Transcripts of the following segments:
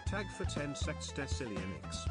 Tag for 10 sextillionics.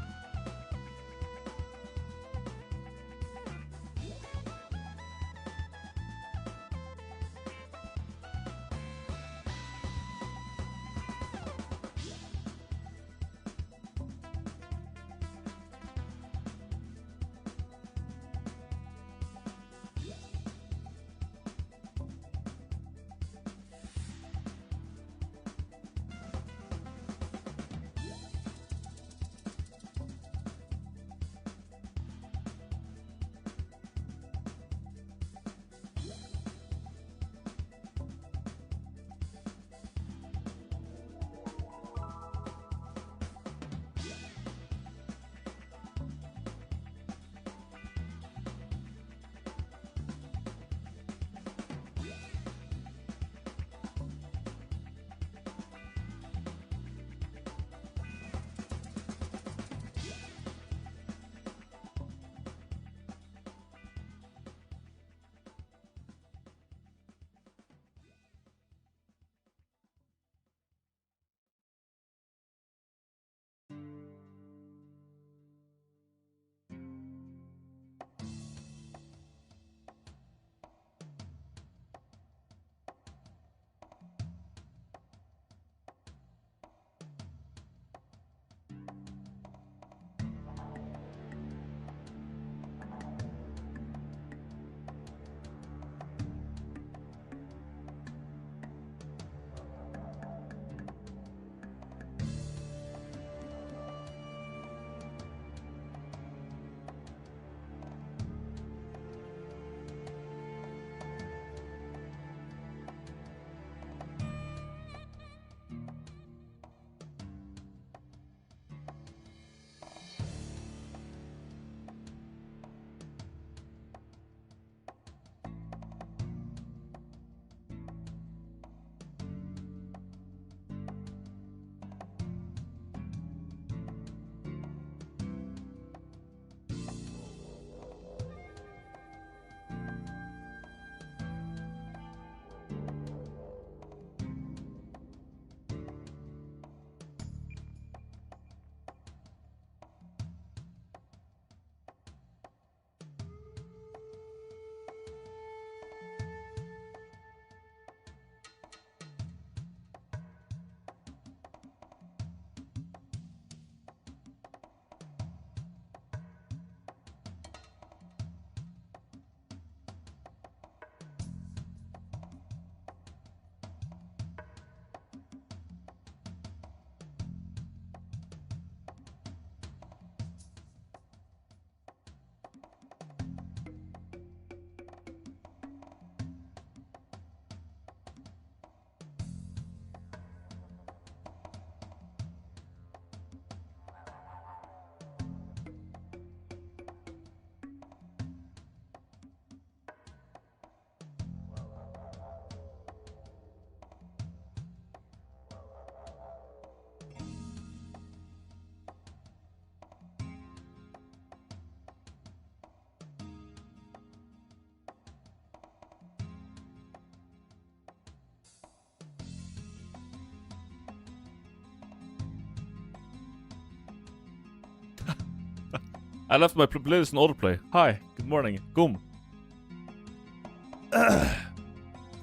I left my playlist in autoplay. Hi, good morning. Gum.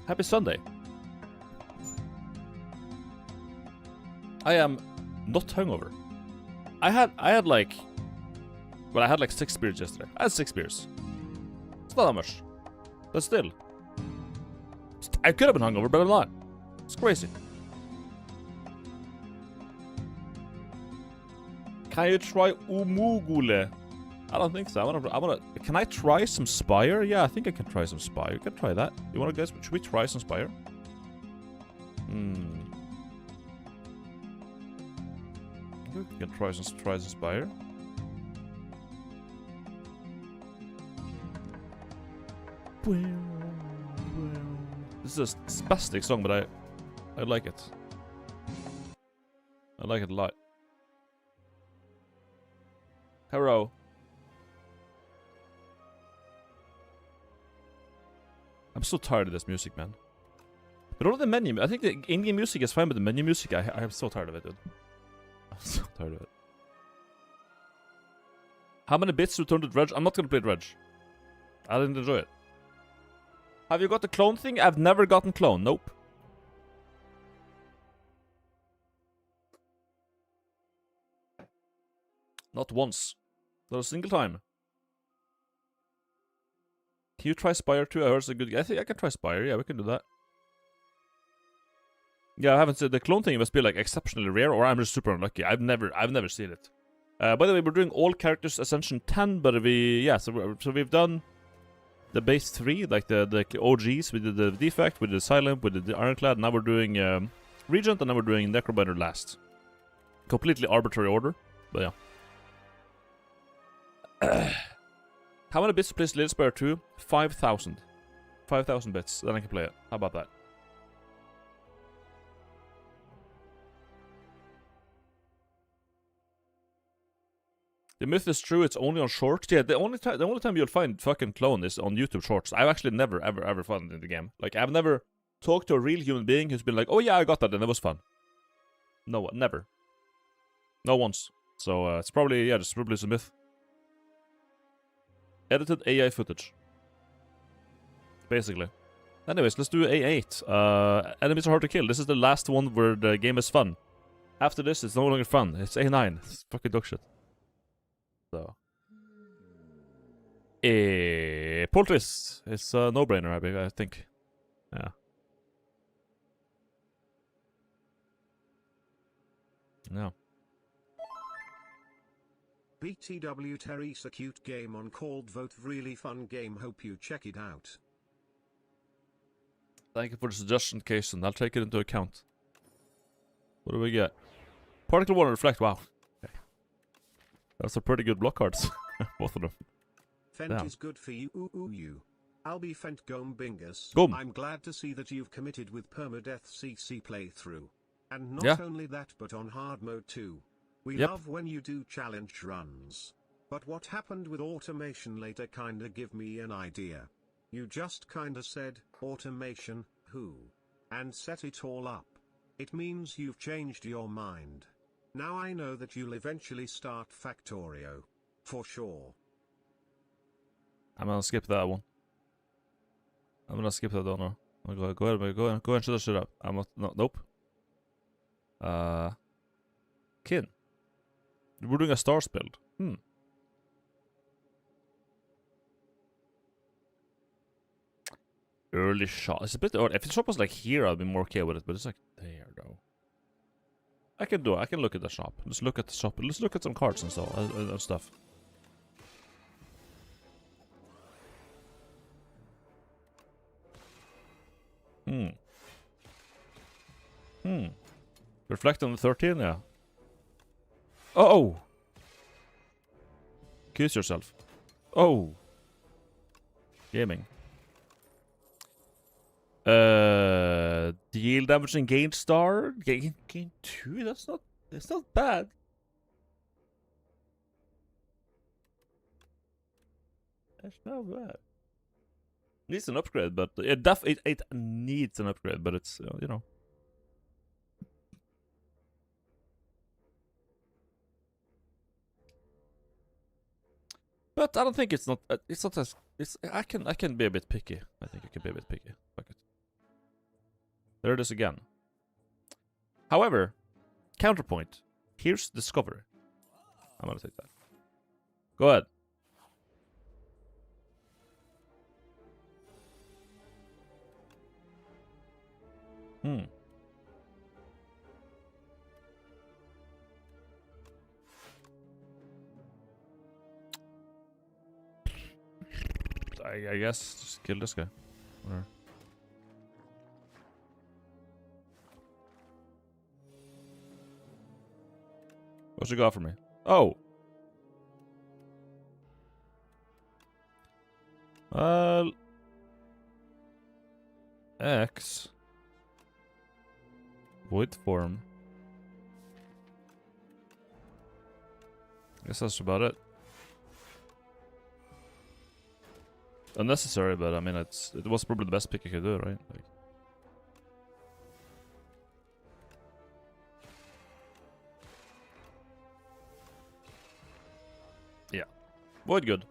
Happy Sunday. I am not hungover. I had like 6 beers yesterday. I had 6 beers. It's not that much. But still. I could have been hungover, but I'm not. It's crazy. Can you try Umugule? I don't think so. I wanna. Can I try some Spire? Yeah, I think I can try some Spire. You can try that. You wanna guess? Should we try some Spire? You can try some Spire. This is a spastic song, but I like it. I like it a lot. Hello. I'm so tired of this music, man. But all of the menu, I think the in-game music is fine, but the menu music, I'm so tired of it, dude. I'm so tired of it. How many bits returned to Dredge? I'm not gonna play Dredge. I didn't enjoy it. Have you got the clone thing? I've never gotten clone. Nope. Not once. Not a single time. Can you try Spire 2? I heard it's a good... I think I can try Spire. Yeah, we can do that. Yeah, I haven't said the clone thing must be like exceptionally rare, or I'm just super unlucky. I've never seen it. By the way, we're doing all characters Ascension 10, but so we've done the base 3, like the OGs. We did the Defect, we did the Silent, we did the Ironclad. Now we're doing Regent, and now we're doing Necrobinder last. Completely arbitrary order, but yeah. How many bits to play Slade Spire 2? 5,000. 5,000 bits, then I can play it. How about that? The myth is true, it's only on shorts. Yeah, the only time you'll find fucking clone is on YouTube shorts. I've actually never, ever found it in the game. Like, I've never talked to a real human being who's been like, oh yeah, I got that and it was fun. No, never. Not once. So, it's probably, yeah, just probably a myth. Edited AI footage. Basically. Anyways, let's do A8. Enemies are hard to kill. This is the last one where the game is fun. After this, it's no longer fun. It's A9. It's fucking dog shit. So. Poultries. It's a no-brainer, I think. Yeah. No. BTW Terry's a cute game on called Vote. Really fun game. Hope you check it out. Thank you for the suggestion, Kason. I'll take it into account. What do we get? Particle 1 Reflect. Wow. Okay. That's a pretty good block cards. Both of them. Fent Damn. is good for you. You. I'll be Fent Gom Bingus. Gom. I'm glad to see that you've committed with Permadeath CC playthrough. And not only that, but on hard mode too. We love when you do challenge runs. But what happened with automation later kinda give me an idea. You just kinda said, automation, who? And set it all up. It means you've changed your mind. Now I know that you'll eventually start Factorio. For sure. I'm gonna skip that one. I'm gonna skip that one now. Go ahead and shut that shit up. I'm not, no, nope. Kin. We're doing a stars build. Early shot. It's a bit odd. If the shop was like here, I'd be more okay with it, but it's like there though. I can do it. I can look at the shop. Let's look at the shop. Let's look at some cards and stuff. Reflect on the 13, yeah. Oh! Accuse yourself. Oh! Gaming. Deal damage and gain star? Gain 2? That's not bad. That's not bad. Needs an upgrade, but it needs an upgrade, but it's, you know. But I don't think it's not as I can be a bit picky. I think I can be a bit picky. Fuck it. There it is again. However, counterpoint. Here's Discovery. I'm gonna take that. Go ahead. I guess just kill this guy. Whatever. What's you got for me? Oh! X. Void form. Guess that's about it. Unnecessary, but I mean, it was probably the best pick you could do, right? Like, Void good.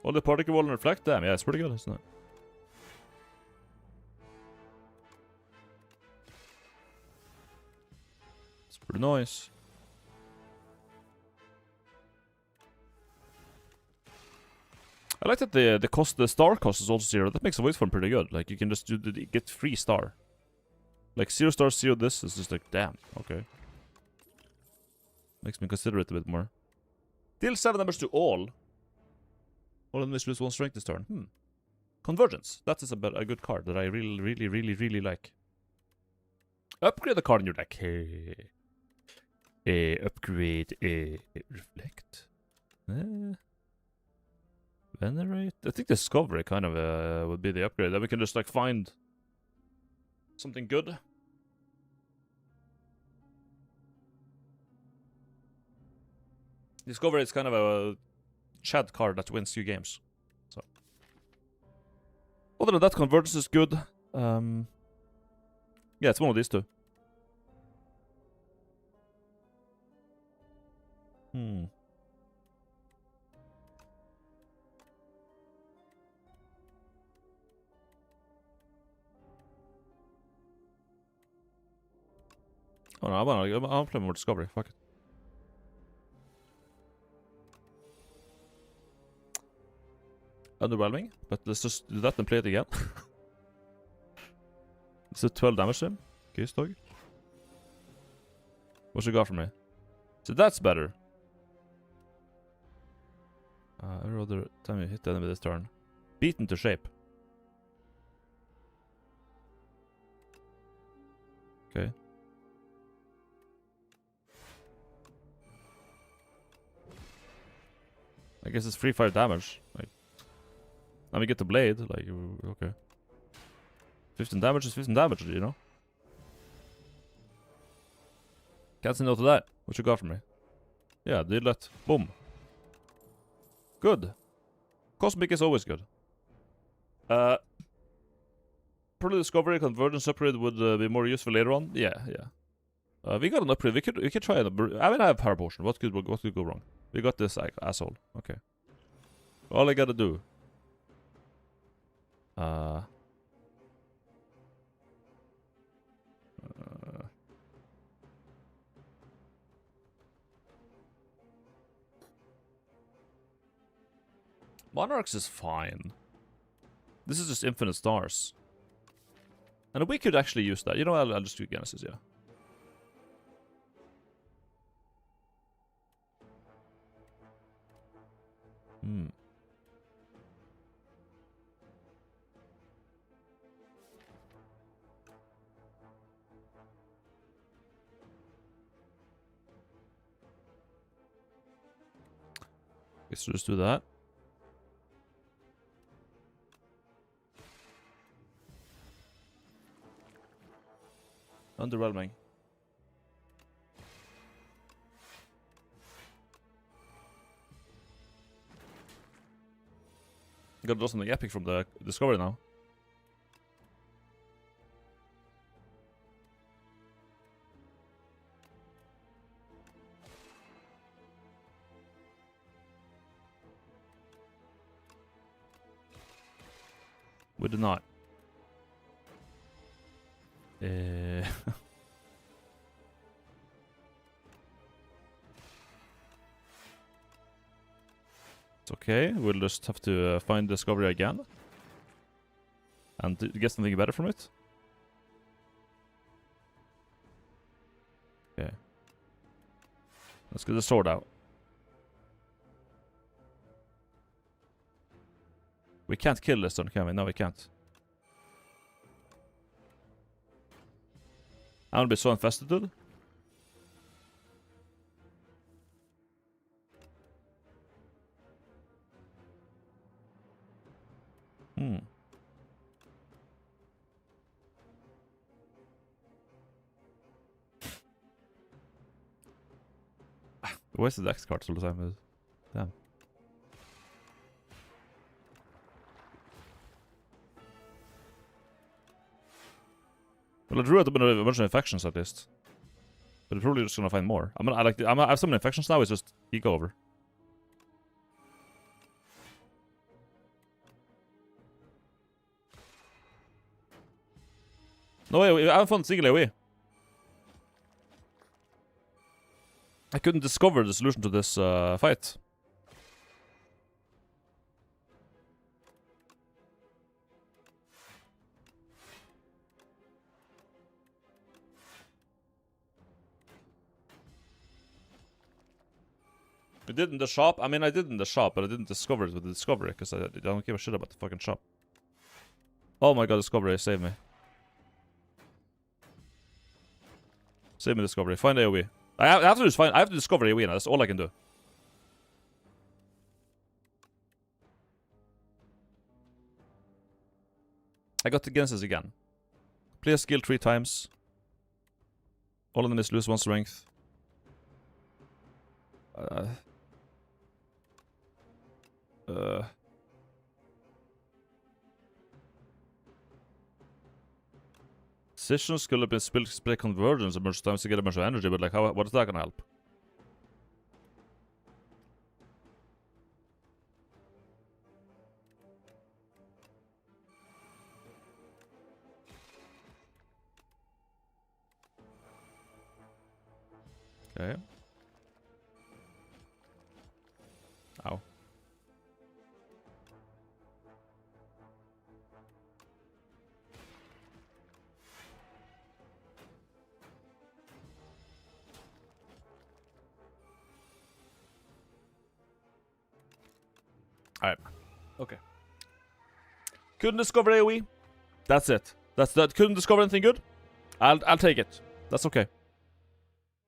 All the particle wall and reflect. Damn, yeah, it's pretty good, isn't it? It's pretty nice. I like that the star cost is also 0. That makes the void form pretty good. Like, you can just get free star. Like, 0 star, 0 this is just like, damn, okay. Makes me consider it a bit more. Deal 7 damage to all. All enemies lose 1 strength this turn. Convergence. That is a good card that I really like. Upgrade the card in your deck. Upgrade reflect. Venerate. I think discovery kind of would be the upgrade. Then we can just like find something good. Discovery is kind of a Chad card that wins you games. So, other than that, convergence is good. Yeah, it's one of these two. Oh no, I'll play more discovery. Fuck it. Underwhelming, but let's just do that and play it again. It's a 12 damage to him. Goose dog. What you got for me? So that's better. Every other time you hit the enemy this turn. Beaten to shape. Okay. I guess it's 3-5 damage. Like, let me get the blade. Like, okay. 15 damage is 15 damage, you know? Can't say no to that. What you got for me? Yeah, deal that. Boom. Good. Cosmic is always good. Probably discovery convergence upgrade would be more useful later on. Yeah. We got an upgrade. We could try it. I mean, I have power potion. What could go wrong? We got this asshole. Okay. All I gotta do. Monarchs is fine. This is just infinite stars. And we could actually use that. You know, I'll just do Genesis, yeah. Guess we'll just do that. Underwhelming. Gotta do something epic from the discovery now. We did not. It's okay, we'll just have to find discovery again. And get something better from it. Okay. Let's get the sword out. We can't kill this turn, can we? No, we can't. I'm gonna be so infested, dude. Where's the dex cards all the time? Damn. Well, I drew out a bunch of infections at least. But I'm probably just gonna find more. I have so many infections now, it's just eco over. No, I haven't found a single AoE. I couldn't discover the solution to this fight. I did in the shop. I mean, I did in the shop, but I didn't discover it with the Discovery, because I don't give a shit about the fucking shop. Oh my god, Discovery, save me. Save me, Discovery. Find AoE. I have to just find. I have to discover AoE now. That's all I can do. I got the Genesis again. Play a skill 3 times. All enemies lose 1 strength. Decisions could have been split convergence a bunch of times to get a bunch of energy, but like, what is that gonna help? Okay. Ow. Alright. Okay. Couldn't discover AoE. That's it. That's that. Couldn't discover anything good. I'll take it. That's okay.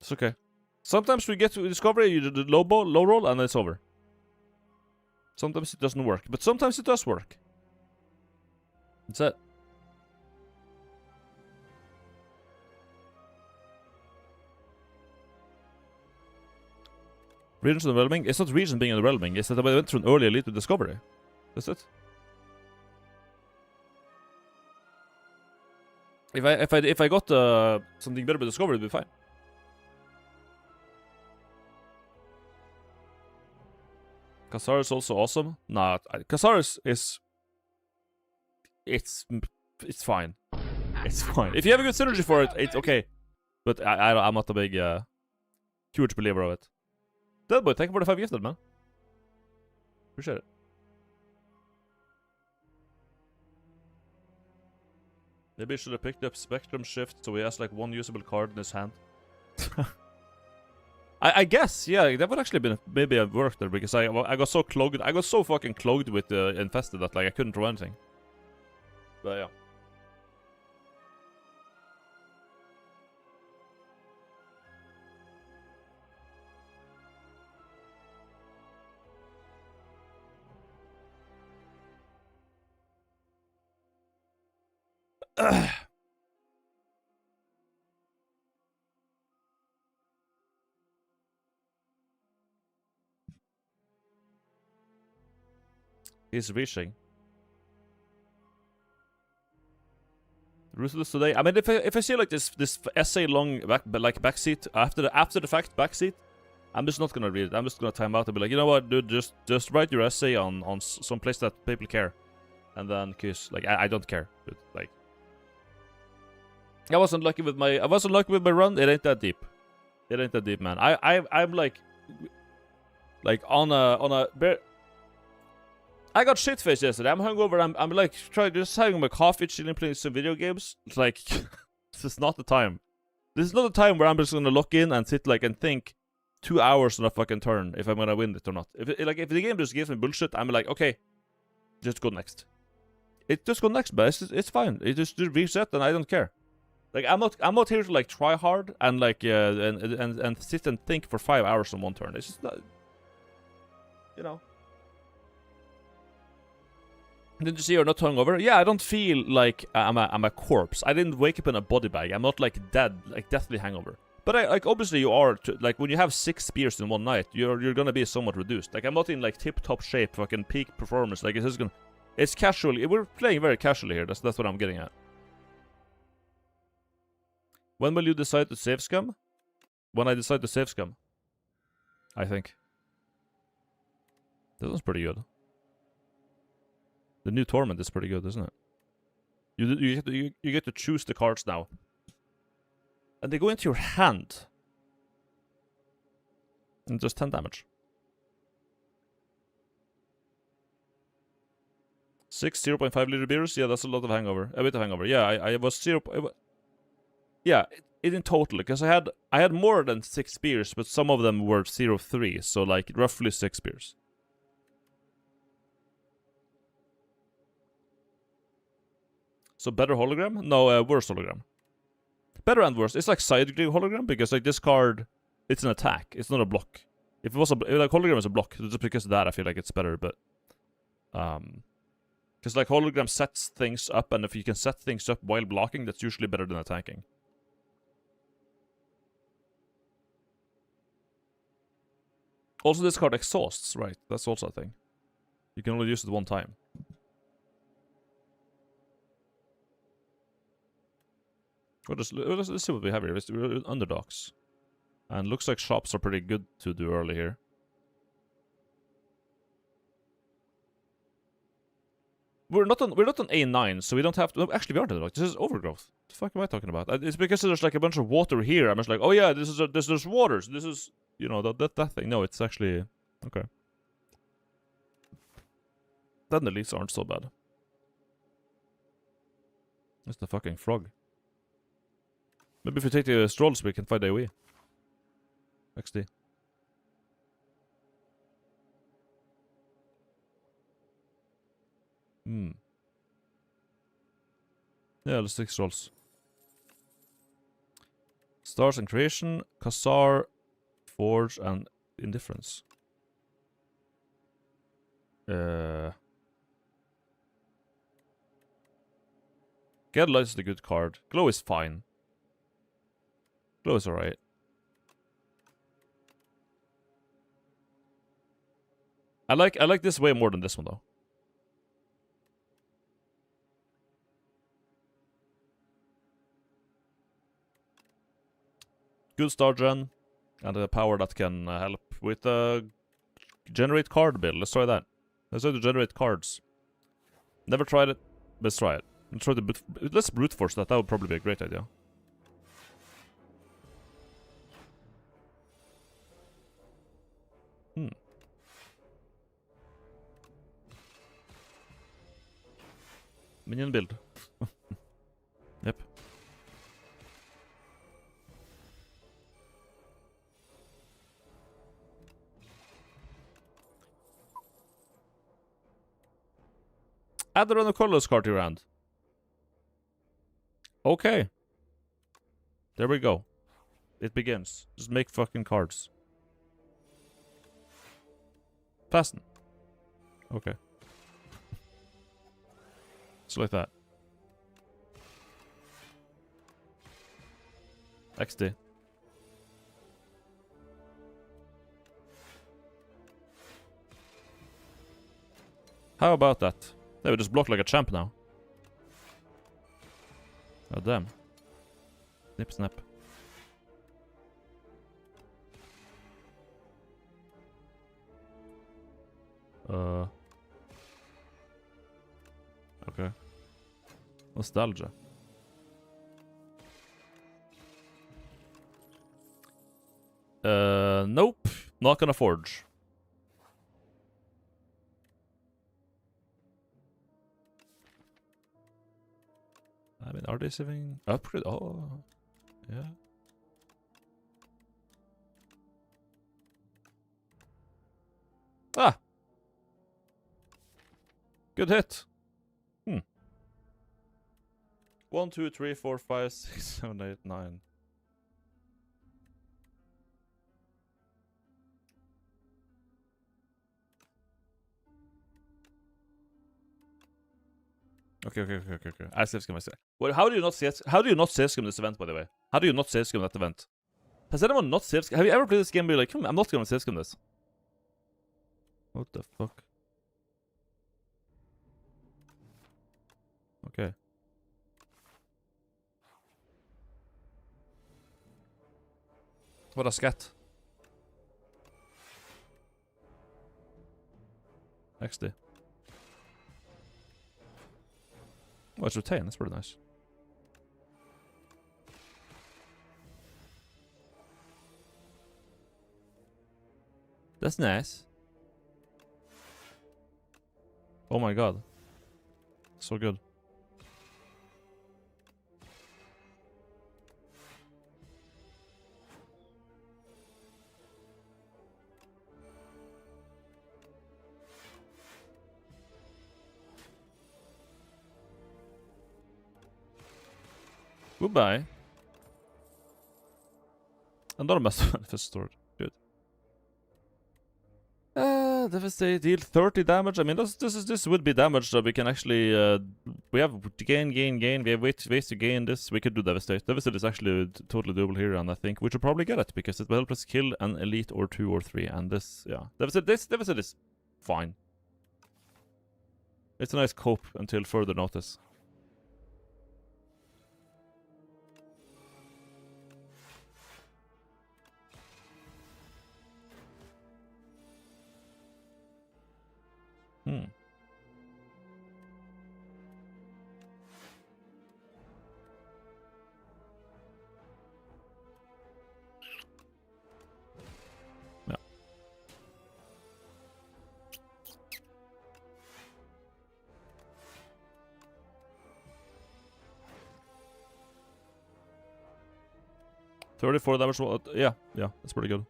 It's okay. Sometimes we get to discovery, you do the low roll, and it's over. Sometimes it doesn't work, but sometimes it does work. That's it. Regions overwhelming? It's not regions being overwhelming, it's that I went through an early elite to discovery. That's it. If I got something better with discovery, it'd be fine. Khazar is also awesome. Nah, Khazar is... It's fine. It's fine. If you have a good synergy for it, it's okay. But I'm not a big, huge believer of it. Deadboy, thank you for the 5 gifted, man. Appreciate it. Maybe he should have picked up Spectrum Shift so he has like 1 usable card in his hand. I guess, yeah, that would actually been maybe have worked there, because I got so clogged. I got so fucking clogged with the infested that like I couldn't draw anything. But yeah. He's reaching. Ruthless today. I mean, if I see like this essay long backseat after the fact backseat, I'm just not gonna read it. I'm just gonna time out and be like, you know what, dude, just write your essay on some place that people care, and then cause like I don't care, dude. Like I wasn't lucky with my run. It ain't that deep. It ain't that deep, man. I'm like on a I got shit-faced yesterday. I'm hungover. I'm like just having my coffee, chilling, playing some video games. It's like this is not the time. This is not the time where I'm just gonna lock in and sit like and think 2 hours on a fucking turn if I'm gonna win it or not. If the game just gives me bullshit, I'm like, okay, just go next. It just go next, but it's fine. It just reset and I don't care. Like I'm not here to like try hard and like and sit and think for 5 hours on one turn. It's just not, you know. Did you see you're not hungover? Yeah, I don't feel like I'm a corpse. I didn't wake up in a body bag. I'm not like dead, like deathly hangover. But like obviously you are. Like when you have 6 spears in one night, you're gonna be somewhat reduced. Like I'm not in like tip-top shape, fucking peak performance. Like it's casually. We're playing very casually here. That's what I'm getting at. When will you decide to save scum? When I decide to save scum, I think. That one's pretty good. The new Torment is pretty good, isn't it? You get to choose the cards now. And they go into your hand. And just 10 damage. 6 0.5 liter beers? Yeah, that's a lot of hangover. A bit of hangover. Yeah, I was 0... Yeah, in total, because I had more than 6 beers, but some of them were 0.3, so like roughly 6 beers. So better hologram? No, worse hologram. Better and worse. It's like side degree hologram, because like this card, it's an attack. It's not a block. If it was like hologram is a block, just because of that I feel like it's better, but because like hologram sets things up, and if you can set things up while blocking, that's usually better than attacking. Also, this card exhausts, right? That's also a thing. You can only use it one time. Let's see what we have here. We're underdogs. And looks like shops are pretty good to do early here. We're not on A9, so we don't have to... Actually, we aren't underdogs. This is overgrowth. What the fuck am I talking about? It's because there's like a bunch of water here. I'm just like, oh yeah, there's water. So this is, you know, that thing. No, it's actually... Okay. Then the leads aren't so bad. That's the fucking frog. Maybe if we take the strolls, we can find AoE. XD. Yeah, let's take strolls. Stars and Creation, Kassar, Forge, and Indifference. Gadlight is a good card. Glow is fine. Glow is alright. I like this way more than this one though. Good star gen, and a power that can help with generate card build. Let's try that. Let's try to generate cards. Never tried it. Let's try it. Let's brute force that. That would probably be a great idea. Minion build. Yep. Add the run of colorless card to your hand. Okay. There we go. It begins. Just make fucking cards. Fasten. Okay. Just like that. XD. How about that? They would just block like a champ now. Oh damn. Snip snap. Okay. Nostalgia. Nope. Not gonna forge. I mean, are they saving upgrade? Oh, yeah. Ah! Good hit. 1, 2, 3, 4, 5, 6, 7, 8, 9. Okay. I save skim. Well, how do you not save skim this event, by the way? How do you not save skim that event? Has anyone not save skim? Have you ever played this game and be like, I'm not gonna save skim this? What the fuck? Okay. What a scat. XD. Oh, it's retain. That's pretty nice. That's nice. Oh my god. So good. Goodbye. Another massive manifest stored. Good. Devastate. Deal 30 damage. I mean, this would be damage that we can actually. We have to gain. We have ways to gain this. We could do Devastate. Devastate is actually totally doable here, and I think we should probably get it because it will help us kill an elite or 2 or 3. And this, yeah, Devastate is fine. It's a nice cope until further notice. Yeah. $34 damage. Yeah, that's pretty good.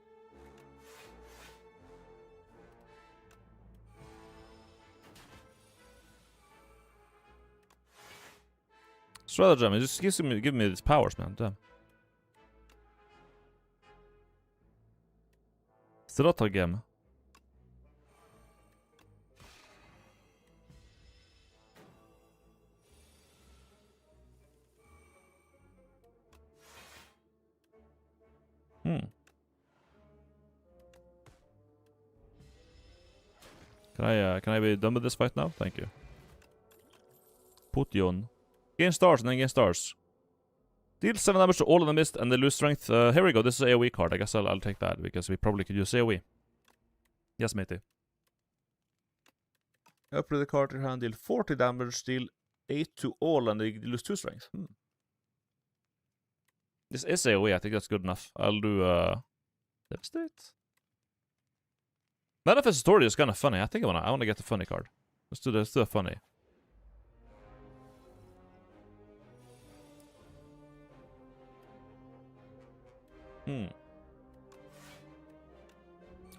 Stratagem, it just give me these powers, man. Damn. Stratagem. Can I be done with this fight now? Thank you. Put you on. Gain stars and then gain stars. Deal 7 damage to all enemies and they lose strength. Here we go. This is an AoE card. I guess I'll take that because we probably could use AoE. Yes, matey. Upgrade the card to your hand. Deal 40 damage. Deal 8 to all and they lose 2 strength. This is AoE. I think that's good enough. I'll do Devastate. Manifest Story is kind of funny. I think I wanna get the funny card. Let's do a funny.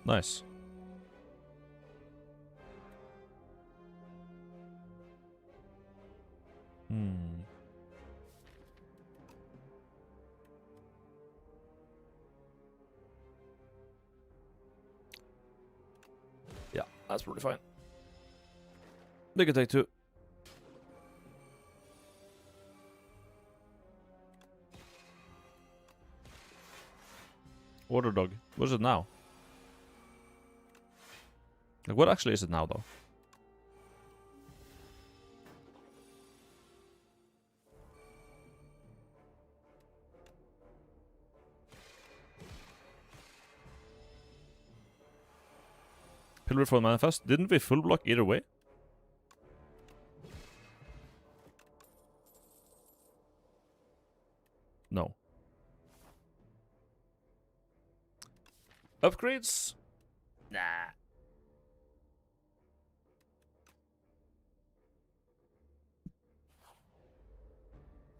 Nice. Yeah, that's pretty fine. They can take 2. Water dog. What is it now? Like, what actually is it now, though? Pillar for Manifest. Didn't we full block either way? No. Upgrades? Nah.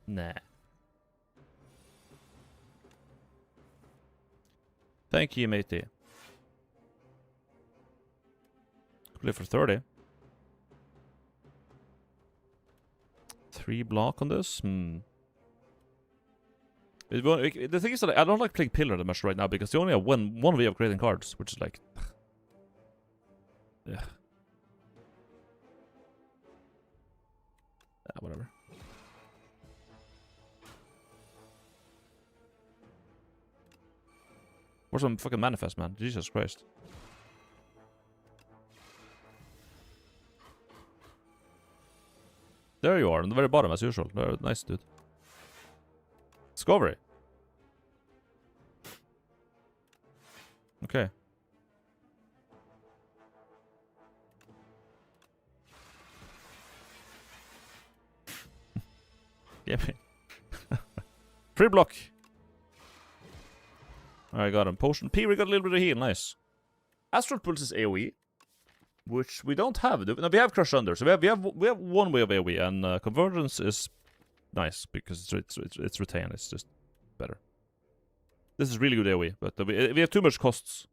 Nah. Thank you, matey. Play for 30. 3 block on this? The thing is that I don't like playing Pillar that much right now because they only have one way of creating cards, which is like... yeah. Whatever. Where's some fucking Manifest, man? Jesus Christ. There you are, on the very bottom, as usual. Nice, dude. Discovery. Okay. Give me. Free block. Alright, got him. Potion P, we got a little bit of heal. Nice. Astral Pulse is AoE, which we don't have. No, we have Crush Under, so we have one way of AoE, and Convergence is nice because it's retain. It's just better. This is really good AoE, but we have too much costs.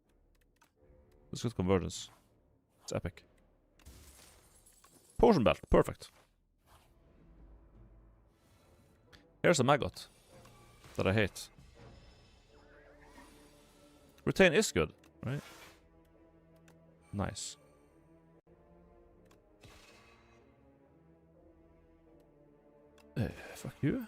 Let's get Convergence. It's epic. Potion Belt, perfect. Here's a maggot that I hate. Retain is good, right? Nice. Fuck you.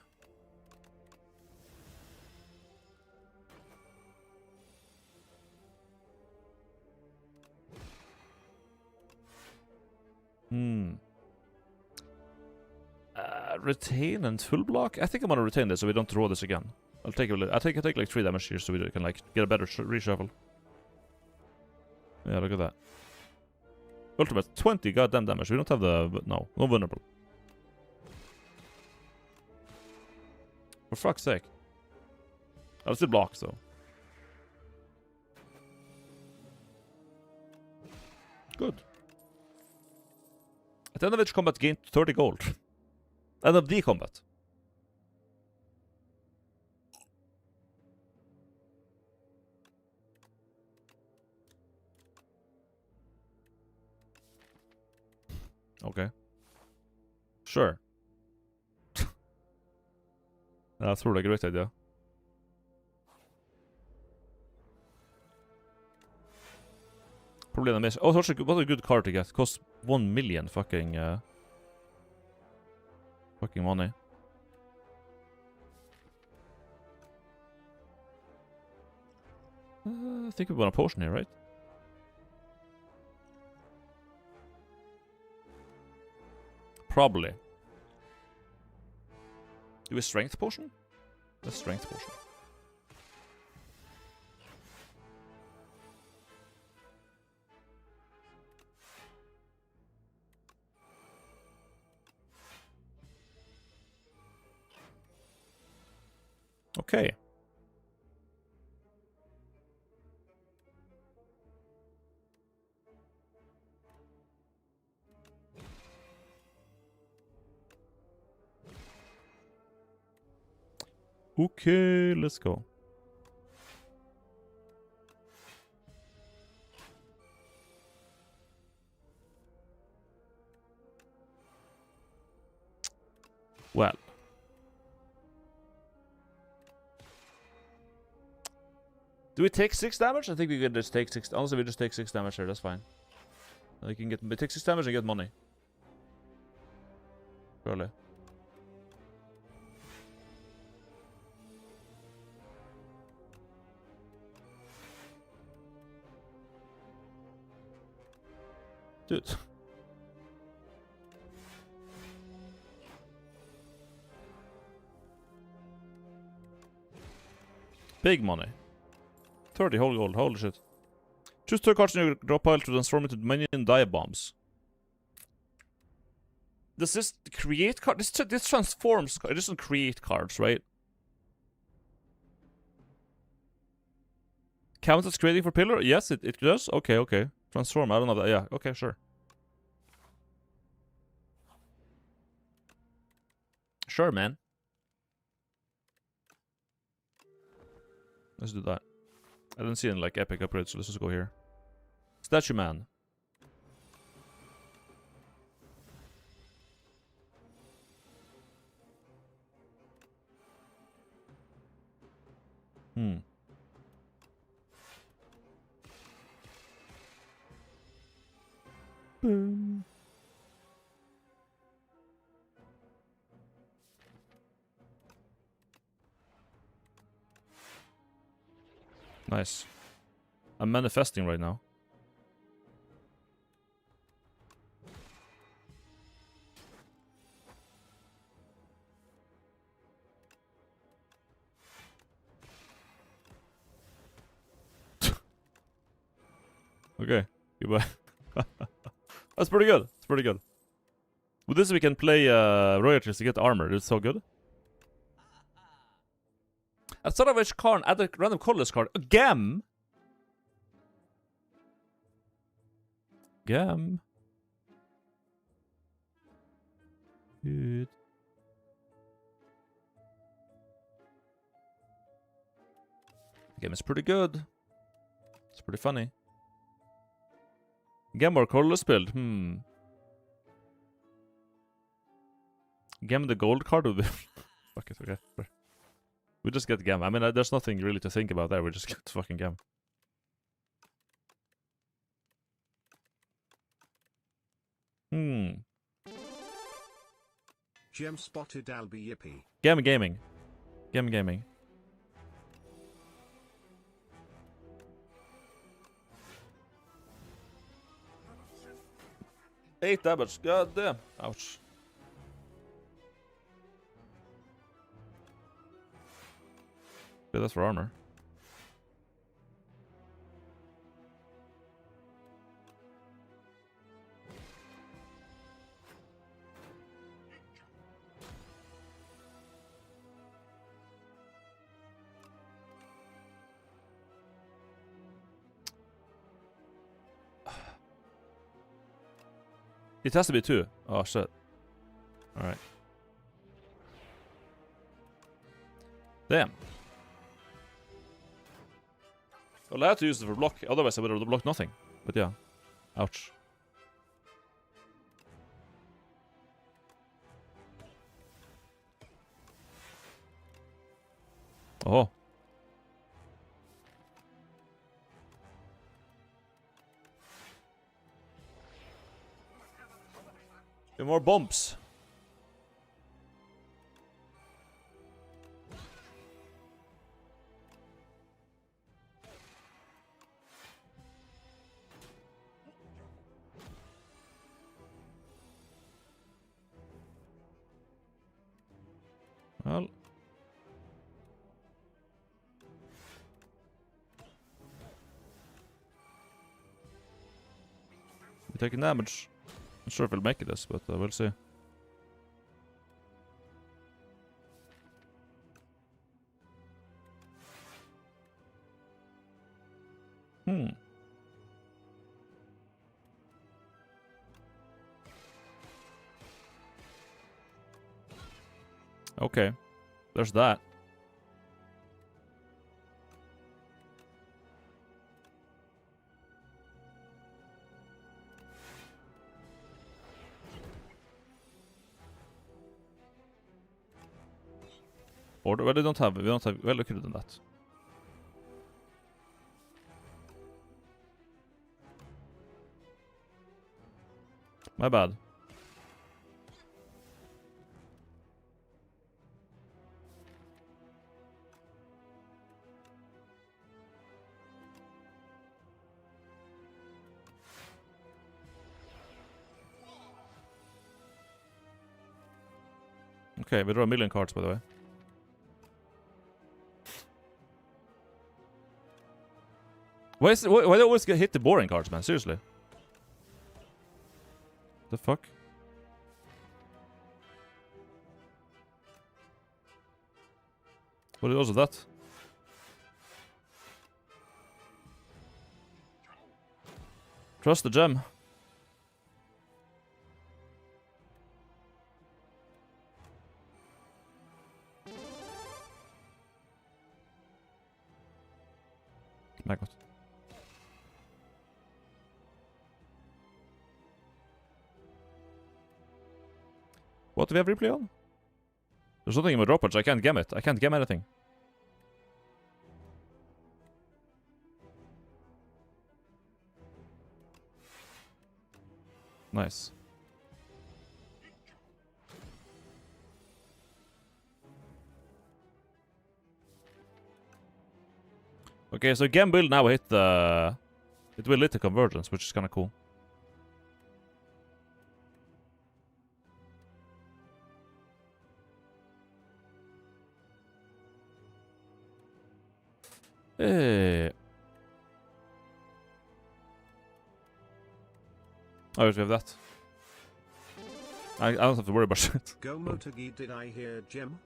Retain and full block? I think I'm gonna retain this so we don't draw this again. I'll take like 3 damage here so we can like get a better reshuffle. Yeah, look at that. Ultimate 20 goddamn damage. We don't have the no vulnerable. For fuck's sake. I'll still block so. Good. At the end of each combat, gain 30 gold. End of the combat. Okay. Sure. That's probably a great idea. Probably an amazing. Oh, what a good card to get. Costs 1 million fucking money. I think we want a potion here, right? Probably. Do a strength potion? A strength potion. Okay. Okay, let's go. Well. Do we take 6 damage? I think we could just take 6. Honestly, we just take 6 damage here. That's fine. We can get. We take 6 damage and get money. Surely. Dude. Big money. 30 whole gold, holy shit. Choose 2 cards in your drop pile to transform into minion dive bombs. Does this create cards? This transforms cards, it doesn't create cards, right? Counts as creating for pillar? Yes, it does? Okay, okay. Transform, I don't know that. Yeah, okay, sure. Sure, man. Let's do that. I didn't see any like epic upgrades, so let's just go here. Statue man. Boom. Nice. I'm manifesting right now. Okay, goodbye. That's pretty good. That's pretty good. With this we can play royalties to get armor. It's so good. At start of each card, add a random colorless card. Again? Gem. Good. The game is pretty good. It's pretty funny. Gem or colorless build? Gem the gold card with the... Fuck it, okay. We just get Gem. I mean, there's nothing really to think about there. We just get fucking Gem. Gem spotted Albi Yippee. Gem gaming. Gem gaming. 8 damage. God damn. Ouch. Yeah, that's for armor. It has to be 2. Oh shit. Alright. Damn. Well, I had to use it for block, otherwise I would have blocked nothing. But yeah. Ouch. Oh. More bumps. Well. We're taking damage. Not sure if we'll make it this, but we'll see. Okay. There's that. Or well, we don't have. Well, we could have done that. My bad. Okay, we draw a million cards, by the way. Why do I always get hit the boring cards, man? Seriously. The fuck? What is also that? Trust the gem. My god. What do we have replay on? There's nothing in my dropage. I can't gem it. I can't gem anything. Nice. Okay, so gem will now hit the... It will hit the convergence, which is kind of cool. Hey. Oh, we have that. I don't have to worry about shit. Go Motagi, did I hear gem?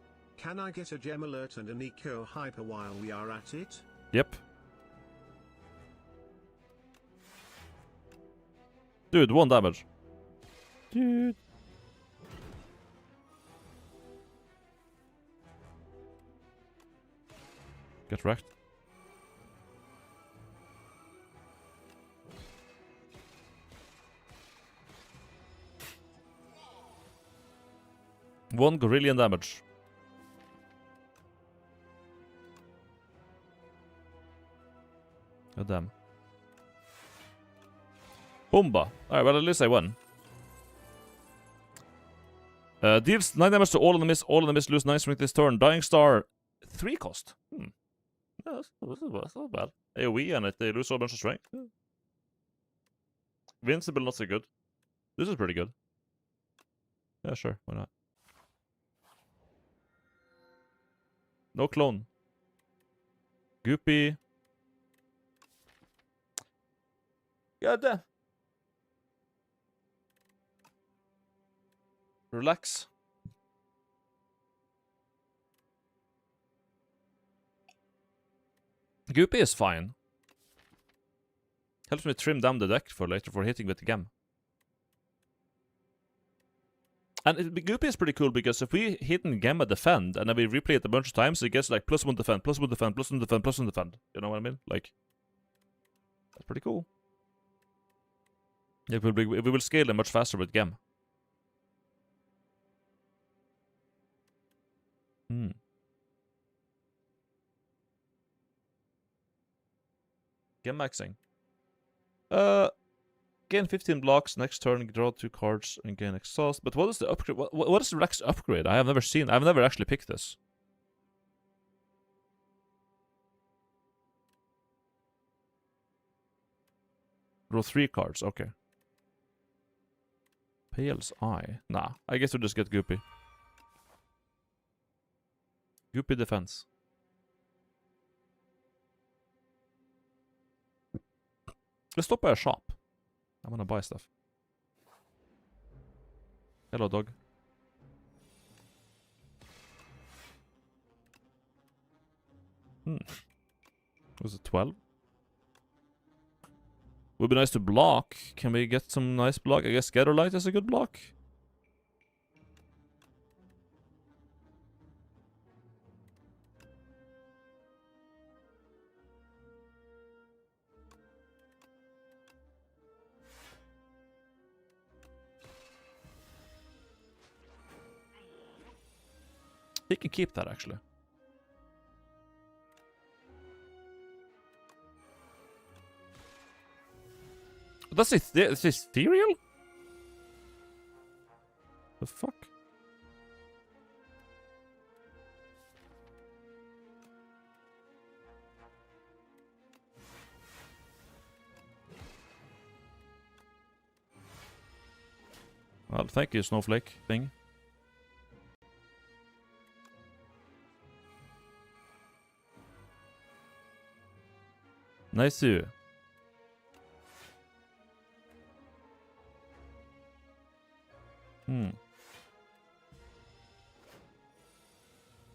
Can I get a gem alert and an eco hyper while we are at it? Yep. Dude, 1 damage. Dude. Get wrecked. One gorillion damage. God damn. Bomba. Alright, well at least I won. Deals 9 damage to all enemies. All enemies lose 9 strength this turn. Dying Star, 3 cost. Yeah, that's not bad. AoE and they lose a bunch of strength. Yeah. Invincible, not so good. This is pretty good. Yeah, sure. Why not? No clone. Goopy. God damn. Relax. Goopy is fine. Helps me trim down the deck for later for hitting with the gem. And Goopy is pretty cool because if we hit and gem a defend and then we replay it a bunch of times, it gets like +1 defend, +1 defend, +1 defend, +1 defend. You know what I mean? Like, that's pretty cool. Yeah, we will scale it much faster with gem. Gem maxing. Gain 15 blocks next turn, draw 2 cards, and gain exhaust. But what is the upgrade? What is the next upgrade? I have never seen. I've never actually picked this. Draw 3 cards. Okay. Pale's Eye. Nah, I guess we'll just get Goopy. Goopy defense. Let's stop by a shop. I'm gonna buy stuff. Hello, dog. Was it 12? Would be nice to block. Can we get some nice block? I guess Gatherlight is a good block. He can keep that, actually. That's ethereal? The fuck? Well, thank you, snowflake thing. Nice too.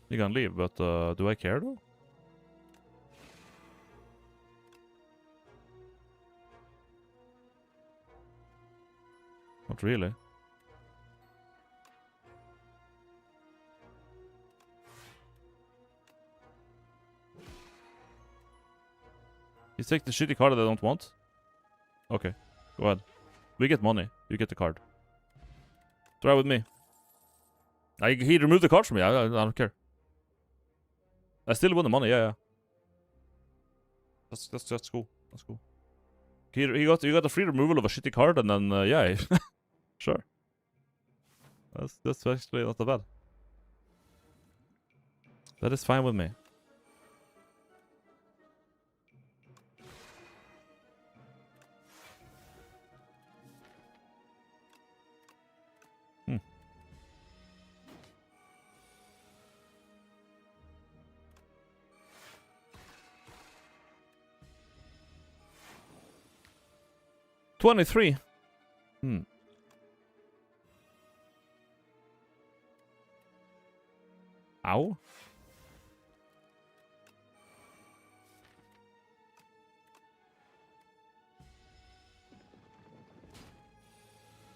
You can leave, but do I care though? Not really. You take the shitty card that I don't want? Okay, go ahead. We get money. You get the card. Try with me. He removed the card from me. I don't care. I still won the money. Yeah. That's cool. That's cool. You got a free removal of a shitty card, and then yeah, sure. That's actually not that bad. That is fine with me. $23. Ow.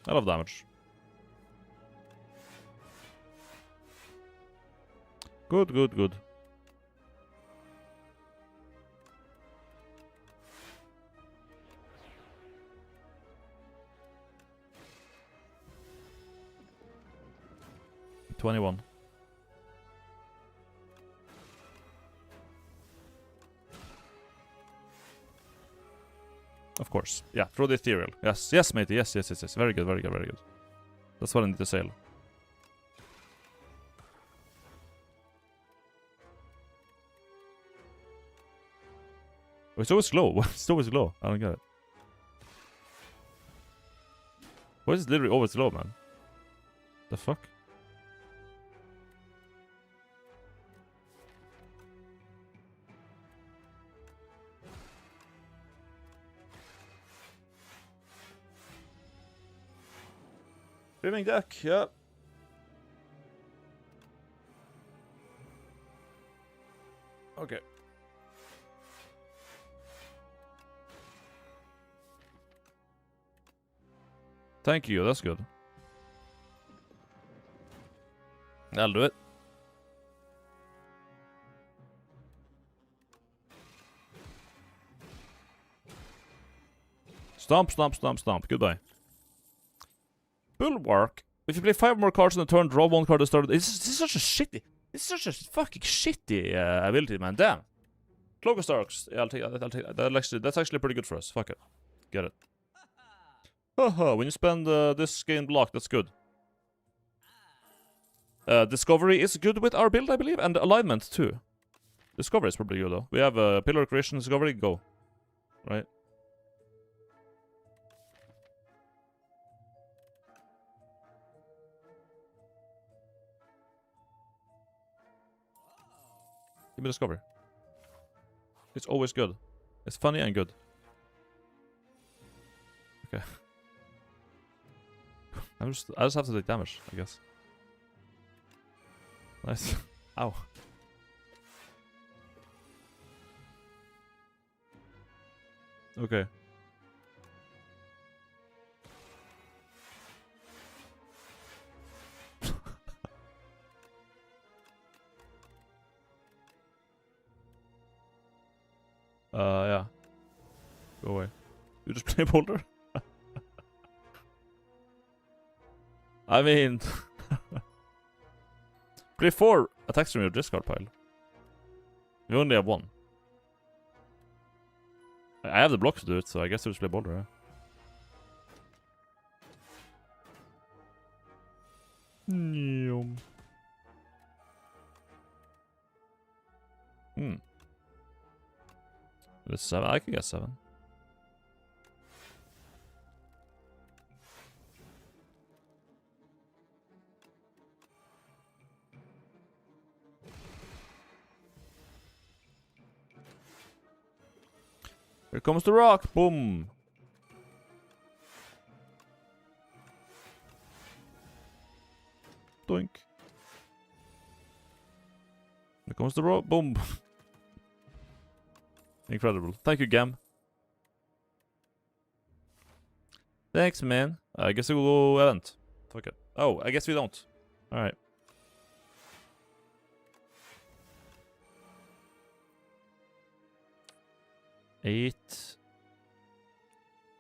I love damage. Good, good, good. $21. Of course. Yeah, throw the ethereal. Yes, yes, matey. Yes, yes, yes, yes. Very good, very good, very good. That's what I need to sail. Oh, it's always slow. It's always slow. I don't get it. Why is it literally always slow, man? The fuck? Brimming deck, yeah. Okay. Thank you, that's good. I'll do it. Stomp, stomp, stomp, stomp. Goodbye. Bulwark. If you play 5 more cards in a turn, draw 1 card to start. This is such a shitty. This is such a fucking shitty ability, man. Damn. Cloak of Starks. Yeah, I'll take that. That's actually pretty good for us. Fuck it. Get it. Haha, when you spend this gain block, that's good. Discovery is good with our build, I believe, and alignment too. Discovery is probably good though. We have Pillar Creation, Discovery, go. Right? Give me Discovery. It's always good. It's funny and good. Okay. I just have to take damage, I guess. Nice. Ow. Okay. Yeah. Go away. You just play Boulder? I mean... play 4 attacks from your discard pile. We only have 1. I have the blocks to do it, so I guess I'll just play Boulder, yeah. With 7, I can get 7. Here comes the rock. Boom. Doink. Here comes the rock. Boom. Incredible. Thank you, Gam. Thanks, man. I guess we will go event. Fuck it. Oh, I guess we don't. Alright. Eight.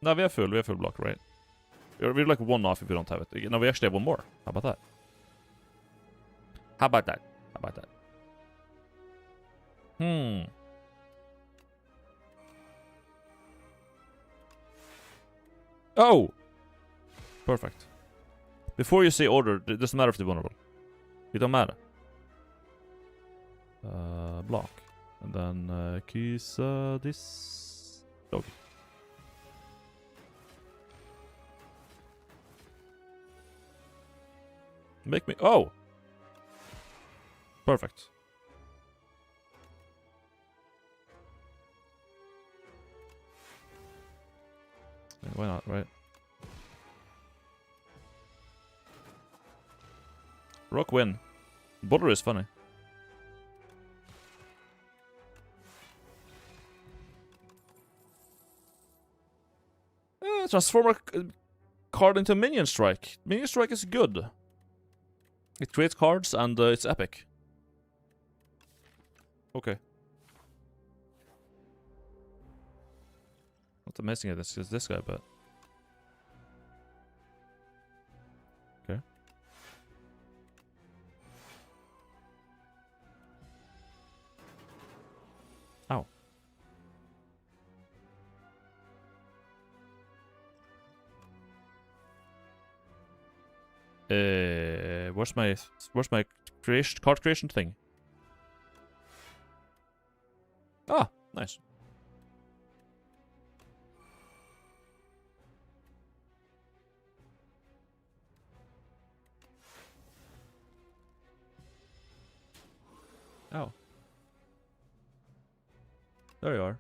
No, we are full. We are full block, right? We're like 1 off if we don't have it. No, we actually have 1 more. How about that? How about that? How about that? Oh! Perfect. Before you say order, it doesn't matter if they're vulnerable. It don't matter. Block. And then keys this dog. Make me... Oh! Perfect. Yeah, why not, right? Rock win. Boulder is funny. transform a card into minion strike. Minion strike is good. It creates cards and it's epic. Okay. Not amazing at this is this guy, but okay. Ow. Where's my card creation thing? Ah, nice. Oh. There you are.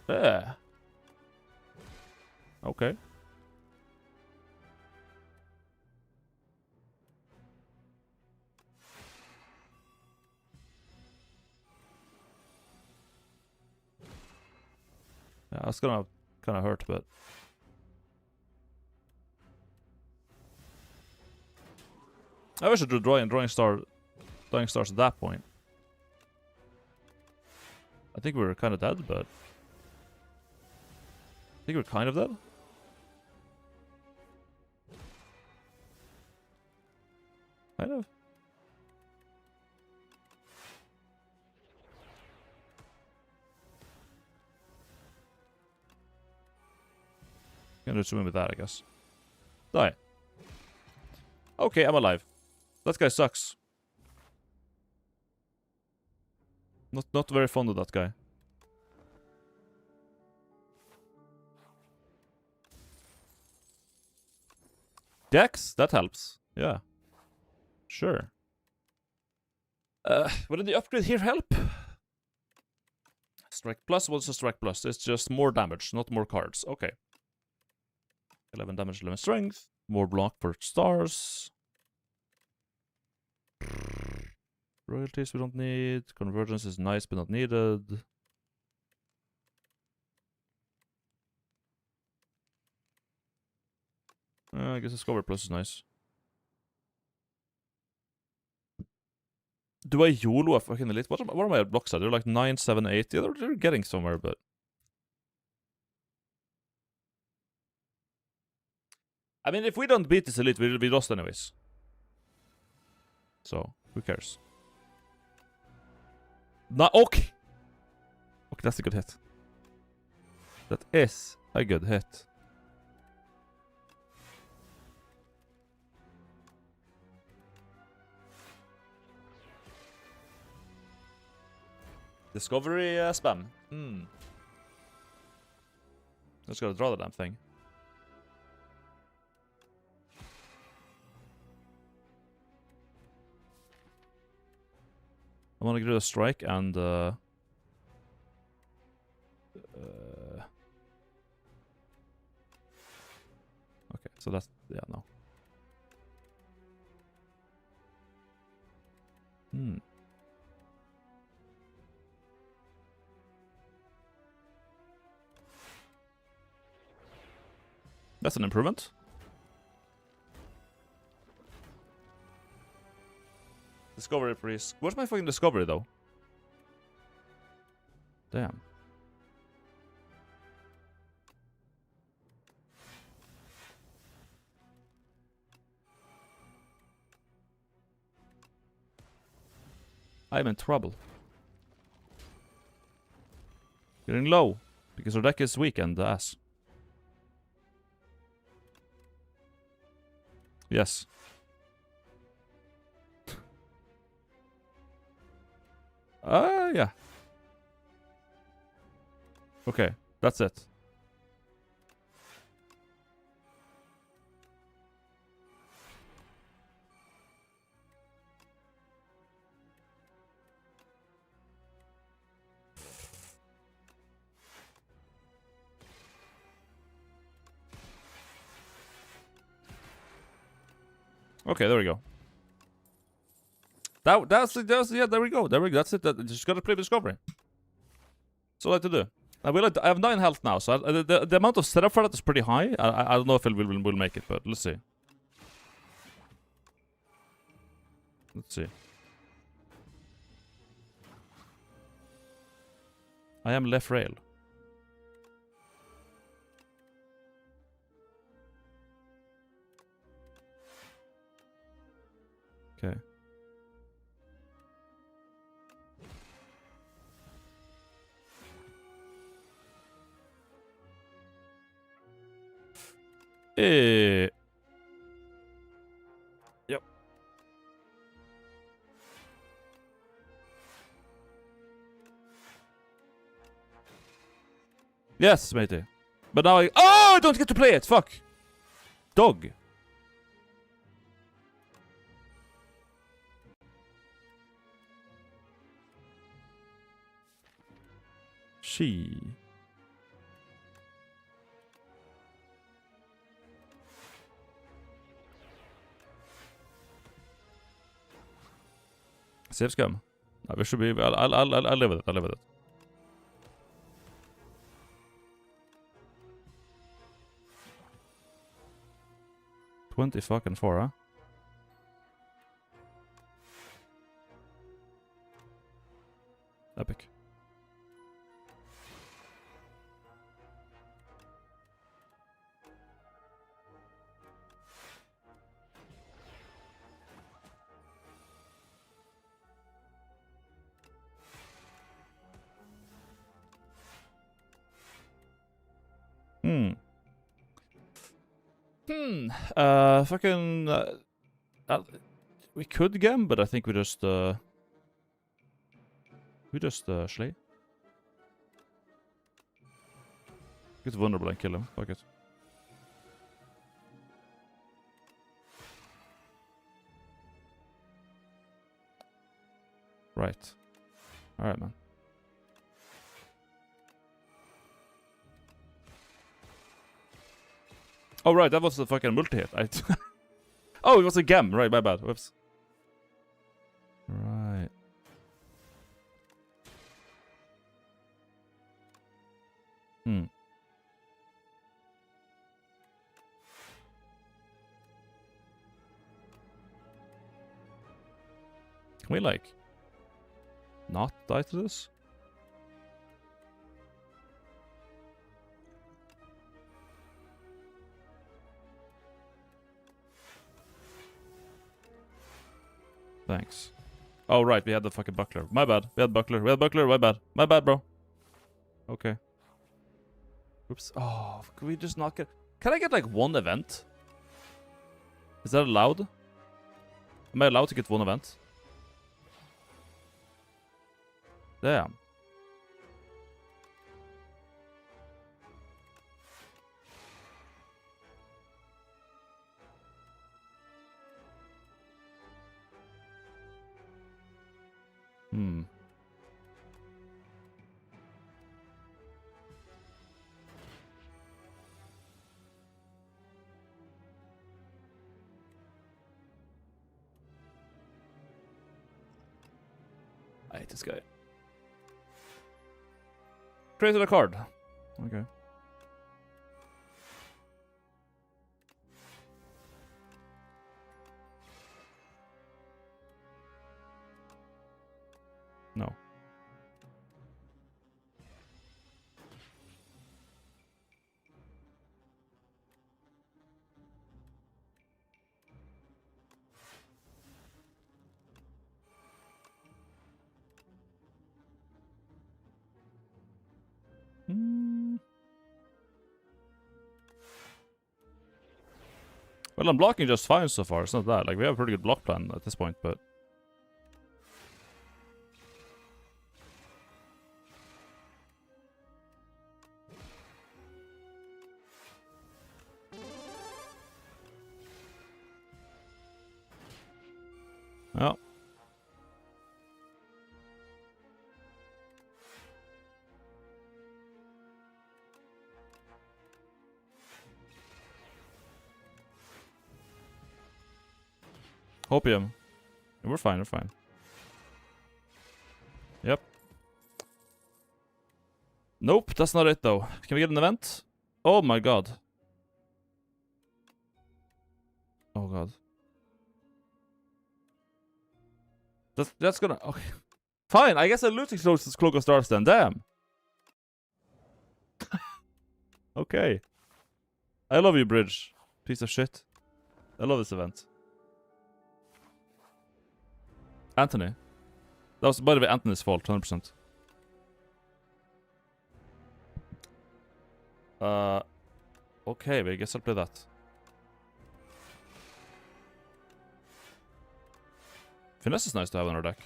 There. Okay. Yeah, that's gonna kind of hurt, but I wish I should do drawing stars at that point. I think we were kind of dead, but I think we're kind of dead. Kind of. Gonna swim with that, I guess. Die. Okay, I'm alive. That guy sucks. Not very fond of that guy. Dex? That helps. Yeah. Sure. Would the upgrade here help? Strike plus? What's a strike plus? It's just more damage, not more cards. Okay. 11 damage, 11 strength. More block for stars. Royalties we don't need. Convergence is nice but not needed. I guess Discover Plus is nice. Do I YOLO a fucking elite? What are my blocks at? They're like 9, 7, 8. Yeah, they're getting somewhere, but I mean, if we don't beat this elite, we'll be lost anyways. So, who cares? Okay! Okay, that's a good hit. That is a good hit. Discovery spam. Just gotta draw the damn thing. I want to do a strike and okay, so that's yeah, no. That's an improvement. Discovery priest. Where's my fucking discovery though? Damn. I'm in trouble. Getting low. Because our deck is weak and ass. Yes. Yeah. Okay, that's it. Okay, there we go. That's yeah. There we go. That's it. Just gotta play Discovery. That's all I have to do. I have 9 health now, so the amount of setup for that is pretty high. I don't know if we'll make it, but let's see. Let's see. I am left rail. Okay. Yep. Yes, matey. But now I don't get to play it. Fuck. Dog. She. Save scum. No, we should be. I'll live with it. I'll live with it. $24, huh? Epic. Fucking. We could gem, but I think we just. Slay. Get vulnerable and kill him. Fuck it. Right. Alright, man. Oh, right, that was the fucking multi-hit. Oh, it was a gem. Right, my bad. Whoops. Right. Can we, like, not die to this? Thanks. Oh, right, we had the fucking buckler. My bad. We had buckler. My bad. My bad, bro. Okay. Oops. Oh, can we just not get... Can I get, like, 1 event? Is that allowed? Am I allowed to get 1 event? Damn. I hate this guy. Created a card. Okay. No. Well, I'm blocking just fine so far. It's not that. Like, we have a pretty good block plan at this point, but... Oh. Hopium. We're fine, we're fine. Yep. Nope, that's not it though. Can we get an event? Oh my god. Oh god. That's gonna... Okay. Fine, I guess I'm losing close Cloak of Stars then. Damn. Okay. I love you, Bridge. Piece of shit. I love this event. Anthony. That was, by the way, Anthony's fault, 100%. Okay, but I guess I'll play that. Finesse is nice to have on our deck.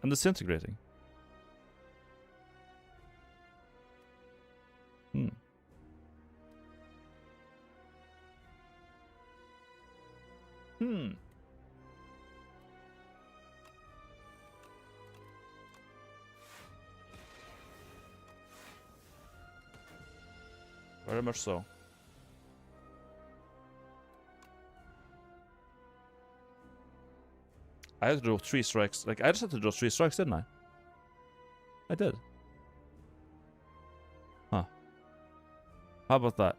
And disintegrating. Very much so. I had to draw 3 strikes. Like, I just had to draw 3 strikes, didn't I? I did. Huh. How about that?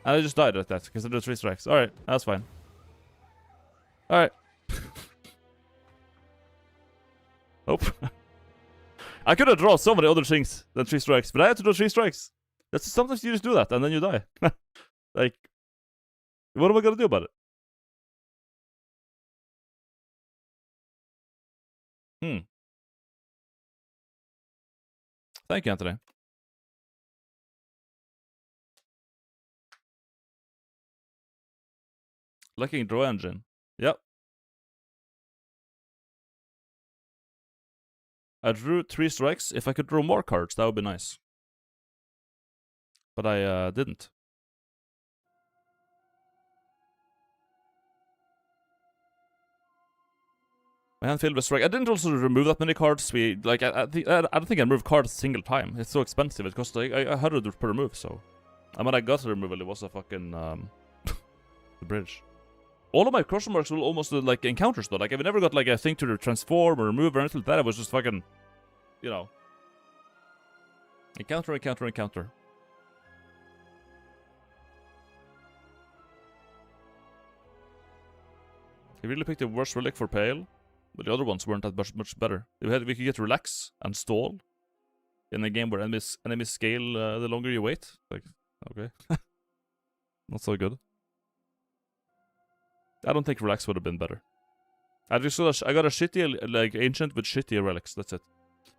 And I just died at that, because I drew 3 strikes. Alright, that's fine. Alright. Nope. I could have drawn so many other things than 3 strikes, but I had to draw 3 strikes. That's sometimes you just do that, and then you die. Like, what am I gonna do about it? Thank you, Anthony. Looking draw engine. Yep. I drew 3 strikes. If I could draw more cards, that would be nice. But I didn't. My hand filled with strike. I didn't also remove that many cards. I don't think I removed cards a single time. It's so expensive. It cost like 100 per remove. So, and when I got the removal, it was a fucking the bridge. All of my crush marks will almost do like encounters though. Like I've never got like a thing to transform or remove or anything like that. It was just fucking, you know, encounter, encounter, encounter. He really picked the worst relic for Pale, but the other ones weren't that much better. We could get Relax and Stall in a game where enemies scale the longer you wait. Like, okay. Not so good. I don't think Relax would have been better. I got a shitty, like, Ancient with shitty relics, that's it.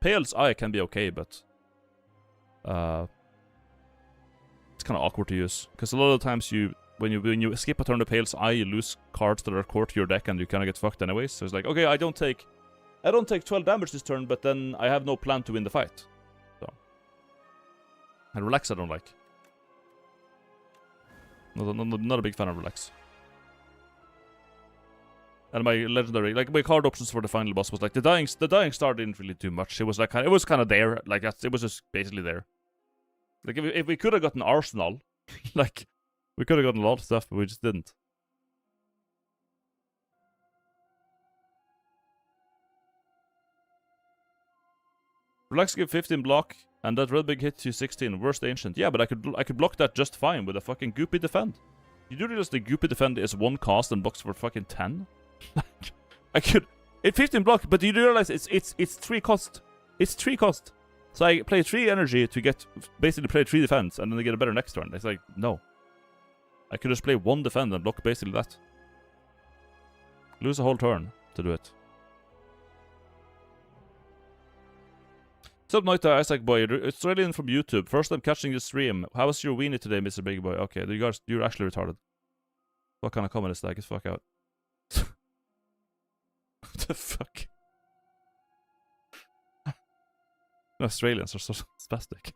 Pale's Eye can be okay, but... it's kind of awkward to use. Because a lot of the times when you skip a turn to Pale's Eye, you lose cards that are core to your deck and you kind of get fucked anyways. So it's like, okay, I don't take 12 damage this turn, but then I have no plan to win the fight. So. And Relax I don't like. Not a big fan of Relax. And my legendary, like my card options for the final boss was like the dying star didn't really do much. It was like it was kind of there, like it was just basically there. Like if we could have gotten Arsenal, like we could have gotten a lot of stuff, but we just didn't. Relax give 15 block, and that red big hit to 16. Worst Ancient. Yeah, but I could block that just fine with a fucking Goopy Defend. You do realize the Goopy Defend is 1 cost and blocks for fucking 10? I could... It's 15 block, but you do realize it's 3 cost. It's 3 cost. So I play 3 energy to get... Basically play 3 defense, and then I get a better next turn. It's like, no. I could just play 1 defend and block basically that. Lose a whole turn to do it. What's up, Noita, Isaac Boy? Australian from YouTube. First time catching the stream. How was your weenie today, Mr. Big Boy? Okay, you're actually retarded. What kind of comment is that? Get the fuck out. What the fuck? Australians are so spastic.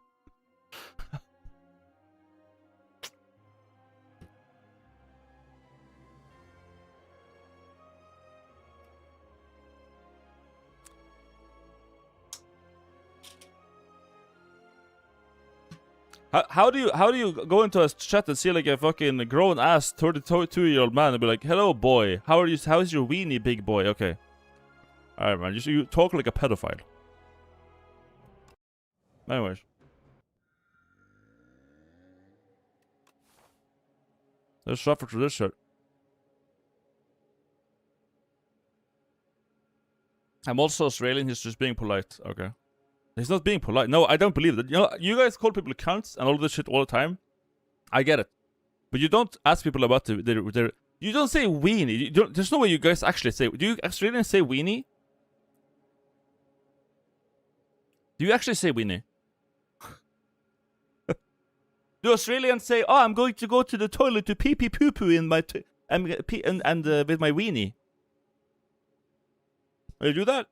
How do you go into a chat and see like a fucking grown ass 32-year-old man and be like, "Hello, boy. How is your weenie, big boy?" Okay. All right, man. You talk like a pedophile. Anyways. Let's suffer through this shit. I'm also Australian. He's just being polite. Okay. He's not being polite. No, I don't believe that. You know, you guys call people cunts and all this shit all the time. I get it. But you don't ask people about their you don't say weenie. There's no way you guys actually say... Do you Australians say weenie? Do you actually say weenie? Do Australians say, "Oh, I'm going to go to the toilet to pee pee poo poo in my and with my weenie"? Will you do that?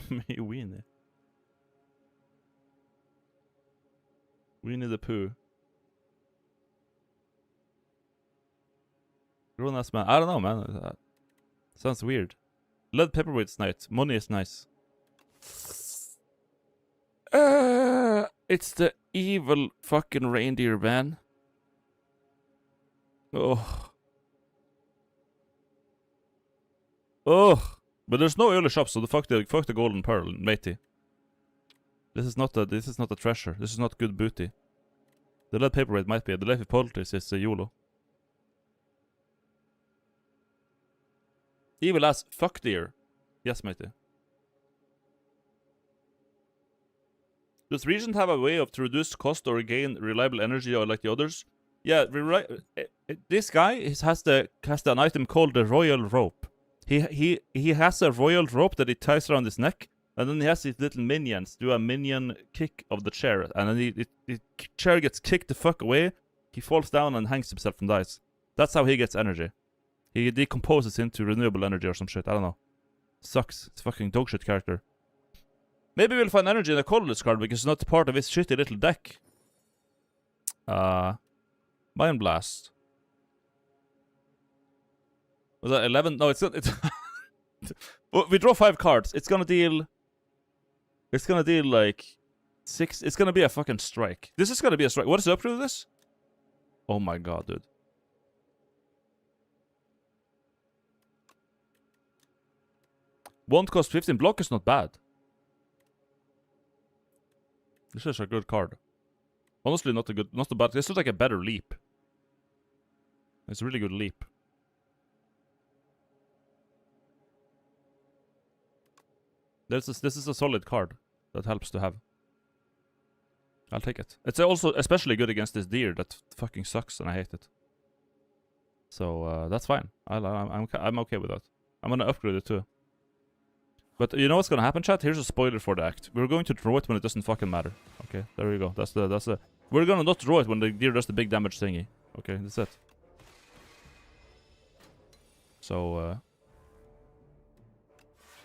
Me weenie. Weenie the Pooh. Grown ass man. I don't know, man. Sounds weird. Lead pepperweight's nice. Money is nice. It's the evil fucking reindeer, man. Oh. Oh. But there's no early shops, so fuck the golden pearl, matey. This is not a treasure. This is not good booty. The lead paperweight might be. The leafy poultice is a YOLO. Evil ass fuck deer. Yes, matey. Does Regent have a way to reduce cost or gain reliable energy or like the others? Yeah, this guy has an item called the royal rope. He has a royal rope that he ties around his neck, and then he has his little minions do a minion kick of the chair, and then the chair gets kicked the fuck away. He falls down and hangs himself and dies. That's how he gets energy. He decomposes into renewable energy or some shit. I don't know. Sucks. It's a fucking dog shit character. Maybe we'll find energy in a colorless card because it's not part of his shitty little deck. Mind Blast. Was that 11? No, it's not. It's well, we draw 5 cards. It's gonna deal like 6. It's gonna be a fucking strike. This is gonna be a strike. What is the upgrade of this? Oh my god, dude. Won't cost 15. Block is not bad. This is a good card. Honestly, not a bad. This looks like a better leap. It's a really good leap. This is a solid card that helps to have. I'll take it. It's also especially good against this deer that fucking sucks and I hate it. So that's fine. I'm okay with that. I'm gonna upgrade it too. But you know what's gonna happen, chat? Here's a spoiler for the act. We're going to draw it when it doesn't fucking matter. Okay, there we go. That's the. We're gonna not draw it when the deer does the big damage thingy. Okay, that's it. So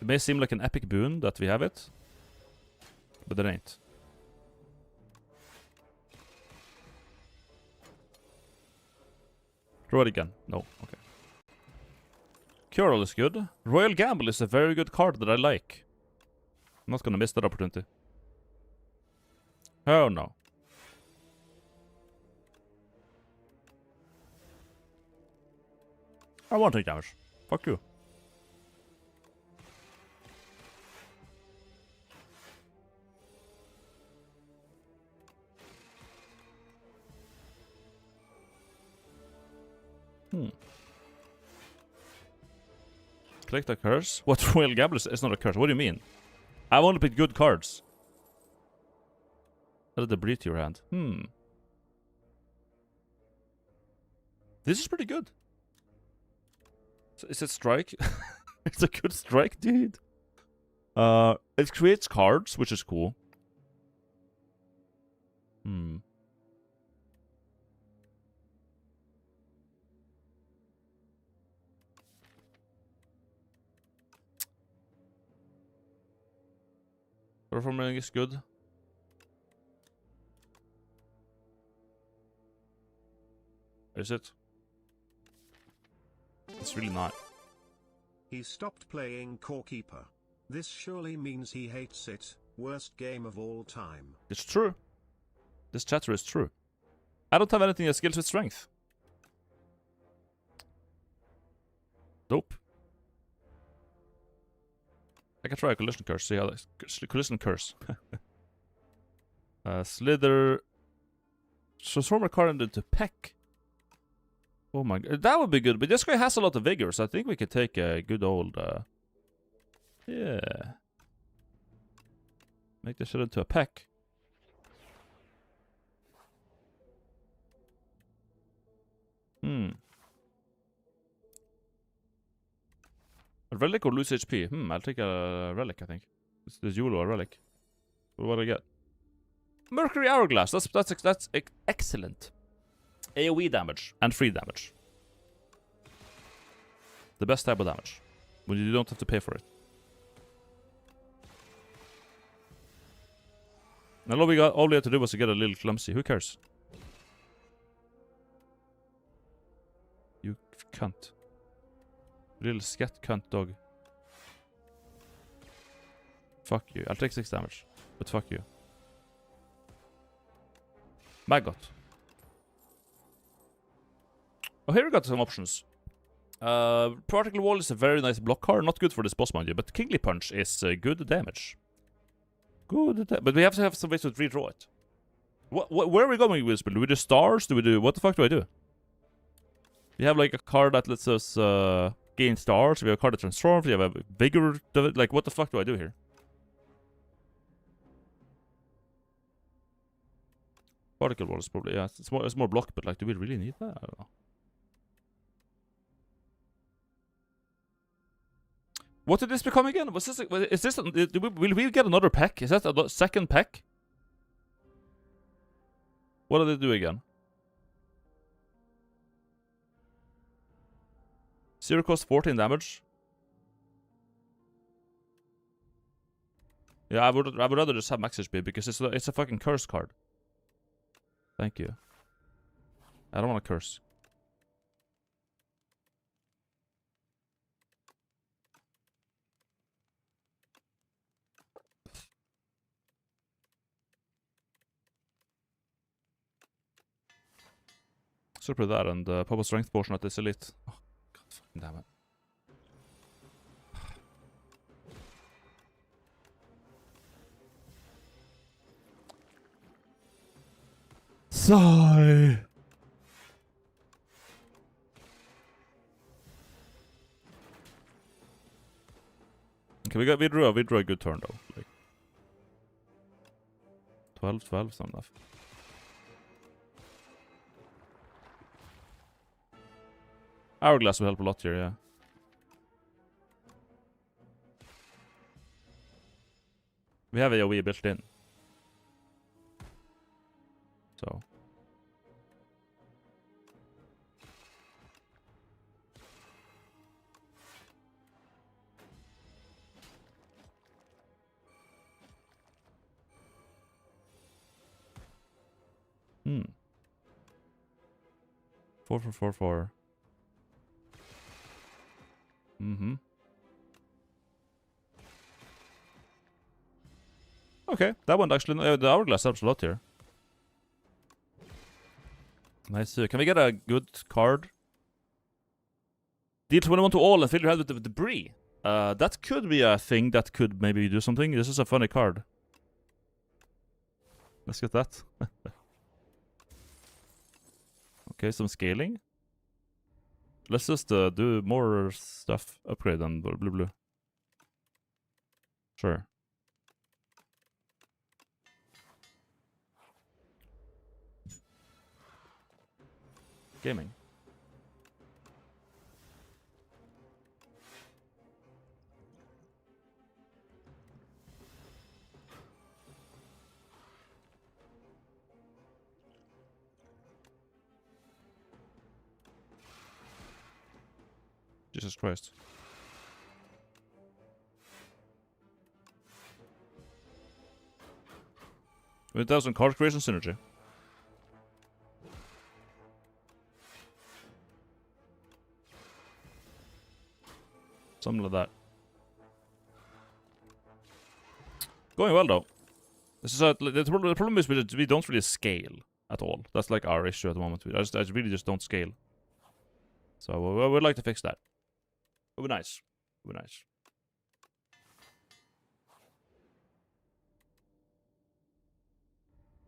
it may seem like an epic boon that we have it, but it ain't. Draw it again. No. Okay. Curl is good. Royal Gamble is a very good card that I like. I'm not gonna miss that opportunity. Oh no. I won't take damage. Fuck you. Collect a curse? What? Royal Gamble is not a curse. What do you mean? I've only picked good cards. Add the breed to your hand. This is pretty good. So is it strike? It's a good strike, dude. It creates cards, which is cool. Performing is good. Is it? It's really not. He stopped playing Core Keeper. This surely means he hates it. Worst game of all time. It's true. This chatter is true. I don't have anything that skills with strength. Nope. I can try a collision curse. See how that collision curse. Slither. Transform a card into Peck. Oh my god, that would be good. But this guy has a lot of vigor, so I think we could take a good old. Yeah. Make this shit into a Peck. A relic or lose HP? I'll take a relic, I think. It's Yolo, a relic. What do I get? Mercury Hourglass. That's excellent. AoE damage and free damage. The best type of damage. When you don't have to pay for it. And all we had to do was to get a little clumsy. Who cares? You cunt. Little scat cunt dog. Fuck you. I'll take 6 damage. But fuck you. Maggot. Oh, here we got some options. Particle Wall is a very nice block card. Not good for this boss, mind you. But Kingly Punch is good damage. But we have to have some ways to redraw it. Where are we going with this build? Do we do stars? Do we do... What the fuck do I do? We have like a card that lets us gain stars. We have a card that transforms. We have a bigger... Like, what the fuck do I do here? Particle Wall is probably... Yeah, it's more block, but like, do we really need that? I don't know. What did this become again? Was this... Is this... Will we get another pack? Is that a second pack? What did they do again? Zero cost 14 damage. Yeah, I would rather just have max HP because it's a fucking curse card. Thank you. I don't want to curse. Super that and pop a strength portion at this elite. Oh, god fucking damn it. Sigh. Okay, we drew a good turn though. Like 12, some enough. Hourglass will help a lot here, yeah. We have AoE built in. So. Hmm. 4 for 4 4. Mm-hmm. Okay, that one actually, the hourglass helps a lot here. Nice. Can we get a good card? Deal 21 to all and fill your head with the debris. That could be a thing that could maybe do something. This is a funny card. Let's get that. Okay, some scaling. Let's just do more stuff. Upgrade and blue. Sure. Gaming. Jesus Christ. With 1,000 card creation synergy. Something like that. Going well though. This is the problem is we don't really scale at all. That's like our issue at the moment. I really just don't scale. So I would like to fix that. It would be nice. It would be nice.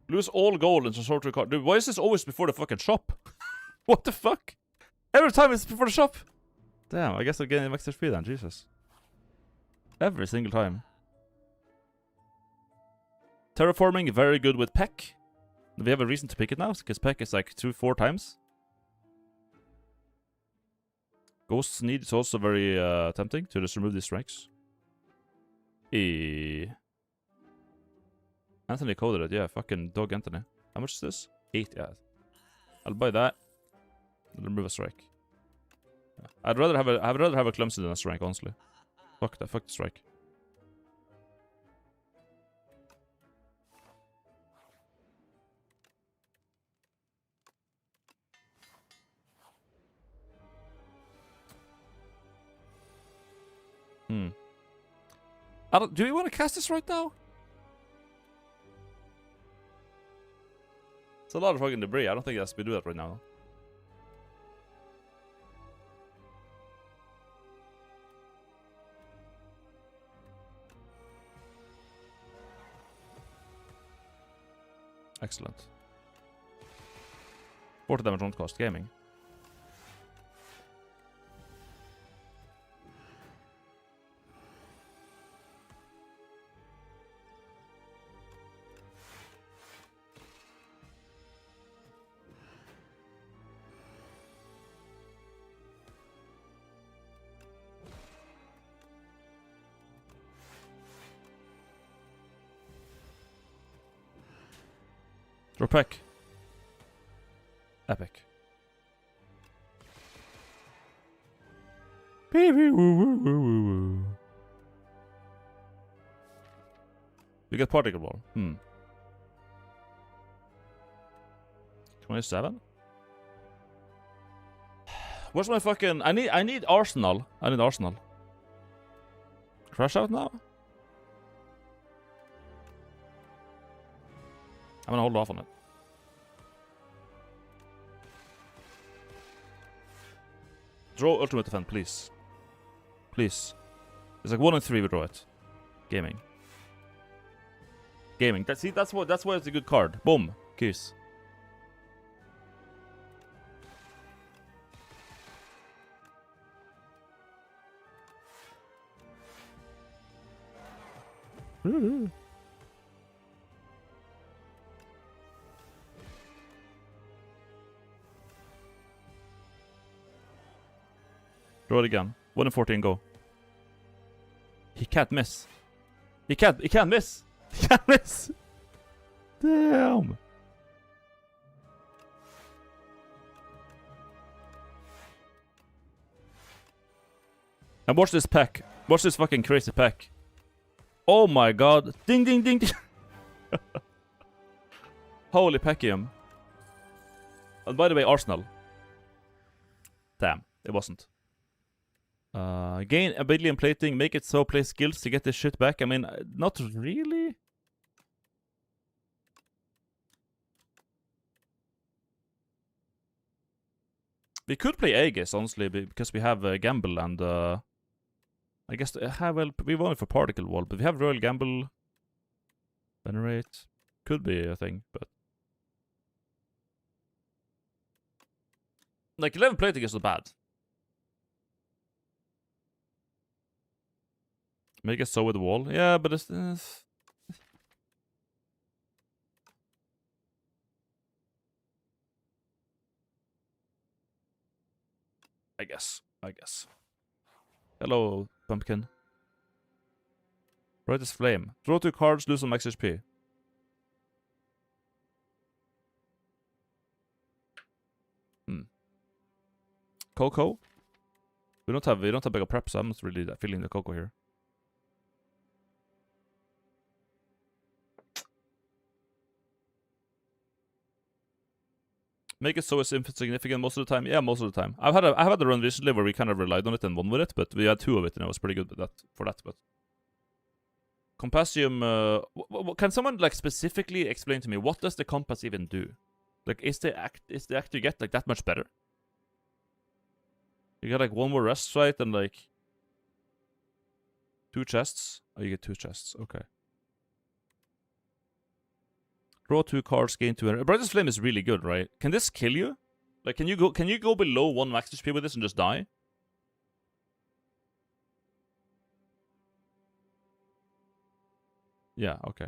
Lose all gold and sort of card. Dude, why is this always before the fucking shop? What the fuck? Every time it's before the shop. Damn, I guess I'm getting max HP then. Jesus. Every single time. Terraforming, very good with Peck. Do we have a reason to pick it now? Because Peck is like 2-4 times. Ghost's Need is also very tempting to just remove these strikes. Anthony coded it, yeah, fucking dog Anthony. How much is this? 8, yeah. I'll buy that. I'll remove a strike. Yeah. I'd rather have a clumsy than a strike, honestly. Fuck the strike. Do we want to cast this right now? It's a lot of fucking debris. I don't think we do that right now. Excellent. 40 damage on cost gaming. Draw Peck. Epic. You get particle ball. 27? Where's my fucking... I need Arsenal. I need Arsenal. Crash out now? I'm gonna hold off on it. Draw ultimate defend, please. Please. It's like 1 in 3 we draw it. Gaming. Gaming. That's why it's a good card. Boom. Kiss. Draw it again. 1 in 14, go. He can't miss. He can't miss. He can't miss. Damn. And watch this pack. Watch this fucking crazy pack. Oh my god. Ding, ding, ding, ding. Holy packium. And by the way, Arsenal. Damn, it wasn't. Gain ability and plating, make it so play skills to get this shit back. I mean, not really. We could play Aegis, honestly, because we have Gamble and I guess we want it for Particle Wall, but we have Royal Gamble. Venerate. Could be a thing, but like 11 plating is not bad. Make it so with the wall. Yeah, but it's I guess. Hello, pumpkin. Brightest flame. Draw 2 cards, lose some max HP. Coco. We don't have bigger prep, so I'm not really feeling the Coco here. Make it so it's insignificant most of the time. Yeah, most of the time. I've had a run recently where we kind of relied on it and won with it, but we had 2 of it and I was pretty good with that for that. But Compassium, can someone like specifically explain to me what does the compass even do? Like, is the act you get like that much better? You get like 1 more rest, right? And like 2 chests. Oh, you get 2 chests. Okay. Draw 2 cards, gain 2. Brightest Flame is really good, right? Can this kill you? Like, can you go below 1 max HP with this and just die? Yeah, okay.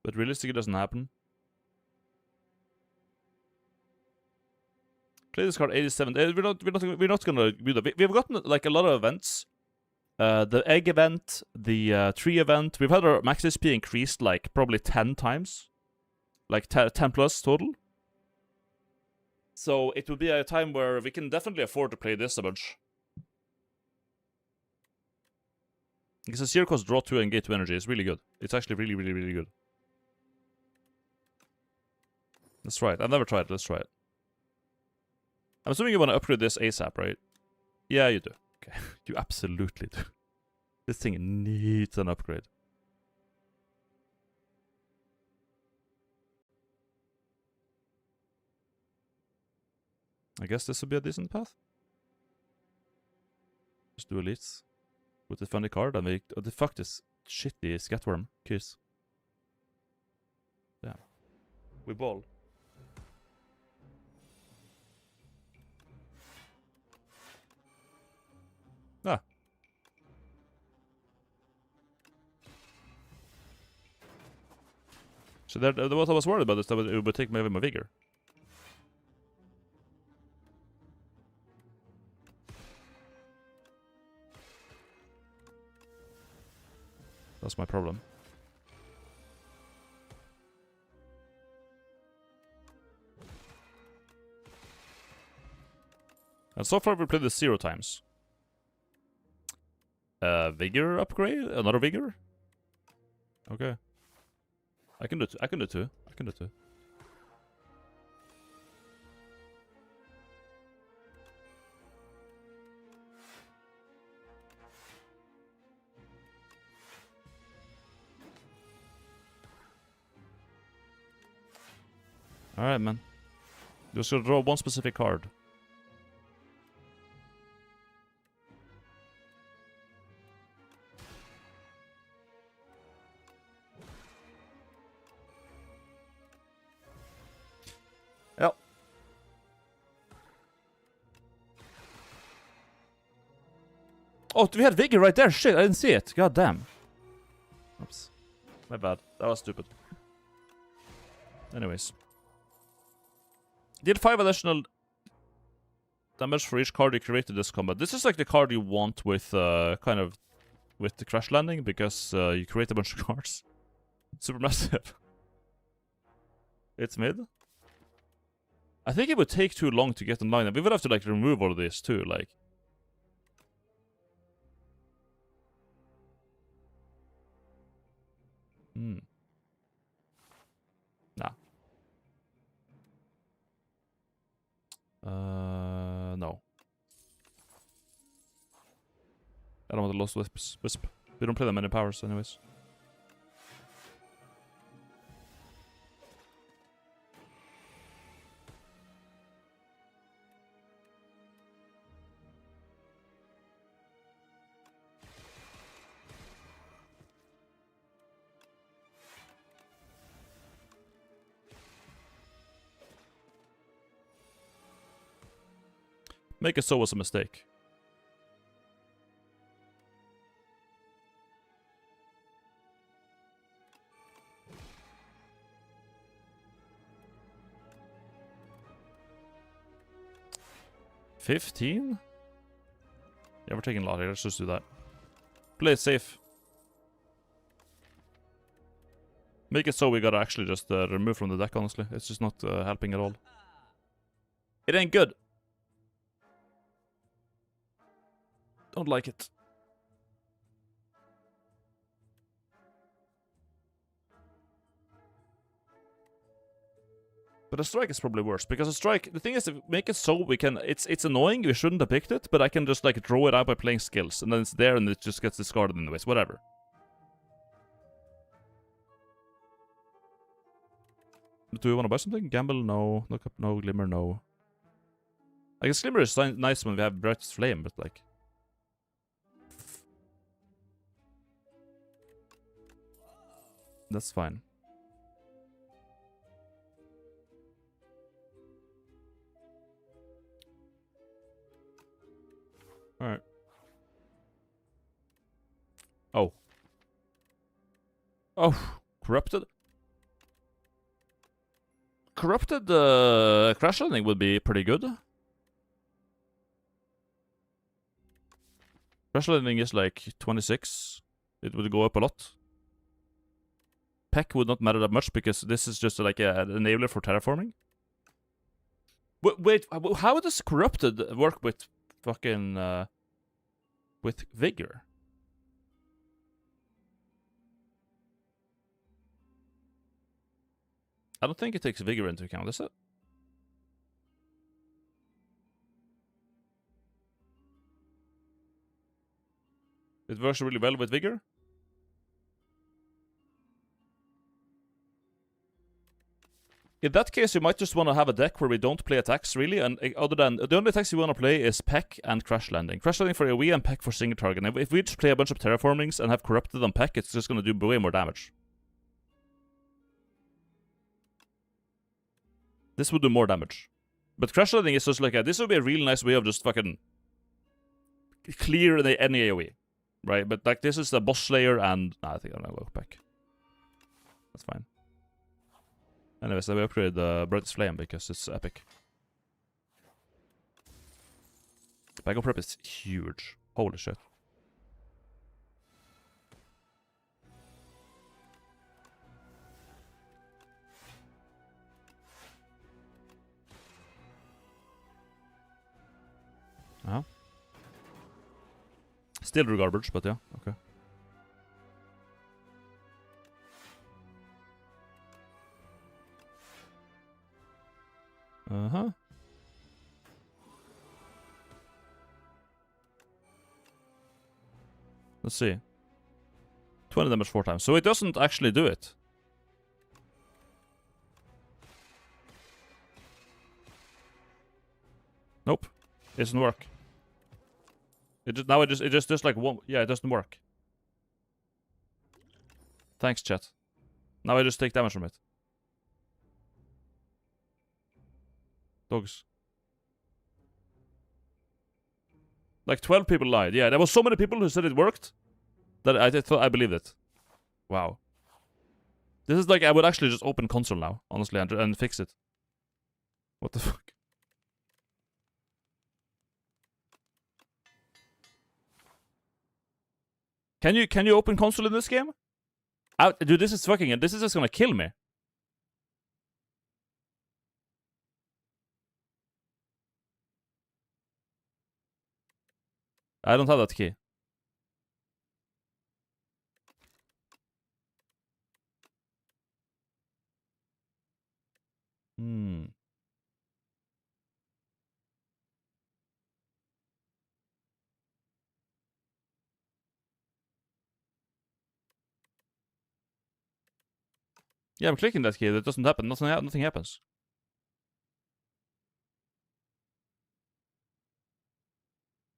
But realistically, it doesn't happen. Play this card 87. We're not gonna do that. We've gotten like a lot of events. The egg event, the tree event. We've had our max SP increased like probably 10 times, like 10 plus total. So it will be a time where we can definitely afford to play this a bunch. Because the 0 cost draw 2 and get 2 energy is really good. It's actually really, really, really good. Let's try it. I've never tried it. Let's try it. I'm assuming you want to upgrade this ASAP, right? Yeah, you do. Okay, you absolutely do. This thing needs an upgrade. I guess this would be a decent path. Just do elites with the funny card and make. Oh, the fuck this shitty scatworm. Kiss. Damn. We ball. Ah. So what I was worried about is that it would take me my vigor. That's my problem. And so far we played this 0 times. Vigor upgrade? Another vigor? Okay. I can do 2. I can do 2. I can do 2. Alright, man. Just gonna draw 1 specific card. Yep. Oh, we had Vigor right there. Shit, I didn't see it. God damn. Oops. My bad. That was stupid. Anyways. Did 5 additional damage for each card you created this combat. This is like the card you want with, kind of, with the crash landing, because you create a bunch of cards. Super massive. It's mid. I think it would take too long to get in line, and we would have to, like, remove all of this, too, like. Hmm. Nah. No. I don't want the Lost Wisp. We don't play that many powers, anyways. Make it so was a mistake. $15? Yeah, we're taking a lot here. Let's just do that. Play it safe. Make it so we gotta actually just remove from the deck, honestly. It's just not helping at all. It ain't good. Don't like it. But a strike is probably worse, because a strike, the thing is, make it so we can, it's annoying, we shouldn't have picked it, but I can just like draw it out by playing skills, and then it's there and it just gets discarded anyways, whatever. Do we want to buy something? Gamble, no. Look up, no. Glimmer, no. I guess Glimmer is nice when we have Brightest Flame, but like... That's fine. Alright. Oh. Oh, corrupted? Corrupted crash landing would be pretty good. Crash landing is like 26. It would go up a lot. Peck would not matter that much because this is just like an enabler for terraforming. Wait, how does corrupted work with fucking with vigor? I don't think it takes vigor into account, does it? It works really well with vigor. In that case, you might just want to have a deck where we don't play attacks, really, and other than... The only attacks you want to play is Peck and Crash Landing. Crash Landing for AoE and Peck for single target. And if we just play a bunch of terraformings and have Corrupted on Peck, it's just going to do way more damage. This would do more damage. But Crash Landing is just like this would be a really nice way of just fucking... clear any AoE. Right? But like, this is the Boss Slayer and... Nah, I think I'm going to go Peck. That's fine. Anyways, I will upgrade the Brightest Flame because it's epic. Backup prep is huge. Holy shit. Uh-huh. Still do garbage, but yeah, okay. Uh-huh. Let's see. 20 damage 4 times. So it doesn't actually do it. Nope. It doesn't work. It just does like one. Yeah, it doesn't work. Thanks, chat. Now I just take damage from it. Dogs. Like 12 people lied. Yeah, there was so many people who said it worked that I thought I believed it. Wow. This is like I would actually just open console now, honestly, and fix it. What the fuck? Can you open console in this game? Dude, this is fucking. This is just gonna kill me. I don't have that key. Yeah, I'm clicking that key. That doesn't happen. Nothing happens.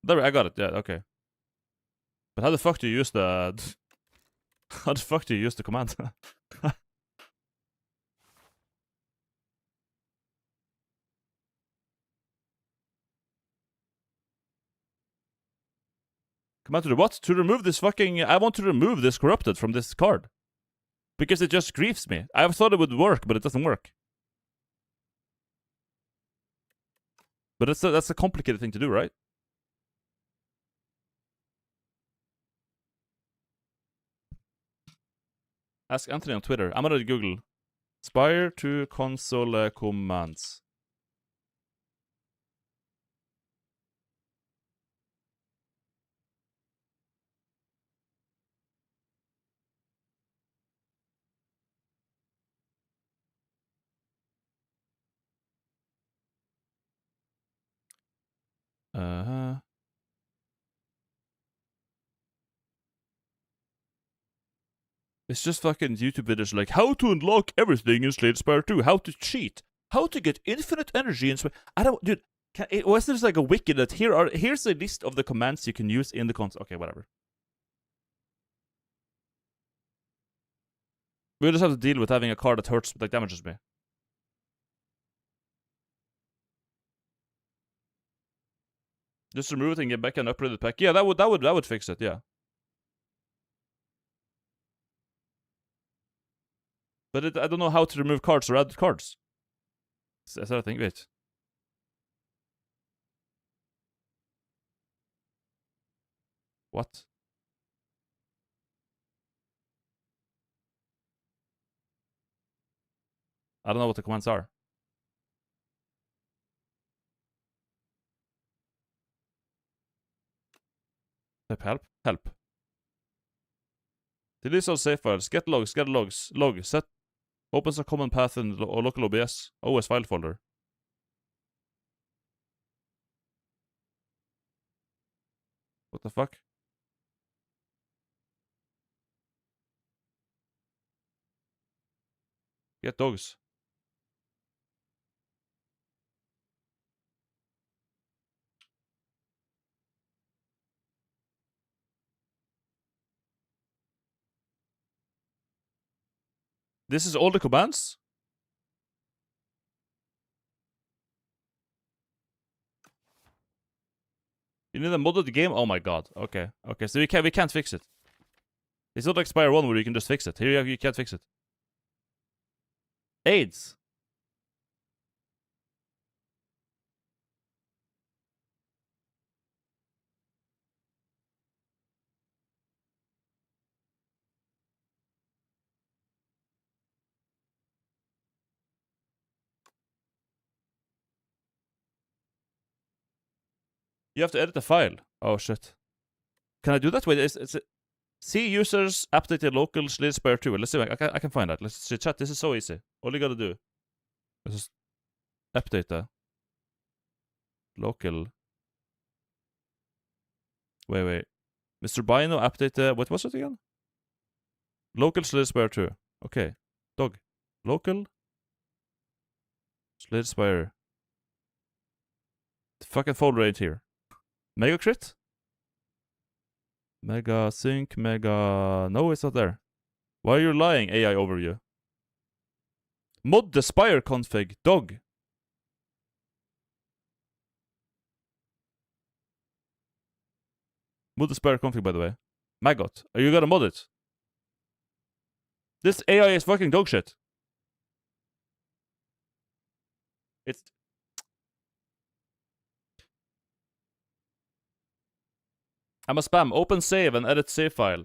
There, I got it. Yeah, okay. But how the fuck do you use the... how the fuck do you use the command? Command to do what? To remove this fucking... I want to remove this corrupted from this card. Because it just griefs me. I thought it would work, but it doesn't work. But that's a complicated thing to do, right? Ask Anthony on Twitter. I'm gonna Google Spire to console commands. It's just fucking YouTube videos like how to unlock everything in Spire 2, how to cheat, how to get infinite energy in Spire. I don't, dude. Was there like a wiki that here's a list of the commands you can use in the console? Okay, whatever. We just have to deal with having a card that hurts, like damages me. Just remove it and get back an upgraded pack. Yeah, that would fix it. Yeah. But I don't know how to remove cards or add cards. That's what I think. Wait. What? I don't know what the commands are. Type help. Help. Delete all save files. Get logs. Log. Set. Opens a common path in local OBS. OS file folder. What the fuck? Get dogs. This is all the commands? You need a modded game? Oh my god. Okay. Okay, so we can't fix it. It's not like Spire 1 where you can just fix it. Here you can't fix it. AIDS. You have to edit the file. Oh shit. Can I do that? Wait, it's see users updated local Spire 2. Let's see. I can find that. Let's see chat. This is so easy. All you gotta do is just update the local. Wait. Mr. Bino update the what was it again? Local Spire 2. Okay. Dog. Local Spire. The fucking folder right here. Mega crit? Mega sync, mega... No, it's not there. Why are you lying, AI overview? Mod the Spire config, dog. Mod the Spire config, by the way. Maggot, are you gonna mod it? This AI is fucking dog shit. It's... I'm a spam. Open save and edit save file.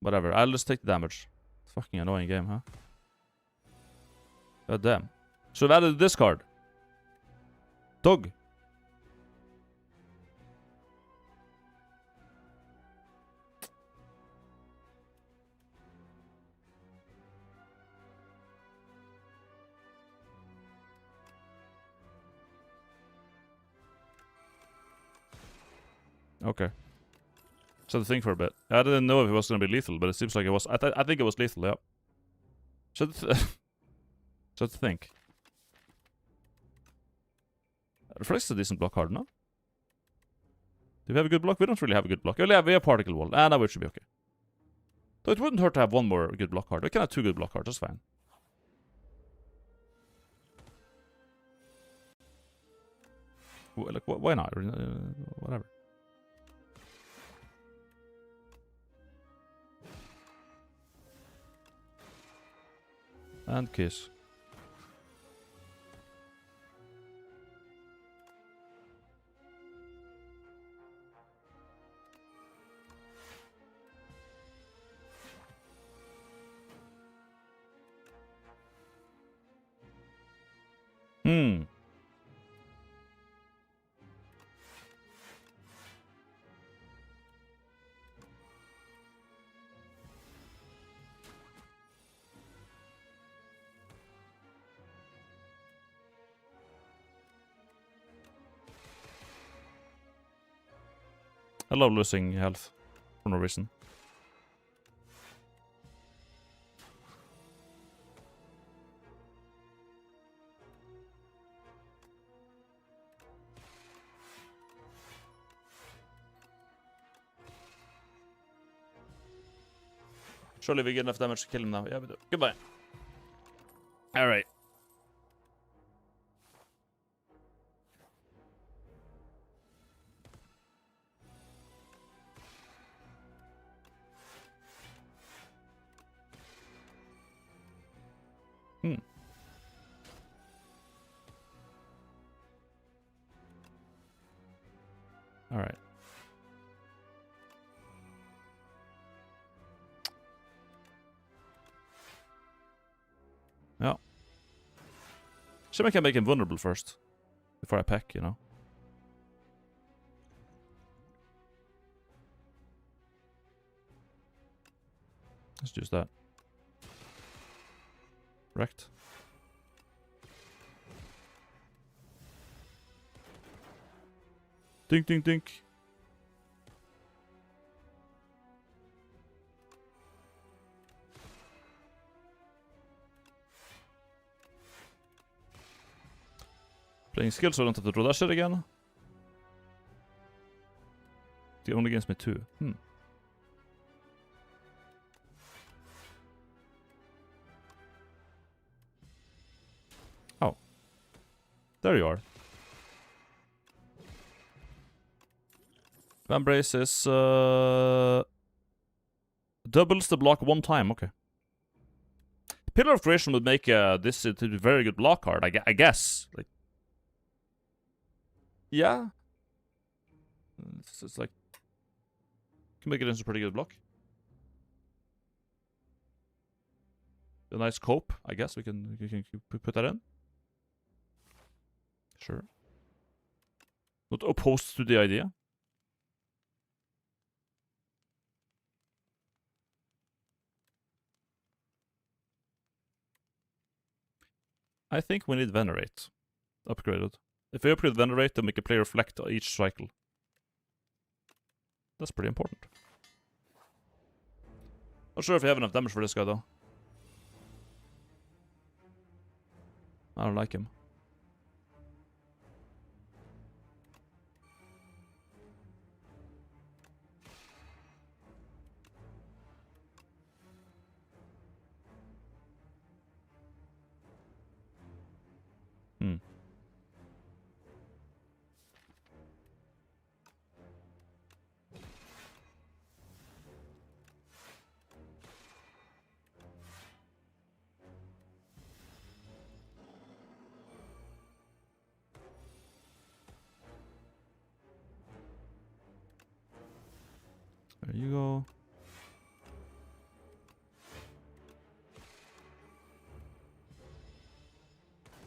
Whatever, I'll just take the damage. Fucking annoying game, huh? God damn. Should have added this card. Dog. Okay. So to think for a bit. I didn't know if it was going to be lethal, but it seems like it was. I think it was lethal, yeah. So to think. Reflex is a decent block card, no? Do we have a good block? We don't really have a good block. We have particle wall. Now it should be okay. Though it wouldn't hurt to have one more good block card. We can have 2 good block cards, that's fine. Like, why not? Whatever. And kiss. I love losing health for no reason. Surely we get enough damage to kill him now. Yeah, we do. Goodbye. Alright. Alright. Yeah. Should I can make him vulnerable first. Before I peck, you know. Let's use that. Wrecked. Dink, dink, dink. Playing skill so I don't have to draw that shit again. The only against me 2. Oh. There you are. Embrace is doubles the block 1 time, okay. Pillar of Creation would make this a very good block card, I guess. Like, yeah. It's like, can make it into a pretty good block. A nice cope, I guess we can put that in. Sure. Not opposed to the idea. I think we need Venerate upgraded. If we upgrade Venerate, then make a player reflect each cycle. That's pretty important. Not sure if we have enough damage for this guy, though. I don't like him. There you go.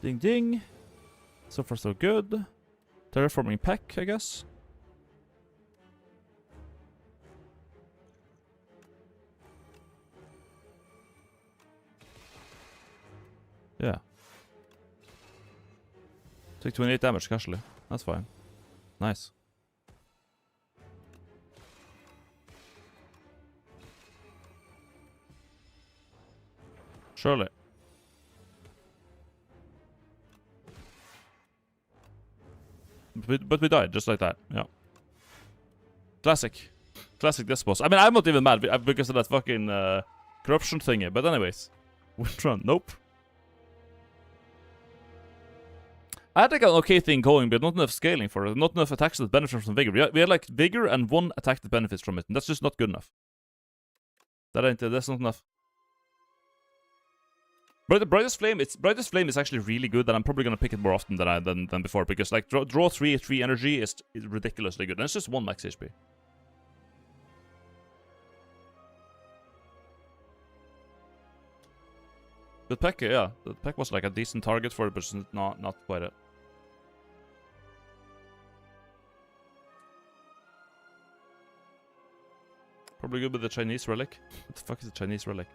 Ding ding. So far so good. Terraforming pack, I guess. Yeah. Take 28 damage casually. That's fine. Nice. Surely. But we died, just like that. Yeah. Classic. Classic this boss. I mean, I'm not even mad because of that fucking corruption thingy. But anyways. Windrun. Nope. I had like an okay thing going, but not enough scaling for it. Not enough attacks that benefit from Vigor. We had like Vigor and 1 attack that benefits from it. And that's just not good enough. That's not enough. Brightest Flame is actually really good, and I'm probably gonna pick it more often than before, because like draw 3 energy is ridiculously good, and it's just 1 max HP. But Peck, yeah, the Peck was like a decent target for it, but it's not quite it. Probably good with the Chinese relic. What the fuck is the Chinese relic?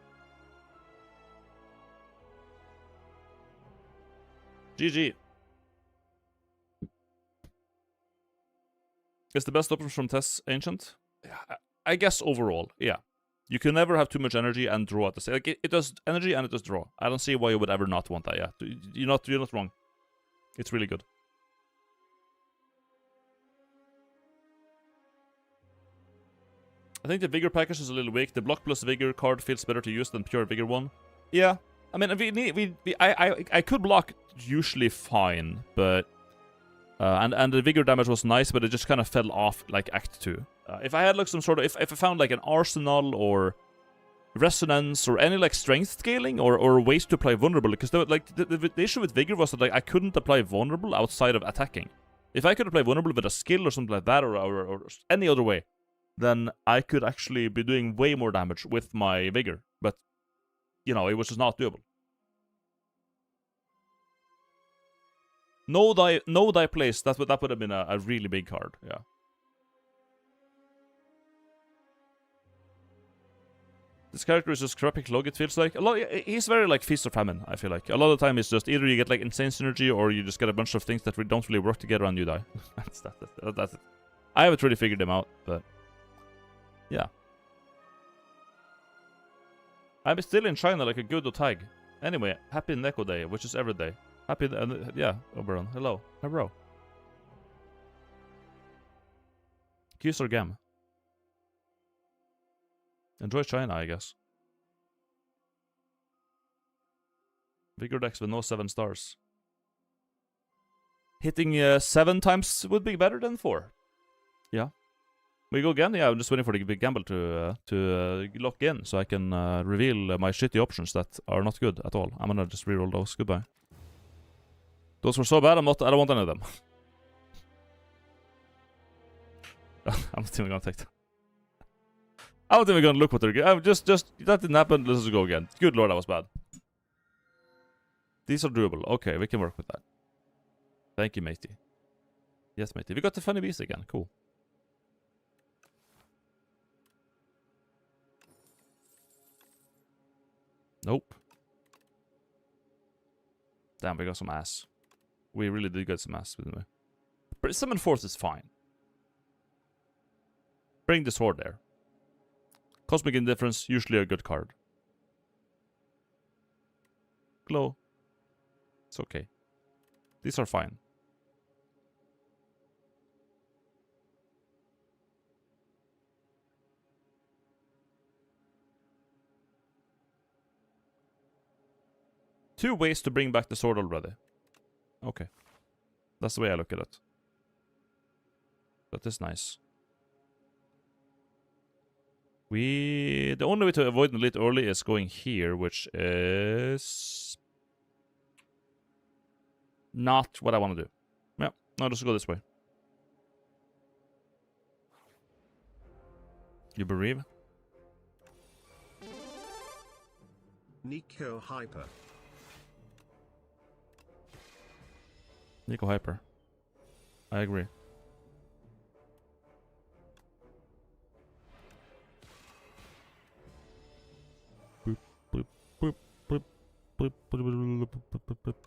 GG. Is the best option from Tess Ancient? Yeah, I guess overall, yeah. You can never have too much energy and draw at the same. Like it does energy and it does draw. I don't see why you would ever not want that. Yeah, you're not wrong. It's really good. I think the Vigor package is a little weak. The block plus Vigor card feels better to use than pure Vigor one. Yeah, I mean, I could block usually fine, but and the Vigor damage was nice, but it just kind of fell off like Act 2. If I had like some sort of, if I found like an Arsenal or Resonance or any like strength scaling or ways to apply vulnerable, because the issue with Vigor was that like I couldn't apply vulnerable outside of attacking. If I could apply vulnerable with a skill or something like that, or any other way, then I could actually be doing way more damage with my Vigor. But, you know, it was just not doable. No die place, that would have been a really big card, yeah. This character is just crappy clog, it feels like. He's very like Feast or Famine, I feel like. A lot of the time it's just either you get like insane synergy or you just get a bunch of things that don't really work together and you die. That's it. I haven't really figured them out, but yeah. I'm still in China like a good tag. Anyway, happy Neko Day, which is every day. Happy, yeah, Oberon. Hello. Hello. Kiss or Gam. Enjoy China, I guess. Vigor decks with no 7 stars. Hitting 7 times would be better than 4. Yeah. We go again? Yeah, I'm just waiting for the big gamble to lock in so I can reveal my shitty options that are not good at all. I'm gonna just reroll those. Goodbye. Those were so bad, I don't want any of them. I'm not even gonna take them. I'm not even gonna look what they're good. Just that didn't happen. Let's just go again. Good lord, that was bad. These are doable. Okay, we can work with that. Thank you, matey. Yes, matey. We got the funny beast again. Cool. Nope. Damn, we got some ass. We really did get some ass, didn't we? But Summon Force is fine. Bring the sword there. Cosmic Indifference, usually a good card. Glow. It's okay. These are fine. Two ways to bring back the sword already. Okay. That's the way I look at it. That is nice. The only way to avoid an elite early is going here, which is not what I want to do. Yeah, no, just go this way. You bereave? Nico Hyper. Nico Hyper. I agree.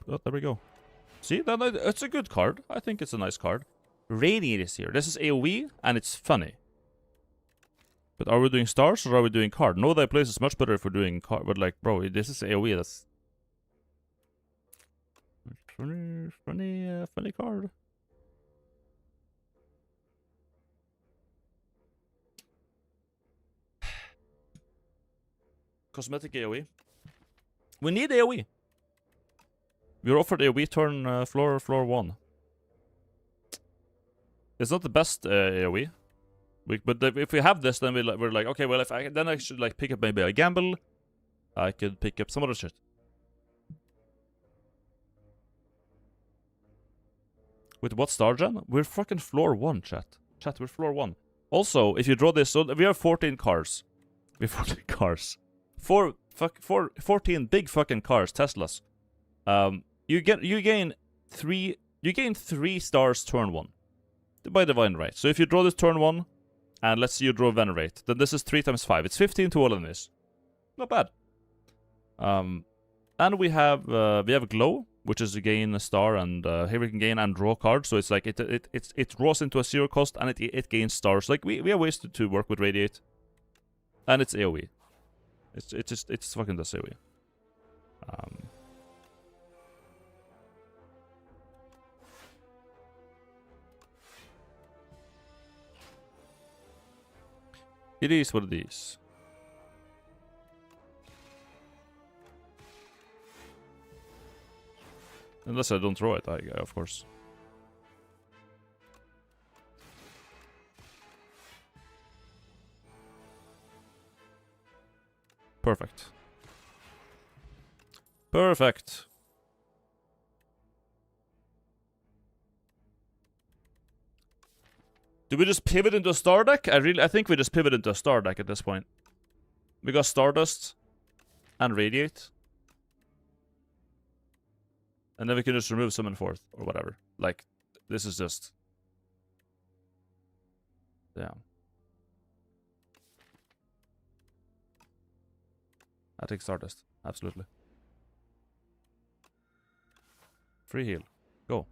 Oh, there we go. See, it's a good card. I think it's a nice card. Radiate is here. This is AoE, and it's funny. But are we doing stars, or are we doing card? No, that place is much better if we're doing card. But like, bro, this is AoE. That's funny card. Cosmetic AoE. We need AoE. We're offered AoE turn floor 1. It's not the best AoE. But if we have this, then we're like, okay, well, then I should like pick up maybe a gamble. I could pick up some other shit. With what star gen? We're fucking floor 1, chat. Chat, we're floor 1. Also, if you draw this, so we have 14 cars. We have 14 cars. 14 big fucking cars, Teslas. You gain 3 stars turn 1 by divine right. So if you draw this turn 1, and let's say you draw venerate, then this is 3 times 5. It's 15 to all of this. Not bad. And we have glow, which is to gain a star, and here we can gain and draw cards. So it's like it draws into a 0 cost, and it gains stars. Like we have ways to work with Radiate, and it's AOE. It's fucking does AOE. It is what it is. Unless I don't draw it, of course. Perfect. Perfect. Do we just pivot into a star deck? I think we just pivot into a star deck at this point. We got Stardust and Radiate. And then we can just remove Summon Forth or whatever. Like, this is just... Yeah. I take Stardust. Absolutely. Free heal. Go.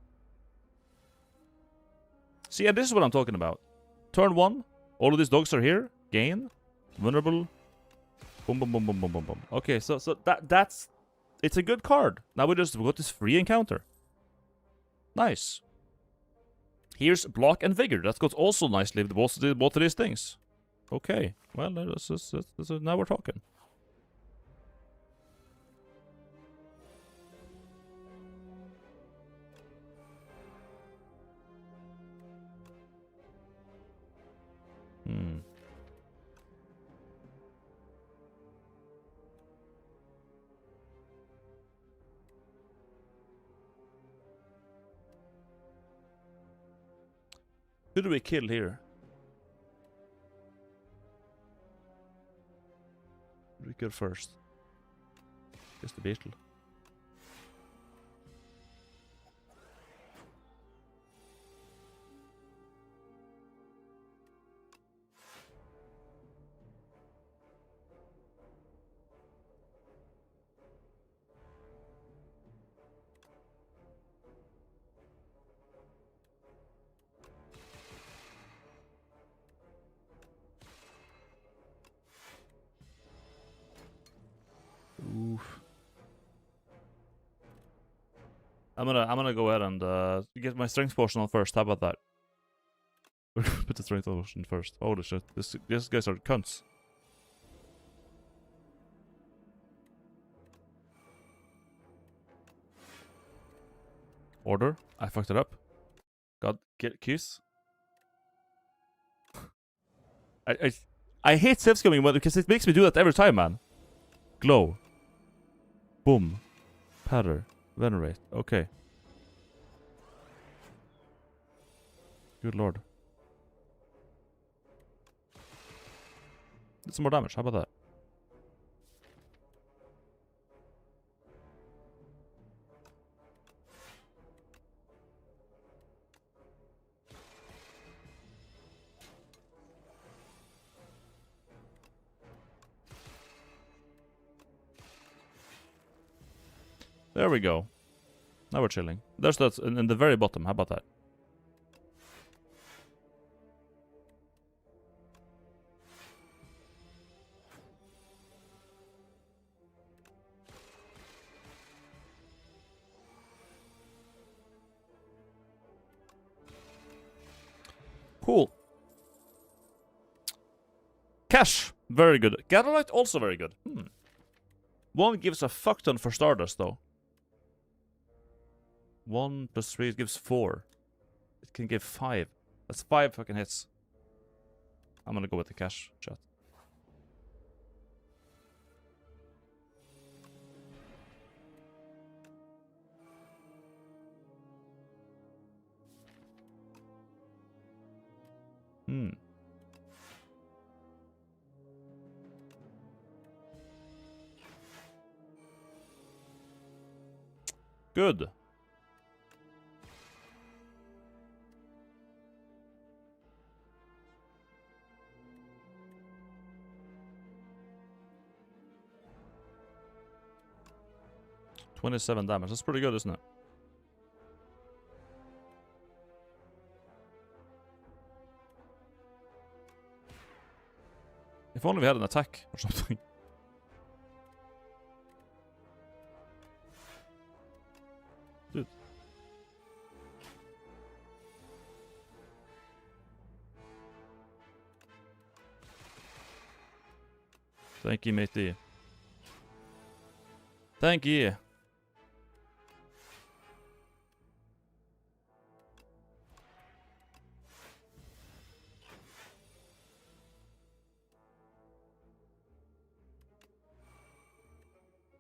See, and this is what I'm talking about. Turn 1. All of these dogs are here. Gain. Vulnerable. Boom, boom, boom, boom, boom, boom, boom. Okay, so that's... It's a good card. Now we just got this free encounter. Nice. Here's Block and Vigor. That goes also nicely with both of these things. Okay. Well, now we're talking. Who do we kill here? Who do we kill first? Guess the beetle. Oof. I'm gonna go ahead and get my strength potion on first. How about that? Put the strength potion first. Holy shit! These guys are cunts. Order. I fucked it up. God, get kiss. I hate safe scamming because it makes me do that every time, man. Glow. Boom. Patter. Venerate. Okay. Good lord. Get some more damage. How about that? There we go. Now we're chilling. There's that in the very bottom. How about that? Cool. Cash. Very good. Gatherlight also very good. One gives a fuck ton for Stardust though. 1 plus 3 gives 4. It can give 5. That's 5 fucking hits. I'm gonna go with the cash chat. Good. 27 damage. That's pretty good, isn't it? If only we had an attack or something. Dude. Thank you, matey. Thank you.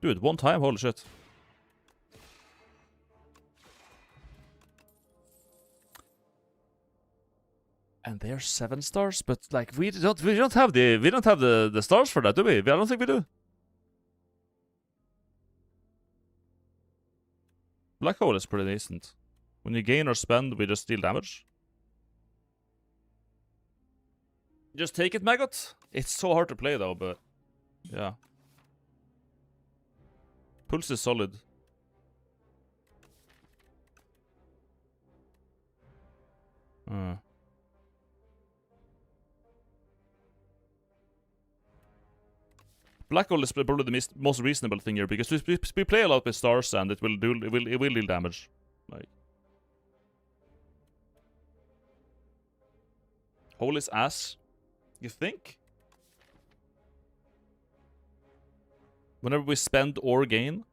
Dude, one time? Holy shit. And they're 7 stars, but like we don't have the stars for that, do we? I don't think we do. Black hole is pretty decent. When you gain or spend, we just deal damage. Just take it, Maggot. It's so hard to play though, but yeah. Pulse is solid. Black hole is probably the most reasonable thing here because we play a lot with stars and it will deal damage. Like hole is ass. You think? Whenever we spend or gain?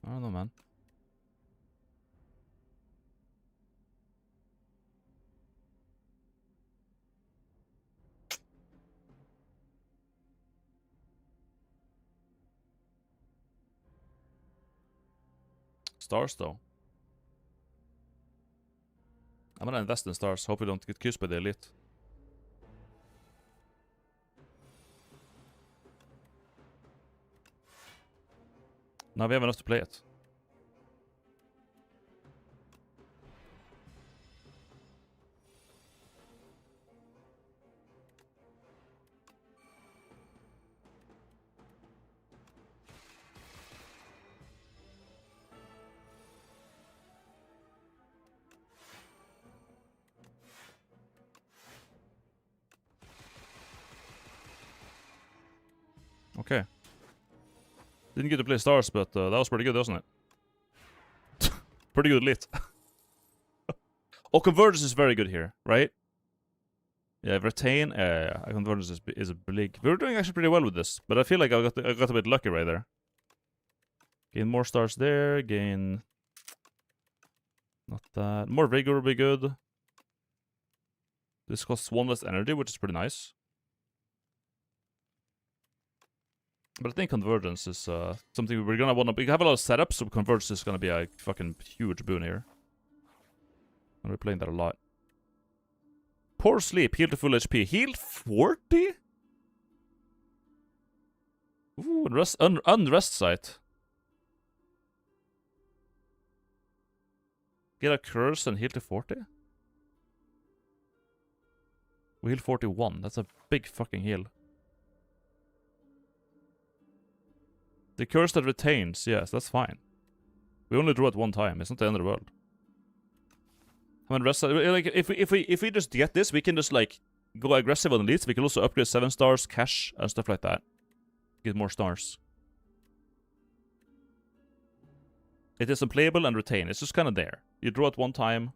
I don't know, man. Stars, though. I'm gonna invest in stars. Hope we don't get kissed by the elite. Now we have enough to play it. Okay. Didn't get to play stars, but that was pretty good, wasn't it? Pretty good lit. Oh, convergence is very good here, right? Yeah, retain. Convergence is a big. We were doing actually pretty well with this, but I feel like I got a bit lucky right there. Gain more stars there. Gain. Not that. More vigor would be good. This costs 1 less energy, which is pretty nice. But I think convergence is something we're gonna wanna. We have a lot of setups, so convergence is gonna be a fucking huge boon here. And we're playing that a lot. Poor sleep, heal to full HP. Heal 40? Ooh, unrest site. Get a curse and heal to 40? We heal 41. That's a big fucking heal. The curse that retains, yes, that's fine. We only draw it 1 time. It's not the end of the world. I mean, rest like if we just get this, we can just like go aggressive on elites. We can also upgrade 7 stars, cash, and stuff like that. Get more stars. It is unplayable and retain. It's just kind of there. You draw it 1 time.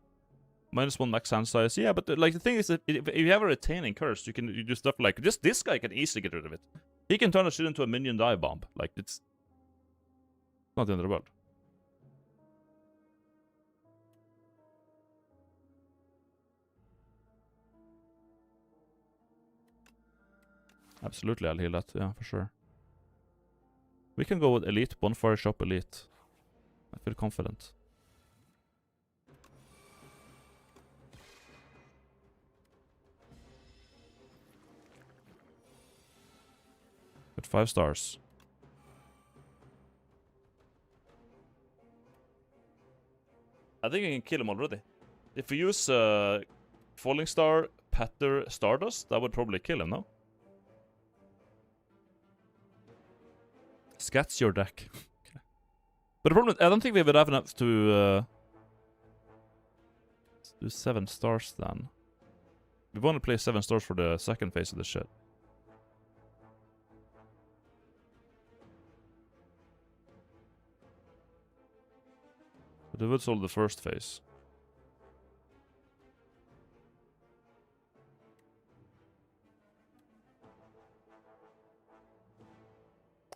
-1 max hand size. Yeah, but like the thing is that if you have a retaining curse, you do stuff like this guy can easily get rid of it. He can turn a shit into a minion dive bomb. Like it's not the end of the world. Absolutely, I'll heal that. Yeah, for sure. We can go with elite, bonfire shop elite. I feel confident. With 5 stars. I think I can kill him already. If we use Falling Star, Patter, Stardust, that would probably kill him, no? Scats your deck. Okay. But the problem, I don't think we would have enough to do 7 stars then. We want to play 7 stars for the second phase of the shit. But it would solve the first phase.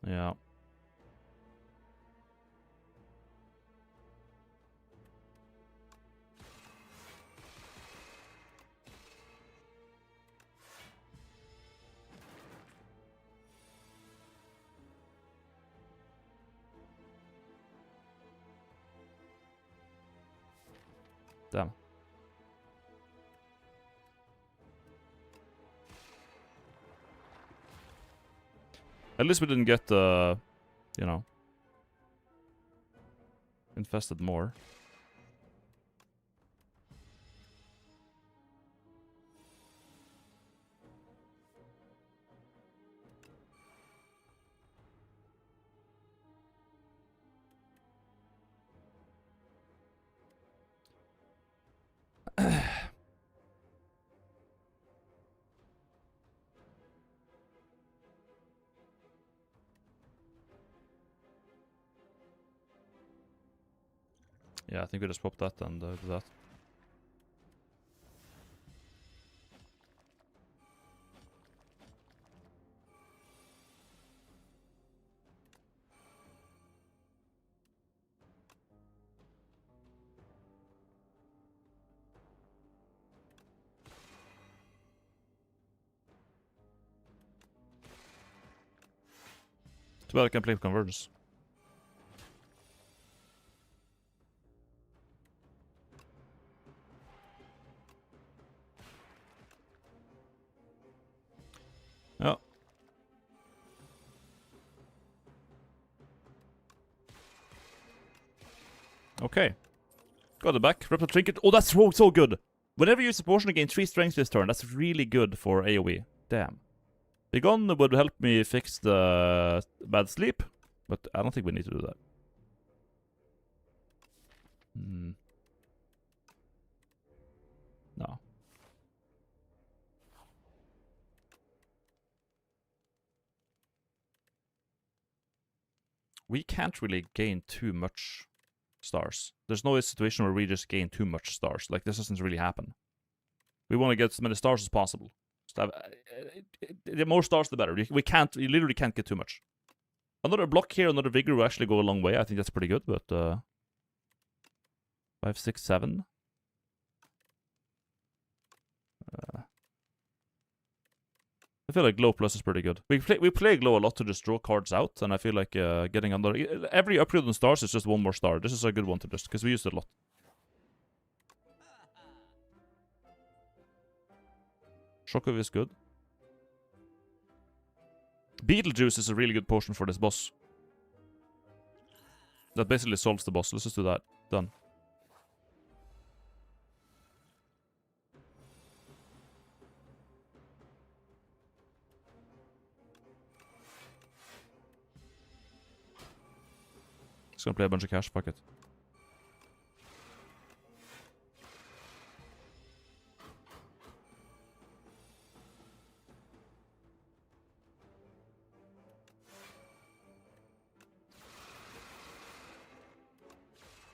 Yeah. Damn. At least we didn't get, you know, infested more. Yeah, I think we just pop that and do that. Too bad I can play Convergence. Yeah. Okay. Got it back. Reptile Trinket. Oh, that's so good. Whenever you use a potion, gain 3 strength this turn. That's really good for AoE. Damn. Begone would help me fix the bad sleep, but I don't think we need to do that. No. We can't really gain too much stars. There's no situation where we just gain too much stars. Like, this doesn't really happen. We want to get as many stars as possible. The more stars, the better. We literally can't get too much. Another block here, another vigor will actually go a long way. I think that's pretty good, but 5, 6, 7. I feel like glow plus is pretty good. We play glow a lot to just draw cards out, and I feel like getting another... Every upgrade on stars is just 1 more star. This is a good one to just, because we use it a lot. Shockwave is good. Beetlejuice is a really good potion for this boss. That basically solves the boss. Let's just do that. Done. Just gonna play a bunch of cash, fuck it.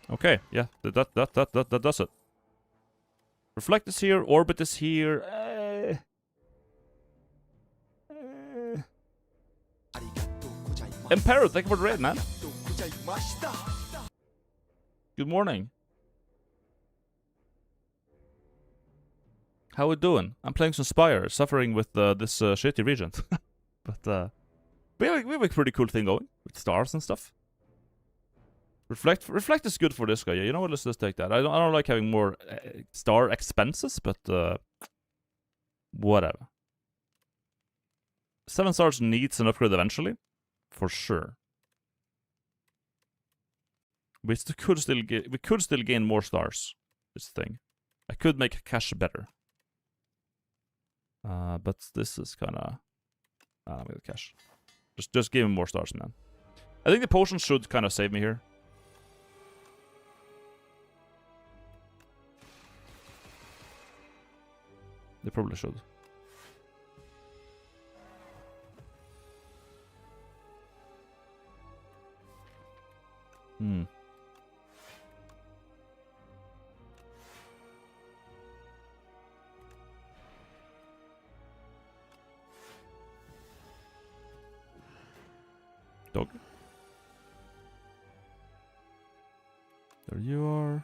Okay, yeah, that does it. Reflect is here, Orbit is here. Emperor, thank you for the raid, man. Good morning. How we doing? I'm playing some Spire, suffering with this shitty regent. But we have a pretty cool thing going with stars and stuff. Reflect is good for this guy. Yeah, you know what? Let's just take that. I don't like having more star expenses, but whatever. 7 stars needs an upgrade eventually, for sure. We could still gain more stars. This thing, I could make cash better. But this is kind of... I'm gonna cash. Just give him more stars, man. I think the potions should kind of save me here. They probably should. Hmm. Dog. There you are.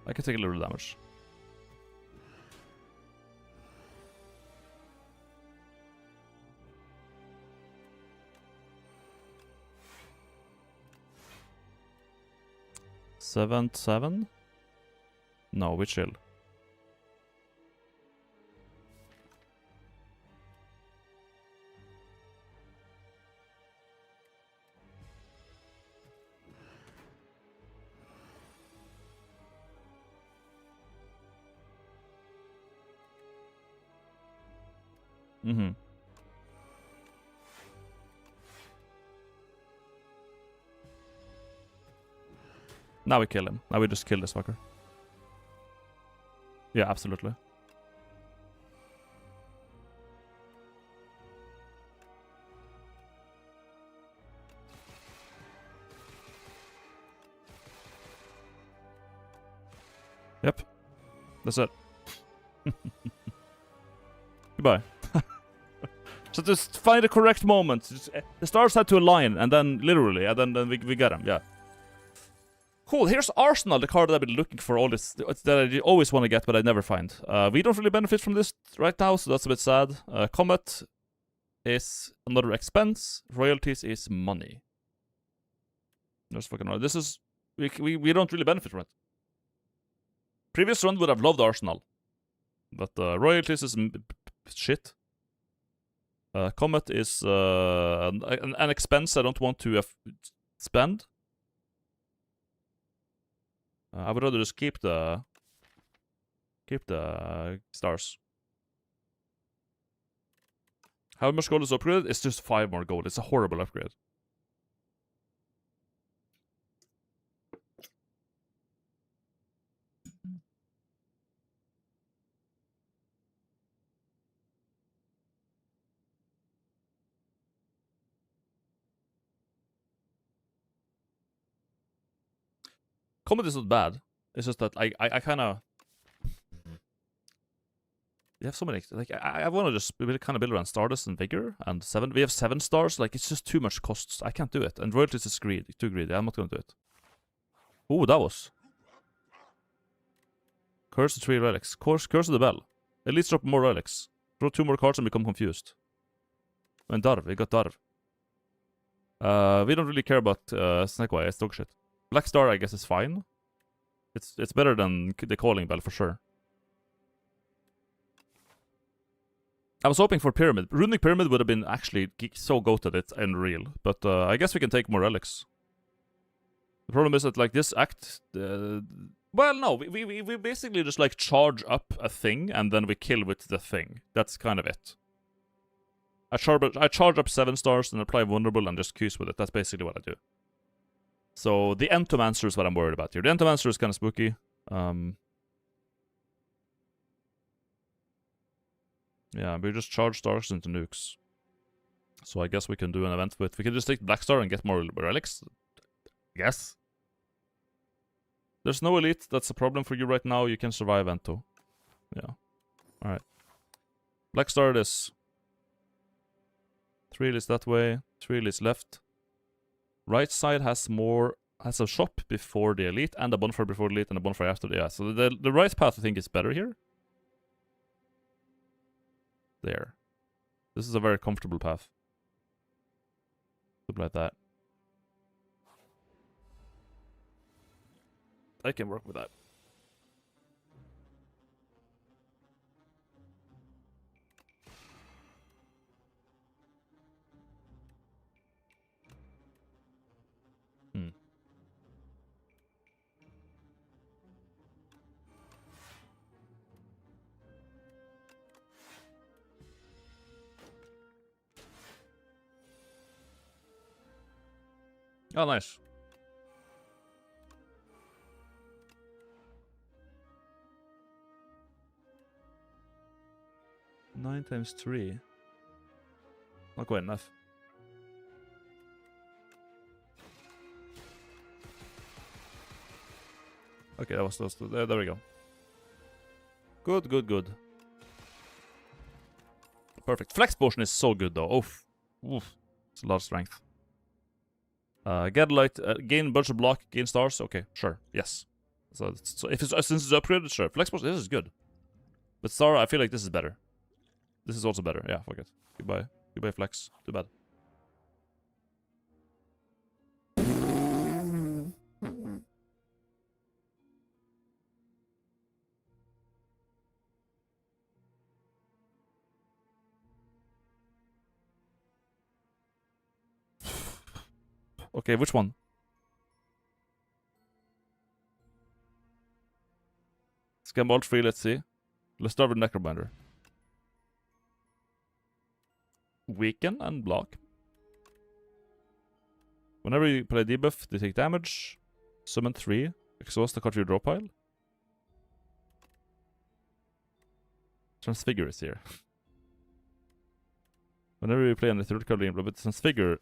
I can take a little damage. Seven? No, we chill. Mm-hmm. Now we kill him. Now we just kill this fucker. Yeah, absolutely. Yep. That's it. Goodbye. So just find the correct moment. Just, the stars had to align, and then literally, and then we get them. Yeah. Cool. Here's Arsenal, the card that I've been looking for all this that I always want to get, but I never find. We don't really benefit from this right now, so that's a bit sad. Comet is another expense. Royalties is money. That's fucking right. This is we don't really benefit from it. Previous run would have loved Arsenal, but royalties is shit. Comet is an expense I don't want to spend. I would rather just keep the stars. How much gold is upgraded? It's just 5 more gold. It's a horrible upgrade. Comet is not bad. It's just that I kind of... We have so many... Like, I want to just really kind of build around Stardust and Vigor. And 7... We have 7 stars. Like, it's just too much costs. I can't do it. And royalties is too greedy. I'm not going to do it. Oh, that was... Curse the 3 relics. Curse of the Bell. At least drop more relics. Draw 2 more cards and become confused. And Darv. We got Darv. We don't really care about Snakeway. It's dog shit. Black Star, I guess, is fine. It's better than the Calling Bell, for sure. I was hoping for Pyramid. Runic Pyramid would have been actually so goated, it's unreal. But I guess we can take more relics. The problem is that, like, this act... well, no, we basically just, like, charge up a thing, and then we kill with the thing. That's kind of it. I charge up 7 stars, and apply Vulnerable, and just Q's with it. That's basically what I do. So, the Entomancer is what I'm worried about here. The Entomancer is kind of spooky. Yeah, we just charge stars into nukes. So I guess we can do an event with... We can just take Black Star and get more relics. I guess. There's no elite. That's a problem for you right now. You can survive Ento. Yeah. Alright. Black Star it is. 3 elites that way. 3 elites left. Right side has a shop before the elite, and a bonfire before the elite, and a bonfire after the... Yeah, so the right path I think is better here. There. This is a very comfortable path. Something like that. I can work with that. Oh, nice. Nine times 3. Not quite enough. Okay, that was there we go. Good, good, good. Perfect. Flex potion is so good though. Oof. Oof. It's a lot of strength. Get light, gain a bunch of block, gain stars. Okay, sure. Yes. So if it's since it's upgraded, sure. Flex potion, this is good. But star, I feel like this is better. This is also better. Yeah, fuck it. Goodbye. Goodbye, flex. Too bad. Okay, which one? Scam alt free, let's see. Let's start with Necrobinder. Weaken and block. Whenever you play debuff, they take damage. Summon 3. Exhaust the card to your draw pile. Transfigure is here. Whenever you play on the third card game, but Transfigure...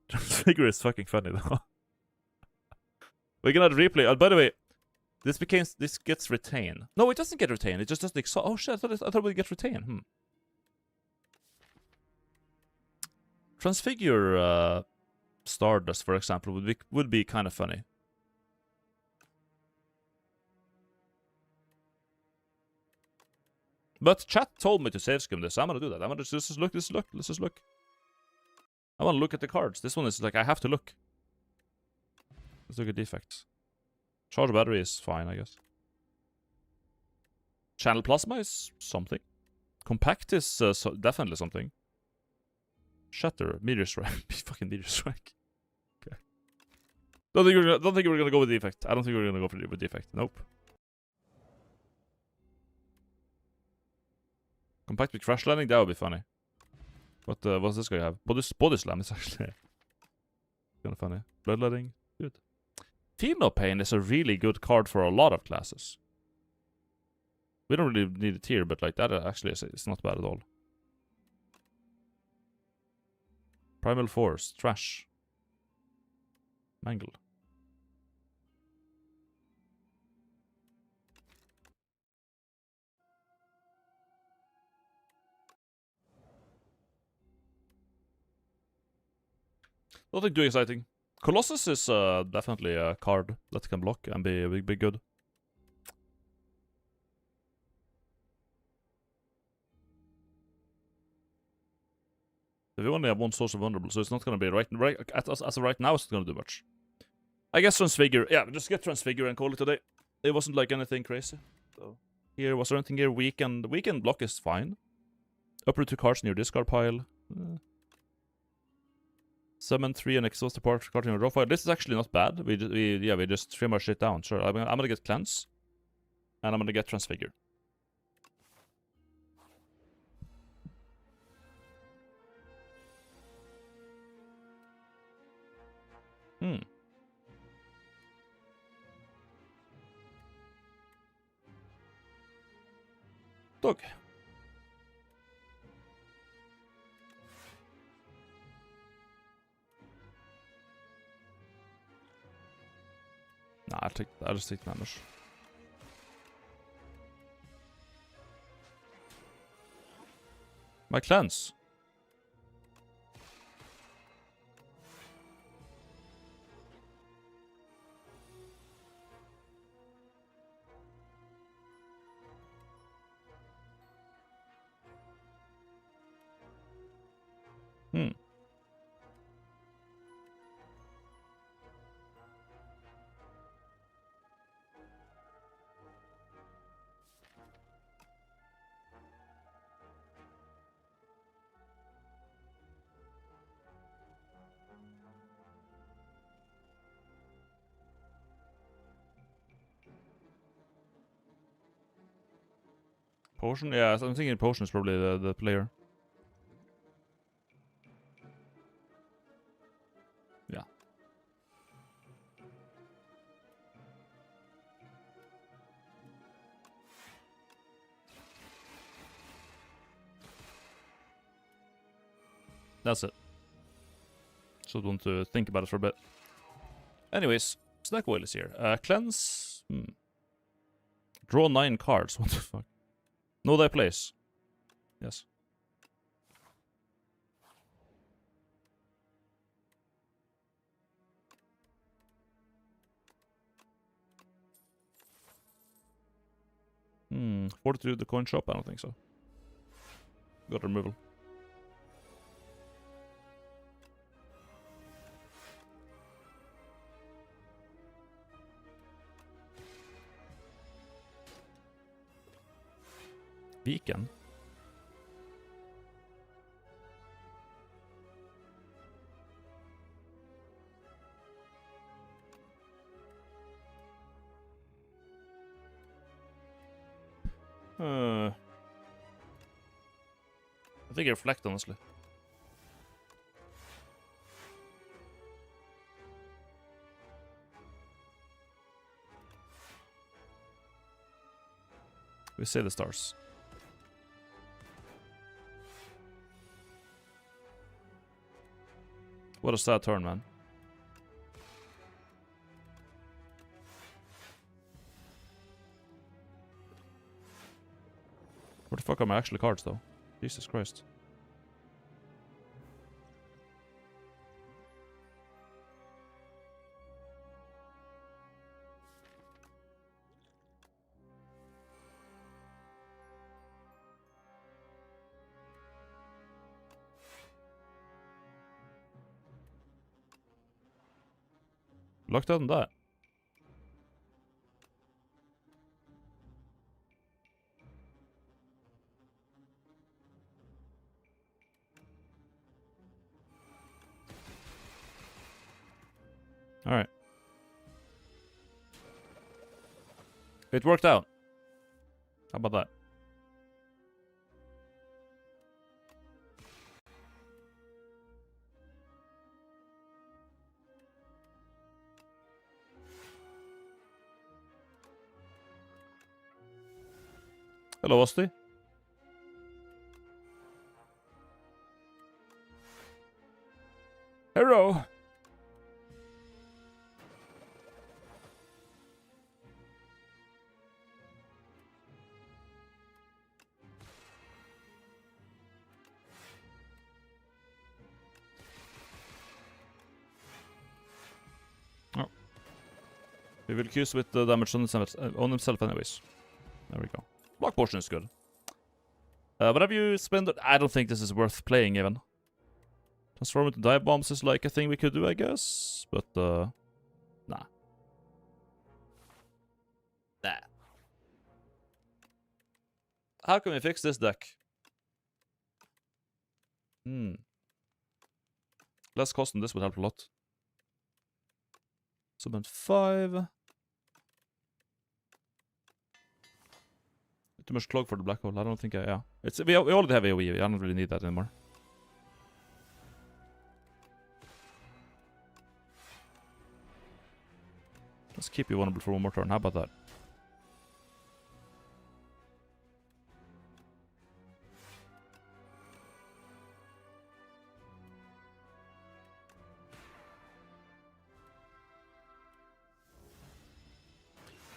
Transfigure is fucking funny though. We cannot replay. By the way, this gets retained. No, it doesn't get retained. It just doesn't exhaust. Oh shit! I thought we'd get retained. Transfigure Stardust, for example, would be kind of funny. But chat told me to save skim this. I'm gonna do that. I'm gonna just look. Let's just look. I want to look at the cards. This one is like, I have to look. Let's look at defects. Charge battery is fine, I guess. Channel plasma is something. Compact is definitely something. Shatter, meteor strike. Fucking meteor strike. Okay. Don't think we're gonna go with defect. I don't think we're gonna go with defect. Nope. Compact with crash landing, that would be funny. What does this guy have? Body slam is actually kind of funny. Bloodletting, good. Feel no pain is a really good card for a lot of classes. We don't really need it here, but like that actually it's not bad at all. Primal Force, Trash. Mangle. Nothing too exciting. Colossus is definitely a card that can block and be good. We only have one source of vulnerable, so it's not gonna be right as of right now. It's not gonna do much. I guess Transfigure. Yeah, just get Transfigure and call it a day. It wasn't like anything crazy. So here, was there anything here? Weekend block is fine. Uproot 2 cards in your discard pile. Summon 3 and exhaust the part card in your draw file. This is actually not bad. We just trim our shit down. Sure, I'm gonna get Cleanse. And I'm gonna get Transfigure. Dog. Nah, I'll just take damage. My Cleanse. Potion? Yeah, I'm thinking Potion is probably the player. Yeah. That's it. So I want to think about it for a bit. Anyways, snack oil is here. Cleanse. Draw 9 cards. What the fuck? Know thy place. Yes. Fortitude the coin shop? I don't think so. Got removal. Beacon? I think I reflect, honestly. We say the stars. What a sad turn, man. Where the fuck are my actual cards, though? Jesus Christ. Locked out on that. Alright. It worked out. How about that? Hello, Osti. Hello. Oh. He will accuse with the damage on himself anyways. There we go. Block portion is good. But have you spent... I don't think this is worth playing even. Transform into dive bombs is like a thing we could do, I guess. But, nah. Nah. How can we fix this deck? Less cost than this would help a lot. Summon 5. Too much clog for the black hole. I don't think yeah. We already have AoE. I don't really need that anymore. Let's keep you vulnerable for one more turn. How about that?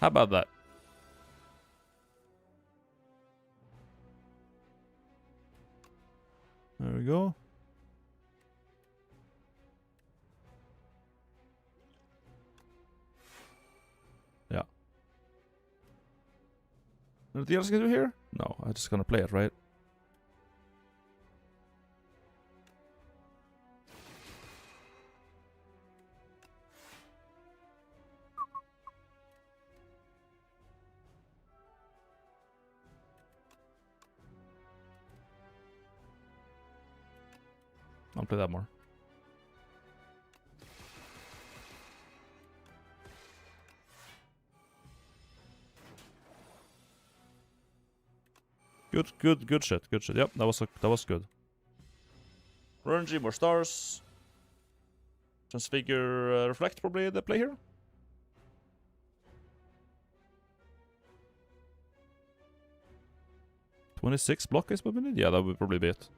How about that? There we go. Yeah. Anything else I can do here? No, I'm just gonna play it, right? I'll play that more. Good shit. Yep, that was good. RNG, more stars. Transfigure, reflect, probably the play here. $26 block is what we need? Yeah, that would probably be it.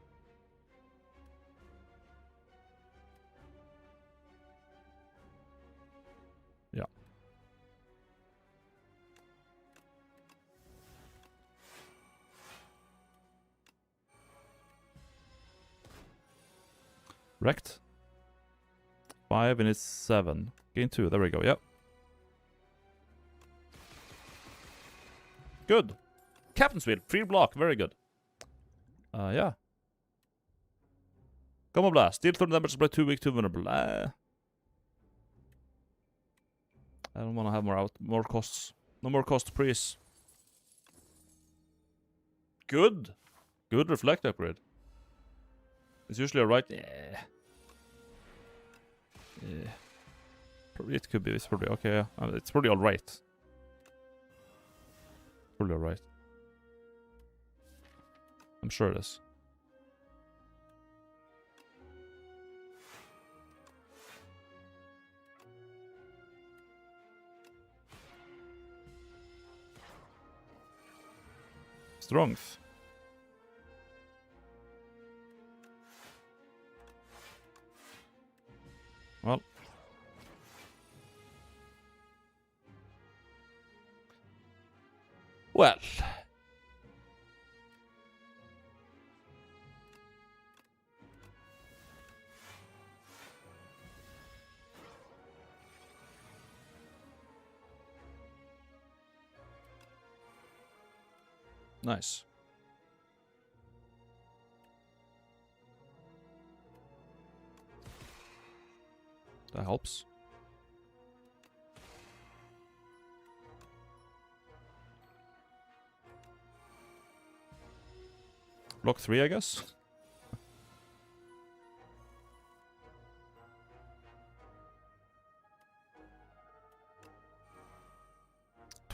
Wrecked. 5 and it's 7. Gain 2. There we go. Yep. Good. Captain's wheel. Free block. Very good. Yeah. Gamma blast. Deal 30 damage. Apply 2 weak, 2 vulnerable. I don't want to have more costs. No more cost, please. Good. Good reflect upgrade. It's usually alright. Yeah. Yeah. Probably it could be. It's probably okay. Yeah. It's probably alright. Probably alright. I'm sure it is. Strength. Well. Well. Nice. That helps. Block 3, I guess.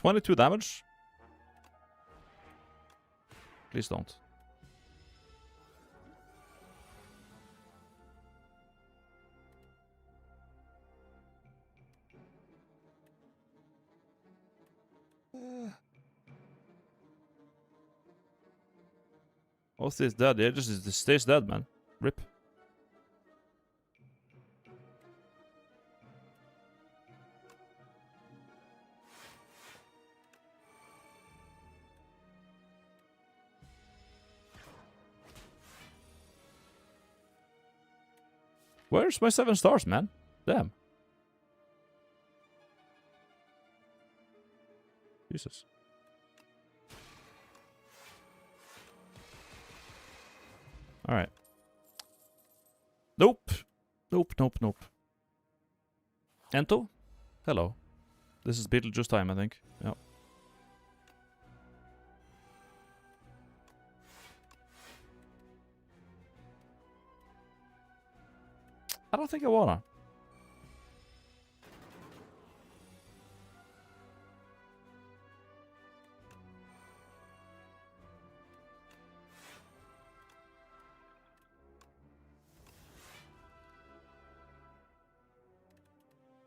$22 damage. Please don't. Oh, stays dead. Yeah, just stays dead, man. Rip. Where's my 7 stars, man? Damn. Jesus. Alright. Nope. Nope, nope, nope. Ento? Hello. This is Beetlejuice time, I think. Yep. I don't think I wanna.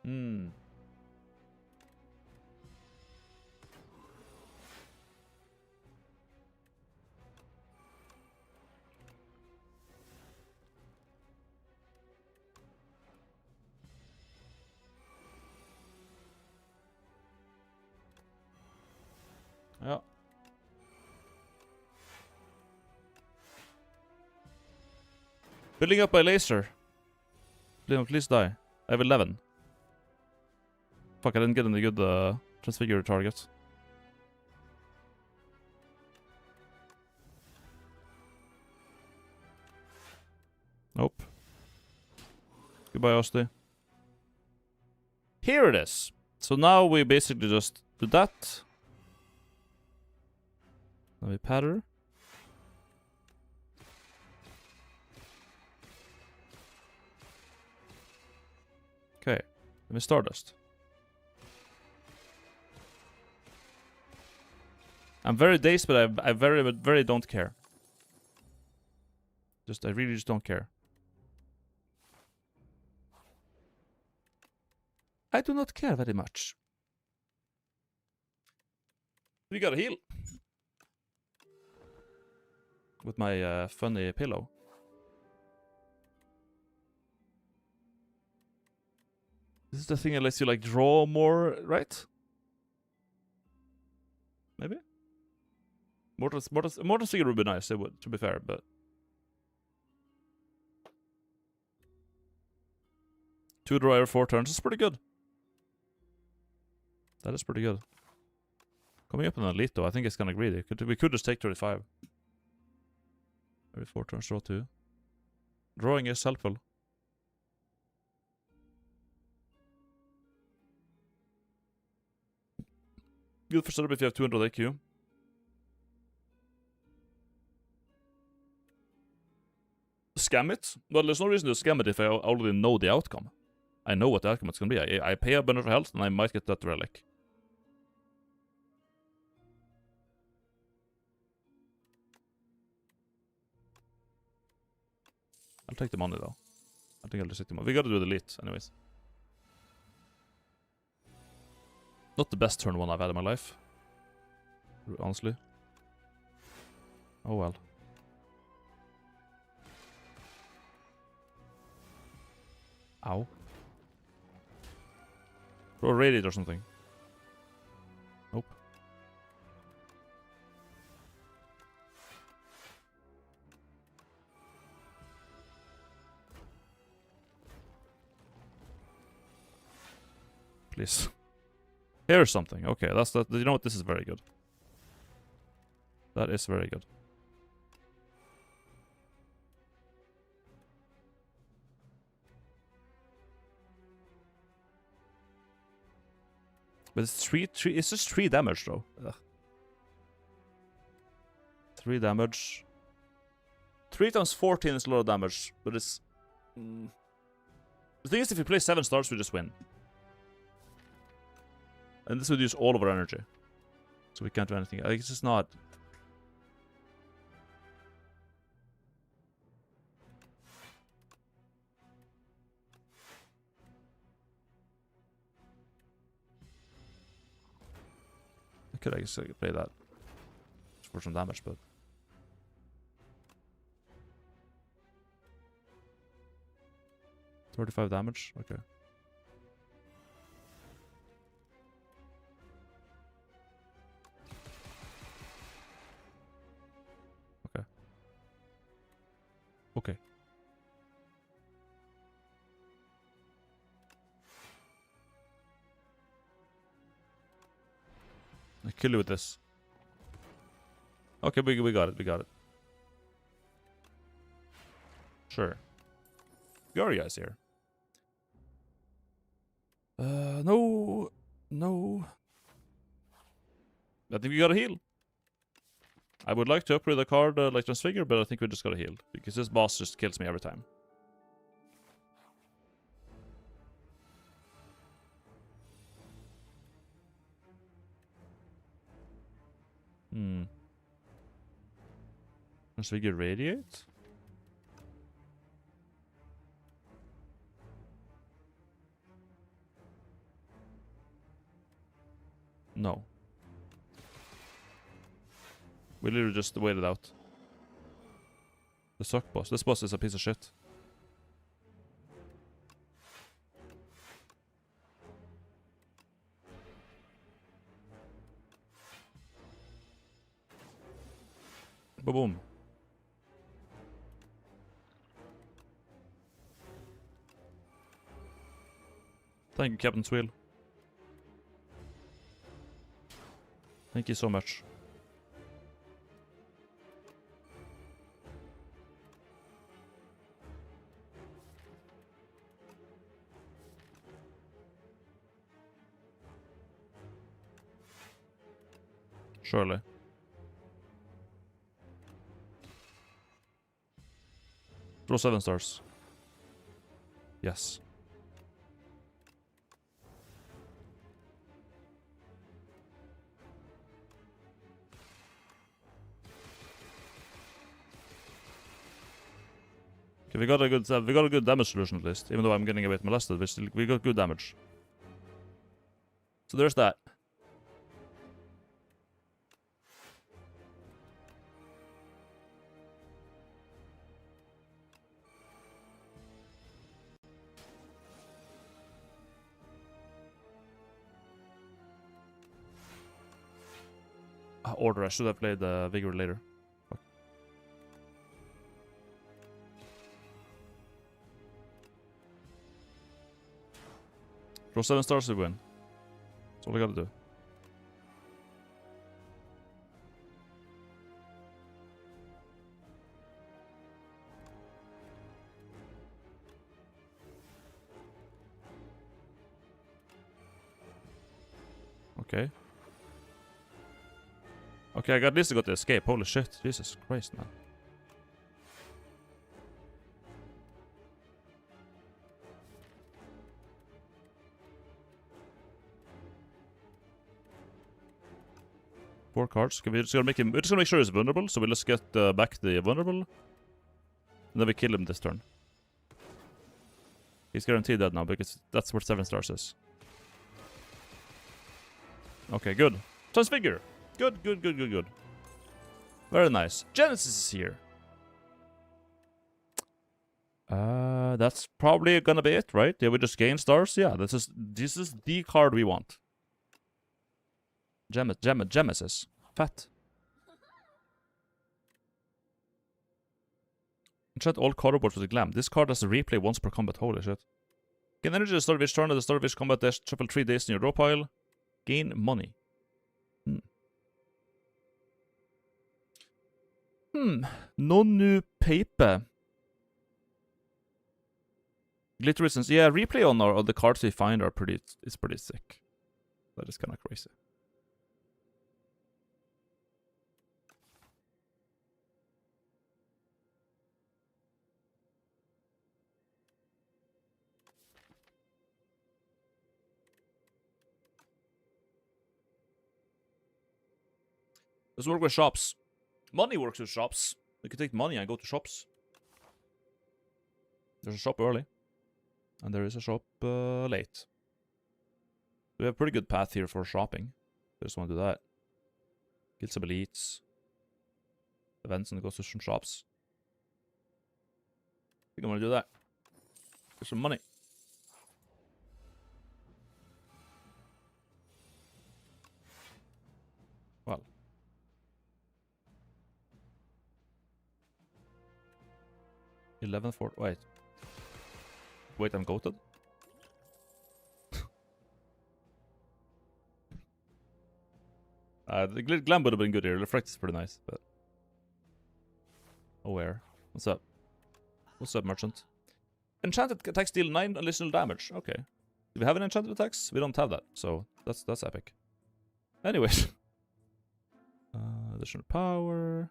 Hmm. Yeah. Building up my laser. Please die. I have 11. Fuck, I didn't get any good transfigure targets. Nope. Goodbye, Osti. Here it is. So now we basically just do that. Now we patter. Okay, let me Stardust. I'm very dazed, but I very don't care. I really just don't care. I do not care very much. We gotta heal. With my funny pillow. This is the thing that lets you like draw more, right? Maybe? Mortal Figure would be nice, it would, to be fair, but... 2 draw every 4 turns is pretty good. That is pretty good. Coming up on an elite though, I think it's kinda greedy. We could just take 35. Every 4 turns, draw 2. Drawing is helpful. Good for setup if you have 200 AQ. Scam it? Well, there's no reason to scam it if I already know the outcome. I know what the outcome is going to be. I pay a bunch of health and I might get that relic. I'll take the money though. I think I'll just take the money. We gotta do the elite anyways. Not the best turn 1 I've had in my life. Honestly. Oh well. Ow. Throw a radiate or something. Nope. Please. Here's something. Okay, that's that. You know what? This is very good. That is very good. But it's it's just 3 damage though. Ugh. 3 damage. 3 times 14 is a lot of damage, but it's... The thing is, if you play 7 stars, we just win. And this would use all of our energy. So we can't do anything. Like, it's just not... I guess I could play that for some damage, but 35 damage. Okay. Okay. Okay. I kill you with this. Okay, we got it. We got it. Sure. You are guys here. No. No. I think we gotta heal. I would like to upgrade the card like Transfigure, but I think we just gotta heal. Because this boss just kills me every time. Transfigure Radiate? No. We literally just waited out. The suck boss. This boss is a piece of shit. Boom. Thank you, Captain Swill. Thank you so much. Surely. Draw 7 stars. Yes. Okay, we got a good damage solution at least, even though I'm getting a bit molested. We got good damage. So there's that. Order. I should have played Vigor later. Fuck. Draw 7 stars to win. That's all I gotta do. Okay. Okay, I got at least got the escape. Holy shit. Jesus Christ, man. Four cards. Okay, we're just gonna make him. We're just gonna make sure he's vulnerable. So we let's get back the vulnerable, and then we kill him this turn. He's guaranteed that now because that's what 7 stars is. Okay, good. Transfigure. Good, good, good, good, good. Very nice. Genesis is here. That's probably gonna be it, right? Yeah, we just gain stars. Yeah, this is the card we want. Genesis. Fat. Enchant all card reports with a glam. This card has a replay once per combat. Holy shit. Gain energy at the start of each turn. At the start of each combat dash, shuffle 3 days in your draw pile. Gain money. No new paper. Glitter reasons. Yeah, replay on all the cards we find are pretty sick. That is kind of crazy. Let's work with shops. Money works with shops. You can take money and go to shops. There's a shop early. And there is a shop late. We have a pretty good path here for shopping. I just want to do that. Kill some elites. Events and go to some shops. I think I'm gonna do that. Get some money. Well. $11.40. Wait, I'm goated? The glam would have been good here. Reflect is pretty nice, but... Aware. What's up? What's up, merchant? Enchanted attacks deal 9 additional damage. Okay. Do we have any enchanted attacks? We don't have that, so that's epic. Anyways. Additional power.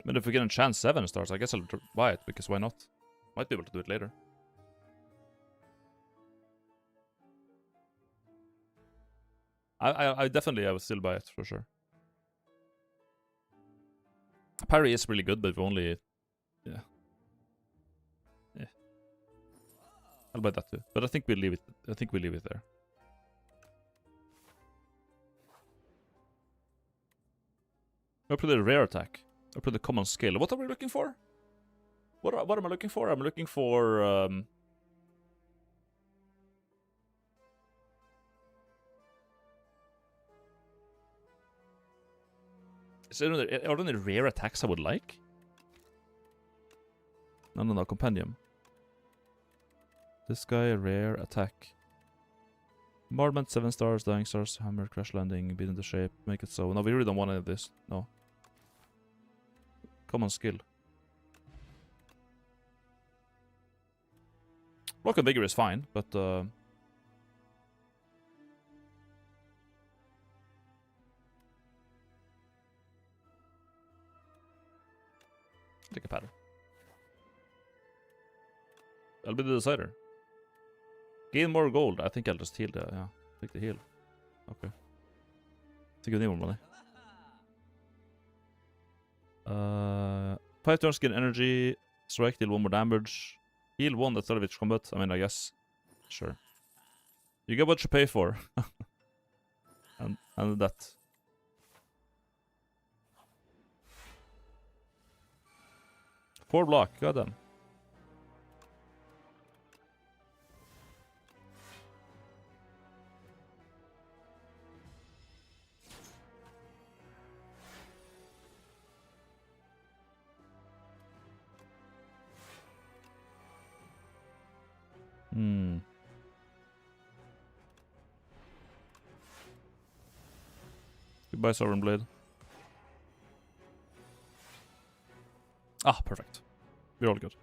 I mean, if we can enchant 7 stars, I guess I'll buy it, because why not? Might be able to do it later. I definitely, I would still buy it, for sure. Parry is really good, but if only... Yeah. Yeah. I'll buy that too. But I think we'll leave it. I think we'll leave it there. I'll put the rare attack. I'll put the common skill. What are we looking for? What am I looking for? I'm looking for... Are there any rare attacks I would like? No, compendium. This guy, rare attack. Bombardment, 7 stars, dying stars, hammer, crash landing, beat into shape, make it so. No, we really don't want any of this. No. Common skill. Block and vigor is fine, but take a pattern. I'll be the decider. Gain more gold. I think I'll just heal the... Yeah, take the heal. Okay. I think I need more money. 5 turns, gain energy. Strike, deal 1 more damage. Heal 1 at start of each combat. I mean, I guess. Sure. You get what you pay for. and that. Four block, goddamn. Hmm. Goodbye, Sovereign Blade. Ah, perfect. We're all good.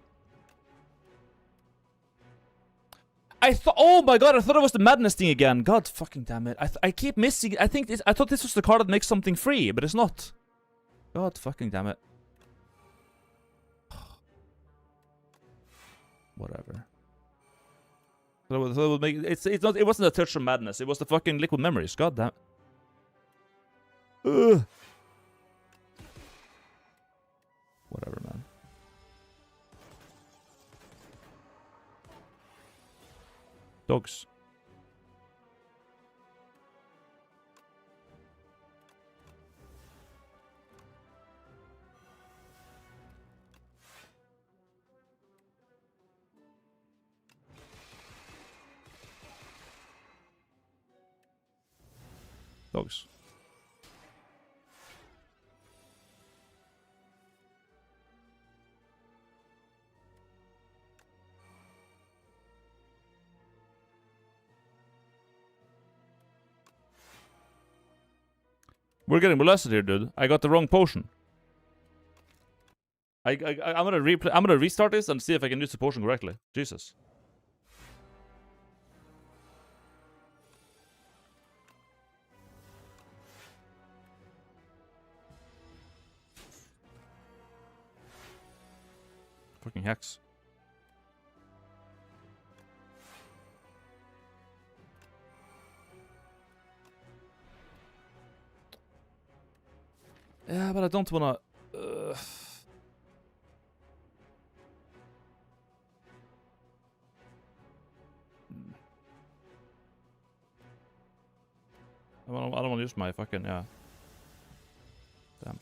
I thought, oh my god, I thought it was the madness thing again. God fucking damn it. I keep missing, I thought this was the card that makes something free, but it's not. God fucking damn it. Whatever. So it would make, it wasn't a touch of madness, it was the fucking liquid memories. God damn. Ugh. Whatever, man. Dogs. Dogs. We're getting molested here, dude. I got the wrong potion. I'm gonna restart this and see if I can use the potion correctly. Jesus. Fucking hex. Yeah, but I don't wanna... I don't wanna use my fucking... yeah. Damn.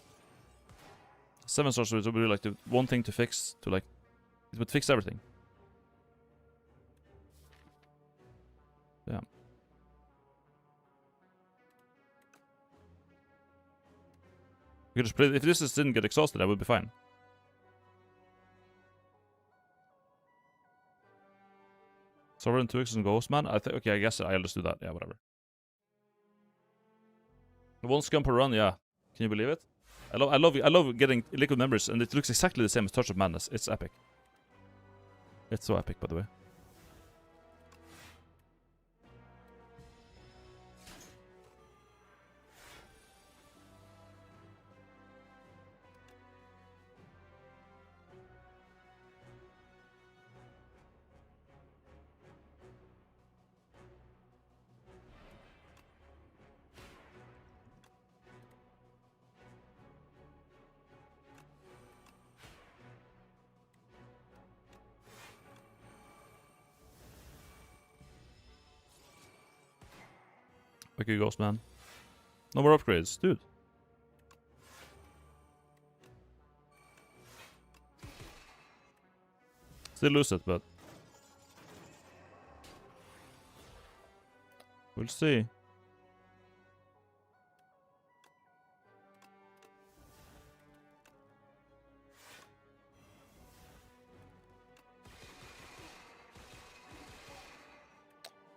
7 stars would be like the one thing to fix, to like... it would fix everything. Yeah. We could just play, if this didn't get exhausted, I would be fine. Sovereign 2x and Ghost Man? Okay, I guess I'll just do that. Yeah, whatever. 1 scum per run, yeah. Can you believe it? I love getting liquid members, and it looks exactly the same as Touch of Madness. It's epic. It's so epic, by the way. Okay, Ghost Man. No more upgrades, dude. Still lose it, but we'll see.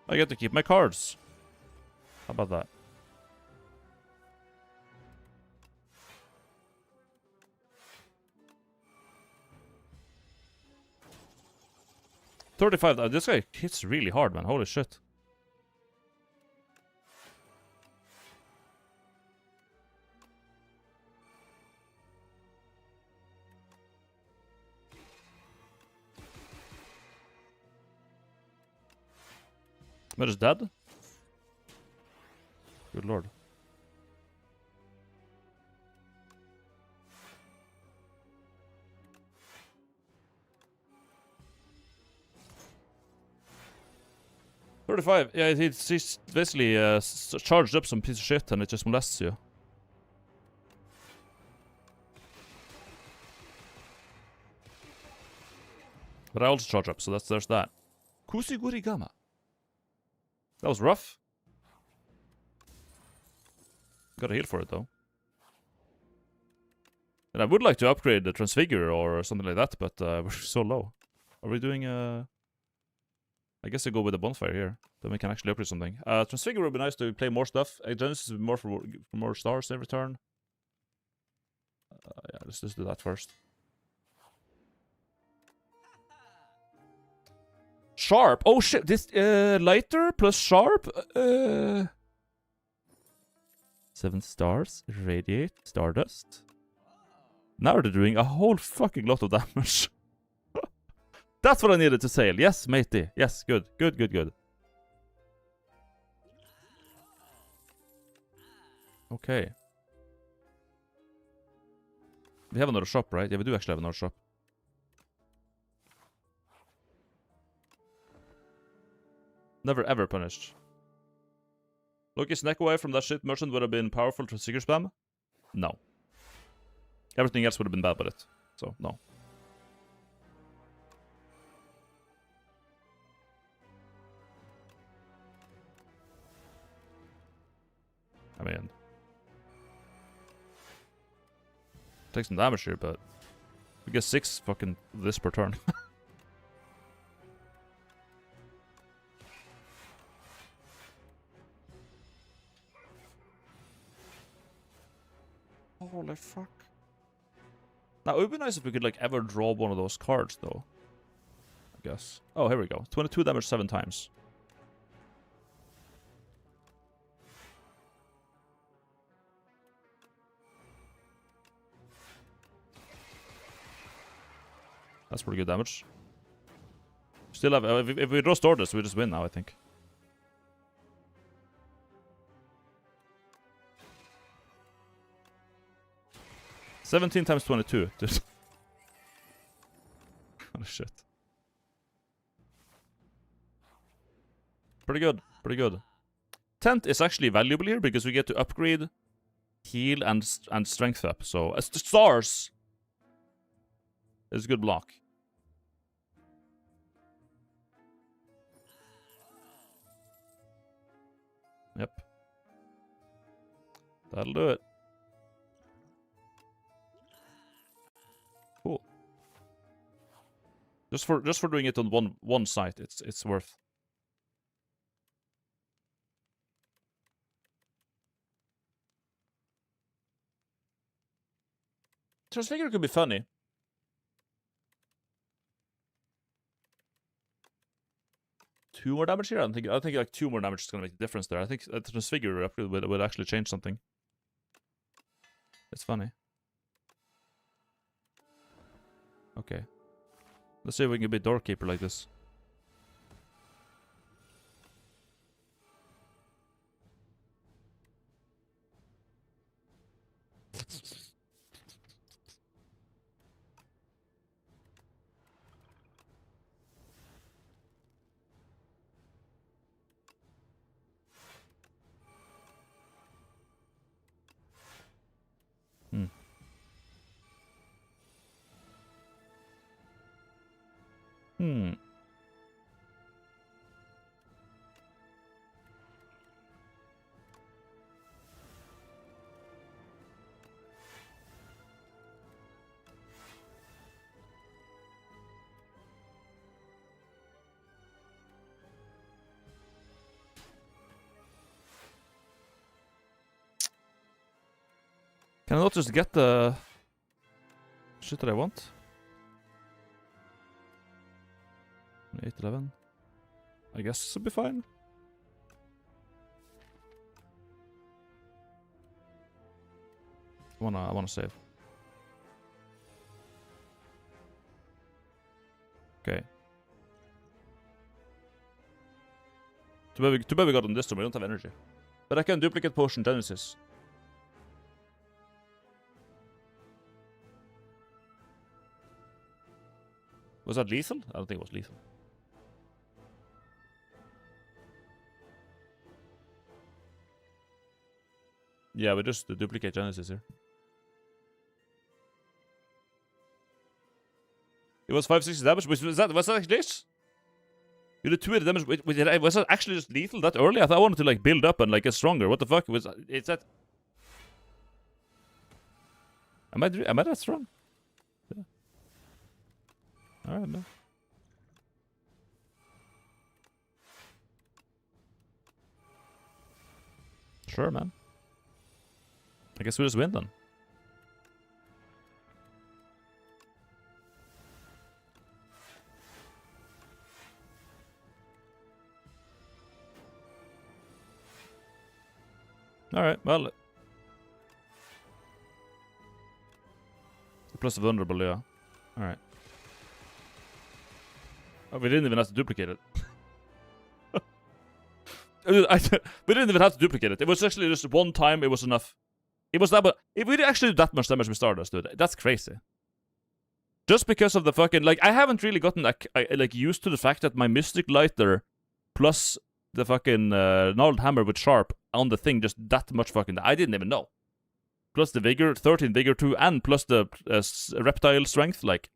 I get to keep my cards. How about that? $35. This guy hits really hard, man. Holy shit. But is dead? Good lord. $35. Yeah, he's basically charged up some piece of shit and it just molests you. But I also charge up, so there's that. Kusigurigama. That was rough. Gotta heal for it, though. And I would like to upgrade the Transfigure or something like that, but we're so low. Are we doing I guess I go with a bonfire here. Then we can actually upgrade something. Transfigure would be nice to play more stuff. Genesis is more for more stars every turn. Yeah, let's just do that first. Sharp. Oh shit! This lighter plus sharp. 7 stars. Radiate. Stardust. Now they're doing a whole fucking lot of damage. That's what I needed to sail. Yes, matey. Yes, good. Good, good, good. Okay. We have another shop, right? Yeah, we do actually have another shop. Never ever punished. Loki's neck away from that shit merchant would have been powerful to Sigurd spam? No. Everything else would have been bad with it. So, no. I mean... take some damage here, but... we get 6 fucking this per turn. Holy fuck. Now, it would be nice if we could, like, ever draw one of those cards, though. I guess. Oh, here we go. 22 damage 7 times. That's pretty good damage. Still have... if we draw Stardust, we just win now, I think. $17 times 22. Oh shit. Pretty good. Pretty good. Tent is actually valuable here because we get to upgrade, heal, and strength up. So, as the stars is a good block. Yep. That'll do it. Cool. Just for doing it on one site, it's worth. Transfigure could be funny. Two more damage here? I think like 2 more damage is gonna make a difference there. I think Transfigure would actually change something. It's funny. Okay. Let's see if we can be Doorkeeper like this. Hmm. Hmm. Can I not just get the shit that I want? 811. I guess this will be fine. I wanna save. Okay. Too bad we got on this turn, we don't have energy. But I can duplicate potion Genesis. Was that lethal? I don't think it was lethal. Yeah, we just duplicate Genesis here. It was 560 damage. Was that actually this? You did 2 of the damage. Was that actually just lethal that early? I thought I wanted to like build up and like get stronger. What the fuck was? Is that? Am I that strong? Yeah. All right, man. Sure, man. I guess we just win then. Alright, well. Plus vulnerable, yeah. Alright. Oh, we didn't even have to duplicate it. We didn't even have to duplicate it. It was actually just one time, it was enough. It was that, but if we actually did that much damage with Stardust, dude, that's crazy. Just because of the fucking, like, I haven't really gotten, like, used to the fact that my Mystic Lighter plus the fucking Gnarled Hammer with Sharp on the thing, just that much fucking, I didn't even know. Plus the Vigor, 13 Vigor 2, and plus the Reptile Strength, like,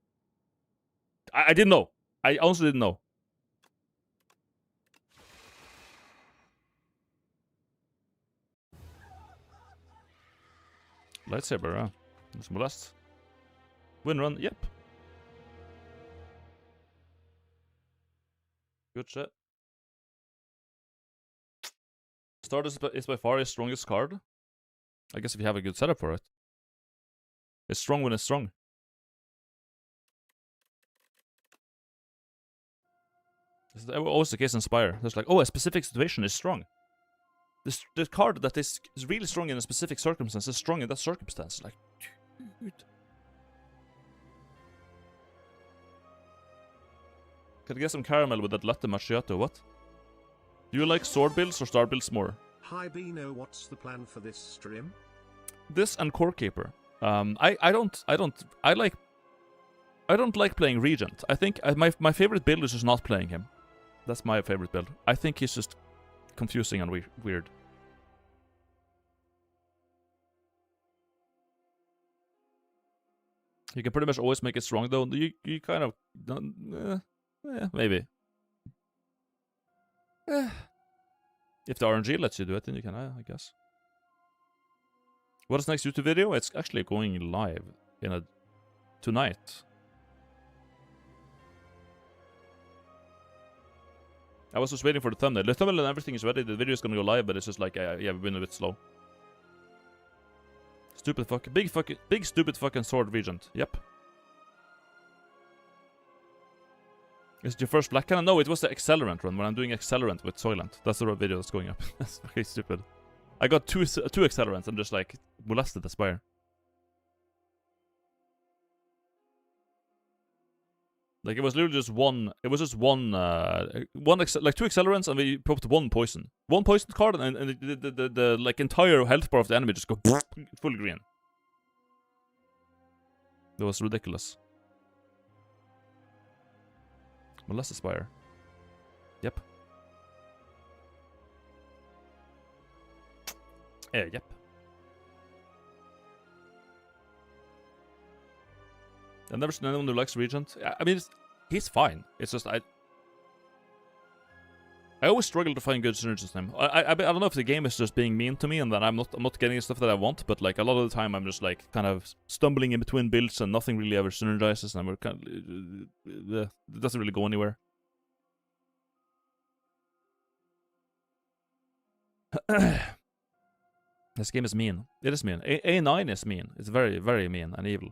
I didn't know. I honestly didn't know. Lightsaber, yeah. Let's molest. Win run, yep. Good shit. Stardust is by far his strongest card. I guess if you have a good setup for it. It's strong when it's strong. It's always the case in Spire. There's like, oh, a specific situation is strong. The card that is really strong in a specific circumstance is strong in that circumstance. Like, dude. Can I get some caramel with that latte macchiato? What? Do you like sword builds or star builds more? Hi Bino, what's the plan for this stream? This and Core Keeper. I don't like playing Regent. I think my favorite build is just not playing him. That's my favorite build. I think he's just confusing and weird. You can pretty much always make it strong though. You kind of don't, maybe. If the RNG lets you do it, then you can, I guess. What is next YouTube video? It's actually going live tonight. I was just waiting for the thumbnail. The thumbnail and everything is ready. The video is gonna go live, but it's just like, yeah, we've been a bit slow. Stupid fucking, big stupid fucking sword regent. Yep. Is it your first black cannon? No, it was the accelerant run, when I'm doing accelerant with Soylent. That's the video that's going up. That's very stupid. I got two accelerants and just like molested the Spire. Like it was literally just one. It was just one. Like two accelerants, and we popped one poison. One poison card, and the like entire health bar of the enemy just go full green. That was ridiculous. Molest the Spire. Yep. Yep. I've never seen anyone who likes Regent. I mean, he's fine. It's just I always struggle to find good synergies with him. I don't know if the game is just being mean to me and that I'm not getting the stuff that I want, but like a lot of the time I'm just like kind of stumbling in between builds and nothing really ever synergizes, and we're kind of, it doesn't really go anywhere. This game is mean. It is mean. A9 is mean. It's very, very mean and evil.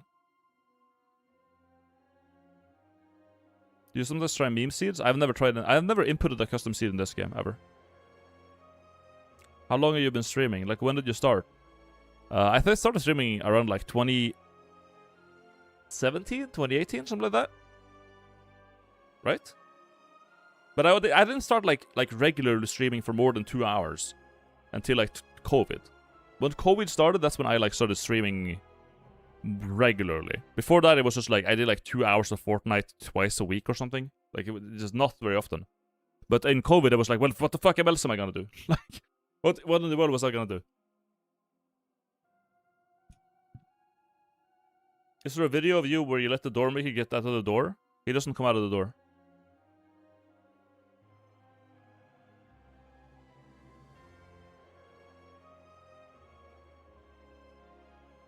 Do you sometimes try meme seeds? I've never tried. I've never inputted a custom seed in this game ever. How long have you been streaming? Like, when did you start? I think I started streaming around like 2017, 2018, something like that. Right? But I didn't start like regularly streaming for more than 2 hours until like COVID. When COVID started, that's when I like started streaming regularly. Before that, it was just like I did like 2 hours of Fortnite twice a week or something. Like it was just not very often. But in COVID, I was like, well, what the fuck else am I gonna do? Like, what in the world was I gonna do? Is there a video of you where you let the door maker get out of the door? He doesn't come out of the door.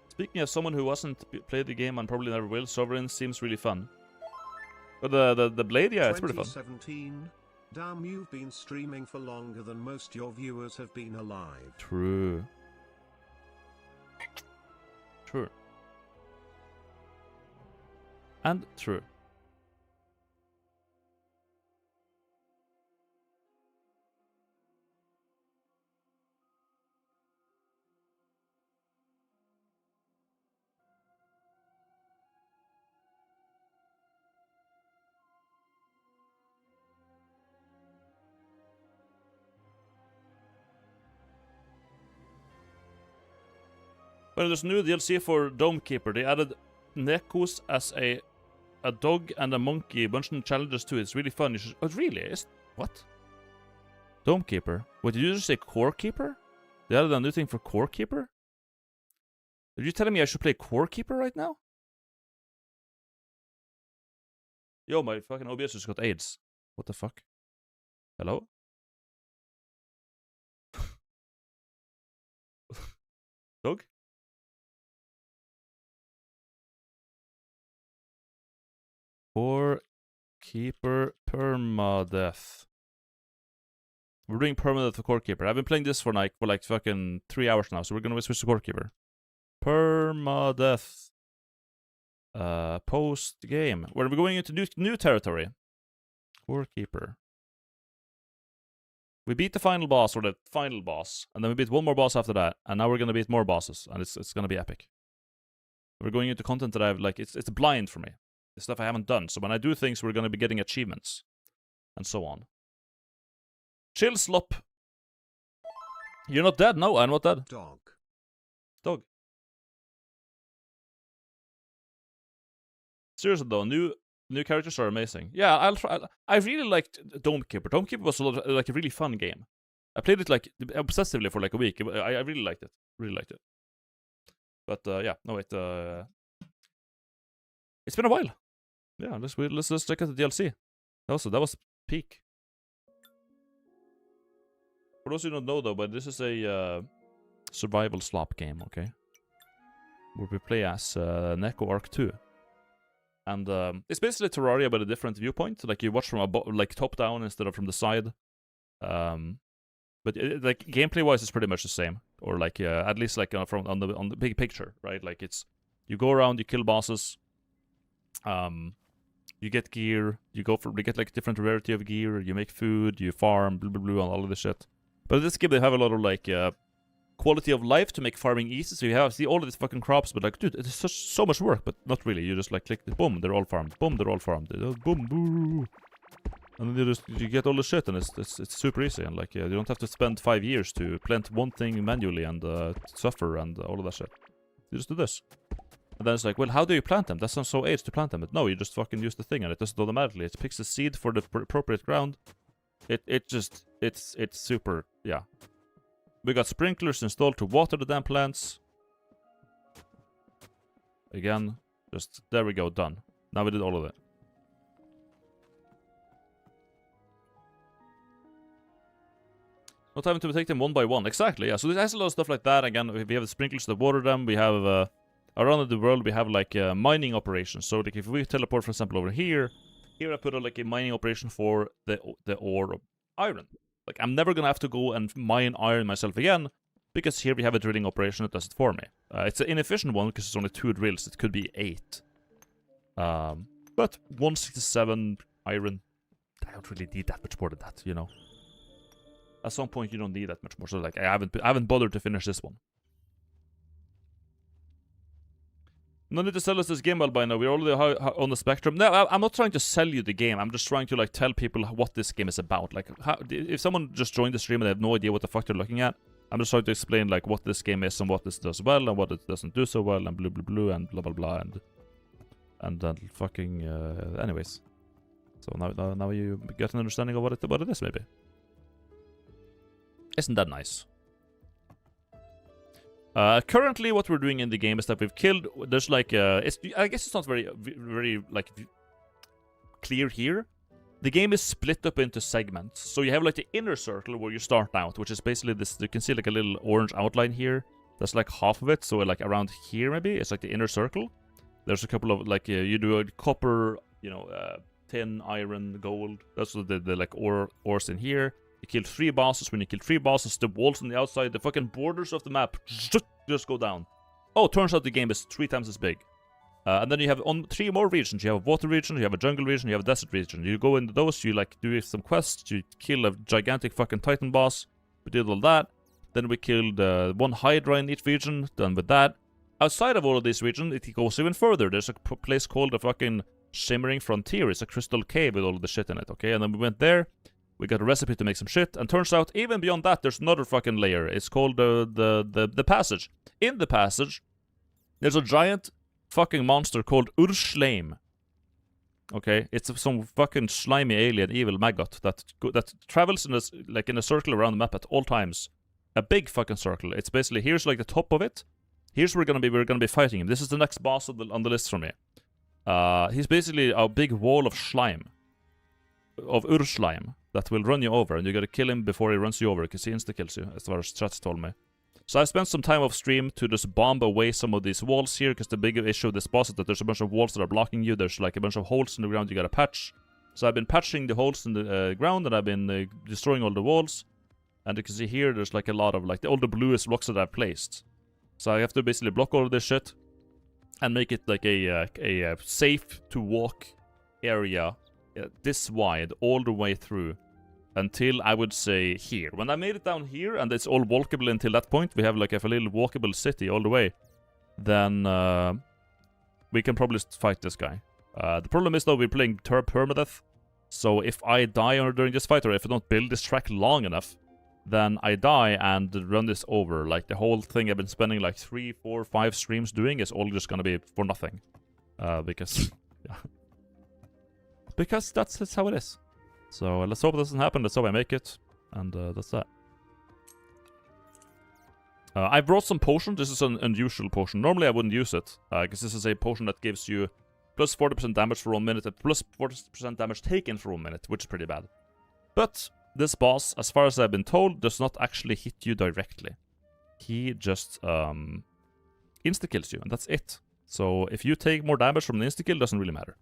Speaking of someone who hasn't played the game and probably never will, Sovereign seems really fun. But the Blade, yeah, it's pretty fun. 2017, Damn, you've been streaming for longer than most your viewers have been alive. True. True. And true. But there's new DLC for Domekeeper. They added Nekos as a dog and a monkey. A bunch of challenges too. It's really fun. You should. Oh, really? What? Domekeeper. What did you just say? Core Keeper? They added a new thing for Core Keeper? Are you telling me I should play Core Keeper right now? Yo, my fucking OBS just got AIDS. What the fuck? Hello? Dog? Core Keeper Permadeath. We're doing Permadeath for Core Keeper. I've been playing this for like fucking 3 hours now, so we're gonna switch to Core Keeper. Permadeath. Post game. Where we're going into new territory. Core Keeper. We beat the final boss, or the final boss, and then we beat one more boss after that, and now we're gonna beat more bosses, and it's gonna be epic. We're going into content that I've like it's blind for me. It's stuff I haven't done. So when I do things, we're gonna be getting achievements, and so on. Chill, Slop. You're not dead? No, I'm not dead. Dog. Seriously though, new characters are amazing. Yeah, I'll try. I really liked Domekeeper. Domekeeper was like a really fun game. I played it like obsessively for like a week. I really liked it. Really liked it. But yeah, no wait. It's been a while. Yeah, let's check out the DLC. That was peak. For those who don't know though, but this is a survival slop game, okay? Where we play as Neko Arc 2. And it's basically Terraria but a different viewpoint. Like you watch from like top down instead of from the side. But like gameplay wise, it's pretty much the same, or like at least like from on the big picture, right? Like it's you go around, you kill bosses, you get gear, you get like different variety of gear, you make food, you farm, blah blah blah, and all of this shit. But in this game they have a lot of like quality of life to make farming easy. So you have see all of these fucking crops, but like dude, it's so much work, but not really. You just like click, boom, they're all farmed, boom, they're all farmed, boom, boom. And then you get all the shit, and it's super easy, and like you don't have to spend 5 years to plant one thing manually and suffer and all of that shit. You just do this, and then it's like, well, how do you plant them? That sounds so AIDS to plant them, but no, you just fucking use the thing, and it does it automatically. It picks the seed for the appropriate ground. It's super, yeah. We got sprinklers installed to water the damn plants. Again, just there we go, done. Now we did all of it. Not having to take them one by one. Exactly, yeah. So this has a lot of stuff like that. Again, we have the sprinklers that water them. We have, around the world, we have like mining operations. So like if we teleport, for example, over here I put like a mining operation for the ore of iron. Like I'm never gonna have to go and mine iron myself again, because here we have a drilling operation that does it for me. It's an inefficient one because it's only 2 drills. It could be 8. But 167 iron, I don't really need that much more than that, you know. At some point, you don't need that much more. So, like, I haven't bothered to finish this one. No need to sell us this game, albino. We're already on the spectrum. No, I'm not trying to sell you the game. I'm just trying to like tell people what this game is about. Like, if someone just joined the stream and they have no idea what the fuck they're looking at, I'm just trying to explain like what this game is and what this does well and what it doesn't do so well and blah blah blah and blah blah blah and then fucking anyways. So now you get an understanding of what it is, maybe. Isn't that nice? Currently, what we're doing in the game is that we've killed. There's like, I guess it's not very like clear here. The game is split up into segments. So you have like the inner circle where you start out, which is basically this. You can see like a little orange outline here. That's like half of it. So like around here, maybe it's like the inner circle. There's a couple of like you do a copper, you know, tin, iron, gold. That's what the like ores in here. You kill 3 bosses. When you kill 3 bosses, the walls on the outside, the fucking borders of the map just go down. Oh, turns out the game is 3 times as big. And then you have 3 more regions. You have a water region, you have a jungle region, you have a desert region. You go into those, you like do some quests, you kill a gigantic fucking titan boss. We did all that. Then we killed 1 hydra in each region. Done with that. Outside of all of these regions, it goes even further. There's a place called the fucking Shimmering Frontier. It's a crystal cave with all of the shit in it, okay? And then we went there. We got a recipe to make some shit. And turns out, even beyond that, there's another fucking layer. It's called the passage. In the passage, there's a giant fucking monster called urschleim. Okay, it's some fucking slimy alien evil maggot that travels in a circle around the map at all times. A big fucking circle. It's basically, here's like the top of it. Here's where we're gonna be fighting him. This is the next boss on the list for me. He's basically a big wall of slime, of urschleim, that will run you over, and you gotta kill him before he runs you over, because he insta-kills you, as far as Strats told me. So I spent some time off stream to just bomb away some of these walls here, because the bigger issue of this boss is that there's a bunch of walls that are blocking you. There's like a bunch of holes in the ground you gotta patch. So I've been patching the holes in the ground, and I've been destroying all the walls. And you can see here, there's like a lot of like all the bluest blocks that I've placed. So I have to basically block all of this shit and make it like a safe to walk area this wide all the way through. Until I would say here. When I made it down here, and it's all walkable until that point, we have like a little walkable city all the way, then we can probably fight this guy. The problem is, though, we're playing Permadeath, so if I die during this fight, or if I don't build this track long enough, then I die and run this over. Like, the whole thing I've been spending like 3, 4, 5 streams doing is all just gonna be for nothing. Because... yeah. Because that's how it is. So let's hope it doesn't happen. Let's hope I make it. And that's that. I brought some potion. This is an unusual potion. Normally I wouldn't use it. Because this is a potion that gives you plus 40% damage for 1 minute and plus 40% damage taken for 1 minute, which is pretty bad. But this boss, as far as I've been told, does not actually hit you directly. He just insta-kills you, and that's it. So if you take more damage from the insta-kill, it doesn't really matter.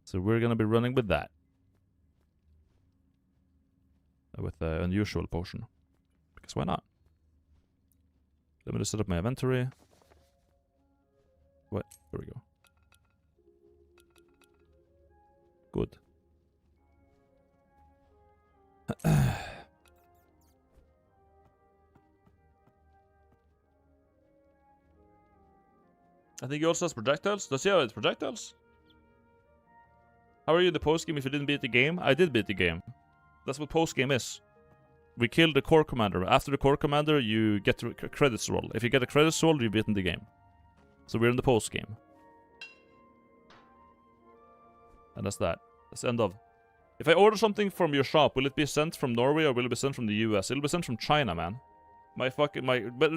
So we're gonna be running with that. With the unusual potion. Because why not? Let me just set up my inventory. What? There we go. Good. I think he also has projectiles. Does he have his projectiles? How are you in the post-game if you didn't beat the game? I did beat the game. That's what post-game is. We killed the core commander. After the core commander, you get a credits roll. If you get a credits roll, you've beaten the game. So we're in the post-game. And that's that. That's the end of. If I order something from your shop, will it be sent from Norway or will it be sent from the US? It'll be sent from China, man. But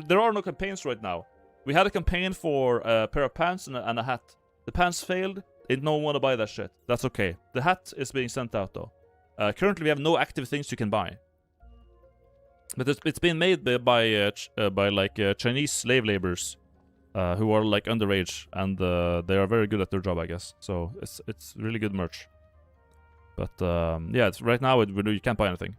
there are no campaigns right now. We had a campaign for a pair of pants and a hat. The pants failed. Ain't no one want to buy that shit. That's okay. The hat is being sent out, though. Currently, we have no active things you can buy. But it's been made by Chinese slave laborers who are like underage, and they are very good at their job, I guess. So it's really good merch. But yeah, right now you can't buy anything.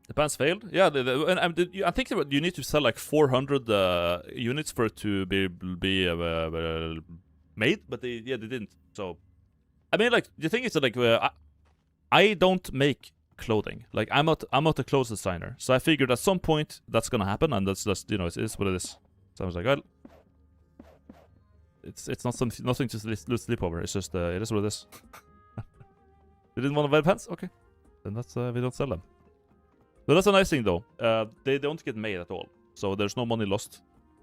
The pants failed? Yeah, I think you need to sell like 400 units for it to be made, but they didn't. So, I mean, like, the thing is that, like, I don't make clothing. Like, I'm not a clothes designer. So I figured at some point that's gonna happen, and that's just, you know, it is what it is. So I was like, well, it's not nothing to lose sleep over. It's just it is what it is. They didn't want to buy the pants? Okay, then that's we don't sell them. But that's a nice thing, though. They don't get made at all. So there's no money lost.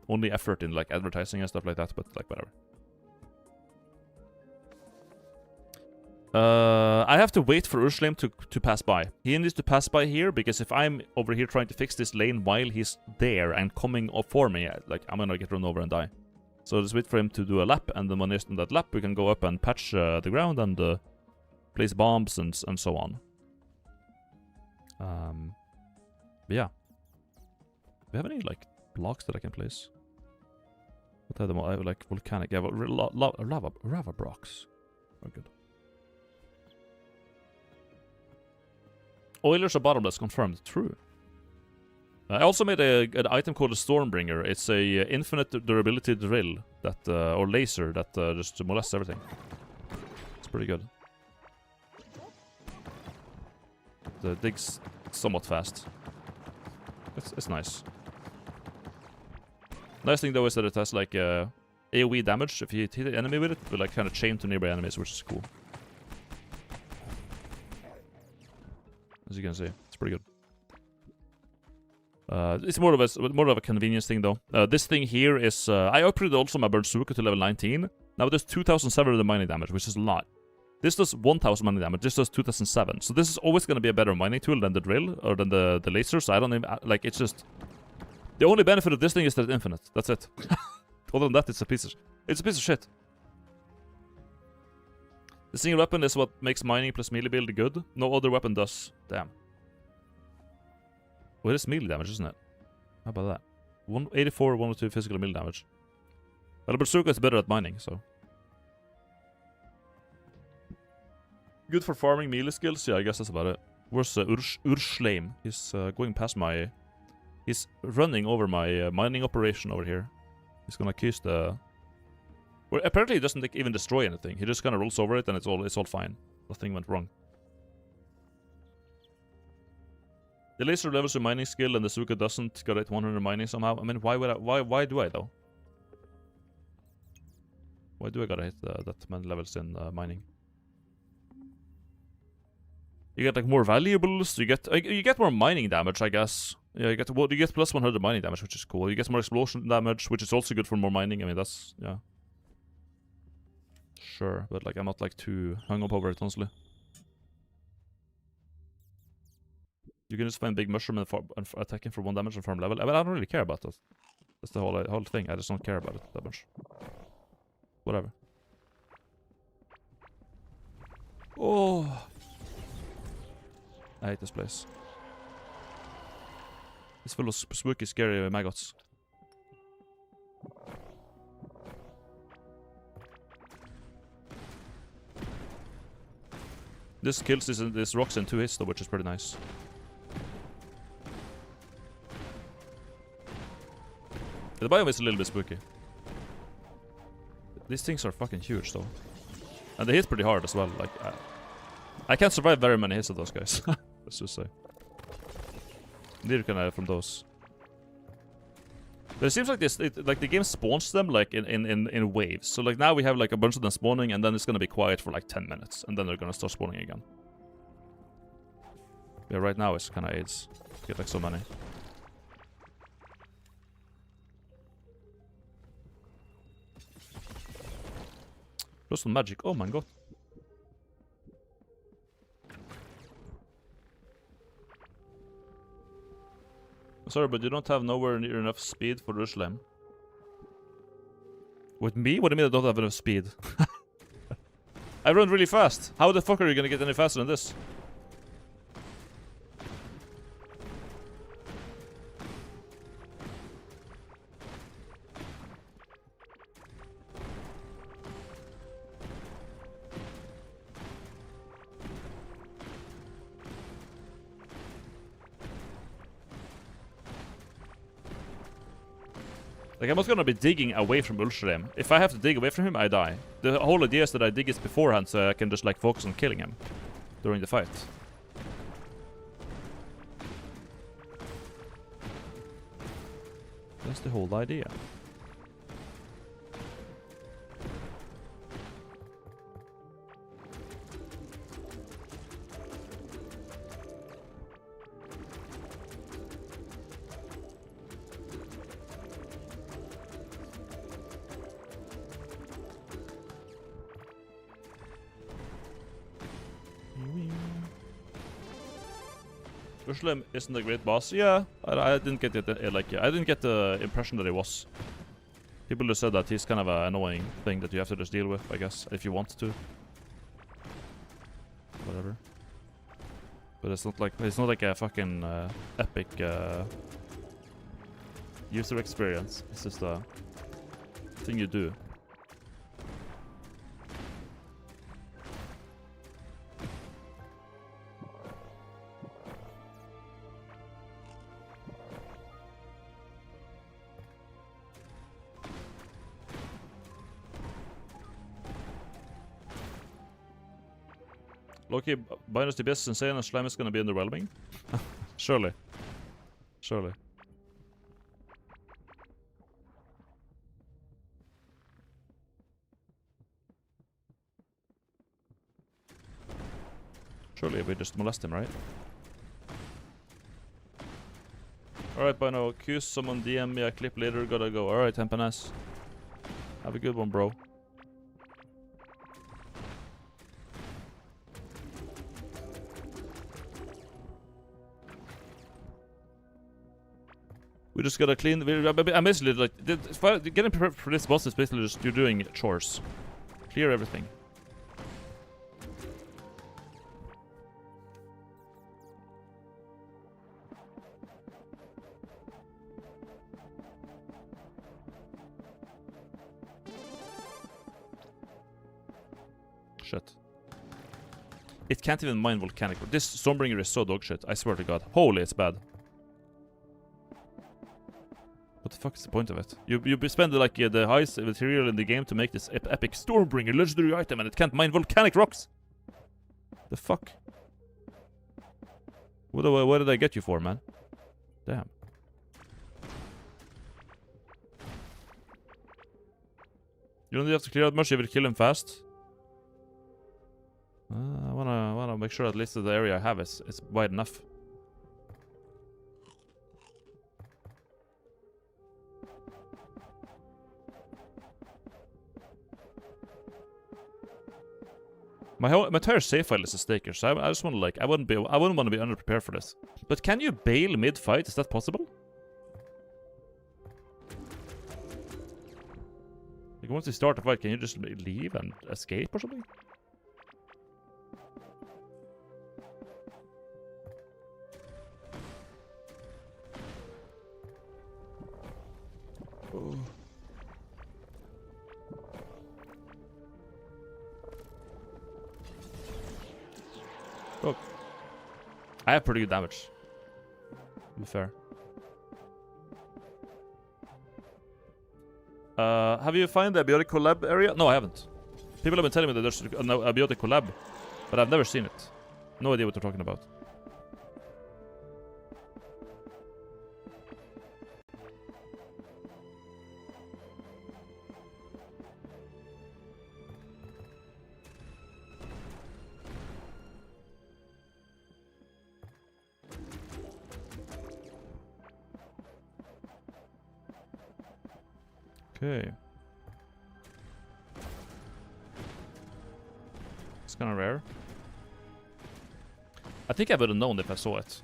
Only effort in, like, advertising and stuff like that, but, like, whatever. I have to wait for urschleim to pass by. He needs to pass by here, because if I'm over here trying to fix this lane while he's there and coming up for me, like, I'm gonna get run over and die. So just wait for him to do a lap, and then when he's on that lap, we can go up and patch the ground and place bombs and so on. But yeah. Do we have any like blocks that I can place? What are them? I have like volcanic. Yeah, lava blocks. Very good. Oilers are bottomless, confirmed. True. I also made an item called a Stormbringer. It's a infinite durability drill that, or laser that just molests everything. It's pretty good. It digs somewhat fast. It's nice. Nice thing though is that it has like AoE damage. If you hit an enemy with it, it will like kind of chain to nearby enemies, which is cool. As you can see, it's pretty good. It's more of a convenience thing though. This thing here is I upgraded also my Berserker to level 19. Now it does 2,700 mining damage, which is a lot. This does 1,000 mining damage. This does 2,007. So this is always going to be a better mining tool than the drill or than the laser. So I don't even like. It's just the only benefit of this thing is that it's infinite. That's it. Other than that, it's a piece of shit. The single weapon is what makes mining plus melee build good. No other weapon does. Damn. Well, it is melee damage, isn't it? How about that? 184, 102 physical melee damage. Well, Berserker is better at mining, so. Good for farming melee skills? Yeah, I guess that's about it. Where's urschleim? He's going past my... He's running over my mining operation over here. He's gonna accuse the... Well, apparently he doesn't like, even destroy anything. He just kind of rolls over it and it's all fine. Nothing went wrong. The laser levels your mining skill and the Suka doesn't. Got it 100 mining somehow. I mean, why would I? Why do I though? Why do I gotta hit that many levels in mining? You get like more valuables. You get more mining damage, I guess. Yeah, you get plus 100 mining damage, which is cool. You get more explosion damage, which is also good for more mining. I mean, that's yeah. Sure, but like I'm not like too hung up over it honestly. You can just find big mushroom and attack him for 1 damage and farm level. I mean, I don't really care about that. That's the whole thing. I just don't care about it that much. Whatever. Oh, I hate this place. It's full of spooky, scary maggots. This kills this rocks in 2 hits though, which is pretty nice. The biome is a little bit spooky. These things are fucking huge though. And they hit pretty hard as well. Like, I can't survive very many hits of those guys. Let's just say. Neither can I from those. But it seems like like the game spawns them like in waves. So like now we have like a bunch of them spawning and then it's gonna be quiet for like 10 minutes. And then they're gonna start spawning again. Yeah, right now it's kinda AIDS. You get like so many. Plus some magic. Oh my god. Sorry, but you don't have nowhere near enough speed for urschleim. With me? What do you mean I don't have enough speed? I run really fast. How the fuck are you gonna get any faster than this? Like, I'm not gonna be digging away from urschleim. If I have to dig away from him, I die. The whole idea is that I dig it beforehand so I can just, like, focus on killing him during the fight. That's the whole idea. Urschleim isn't a great boss. Yeah, I didn't get it. I didn't get the impression that he was. People just said that he's kind of an annoying thing that you have to just deal with, I guess, if you want to. whatever. But it's not like a fucking epic user experience. It's just a thing you do. Loki, Binus DBS is insane and urschleim is gonna be underwhelming. Surely. Surely. Surely we just molest him, right? Alright, Bino, accuse someone DM me a clip later, gotta go. Alright, Tempanas. Have a good one, bro. We just gotta clean. I'm basically like getting prepared for this boss is basically just you're doing chores, clear everything. Shit. It can't even mine volcanic. This Stormbringer is so dog shit. I swear to God. Holy, it's bad. What the fuck is the point of it? You spend like the highest material in the game to make this epic Stormbringer legendary item and it can't mine volcanic rocks? The fuck? What did I get you for, man? Damn. You don't have to clear out much, you will kill him fast. I wanna make sure at least the area I have is wide enough. My entire save file is a staker, so I just want to like I wouldn't want to be underprepared for this. But can you bail mid-fight? Is that possible? Like once you start a fight, can you just leave and escape or something? Oh. Look, I have pretty good damage. To be fair. Have you found the abiotic collab area? No, I haven't. People have been telling me that there's an abiotic collab, but I've never seen it. No idea what they're talking about. Okay. It's kind of rare. I think I would have known if I saw it.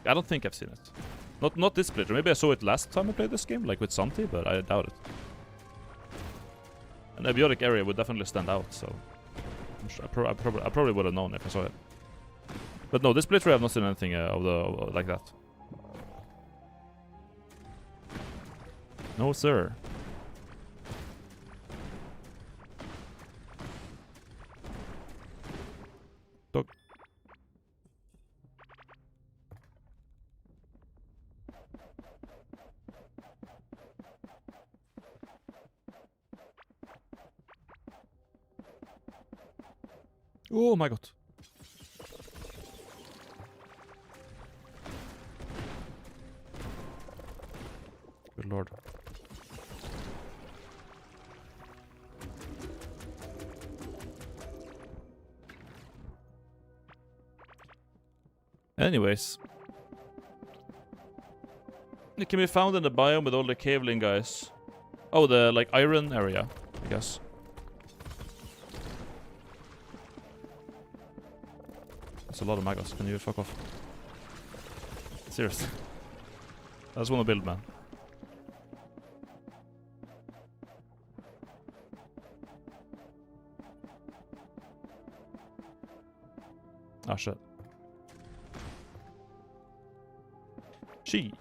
I don't think I've seen it. Not this playthrough. Maybe I saw it last time I played this game, like with Santi, but I doubt it. An abiotic area would definitely stand out, so I'm sure I probably would have known if I saw it. But no, this playthrough I've not seen anything like that. No, sir. Dog. Oh my god. Good lord. Anyways. It can be found in the biome with all the caveling guys. Oh, the, like, iron area, I guess. That's a lot of maggots. Can you fuck off? Seriously. I just want to build, man. shit. She.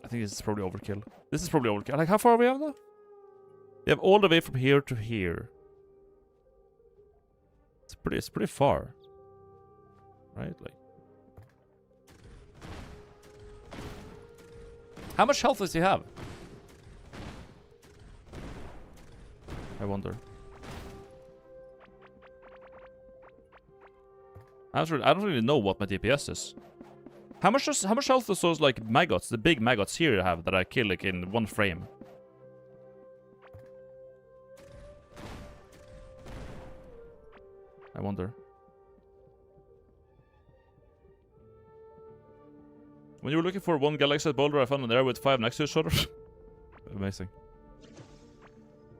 I think this is probably overkill. This is probably overkill. Like, how far are we out now? We have all the way from here to here. It's pretty far. Right? Like. How much health does he have? I wonder. I don't really know what my DPS is. How much health does those like maggots, the big maggots here have that I kill like in one frame? I wonder. When you were looking for one galaxy boulder, I found an area with 5 next to each other. Amazing.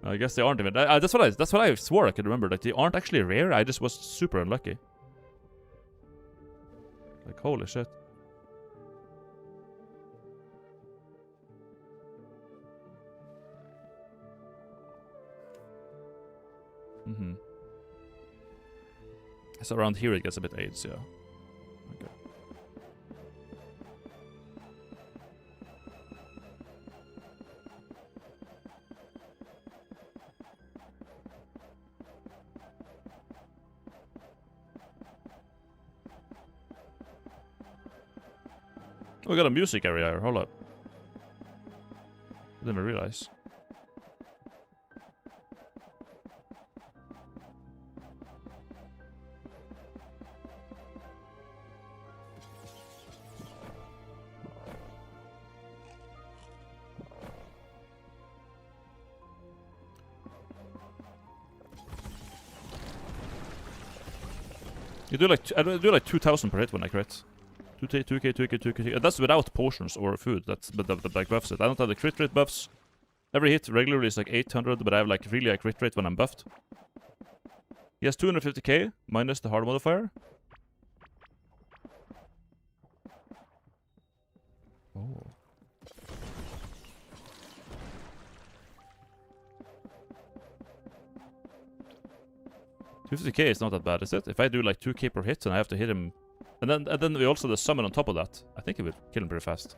I guess they aren't even. That's what I swore I could remember. Like they aren't actually rare. I just was super unlucky. Like holy shit. Mm-hmm. So around here it gets a bit AIDS, yeah. Okay. Oh, we got a music area here. Hold up. Didn't even realize. You do like I do like 2,000 per hit when I crit. 2k. That's without potions or food. That's but like buffs it. I don't have the crit rate buffs. Every hit regularly is like 800, but I have like really a crit rate when I'm buffed. He has 250k minus the hard modifier. Oh. 50k is not that bad, is it? If I do like 2k per hit and I have to hit him, and then we also have the summon on top of that, I think it would kill him pretty fast.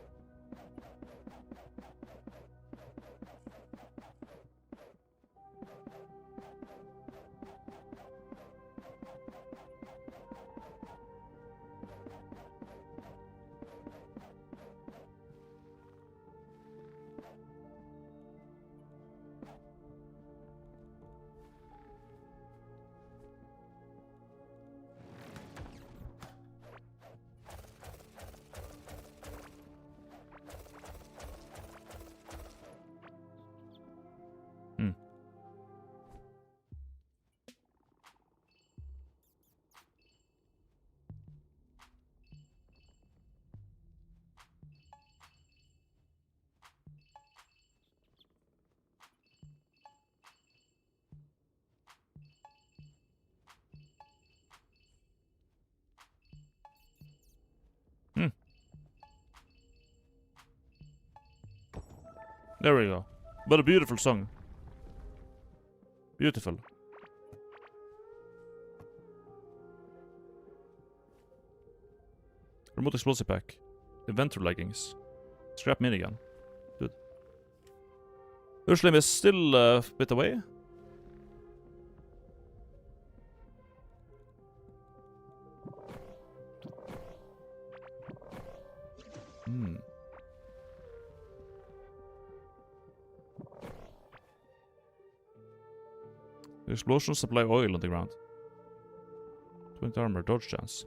There we go. But a beautiful song. Beautiful. Remote explosive pack. Inventor leggings. Scrap minigun. Good. Urschleim is still a bit away. The explosions supply oil on the ground. 20 armor, dodge chance.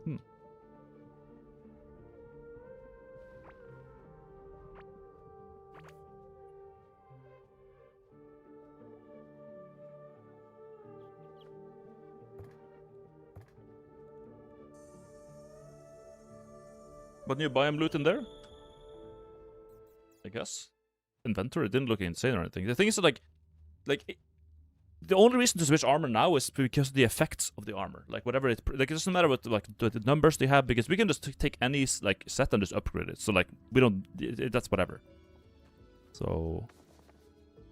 But new biome loot in there? I guess. Inventory didn't look insane or anything. The thing is that, like The only reason to switch armor now is because of the effects of the armor. Like whatever it doesn't matter what like the numbers they have, because we can just take any like set and just upgrade it. So like we don't. That's whatever. So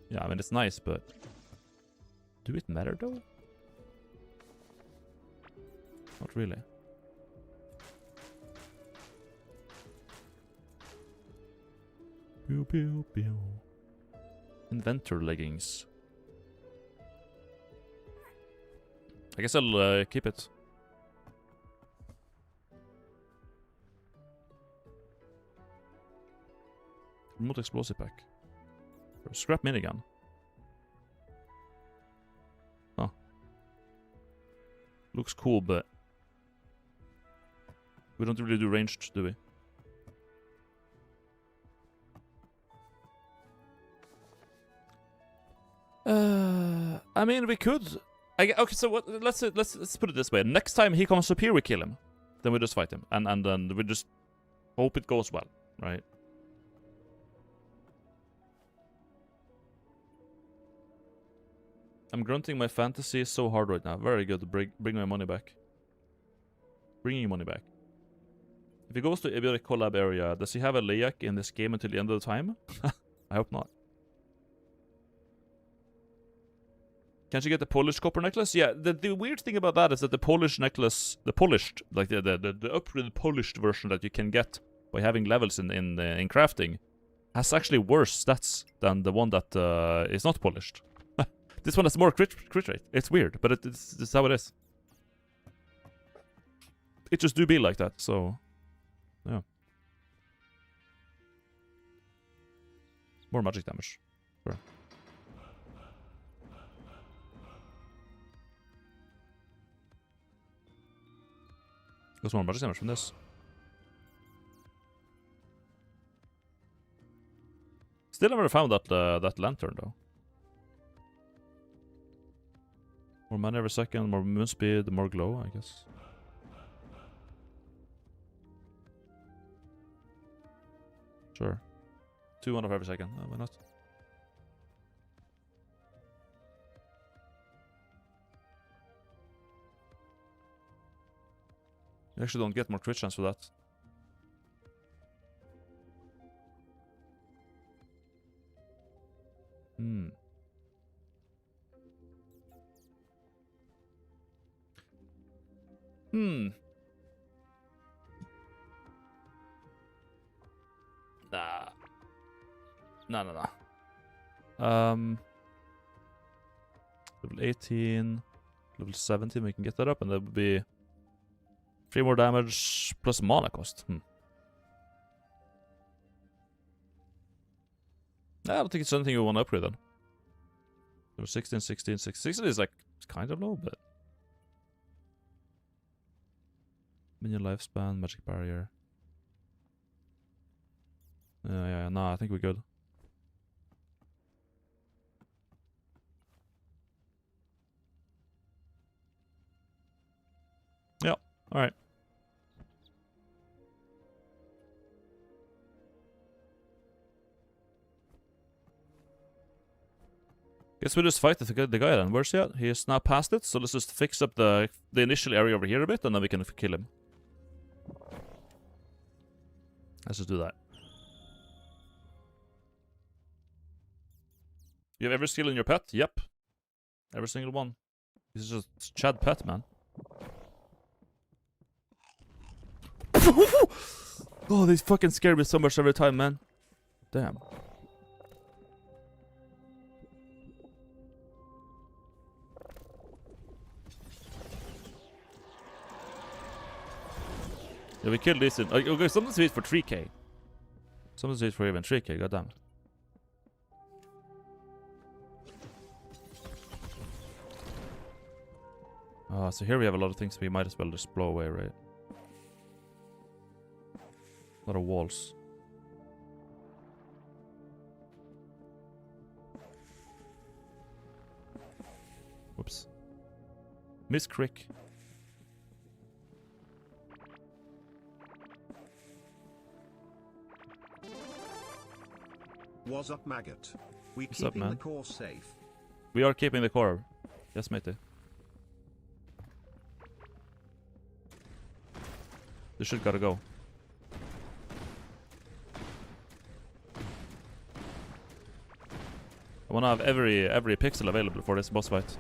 yeah, I mean it's nice, but do it matter though? Not really. Pew pew pew. Inventor leggings. I guess I'll keep it. Remote explosive pack. Scrap minigun. Huh. Looks cool, but we don't really do ranged, do we? I mean, we could. Okay, so what? Let's put it this way. Next time he comes up here, we kill him. Then we just fight him, and then we just hope it goes well, right? I'm grunting my fantasy so hard right now. Very good. Bring my money back. Bringing your money back. If he goes to Iberic collab area, does he have a Leyak in this game until the end of the time? I hope not. Can't you get the Polish copper necklace? Yeah, the weird thing about that is that the Polish necklace, the polished, like the upgraded polished version that you can get by having levels in crafting, has actually worse stats than the one that is not polished. This one has more crit rate. It's weird, but it's how it is. It just do be like that, so yeah. More magic damage. Sure. Got some more magic damage from this. Still never found that lantern though. More mana every second, more moon speed, more glow, I guess. Sure. 2 mana every second. Oh, why not? You actually don't get more crit chance for that. Hmm. Hmm. Nah. No. Level 18, level 17, we can get that up, and that would be 3 more damage plus mana cost. I don't think it's something you want to upgrade then. Level 16, 16, 16 is like kind of low, but minion lifespan, magic barrier. Yeah, no, I think we're good. Yeah, alright. Guess we just fight the guy then. Where's he at? He is now past it, so let's just fix up the initial area over here a bit, and then we can kill him. Let's just do that. You have every skill in your pet? Yep. Every single one. This is just Chad pet, man. Oh, they fucking scare me so much every time, man. Damn. Yeah, we killed this in... Okay, something's wait for 3k. Something's wait for even 3k, goddamn. Ah, so here we have a lot of things we might as well just blow away, right? A lot of walls. Whoops. Miss Crick. What's up, maggot? We What's up, keeping man? the core safe. We are keeping the core. Yes, matey. This shit gotta go. I wanna have every pixel available for this boss fight.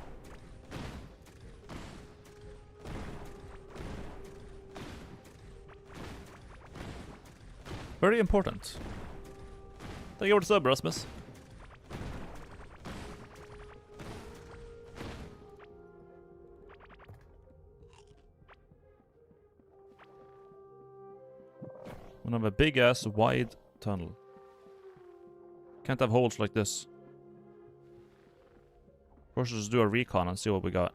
Very important. Thank you for the sub, Rasmus. We have a big ass wide tunnel. Can't have holes like this. First, just do a recon and see what we got.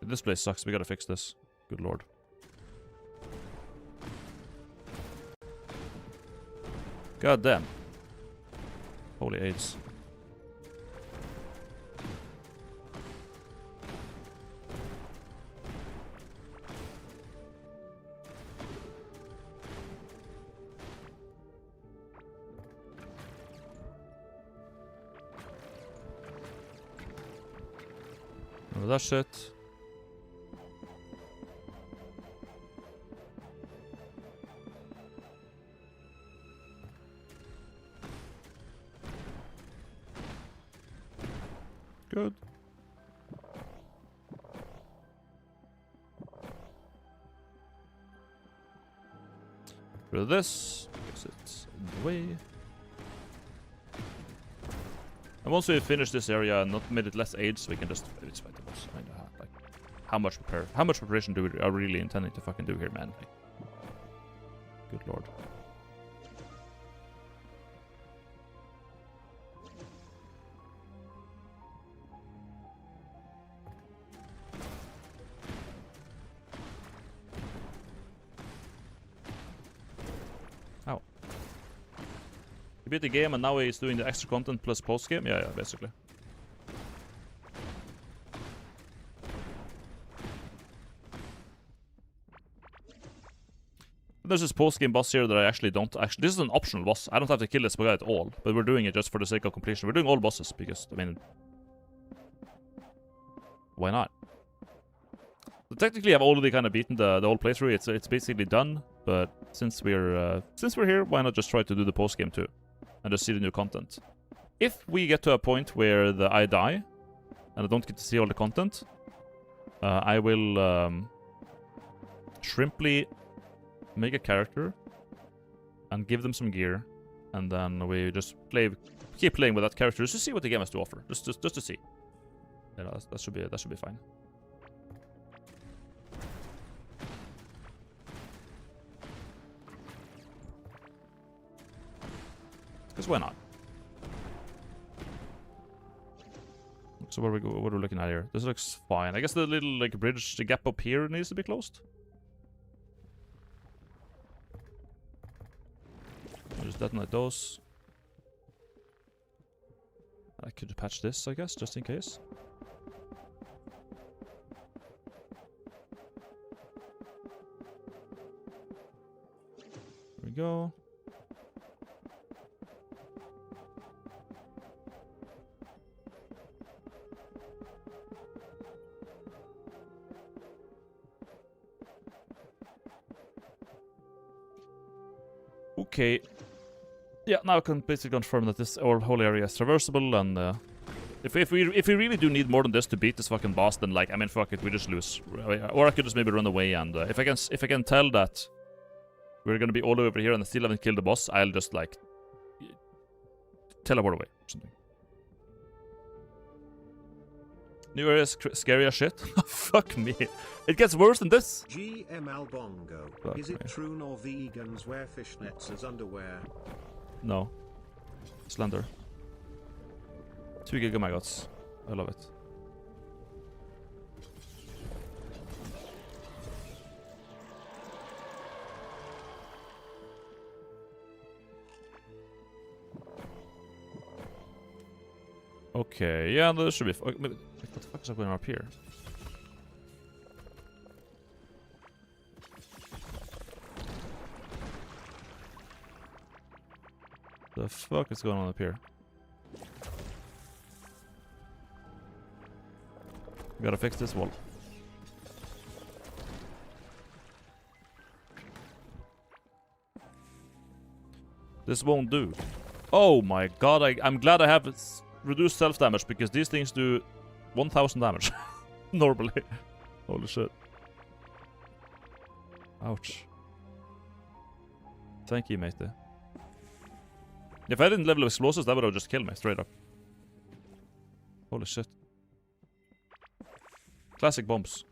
This place sucks. We gotta fix this. Good lord. God damn. Holy AIDS. That shit. Good. Rid of this. Guess it's in the way. And once we finish this area and not made it less AIDS, we can just fight the boss. I know like how much preparation do we are really intending to fucking do here, man? Like, good lord. Ow. He beat the game and now he's doing the extra content plus post game? Yeah, basically. There's this post-game boss here that I actually don't this is an optional boss. I don't have to kill this guy at all, but we're doing it just for the sake of completion. We're doing all bosses because, I mean, why not? So technically, I've already kind of beaten the whole playthrough. It's basically done, but since we're here, why not just try to do the post-game too, and just see the new content? If we get to a point where I die, and I don't get to see all the content, I will shrimply make a character and give them some gear, and then we just keep playing with that character just to see what the game has to offer, just to see. Yeah, that should be fine. Because why not? So what are we looking at here? This looks fine. I guess the little like bridge, the gap up here needs to be closed. I'll just detonate those. I could patch this, I guess, just in case. There we go. Okay. Yeah, now I can basically confirm that this whole area is traversable, and if we really do need more than this to beat this fucking boss, then like, I mean, fuck it, we just lose. Or I could just maybe run away, and if I can tell that we're gonna be all over here and I still haven't killed the boss, I'll just like teleport away or something. New area is scary as shit. Fuck me. It gets worse than this. GM Albongo. Fuck is it me. true nor vegans wear fishnets as underwear? No. Slender. 2 gigamegahertz. I love it. Okay, yeah, there should be. What the fuck is going on up here? The fuck is going on up here? We gotta fix this wall. This won't do. Oh my god, I'm glad I have reduced self-damage, because these things do 1000 damage. Normally. Holy shit. Ouch. Thank you, matey. If I didn't level explosives, that would have just killed me, straight up. Holy shit. Classic bombs.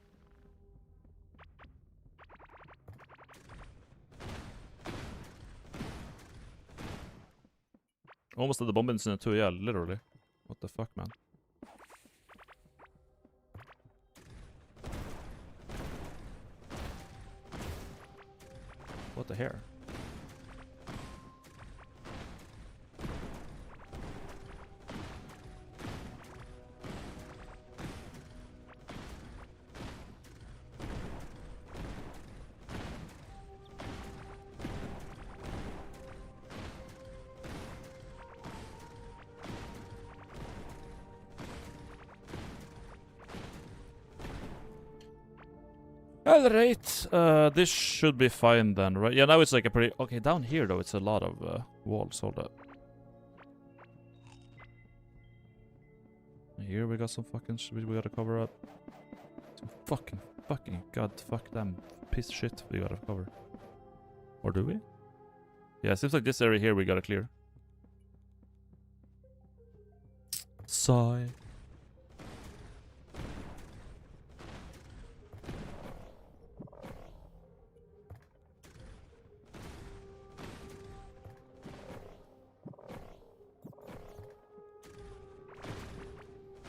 Almost had the bomb incident too, yeah, literally. What the fuck, man? What the hair? Alright, this should be fine then, right? Yeah, now it's like a pretty... Okay, down here though, it's a lot of walls, hold up. Here we got some fucking shit we gotta cover up. Some fucking goddamn piece of shit we gotta cover. Or do we? Yeah, it seems like this area here we gotta clear. Sigh.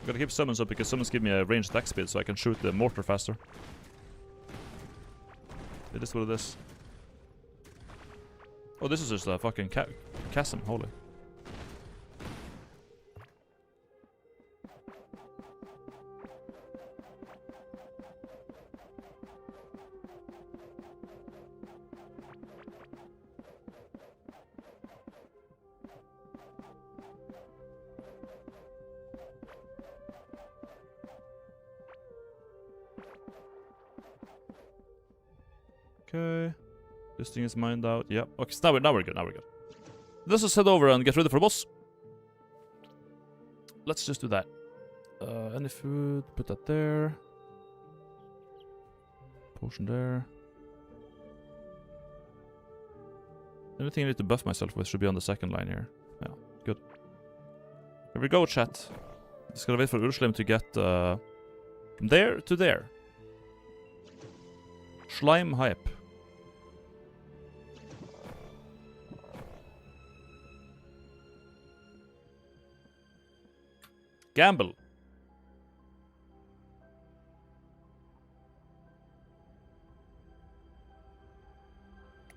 Gotta keep summons up because summons give me a ranged attack speed so I can shoot the mortar faster. It is what it is. Oh, this is just a fucking chasm, holy. Okay. This thing is mined out. Yep. Okay, so now we're good. Now we're good. Let's just head over and get ready for the boss. Let's just do that. Any food? Put that there. Potion there. Anything I need to buff myself with should be on the second line here. Yeah, good. Here we go, chat. Just gotta wait for Urschleim to get from there to there. Schleim hype. Gamble.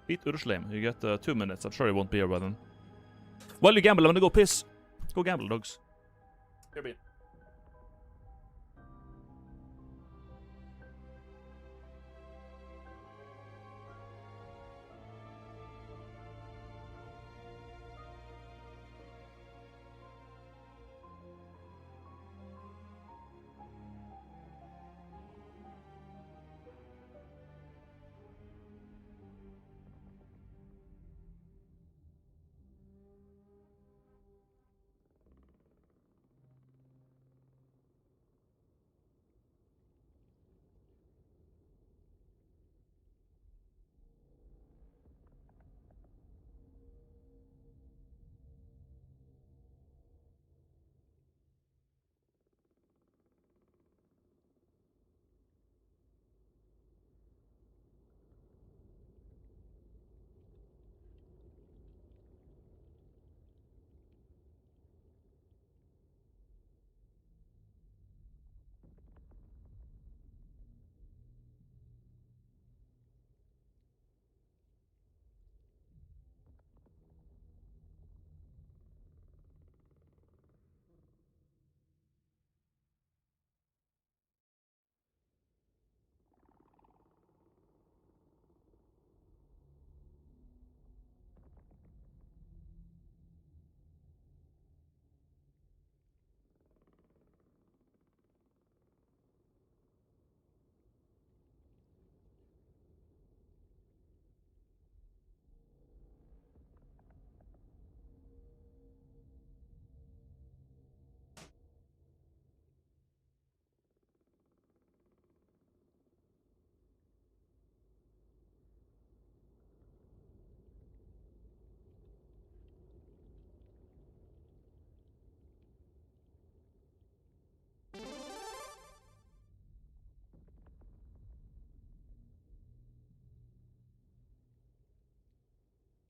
Beat Urschleim. You get 2 minutes. I'm sure you won't be here by then. While you gamble, I'm gonna go piss. Go gamble, dogs. Here be.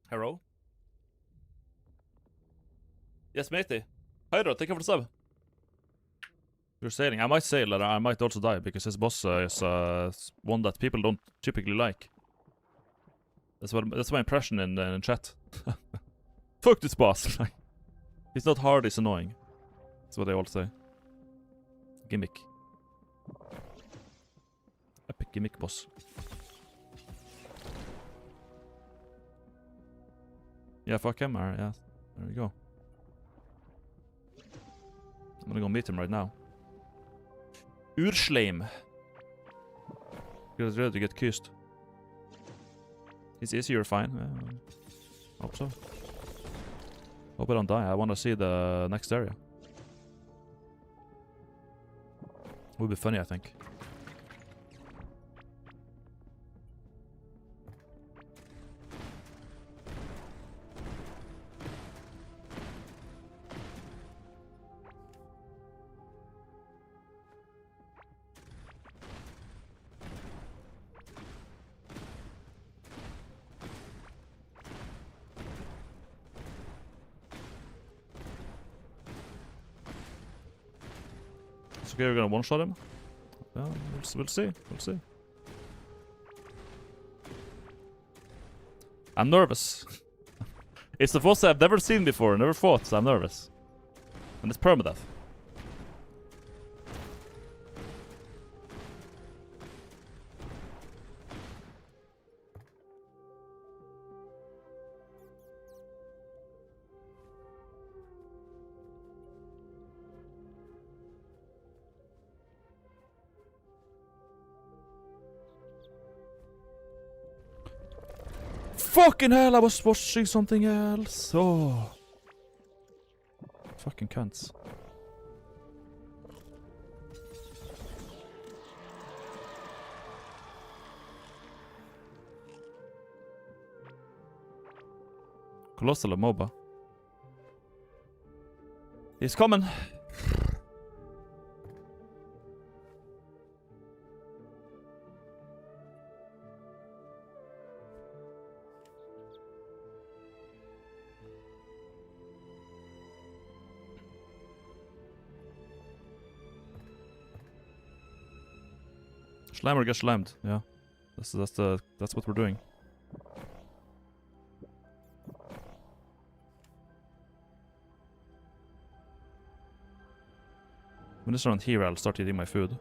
Hello? Yes, matey. Hi, Rod. Thank you for the sub. You're sailing. I might sail, and I might also die, because his boss is one that people don't typically like. That's my impression in chat. Fuck this boss. He's not hard, he's annoying. That's what they all say. Gimmick. Epic gimmick boss. Yeah, fuck him. Yeah, there we go. I'm gonna go meet him right now. Urschleim. He's ready to get kissed. Is easy, you're fine. Hope so. Hope I don't die. I want to see the next area. Would be funny, I think. It's okay, we're gonna one-shot him. Yeah, we'll see. We'll see. I'm nervous. It's the boss I've never seen before, never fought, so I'm nervous. And it's Permadeath. Fucking hell, I was watching something else. Oh. Fucking cunts. Colossal MOBA. He's coming. Slime or get slammed, yeah. That's what we're doing. When it's around here, I'll start eating my food.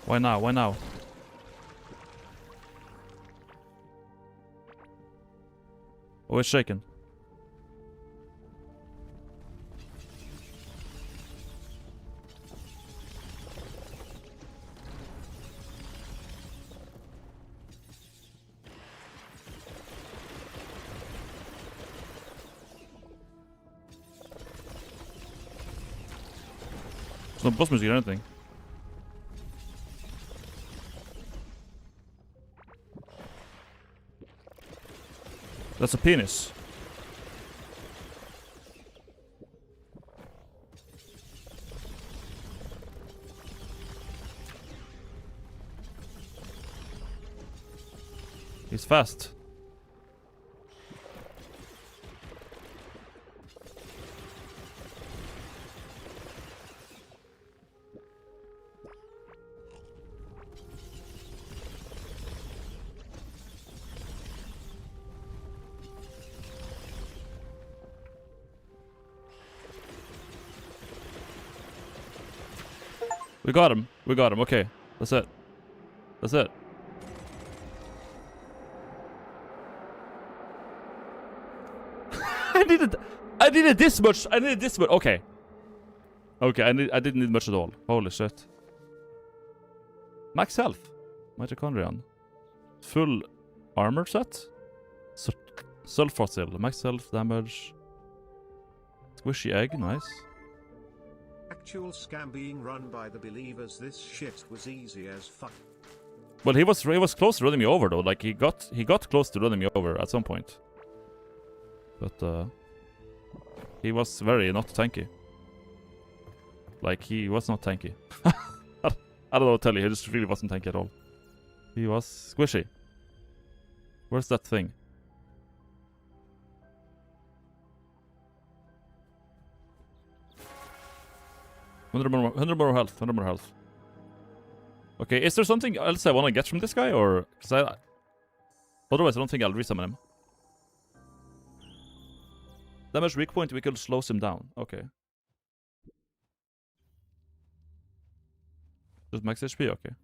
Why now? Why now? Oh, it's shaking. There's no boss music or anything. That's a penis. He's fast. We got him. We got him. Okay. That's it. That's it. I needed this much. I needed this much. Okay. Okay, I didn't need much at all. Holy shit. Max health. Mitochondrion. Full armor set. Sulfossil. Max health damage. Squishy egg. Nice. Actual scam being run by the believers. This shit was easy as fuck. Well, he was close to running me over though. Like he got close to running me over at some point. But he was very not tanky. Like he was not tanky. I don't know what to tell you. He just really wasn't tanky at all. He was squishy. Where's that thing? $100 more health. 100 more health. Okay, is there something else I want to get from this guy, or because otherwise I don't think I'll resummon him. Damage weak point. We could slow him down. Okay. Just max HP. Okay.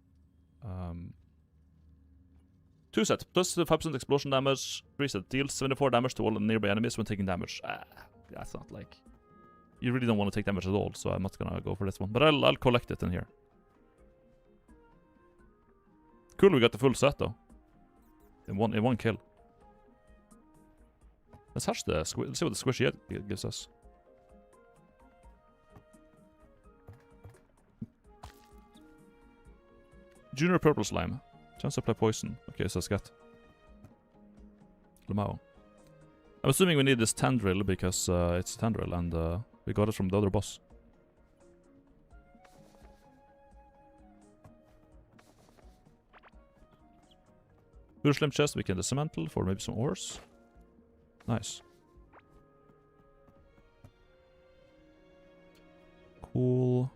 2 set plus 5% explosion damage. 3 set deals 74 damage to all nearby enemies when taking damage. That's not like you really don't want to take damage at all, so I'm not gonna go for this one. But I'll collect it in here. Cool, we got the full set though. In one kill. Let's hatch the let's see what the squishy head gives us. Junior purple slime. Chance to apply poison. Okay, so scat. Lamau. I'm assuming we need this tendril because it's tendril and we got it from the other boss. Urschleim chest, we can dismantle for maybe some ores. Nice. Cool.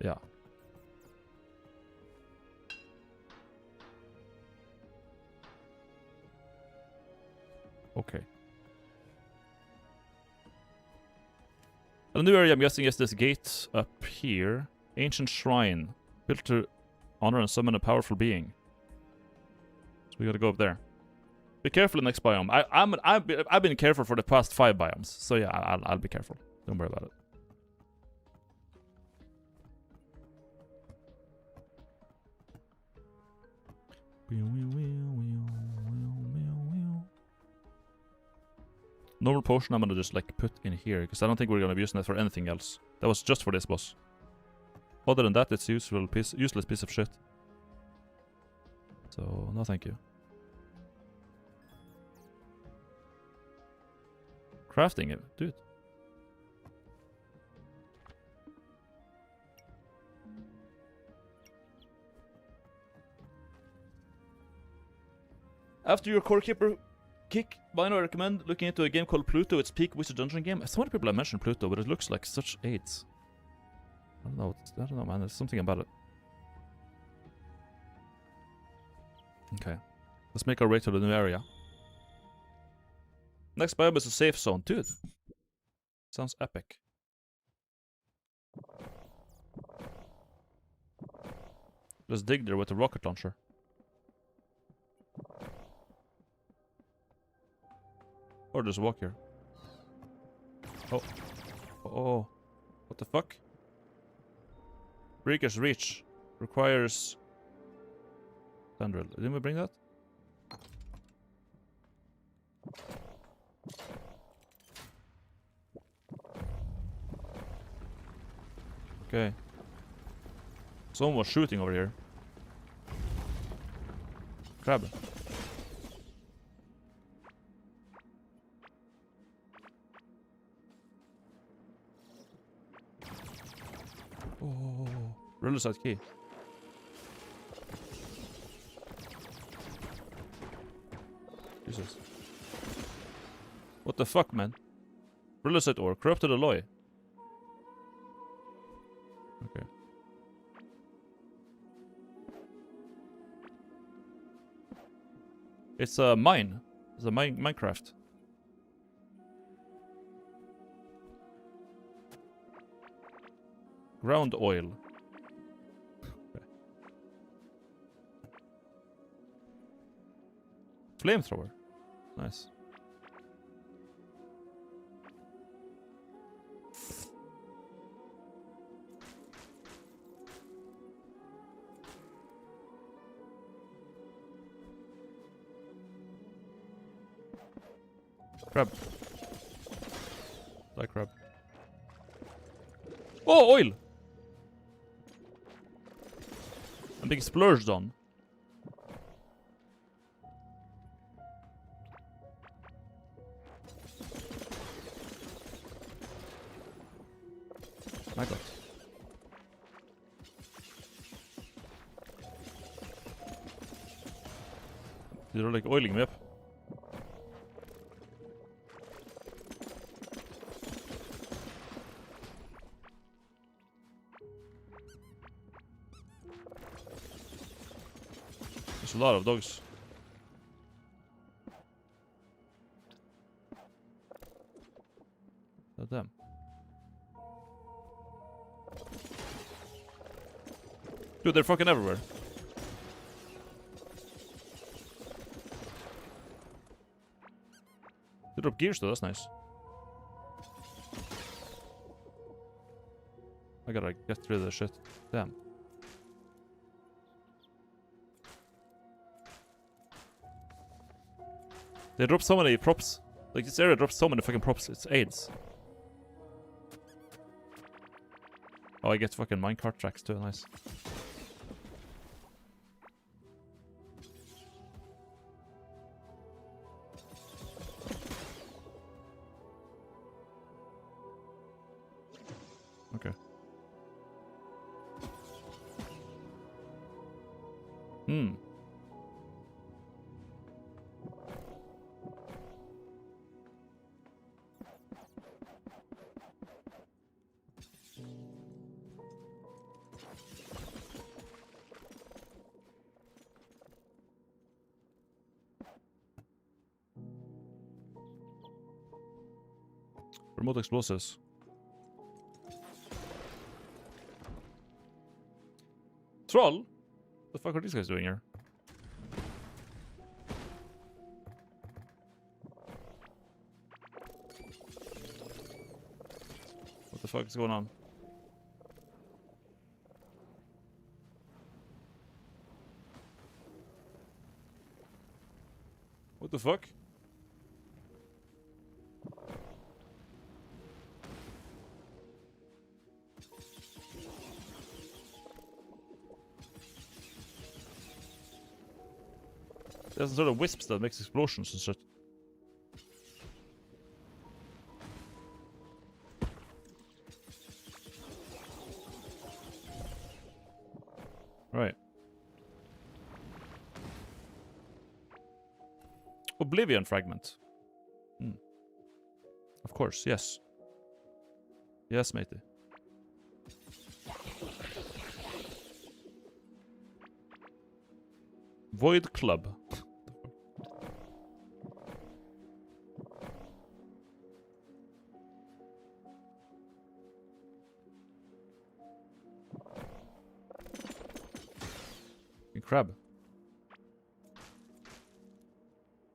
Yeah. Okay. A new area I'm guessing is this gate up here. Ancient shrine. Built to honor and summon a powerful being. So we gotta go up there. Be careful in the next biome. I've been careful for the past 5 biomes. So yeah, I'll be careful. Don't worry about it. Normal potion I'm gonna just like put in here because I don't think we're gonna be using that for anything else. That was just for this boss. Other than that, it's useless piece of shit. So no thank you. Crafting it, dude. After your core keeper kick, Bino, I recommend looking into a game called Pluto. It's peak Wizard Dungeon game. So many people have mentioned Pluto, but it looks like such AIDS. I don't know, man. There's something about it. Okay, let's make our way to the new area. Next biome is a safe zone, dude. Sounds epic. Let's dig there with a rocket launcher. Or just walk here. Oh. Oh. What the fuck? Breaker's Reach. Requires... Tendril. Didn't we bring that? Okay. Someone was shooting over here. Crab. Oh, roller side key. Jesus. What the fuck, man? Brillicite ore, corrupted alloy. Okay. It's a mine. It's a Minecraft. Ground oil. Okay. Flamethrower. Nice. Crab. Die crab. Oh, oil! I'm being splurged on. My god. They're like oiling me up. There's a lot of dogs. Oh, damn. Dude, they're fucking everywhere. They drop gears though, that's nice. I gotta get rid of the shit. Damn. They drop so many props. Like, this area drops so many fucking props. It's AIDS. Oh, I get fucking minecart tracks too. Nice. Okay. Hmm. Remote explosives. Troll? What the fuck are these guys doing here? What the fuck is going on? What the fuck? There's some sort of wisps that makes explosions and shit. Right. Oblivion fragment. Hmm. Of course, yes. Yes, matey. Void club. Crab.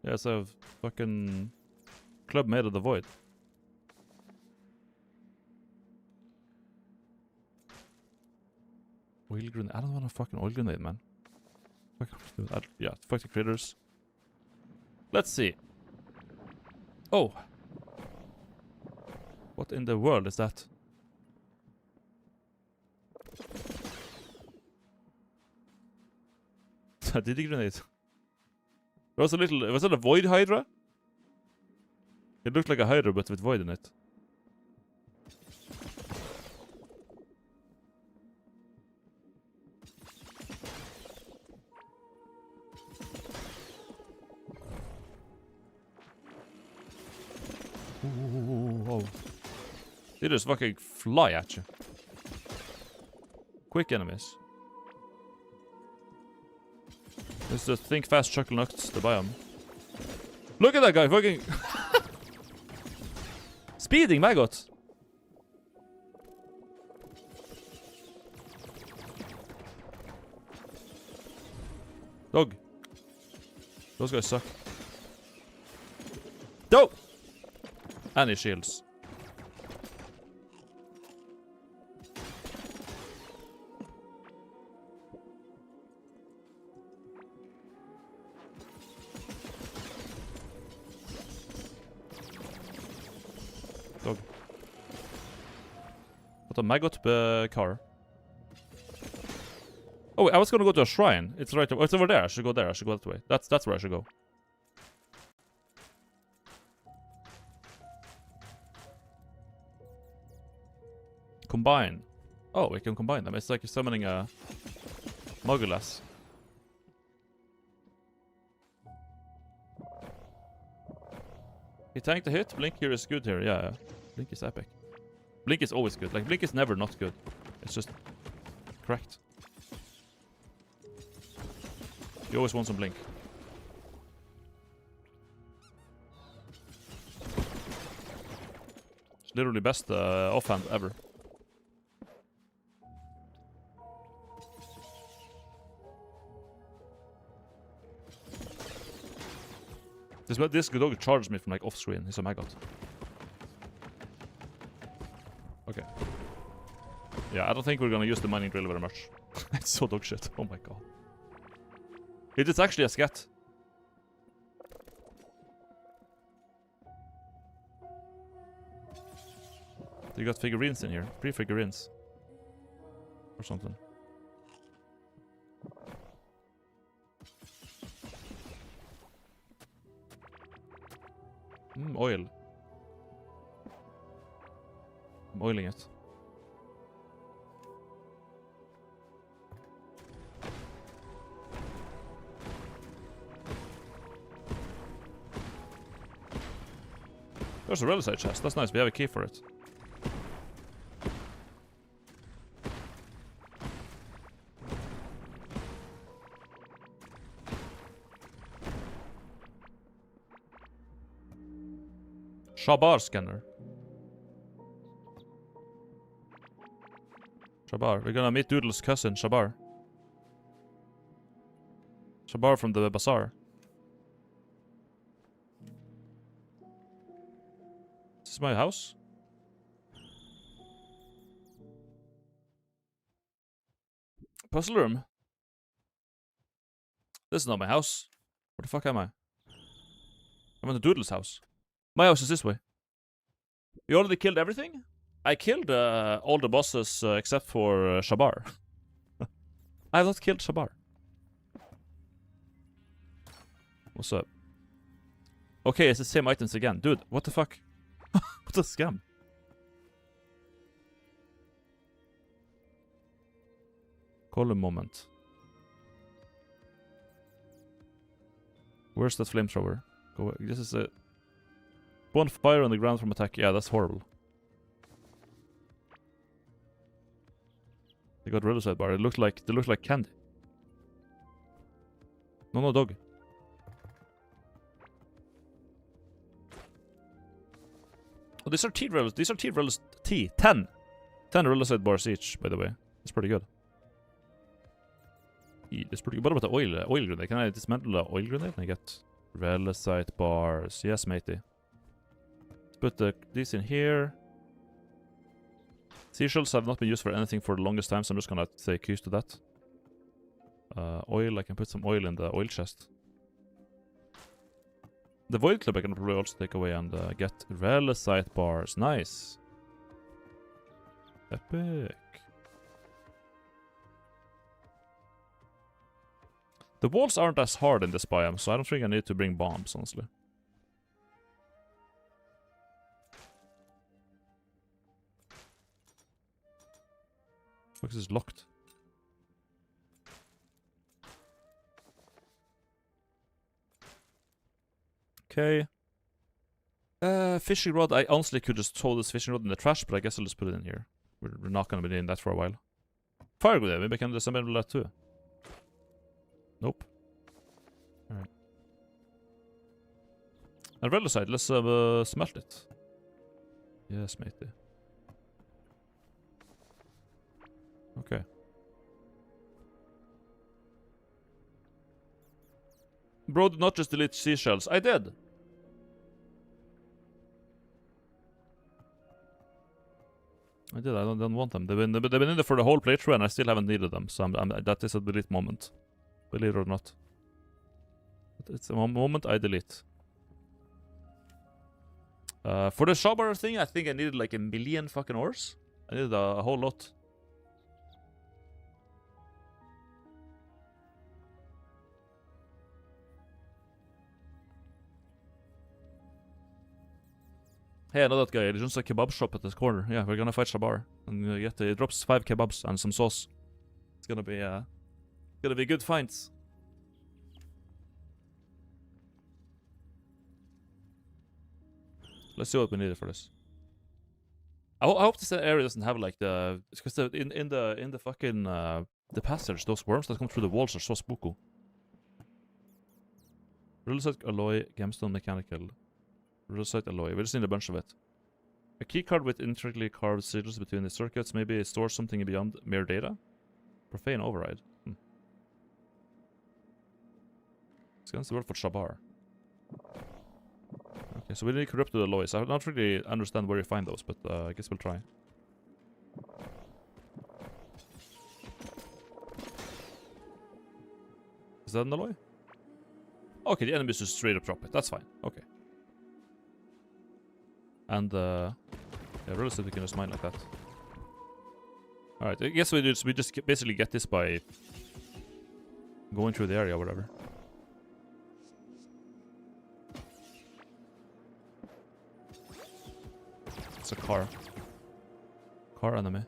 Yeah, it's a fucking club made of the void. Oil grenade. I don't want a fucking oil grenade, man. Yeah, fuck the critters. Let's see. Oh. What in the world is that? Did he grenade? There was a little. Was it a void hydra? It looked like a hydra, but with void in it. Ooh. They just fucking fly at you. Quick enemies. Let's just think fast, chuckle nuts, the biome. Look at that guy, fucking speeding maggot. Dog. Those guys suck. No! And his shields. Dog. What a maggot car. Oh, wait, I was gonna go to a shrine. It's right. It's over there. I should go there. I should go that way. That's where I should go. Combine. Oh, we can combine them. It's like summoning a Mogulas. He tanked the hit. Blink here is good here. Yeah. Blink is epic. Blink is always good. Like, Blink is never not good. It's just correct. You always want some Blink. It's literally best offhand ever. This good dog charged me from like off screen. He's a maggot. Okay. Yeah, I don't think we're gonna use the mining drill very much. It's so dog shit. Oh my god. It is actually a scat. You got figurines in here. 3 figurines. Or something. Oil. I'm oiling it. There's a realisite chest. That's nice. We have a key for it. Shabar scanner. Shabar. We're gonna meet Doodle's cousin, Shabar. Shabar from the bazaar. This is my house. Puzzle room. This is not my house. Where the fuck am I? I'm in the Doodle's house. My house is this way. You already killed everything? I killed all the bosses except for Shabar. I have not killed Shabar. What's up? Okay, it's the same items again. Dude, what the fuck? What a scam. Column moment. Where's that flamethrower? Go. This is a... Spawn fire on the ground from attack. Yeah, that's horrible. They got realisite bar. They look like candy. No, dog. Oh, these are T realisite. These are T realisite. 10 realisite bars each, by the way. That's pretty good. It's pretty good. What about the oil grenade? Can I dismantle the oil grenade and I get realisite bars? Yes, matey. Put these in here. Seashells have not been used for anything for the longest time, so I'm just gonna take use to that. Oil, I can put some oil in the oil chest. The void club I can probably also take away and get realisite bars. Nice. Epic. The walls aren't as hard in this biome, so I don't think I need to bring bombs, honestly. Fuck, this is locked. Okay. Fishing rod. I honestly could just throw this fishing rod in the trash, but I guess I'll just put it in here. We're not gonna be doing that for a while. Fire grenade. Maybe I can disassemble that too. Nope. Alright. And realisite. Let's smelt it. Yes, matey. Okay. Bro, did not just delete seashells. I did. I don't want them. They've been in there for the whole playthrough, and I still haven't needed them. So that is a delete moment, believe it or not. It's a moment I delete. For the Spire thing, I think I needed like 1 million fucking ores. I needed a whole lot. Hey, I know that guy. He runs a kebab shop at this corner. Yeah, we're gonna fight Spire and get it drops 5 kebabs and some sauce. It's gonna be good finds. Let's see what we needed for this. I hope this area doesn't have like the, because in the fucking the passage, those worms that come through the walls are so spooky. Rulesite alloy, gemstone mechanical. Rulesite alloy. We just need a bunch of it. A keycard with intricately carved sigils between the circuits. Maybe it stores something beyond mere data. Profane override. It's against the word for Spire. Okay, so we need corrupted alloys. I don't really understand where you find those, but I guess we'll try. Is that an alloy? Okay, the enemies just straight up drop it. That's fine. Okay. And yeah, realistically we can just mine like that. Alright, I guess we just basically get this by going through the area or whatever. It's a car. Car enemy.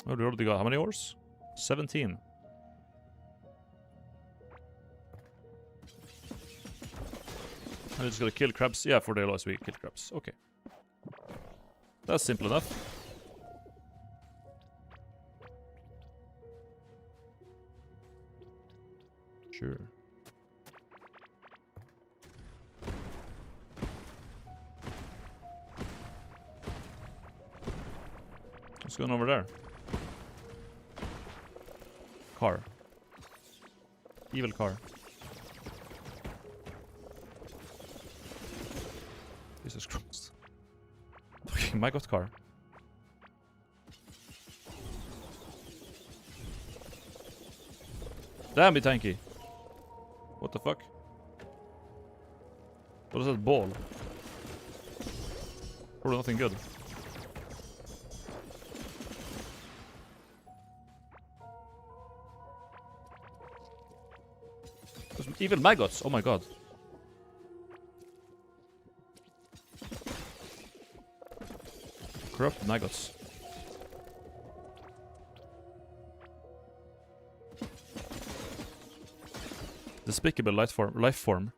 Oh, we already got how many ores? 17. I just gotta kill crabs. Yeah, for the alloys we kill crabs. Okay. That's simple enough. Sure. What's going over there? Car. Evil car. Jesus Christ. Fucking my god car. Damn it, tanky. What the fuck? What is that ball? Probably nothing good. There's even maggots. Oh my god. Corrupt maggots. Despicable life form.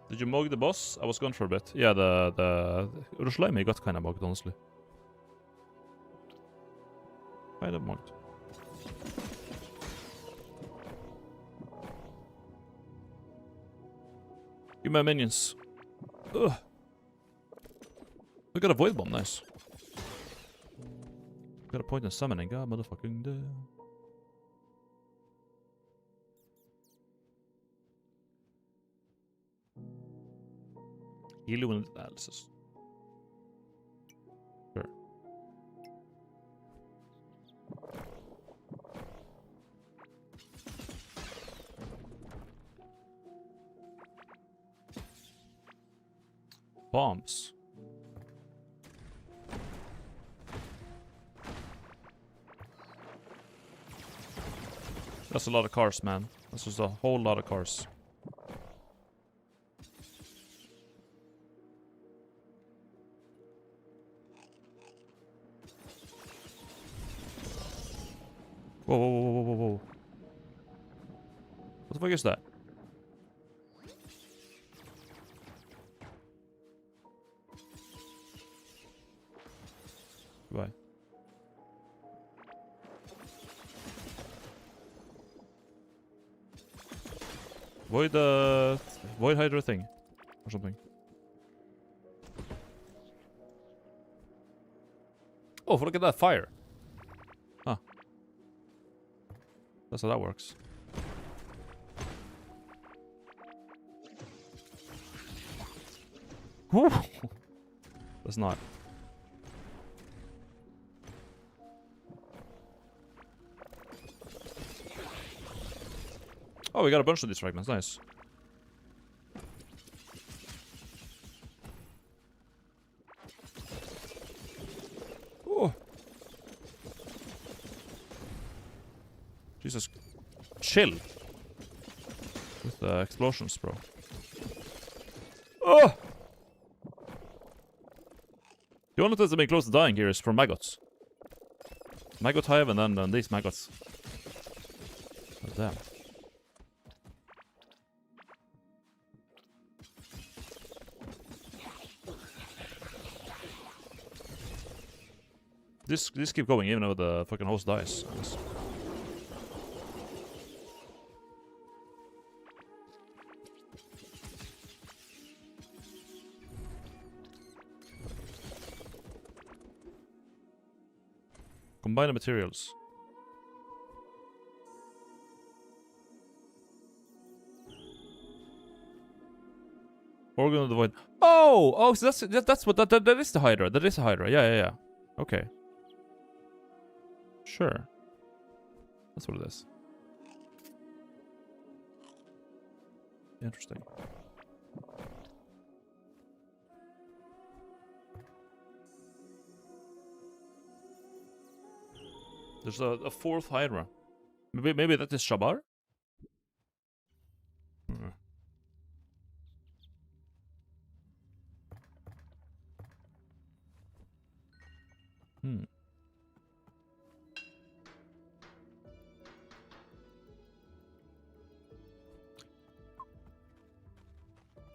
Did you mug the boss? I was gone for a bit. Yeah, the urschleim got kind of mugged, honestly. Kind of mugged. Give me my minions. Ugh. We got a void bomb, nice. Got a point in summoning, god motherfucking damn. Healing analysis. Sure. Bombs. That's a lot of cars, man. That's just a whole lot of cars. Whoa, whoa, whoa, whoa, whoa, whoa. What the fuck is that? do I? Void Hydra thing. Or something. Oh, look at that fire. Huh. That's how that works. Whew. That's not. Oh, we got a bunch of these fragments. Nice. Oh. Jesus. Chill. With the explosions, bro. Oh! The only thing that's been close to dying here is from maggots. Maggot hive and then these maggots. Oh, damn. This keep going even though the fucking host dies. Combine the materials. Organ of the void. Oh, so that's what that is the Hydra. That is a Hydra. Yeah. Okay. Sure. That's what it is. Interesting. There's a fourth Hydra. Maybe that is Shabar?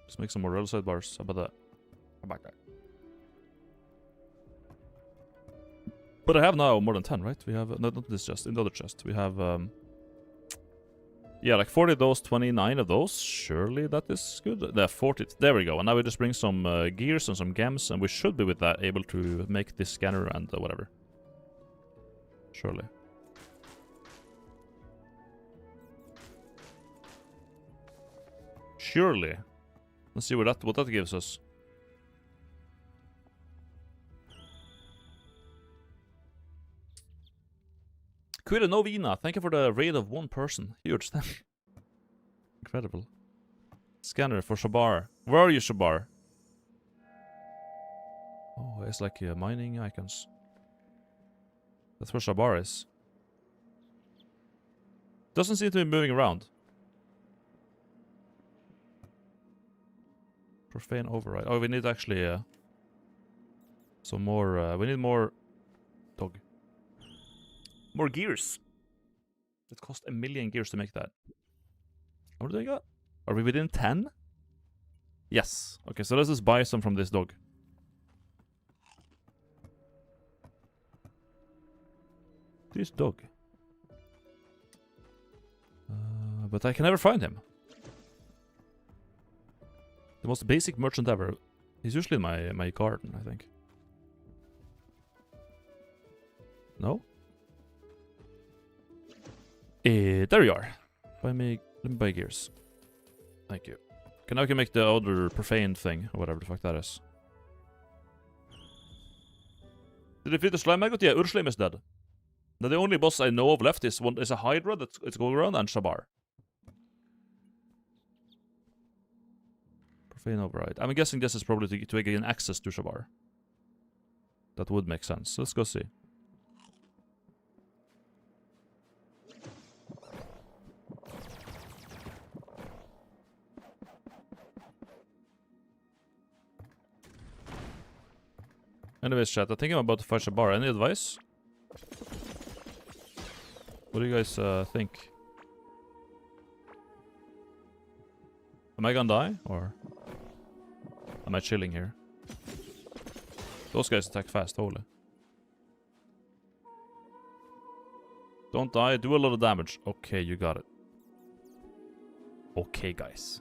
Let's make some more rail side bars. How about that? How about that? But I have now more than 10, right? We have... No, not this chest. In the other chest. We have... yeah, like 40 of those, 29 of those. Surely that is good. There, 40. There we go. And now we just bring some gears and some gems. And we should be with that able to make this scanner and whatever. Surely. Surely. Let's see what that gives us. Quita Novina, thank you for the raid of one person. Huge. Incredible. Scanner for Shabar. Where are you, Shabar? Oh, it's like mining icons. That's where Shabar is. Doesn't seem to be moving around. Profane override. Oh, we need actually some more. We need more dog. More gears. It cost 1 million gears to make that. What do they got? Are we within 10? Yes. Okay, so let's just buy some from this dog. This dog. But I can never find him. The most basic merchant ever. He's usually in my garden, I think. No? There you are. Let me buy gears. Thank you. Okay, now I can make the other profane thing, or whatever the fuck that is. Did they defeat the slime maggot? Yeah, urschleim is dead. Now the only boss I know of left is a Hydra that's going around and Shabar. Profane override. I'm guessing this is probably to gain access to Shabar. That would make sense. Let's go see. Anyways, chat, I think I'm about to fight Shabar. Any advice? What do you guys think? Am I gonna die, or am I chilling here? Those guys attack fast, holy. Don't die, do a lot of damage. Okay, you got it. Okay, guys.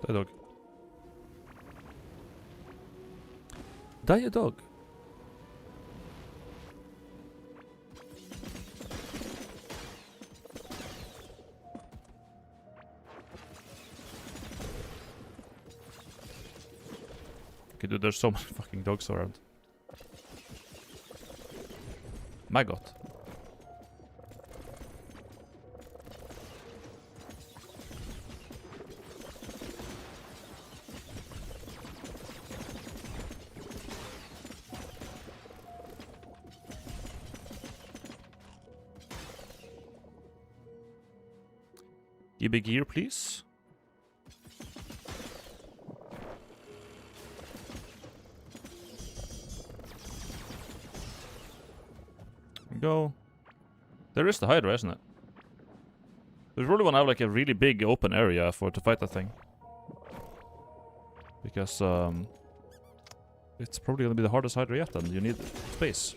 Die, dog. Die, dog. Okay, dude, there's so many fucking dogs around. My god. DB gear, please. Go. There is the Hydra, isn't it? We really want to have like a really big open area to fight that thing. Because it's probably gonna be the hardest Hydra yet, and you need space.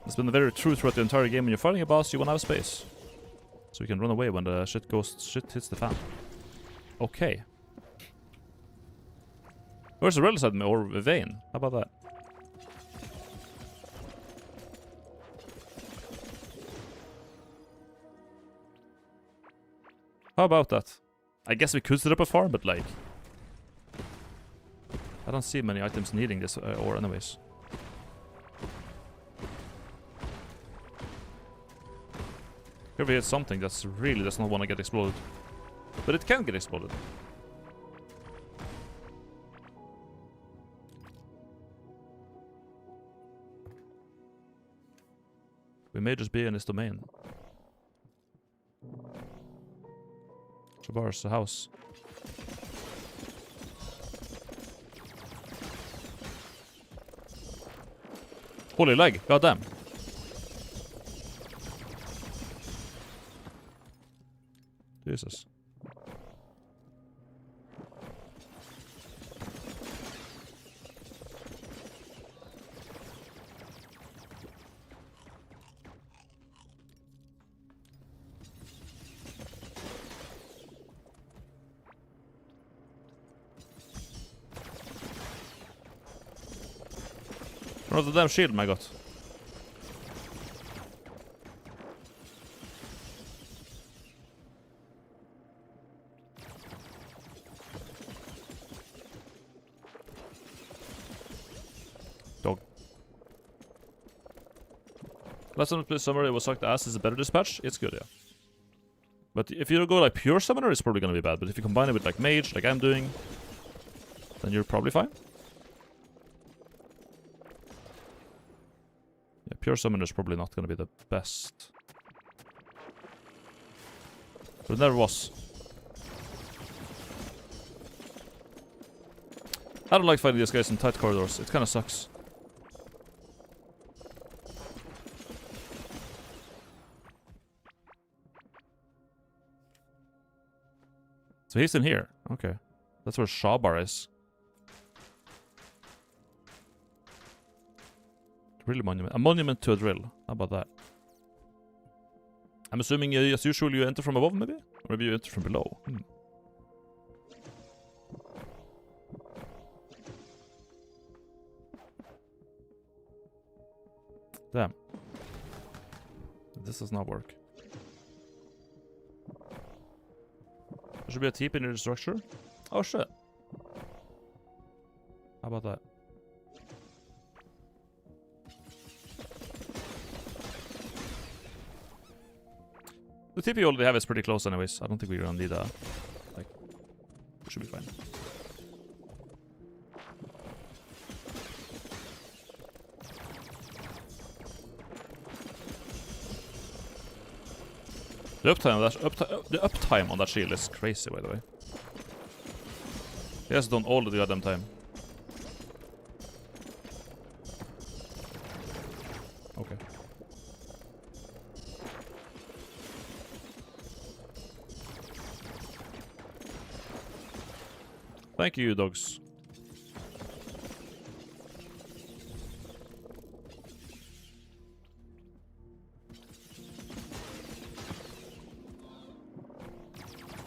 It's been very true throughout the entire game. When you're fighting a boss, you want to have space, so you can run away when the shit hits the fan. Okay. Where's the relic side or vein? How about that? How about that? I guess we could set up a farm, but like, I don't see many items needing this ore anyways. Here we hit something that's really does not want to get exploded. But it can get exploded. We may just be in his domain. Shabar's house. Holy leg, goddamn. Jesus. Oh, the damn shield, my god. Dog. Last time I played Summoner, it was sucked ass. Is a better dispatch? It's good, yeah. But if you go like pure Summoner, it's probably gonna be bad. But if you combine it with like Mage, like I'm doing, then you're probably fine. Yeah, pure Summoner is probably not gonna be the best. But it never was. I don't like fighting these guys in tight corridors. It kinda sucks. So he's in here. Okay. That's where Shabar is. Drill monument. A monument to a drill. How about that? I'm assuming, as usual, you enter from above, maybe? Or maybe you enter from below. Damn. This does not work. There should be a TP near the structure. Oh shit. How about that? The TP we already have is pretty close anyways. I don't think we're gonna need a... like... we should be fine. The uptime on that shield is crazy, by the way. He has done all the goddamn time. Okay. Thank you, dogs.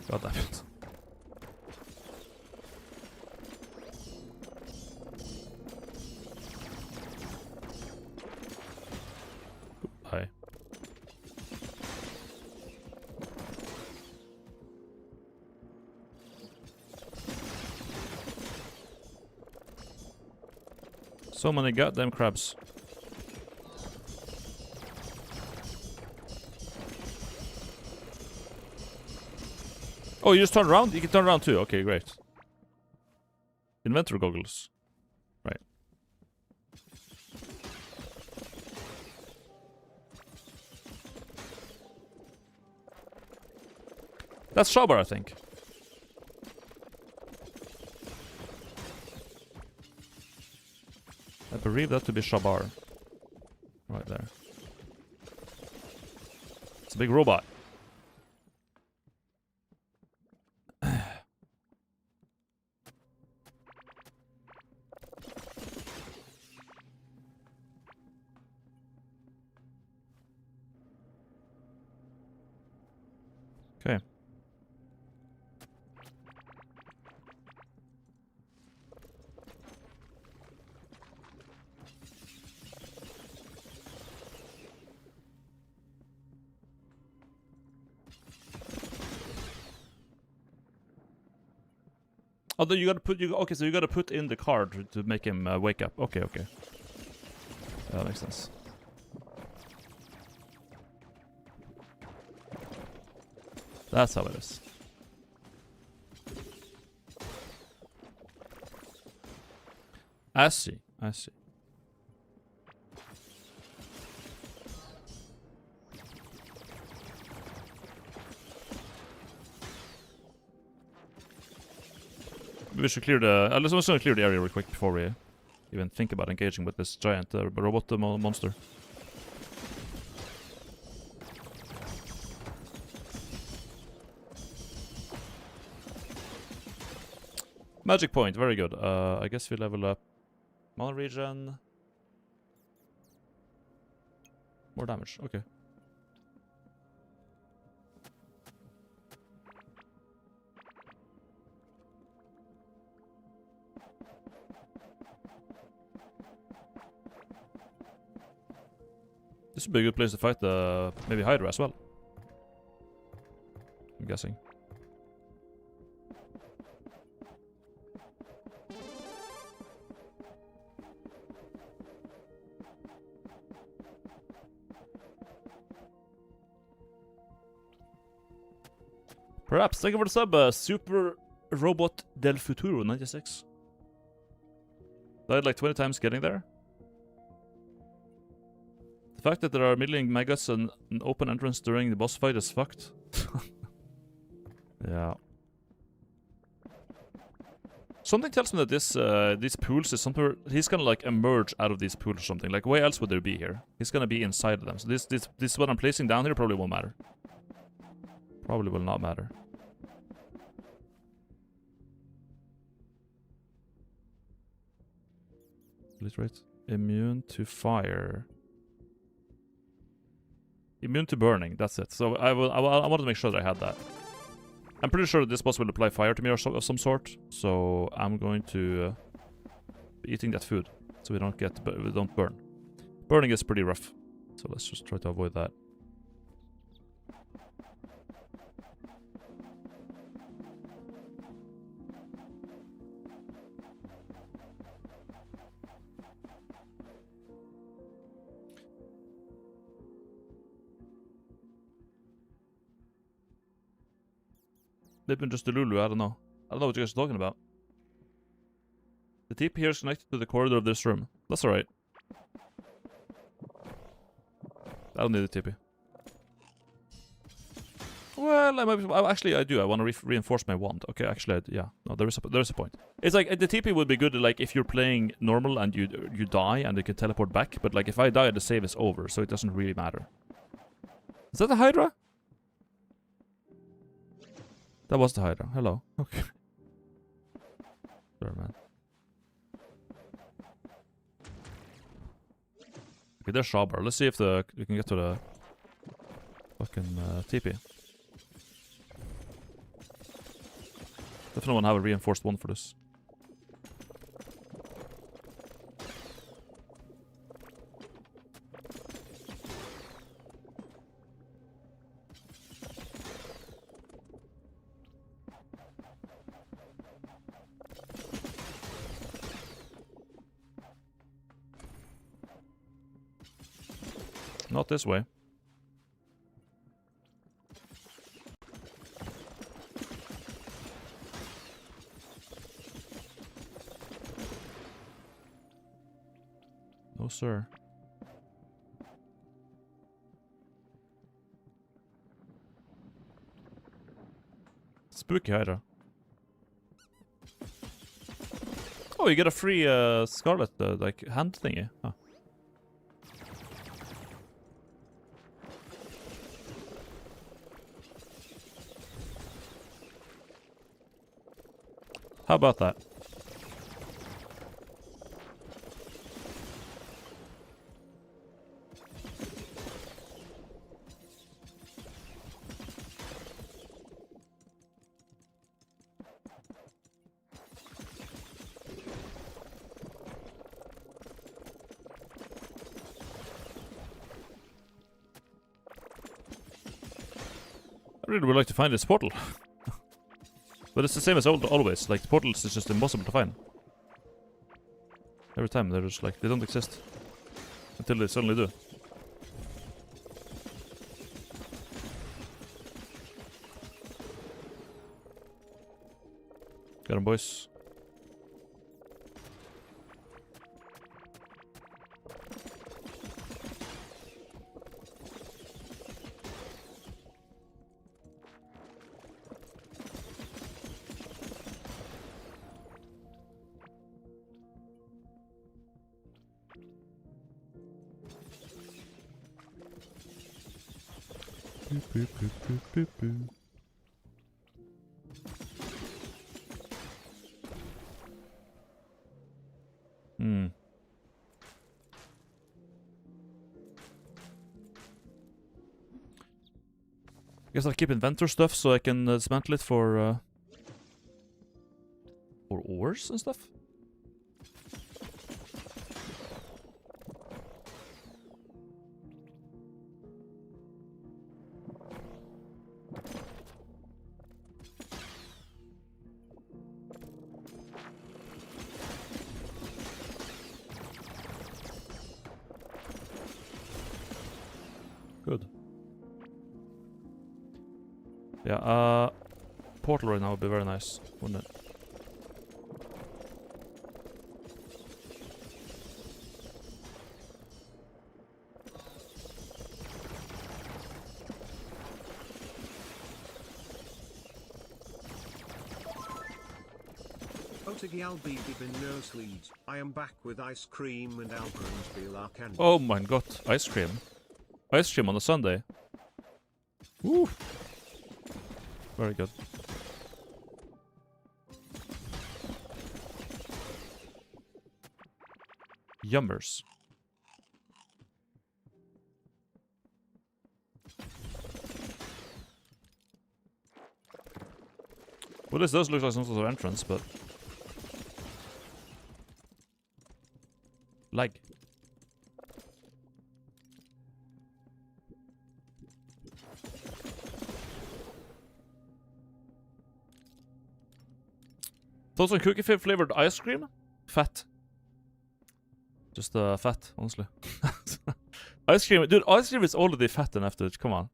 God damn it. Hi. So many goddamn crabs. Oh, you just turn around? You can turn around too. Okay, great. Inventor goggles. Right. That's Shabar, I think. I believe that to be Shabar. Right there. It's a big robot. Okay. Although you gotta put okay, so you gotta put in the card to make him wake up. Okay, okay. That makes sense. That's how it is. I see. I see. We should clear the... let's also clear the area real quick before we even think about engaging with this giant robot monster. Magic point, very good. I guess we level up mana regen. More damage, okay. This would be a good place to fight the maybe Hydra as well. I'm guessing. Perhaps. Thank you for the sub, Super Robot del Futuro 96. Died like 20 times getting there. The fact that there are a million maggots and an open entrance during the boss fight is fucked. Yeah. Something tells me that this these pools is somewhere he's gonna like emerge out of these pools or something. Like, where else would there be here? He's gonna be inside of them. So this what I'm placing down here probably won't matter. Probably will not matter. Right. Immune to fire. Immune to burning. That's it. So I wanted to make sure that I had that. I'm pretty sure that this boss will apply fire to me or of some sort. So I'm going to be eating that food so we don't burn. Burning is pretty rough. So let's just try to avoid that. Maybe just the Lulu, I don't know. I don't know what you guys are talking about. The TP here is connected to the corridor of this room. That's alright. I don't need the TP. Well, actually, I do. I want to reinforce my wand. Okay, actually, yeah. No, there is a point. It's like the TP would be good, like if you're playing normal and you die and you can teleport back. But like if I die, the save is over, so it doesn't really matter. Is that the Hydra? That was the Hydra. Hello. Okay. Sorry, man. Okay, there's Shawbar. Let's see if we can get to the fucking TP. Definitely want to have a reinforced one for this. Not this way. No, sir. Spooky Hydra. Oh, you get a free Scarlet, like, hand thingy. Huh. How about that? I really would like to find this portal. But it's the same as always. Like, the portals is just impossible to find. Every time they're just like, they don't exist. Until they suddenly do. Got him, boys. I guess I'll keep inventor stuff so I can dismantle it for ores and stuff. Good. Yeah, portal right now would be very nice, wouldn't it? I am back with ice cream and candy. Oh my god, ice cream. Ice cream on a Sunday. Woo! Very good. Yummers. Well, this does look like some sort of entrance, but... Lag. Thoughts on cookie flavored ice cream? Fat. Just fat, honestly. Ice cream, dude, ice cream is already fat enough, dude. Come on.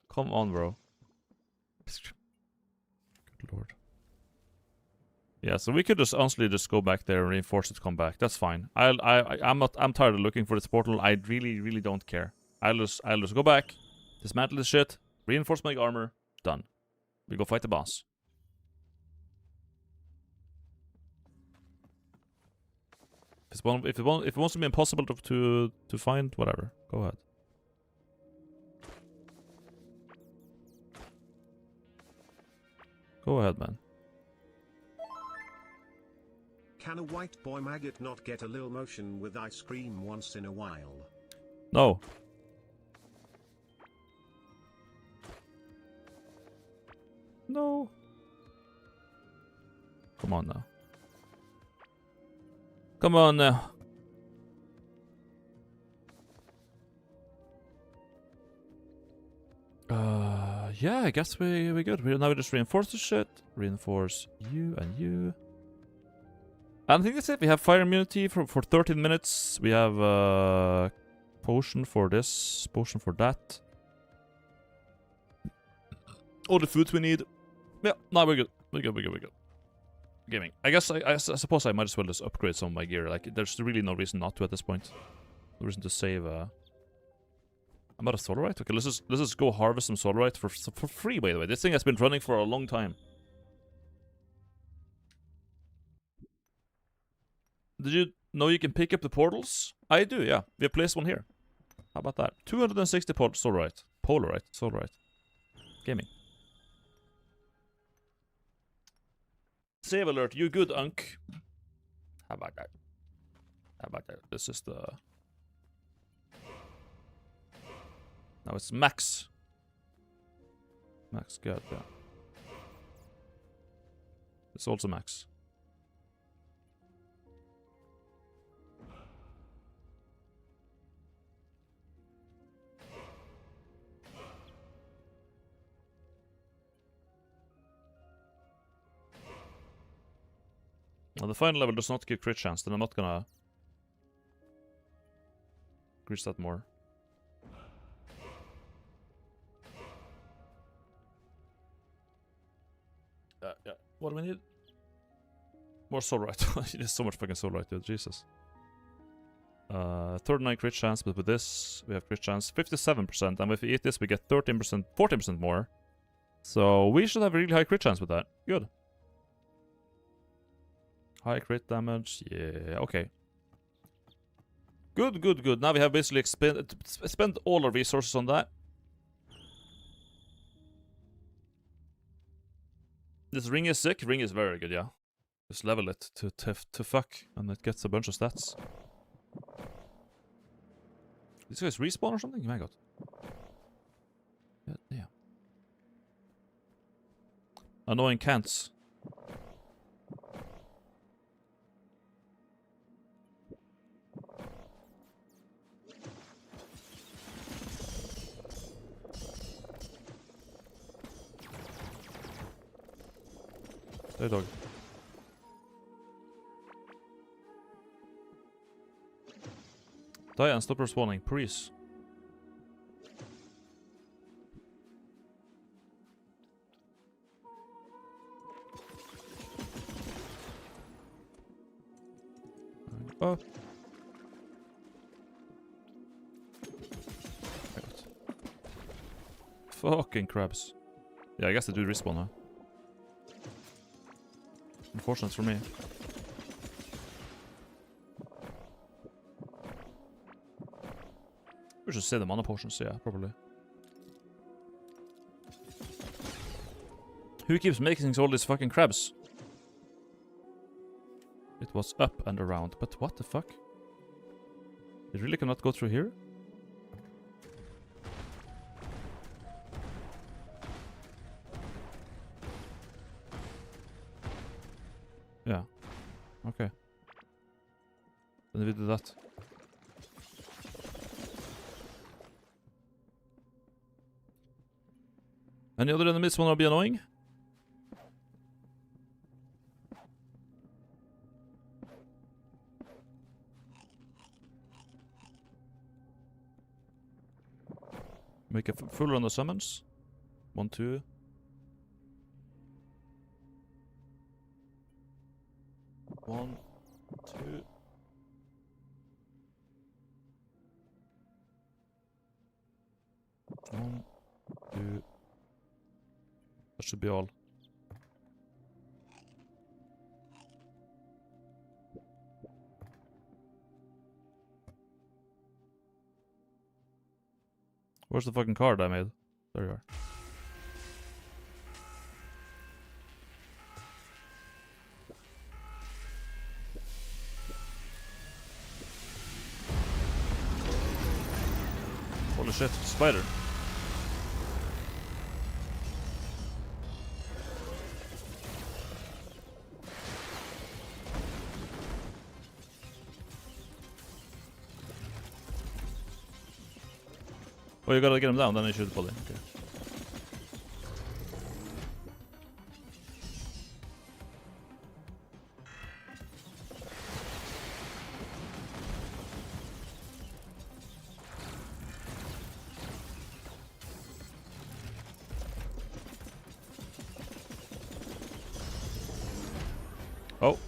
Come on, bro. Good lord. Yeah, so we could just honestly just go back there and reinforce it to come back. That's fine. I'm tired of looking for this portal. I really don't care. I'll just go back, dismantle this shit, Reinforce my armor. Done. We go fight the boss. If it wants to be impossible to find, whatever. Go ahead. Go ahead, man. Can a white boy maggot not get a little motion with ice cream once in a while? No. No. Come on now. Come on now. Yeah, I guess we good. Now we just reinforce the shit. Reinforce you and you. And I think that's it. We have fire immunity for 13 minutes. We have potion for this, potion for that. All the foods we need. Yeah, now we're good. We're good. Gaming. I guess I suppose I might as well just upgrade some of my gear. Like, there's really no reason not to at this point. No reason to save. I'm out of solarite. Okay, let's just go harvest some solarite for free. By the way, this thing has been running for a long time. Did you know you can pick up the portals? I do. Yeah, we have placed one here. How about that? 260 solarite. Solarite. Gaming. Save alert, you good, Unk. How about that? This is the... Now it's max. Max, god, yeah. It's also max. Now the final level does not give crit chance, then I'm not gonna increase that more. Yeah. What do we need? More solarite. There's so much fucking solarite, dude. Jesus. 39 crit chance, but with this we have crit chance 57%, and if we eat this we get 13%, 14% more. So we should have a really high crit chance with that. Good. High crit damage, yeah, okay. Good. Now we have basically spent all our resources on that. This ring is sick. Ring is very good, yeah. Just level it to fuck, and it gets a bunch of stats. These guys respawn or something? Oh my god. God damn. Annoying cants. Hey dog. Die and stop respawning, please. Oh. Fucking crabs. Yeah, I guess they do respawn, huh? Unfortunate for me. We should save the mana potions, yeah, probably. Who keeps making all these fucking crabs? It was up and around, but what the fuck? You really cannot go through here? Yeah. Okay. Then we do that. Any other enemies wanna be annoying? Make a full run of summons. 1, 2. One, two. One, two. should be all. Where's the fucking card I made? There you are. Holy shit, spider. Oh, you gotta get him down, then you shoot the bully. Okay. Oh.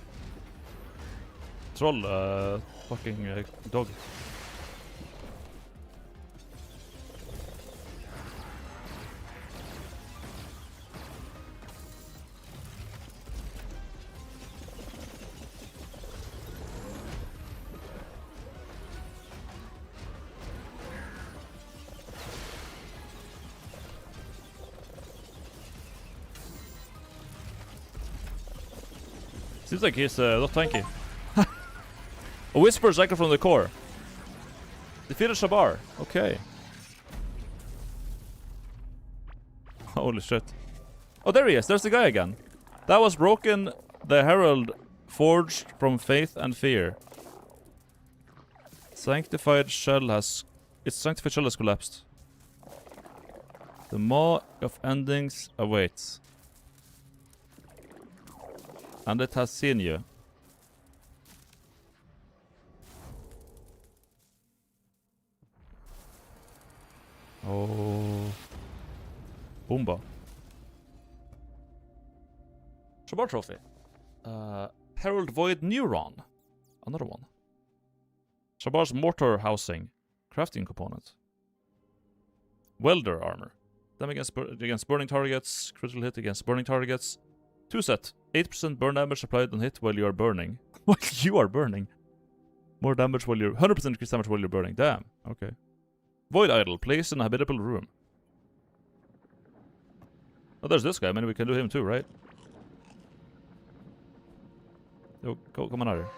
Troll, fucking dog. Seems like he's not tanky. A whisper is echo from the core. Defeated Shabar. Okay. Holy shit. Oh, there he is. There's the guy again. That was broken. The herald forged from faith and fear. Sanctified shell has... Its sanctified shell has collapsed. The maw of endings awaits. And it has seen you. Oh. Boomba. Shabar trophy. Herald Void Neuron. Another one. Shabar's mortar housing. Crafting component. Welder armor. Damage against burning targets. Critical hit against burning targets. 2 set. 8% burn damage applied on hit while you are burning. While you are burning. More damage while you're... 100% increased damage while you're burning. Damn. Okay. Void Idol. Place in a habitable room. Oh, there's this guy. I mean, we can do him too, right? Yo, come on out here.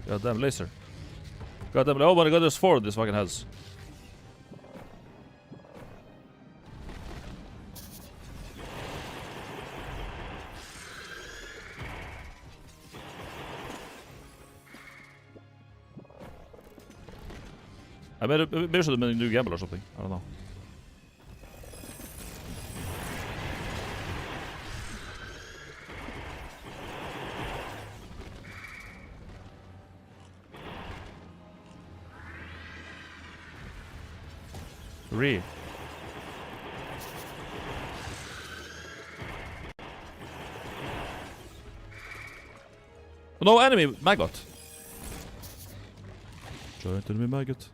Goddamn laser. Goddamn. Oh my god, there's 4 this fucking has. I maybe it should have been a new gamble or something. I don't know. Re. Oh, no, enemy maggot. Giant enemy maggot.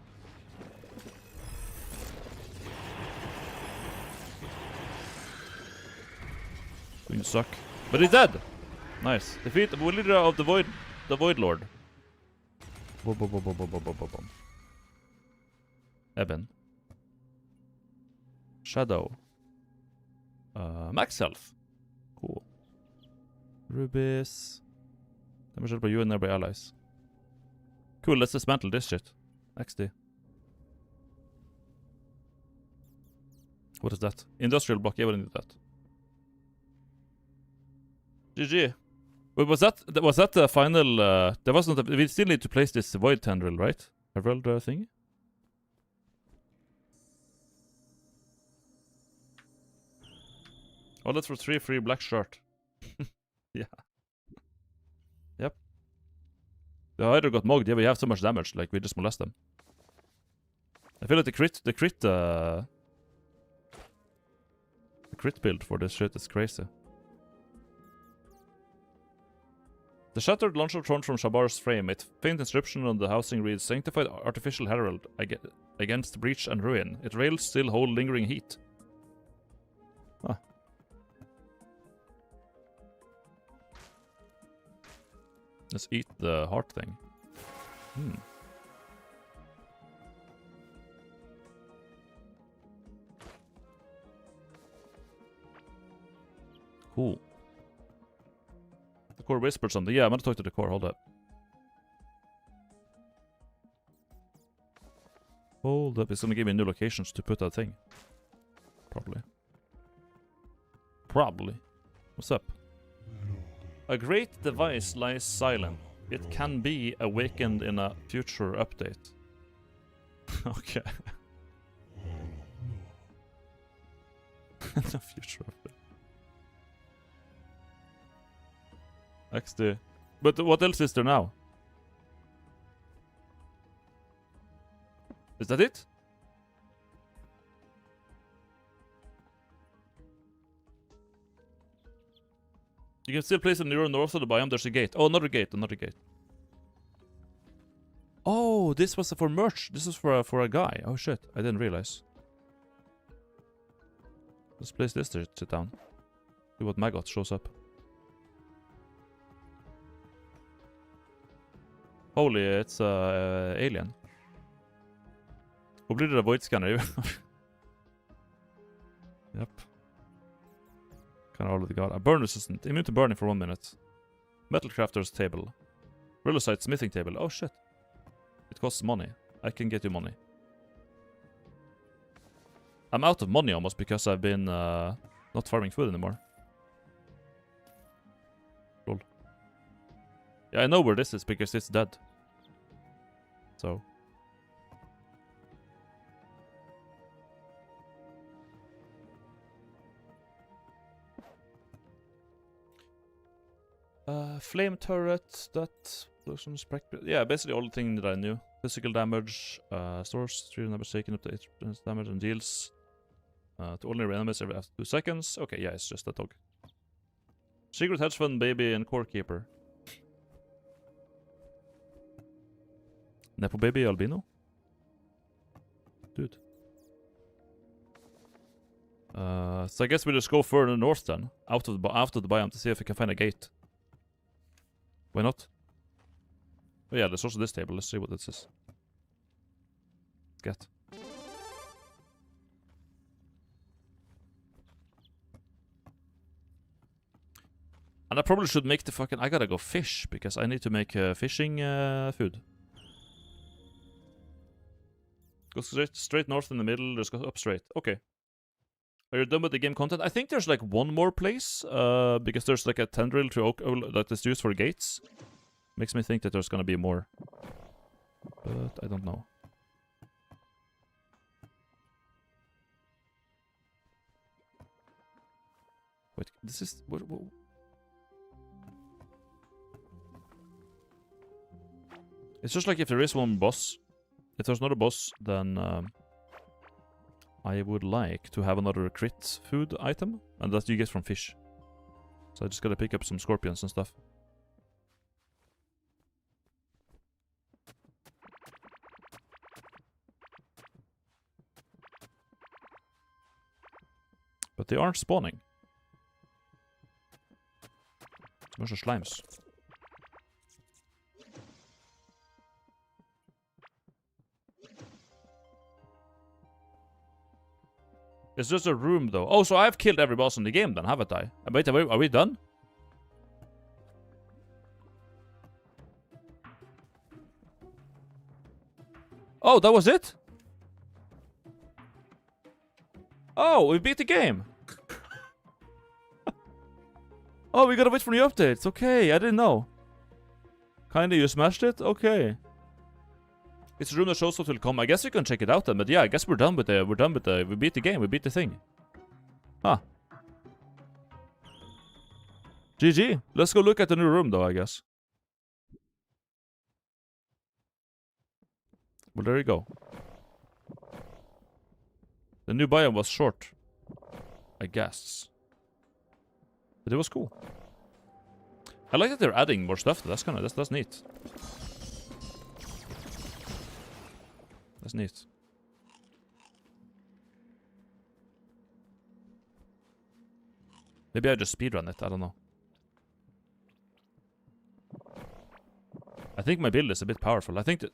You suck. But he's dead! Nice. Defeat the leader of the Void Lord. Eben. Shadow. Max health. Cool. Rubies. Damage by you and nearby allies. Cool, let's dismantle this shit. XD. What is that? Industrial block, yeah, we need that. GG. Wait, was that the final, there wasn't we still need to place this void tendril, right? Herald thing? Oh, that's for 3 free black shirt. Yeah. Yep. They either got mugged, yeah, we have so much damage, like we just molest them. I feel like the crit crit build for this shit is crazy. The shattered launcher thrown from Shabar's frame. Its faint inscription on the housing reads, Sanctified Artificial Herald against breach and ruin. Its rails still hold lingering heat. Huh. Let's eat the heart thing. Cool. The core whispered something. Yeah, I'm gonna talk to the core. Hold up. Hold up. It's gonna give me new locations to put that thing. Probably. Probably. What's up? A great device lies silent. It can be awakened in a future update. Okay. In a future update. XD. But what else is there now? Is that it? You can still place a neuron north of the biome. There's a gate. Oh, another gate. Another gate. Oh, this was for merch. This is for a guy. Oh shit, I didn't realize. Let's place this shit down. See what maggot shows up. Holy, it's alien. Hvor blir det void scanner? Yep. Kind of already got a burn resistant. Immune to burning for 1 minute. Metal crafter's table. Relicite smithing table. Oh shit. It costs money. I can get you money. I'm out of money almost because I've been not farming food anymore. Lol. Yeah, I know where this is because it's dead. So. Flame turret, that explosions, yeah, basically all the things that I knew. Physical damage, stores 3 damage taken up to 8 damage and deals to ordinary enemies every after 2 seconds. Okay, yeah, it's just a dog. Secret hedge fund, baby, and core keeper. Nepo baby albino? Dude. So I guess we just go further north then, out of the biome to see if we can find a gate. Why not? Oh yeah, there's also this table. Let's see what this is. Get. And I probably should make the fucking... I gotta go fish, because I need to make fishing food. Go straight north in the middle, just go up straight. Okay. Are you done with the game content? I think there's like one more place, because there's like a tendril to oak that is used for gates. Makes me think that there's gonna be more. But I don't know. Wait, this is... What? It's just like if there is one boss. If there's not a boss, then... I would like to have another crit food item, and that you get from fish. So I just gotta pick up some scorpions and stuff. But they aren't spawning. It's a bunch of slimes. It's just a room, though. Oh, so I've killed every boss in the game, then, haven't I? Wait, are we done? Oh, that was it? Oh, we beat the game. Oh, we gotta wait for the updates. Okay, I didn't know. Kinda, you smashed it? Okay. It's a room that shows what will come. I guess we can check it out then, but yeah, I guess we're done with the... We beat the game, we beat the thing. Huh. GG. Let's go look at the new room, though, I guess. Well, there you go. The new biome was short. I guess. But it was cool. I like that they're adding more stuff. That's neat. That's neat. Maybe I just speedrun it, I don't know. I think my build is a bit powerful. I think that...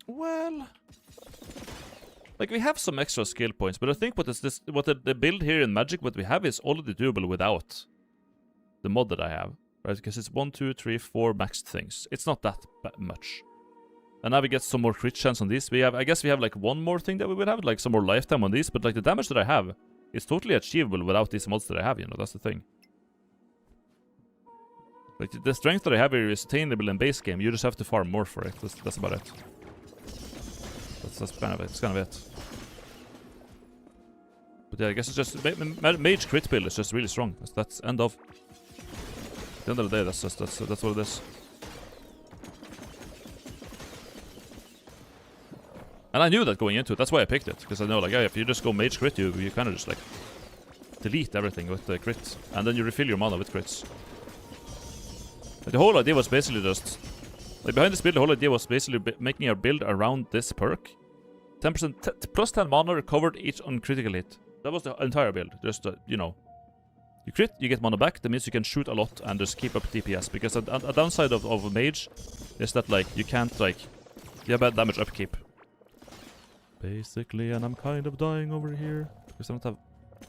Well... Like, we have some extra skill points, but I think what the build here in Magic, what we have is already doable without the mod that I have. Right, because it's 1, 2, 3, 4 maxed things. It's not that much. And now we get some more crit chance on these. I guess we have like one more thing that we would have, like some more lifetime on these, but like the damage that I have is totally achievable without these mods that I have, you know, that's the thing. Like, the strength that I have here is attainable in base game. You just have to farm more for it. That's about it. That's kind of it. It's kind of it. But yeah, I guess it's just... Mage crit build is just really strong. That's end of... At the end of the day, that's what it is. And I knew that going into it. That's why I picked it. Because I know, like, yeah, if you just go mage crit, you kind of just, like... delete everything with the crit. And then you refill your mana with crits. The whole idea was basically just... Like, behind this build, the whole idea was basically making our build around this perk. 10% plus 10 mana recovered each on critical hit. That was the entire build. Just, you know... You crit, you get mana back. That means you can shoot a lot and just keep up DPS. Because a downside of a mage is that, like, you can't, like... You have bad damage upkeep. Basically, and I'm kind of dying over here. Because I don't have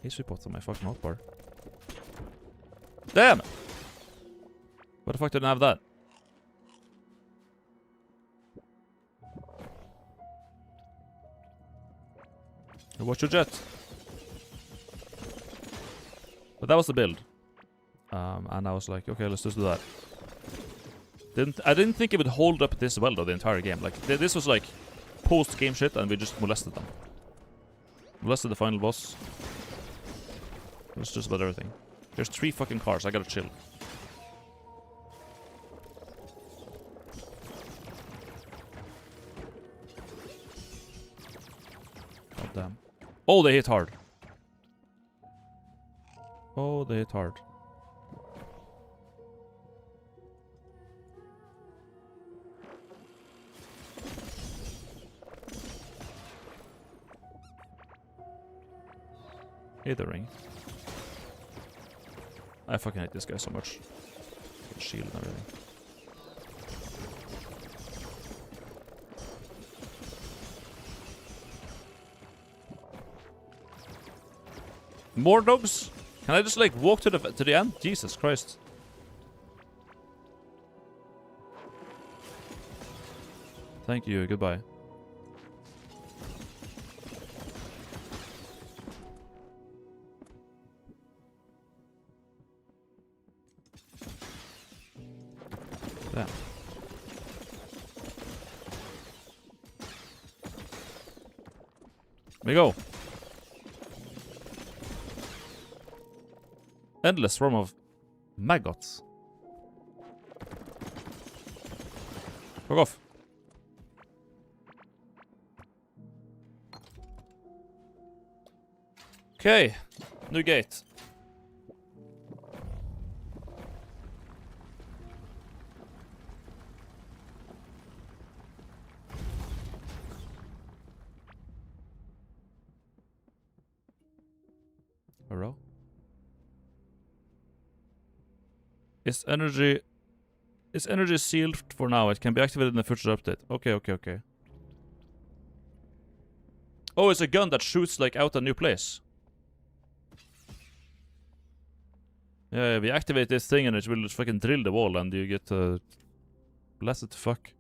HP pots on my fucking hotbar. Damn! Why the fuck didn't I have that? Watch your jet. But that was the build. And I was like, okay, let's just do that. I didn't think it would hold up this well though, the entire game. Like, this was like post-game shit and we just molested them. Molested the final boss. It was just about everything. There's 3 fucking cars, I gotta chill. God damn. Oh, they hit hard. Oh, they hit hard. Ring. I fucking hate this guy so much. The shield and everything. More dogs? Can I just like walk to the end? Jesus Christ. Thank you, goodbye. There. There we go. Endless swarm of maggots. Fuck off. Okay, new gate. Hello? Is energy sealed for now? It can be activated in a future update. Okay. Oh, it's a gun that shoots like out a new place. Yeah, we activate this thing and it will just fucking drill the wall and you get blasted to fuck.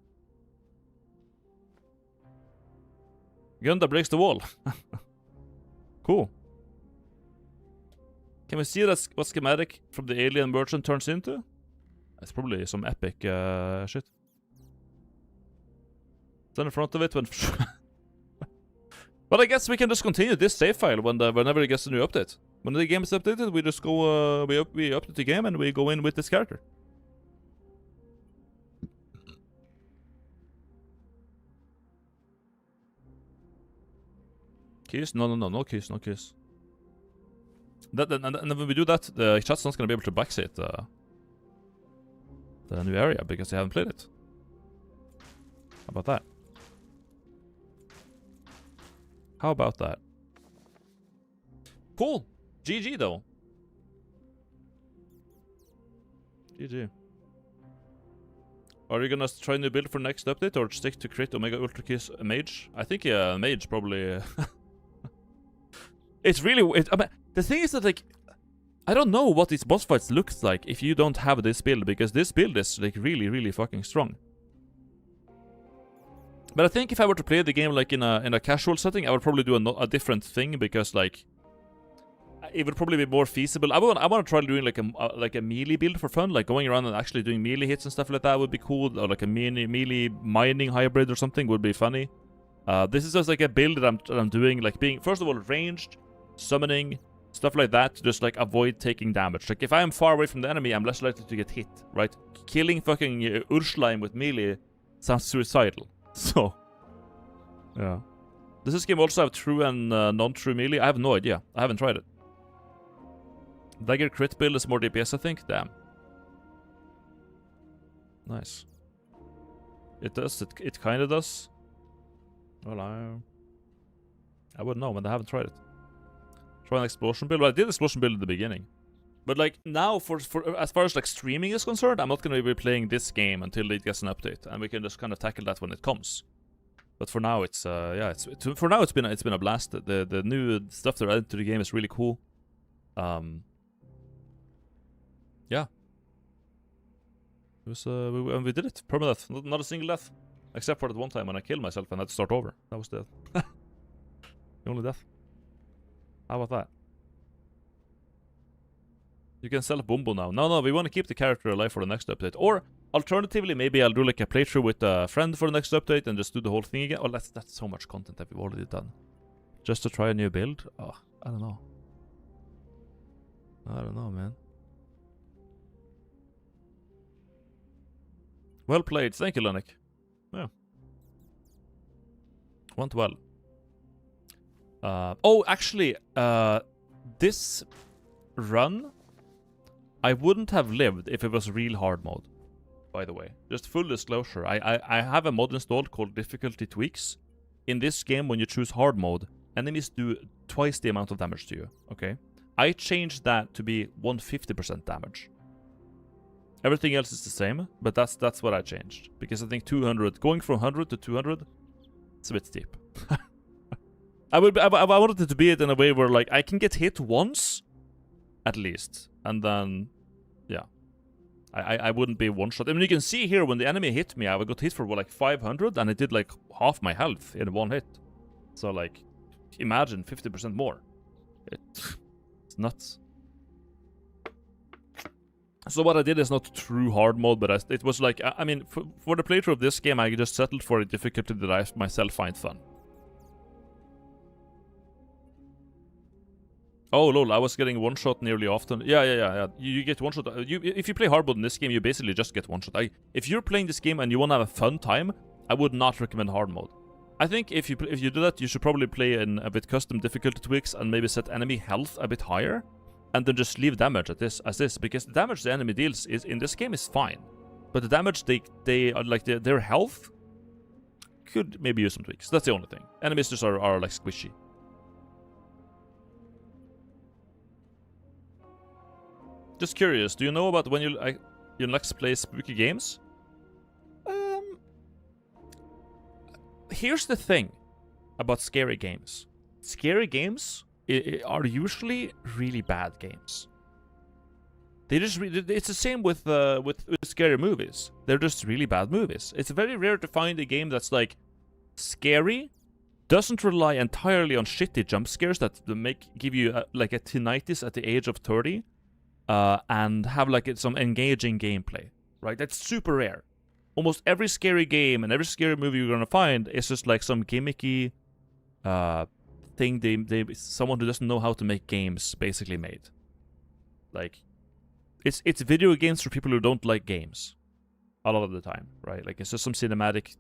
Gun that breaks the wall. Cool. Can we see that's what schematic from the alien merchant turns into? It's probably some epic shit. Stand in front of it when... But I guess we can just continue this save file whenever it gets a new update. When the game is updated, we just go... we update the game and we go in with this character. keys? No keys, no keys. And when we do that, the chat's not gonna be able to backseat the new area because they haven't played it. How about that? How about that? Cool. GG though. GG. Are you gonna try a new build for next update or stick to crit Omega Ultra Kiss Mage? I think Mage probably. It's really. I mean, the thing is that like, I don't know what these boss fights looks like if you don't have this build, because this build is like really fucking strong. But I think if I were to play the game like in a casual setting, I would probably do a different thing, because like it would probably be more feasible. I want to try doing like a melee build for fun, like going around and actually doing melee hits and stuff like that would be cool, or like a melee mining hybrid or something would be funny. This is just like a build that I'm doing, like being first of all ranged, summoning, stuff like that, to just like avoid taking damage. Like if I am far away from the enemy, I'm less likely to get hit, right? Killing fucking urschleim with melee sounds suicidal. So, yeah. Does this game also have true and non-true melee? I have no idea. I haven't tried it. Dagger crit build is more DPS, I think. Damn. Nice. It does. It kind of does. Well, I wouldn't know, man. I haven't tried it. Try an explosion build. Well, I did explosion build at the beginning. But like now, for as far as like streaming is concerned, I'm not going to be playing this game until it gets an update, and we can just kind of tackle that when it comes. But for now, it's yeah, for now it's been a blast. The new stuff they're adding to the game is really cool. Yeah. It was we did it. Permadeath. Not a single death, except for that one time when I killed myself and had to start over. That was the only death. How about that? You can sell Bumbo now. No, we want to keep the character alive for the next update. Or, alternatively, maybe I'll do like a playthrough with a friend for the next update and just do the whole thing again. Oh, that's so much content that we've already done. Just to try a new build? Oh, I don't know. I don't know, man. Well played. Thank you, Lennox. Yeah. Went well. Oh, actually, this run, I wouldn't have lived if it was real hard mode, by the way. Just full disclosure, I have a mod installed called Difficulty Tweaks. In this game, when you choose hard mode, enemies do twice the amount of damage to you, okay? I changed that to be 150% damage. Everything else is the same, but that's what I changed. Because I think 200, going from 100 to 200, it's a bit steep. I wanted it to be it in a way where, like, I can get hit once, at least, and then, yeah, I wouldn't be one shot. I mean, you can see here when the enemy hit me, I got hit for like 500, and it did like half my health in one hit. So, like, imagine 50% more. It's nuts. So what I did is not true hard mode, but it was like, I mean, for the playthrough of this game, I just settled for a difficulty that I myself find fun. Oh lol, I was getting one shot nearly often. Yeah. You get one shot. If you play hard mode in this game, you basically just get one shot. If you're playing this game and you want to have a fun time, I would not recommend hard mode. I think if you do that, you should probably play in a bit custom difficulty tweaks and maybe set enemy health a bit higher, and then just leave damage at this because the damage the enemy deals is in this game is fine, but the damage they are like their health could maybe use some tweaks. That's the only thing. Enemies just are like squishy. Just curious, do you know about when you next play spooky games? Here's the thing about scary games. Scary games are usually really bad games. It's the same with scary movies. They're just really bad movies. It's very rare to find a game that's like scary, doesn't rely entirely on shitty jump scares that give you like a tinnitus at the age of 30. And have like some engaging gameplay, right? That's super rare. Almost every scary game and every scary movie you're gonna find is just like some gimmicky thing someone who doesn't know how to make games basically made. Like, it's video games for people who don't like games a lot of the time, right? Like, it's just some cinematic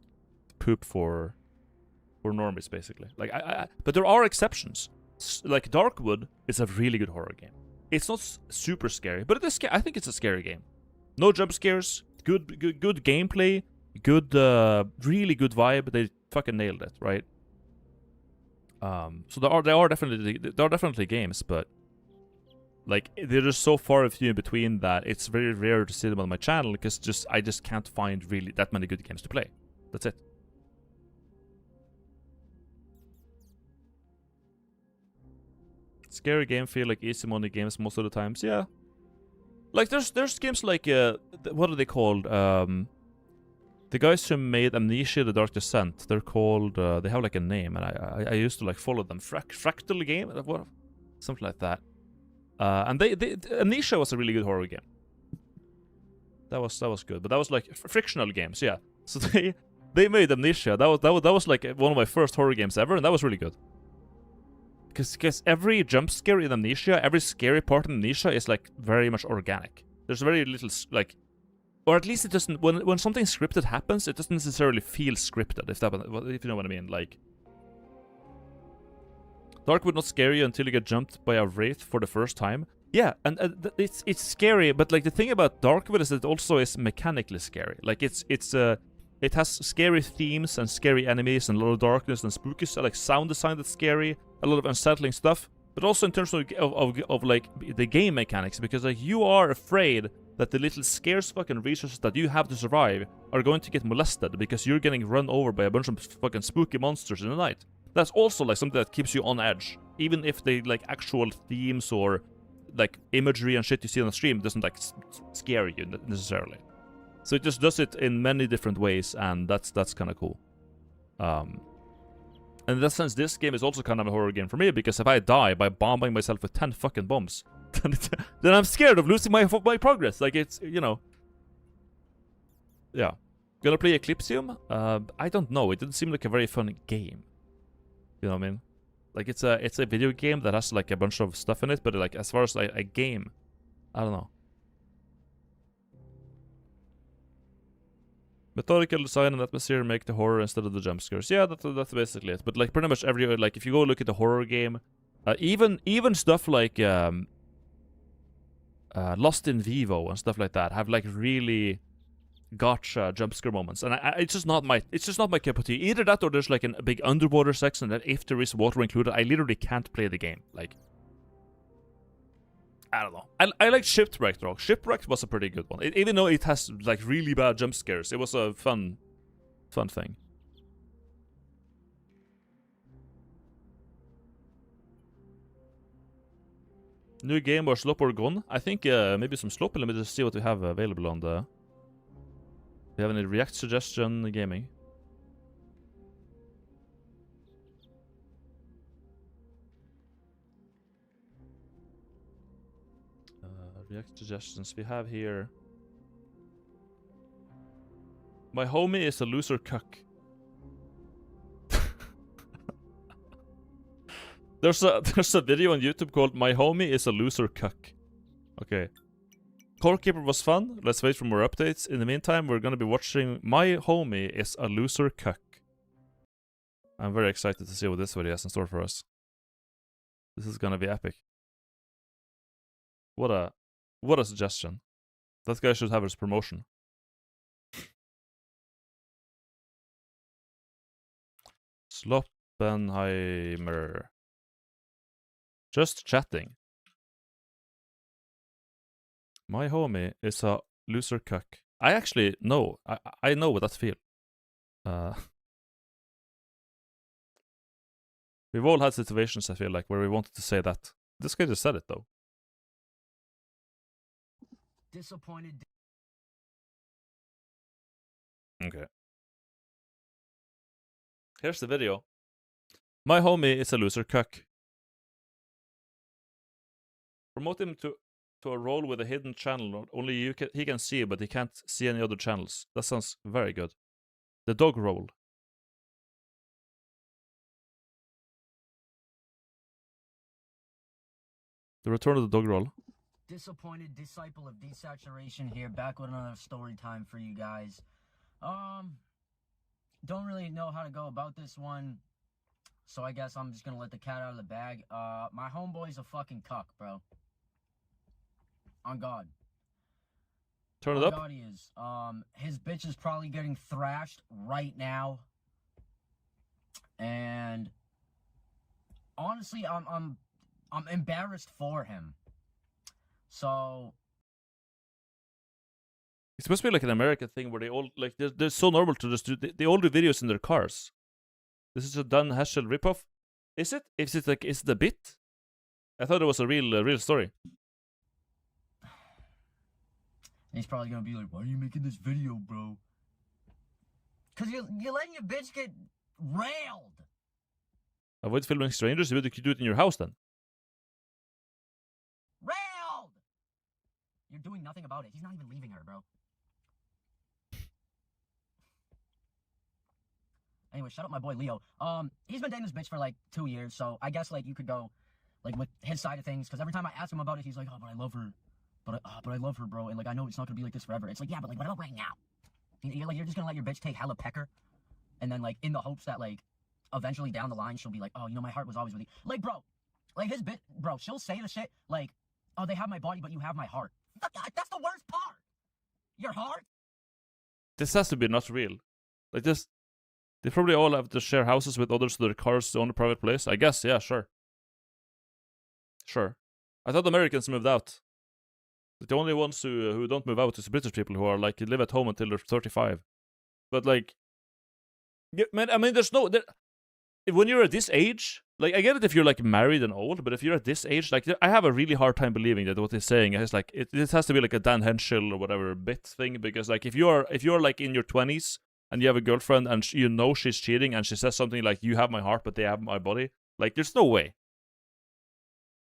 poop for for normies, basically. Like, but there are exceptions. Like, Darkwood is a really good horror game. It's not super scary, but it is. I think it's a scary game. No jump scares, good gameplay, good, really good vibe. They fucking nailed it, right? So there are definitely games, but like they're just so far and few in between that it's very rare to see them on my channel because I just can't find really that many good games to play. That's it. Scary game feel like easy money games most of the times. Yeah. Like there's games like what are they called? The guys who made Amnesia: The Dark Descent. They're called. They have like a name, and I used to like follow them. Fractal game, what, something like that. And Amnesia was a really good horror game. That was good, but that was like frictional games. Yeah. So they made Amnesia. That was like one of my first horror games ever, and that was really good. Because every jump scare in Amnesia, every scary part in Amnesia is like very much organic. There's very little like, or at least it doesn't. When something scripted happens, it doesn't necessarily feel scripted. If you know what I mean. Like, Dark would not scare you until you get jumped by a wraith for the first time. Yeah, and it's scary, but like the thing about Darkwood is that it also is mechanically scary. Like it has scary themes and scary enemies and a lot of darkness and spooky, like sound design that's scary, a lot of unsettling stuff, but also in terms of like the game mechanics, because like you are afraid that the little scarce fucking resources that you have to survive are going to get molested because you're getting run over by a bunch of fucking spooky monsters in the night. That's also like something that keeps you on edge, even if the like actual themes or like imagery and shit you see on the stream doesn't like scare you necessarily. So it just does it in many different ways, and that's kind of cool. And in that sense, this game is also kind of a horror game for me, because if I die by bombing myself with 10 fucking bombs, then I'm scared of losing my progress. Like, it's, you know. Yeah. Gonna play Eclipsium? I don't know. It didn't seem like a very fun game. You know what I mean? Like, it's a video game that has like a bunch of stuff in it, but like as far as like a game, I don't know. Methodical design and atmosphere make the horror instead of the jump scares. Yeah, that's basically it. But like pretty much every, like if you go look at the horror game, even stuff like Lost in Vivo and stuff like that have like really gotcha jump scare moments, and it's just not my cup of tea. Either that or there's like a big underwater section that if there is water included, I literally can't play the game. Like, I don't know. I like Shipwrecked though. Shipwrecked was a pretty good one. Even though it has like really bad jump scares, it was a fun thing. New game or Slop or Gone? I think maybe some Slop. Let me just see what we have available on the. Do you have any React suggestion gaming? React suggestions we have here. My homie is a loser cuck. There's a video on YouTube called My Homie is a Loser Cuck. Okay. Core Keeper was fun. Let's wait for more updates. In the meantime, we're gonna be watching My Homie is a Loser Cuck. I'm very excited to see what this video has in store for us. This is gonna be epic. What a suggestion. That guy should have his promotion. Sloppenheimer. Just chatting. My homie is a loser cuck. I actually know. I know what that feels. We've all had situations, I feel like, where we wanted to say that. This guy just said it, though. Disappointed. Okay. Here's the video. My homie is a loser cuck. Promote him to a role with a hidden channel. Only he can see, but he can't see any other channels. That sounds very good. The dog role. The return of the dog role. Disappointed disciple of desaturation here, back with another story time for you guys. Don't really know how to go about this one. So I guess I'm just gonna let the cat out of the bag. My homeboy's a fucking cuck, bro. On God. Turn it On up. God, he is. His bitch is probably getting thrashed right now. And honestly, I'm embarrassed for him. So It's supposed to be like an American thing where they all like they're so normal to just do. They all do videos in their cars. This is a Dan Heschel ripoff. Is it? Is it a bit? I thought it was a real story. he's probably gonna be like, "Why are you making this video, bro?" Cause you're letting your bitch get railed. Avoid filming strangers. You could do it in your house then. Railed. You're doing nothing about it. He's not even leaving her, bro. Anyway, shout out my boy Leo. He's been dating this bitch for like 2 years, so I guess like you could go like with his side of things. Cause every time I ask him about it, he's like, "Oh, but I love her, but I love her, bro, and like I know it's not gonna be like this forever." It's like, yeah, but like what about right now? You're just gonna let your bitch take hella pecker, and then like in the hopes that like eventually down the line she'll be like, "Oh, you know, my heart was always with you." Like, bro, like his bitch, bro, she'll say the shit like, "Oh, they have my body, but you have my heart." That's the worst part. Your heart. This has to be not real. Like this. They probably all have to share houses with others, so their cars own a private place. I guess, yeah, sure. Sure. I thought Americans moved out. The only ones who don't move out is the British people who are like live at home until they're 35. But like, man, I mean, there's no. When you're at this age, like, I get it if you're like married and old, but if you're at this age, like, I have a really hard time believing that what he's saying is like it has to be like a Dan Henschel or whatever bit thing, because like if you're like in your 20s. And you have a girlfriend, and you know she's cheating, and she says something like, "You have my heart, but they have my body." Like, there's no way.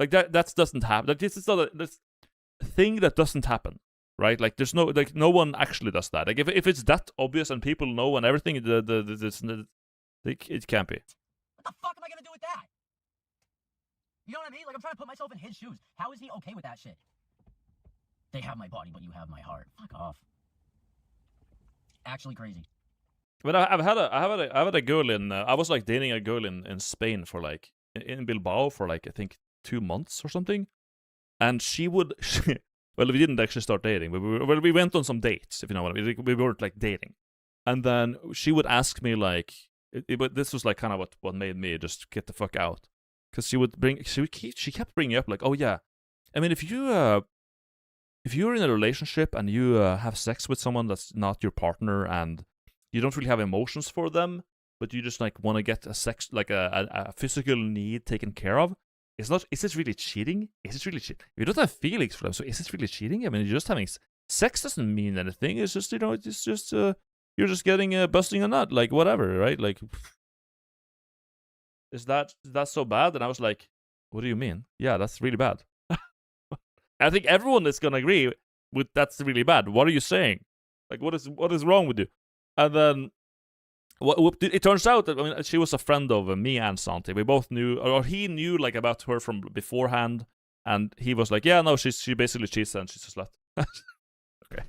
Like that doesn't happen. Like, this is not this thing that doesn't happen, right? Like, there's no one actually does that. Like, if it's that obvious and people know and everything, it can't be. What the fuck am I gonna do with that? You know what I mean? Like, I'm trying to put myself in his shoes. How is he okay with that shit? They have my body, but you have my heart. Fuck off. Actually crazy. But I've had a girl in. I was like dating a girl in Spain for like in Bilbao for like I think 2 months or something, and she would. Well, we didn't actually start dating, but we went on some dates, if you know what I mean. We weren't like dating, and then she would ask me like, but this was like kind of what made me just get the fuck out, because she kept bringing up like, "Oh yeah, I mean if you're in a relationship and you have sex with someone that's not your partner and you don't really have emotions for them, but you just like want to get a physical need taken care of, is this really cheating? Is it really cheating? You don't have feelings for them, so is this really cheating? I mean, you're just having sex doesn't mean anything. It's just, it's just you're just getting busting a nut, like whatever, right? Like, is that so bad? And I was like, what do you mean? Yeah, that's really bad. I think everyone is gonna agree with that's really bad. What are you saying? Like, what is wrong with you? And then, it turns out that, I mean, she was a friend of me and Santi. We both knew, or he knew like about her from beforehand, and he was like, "Yeah, no, she basically cheats and she's a slut." Okay,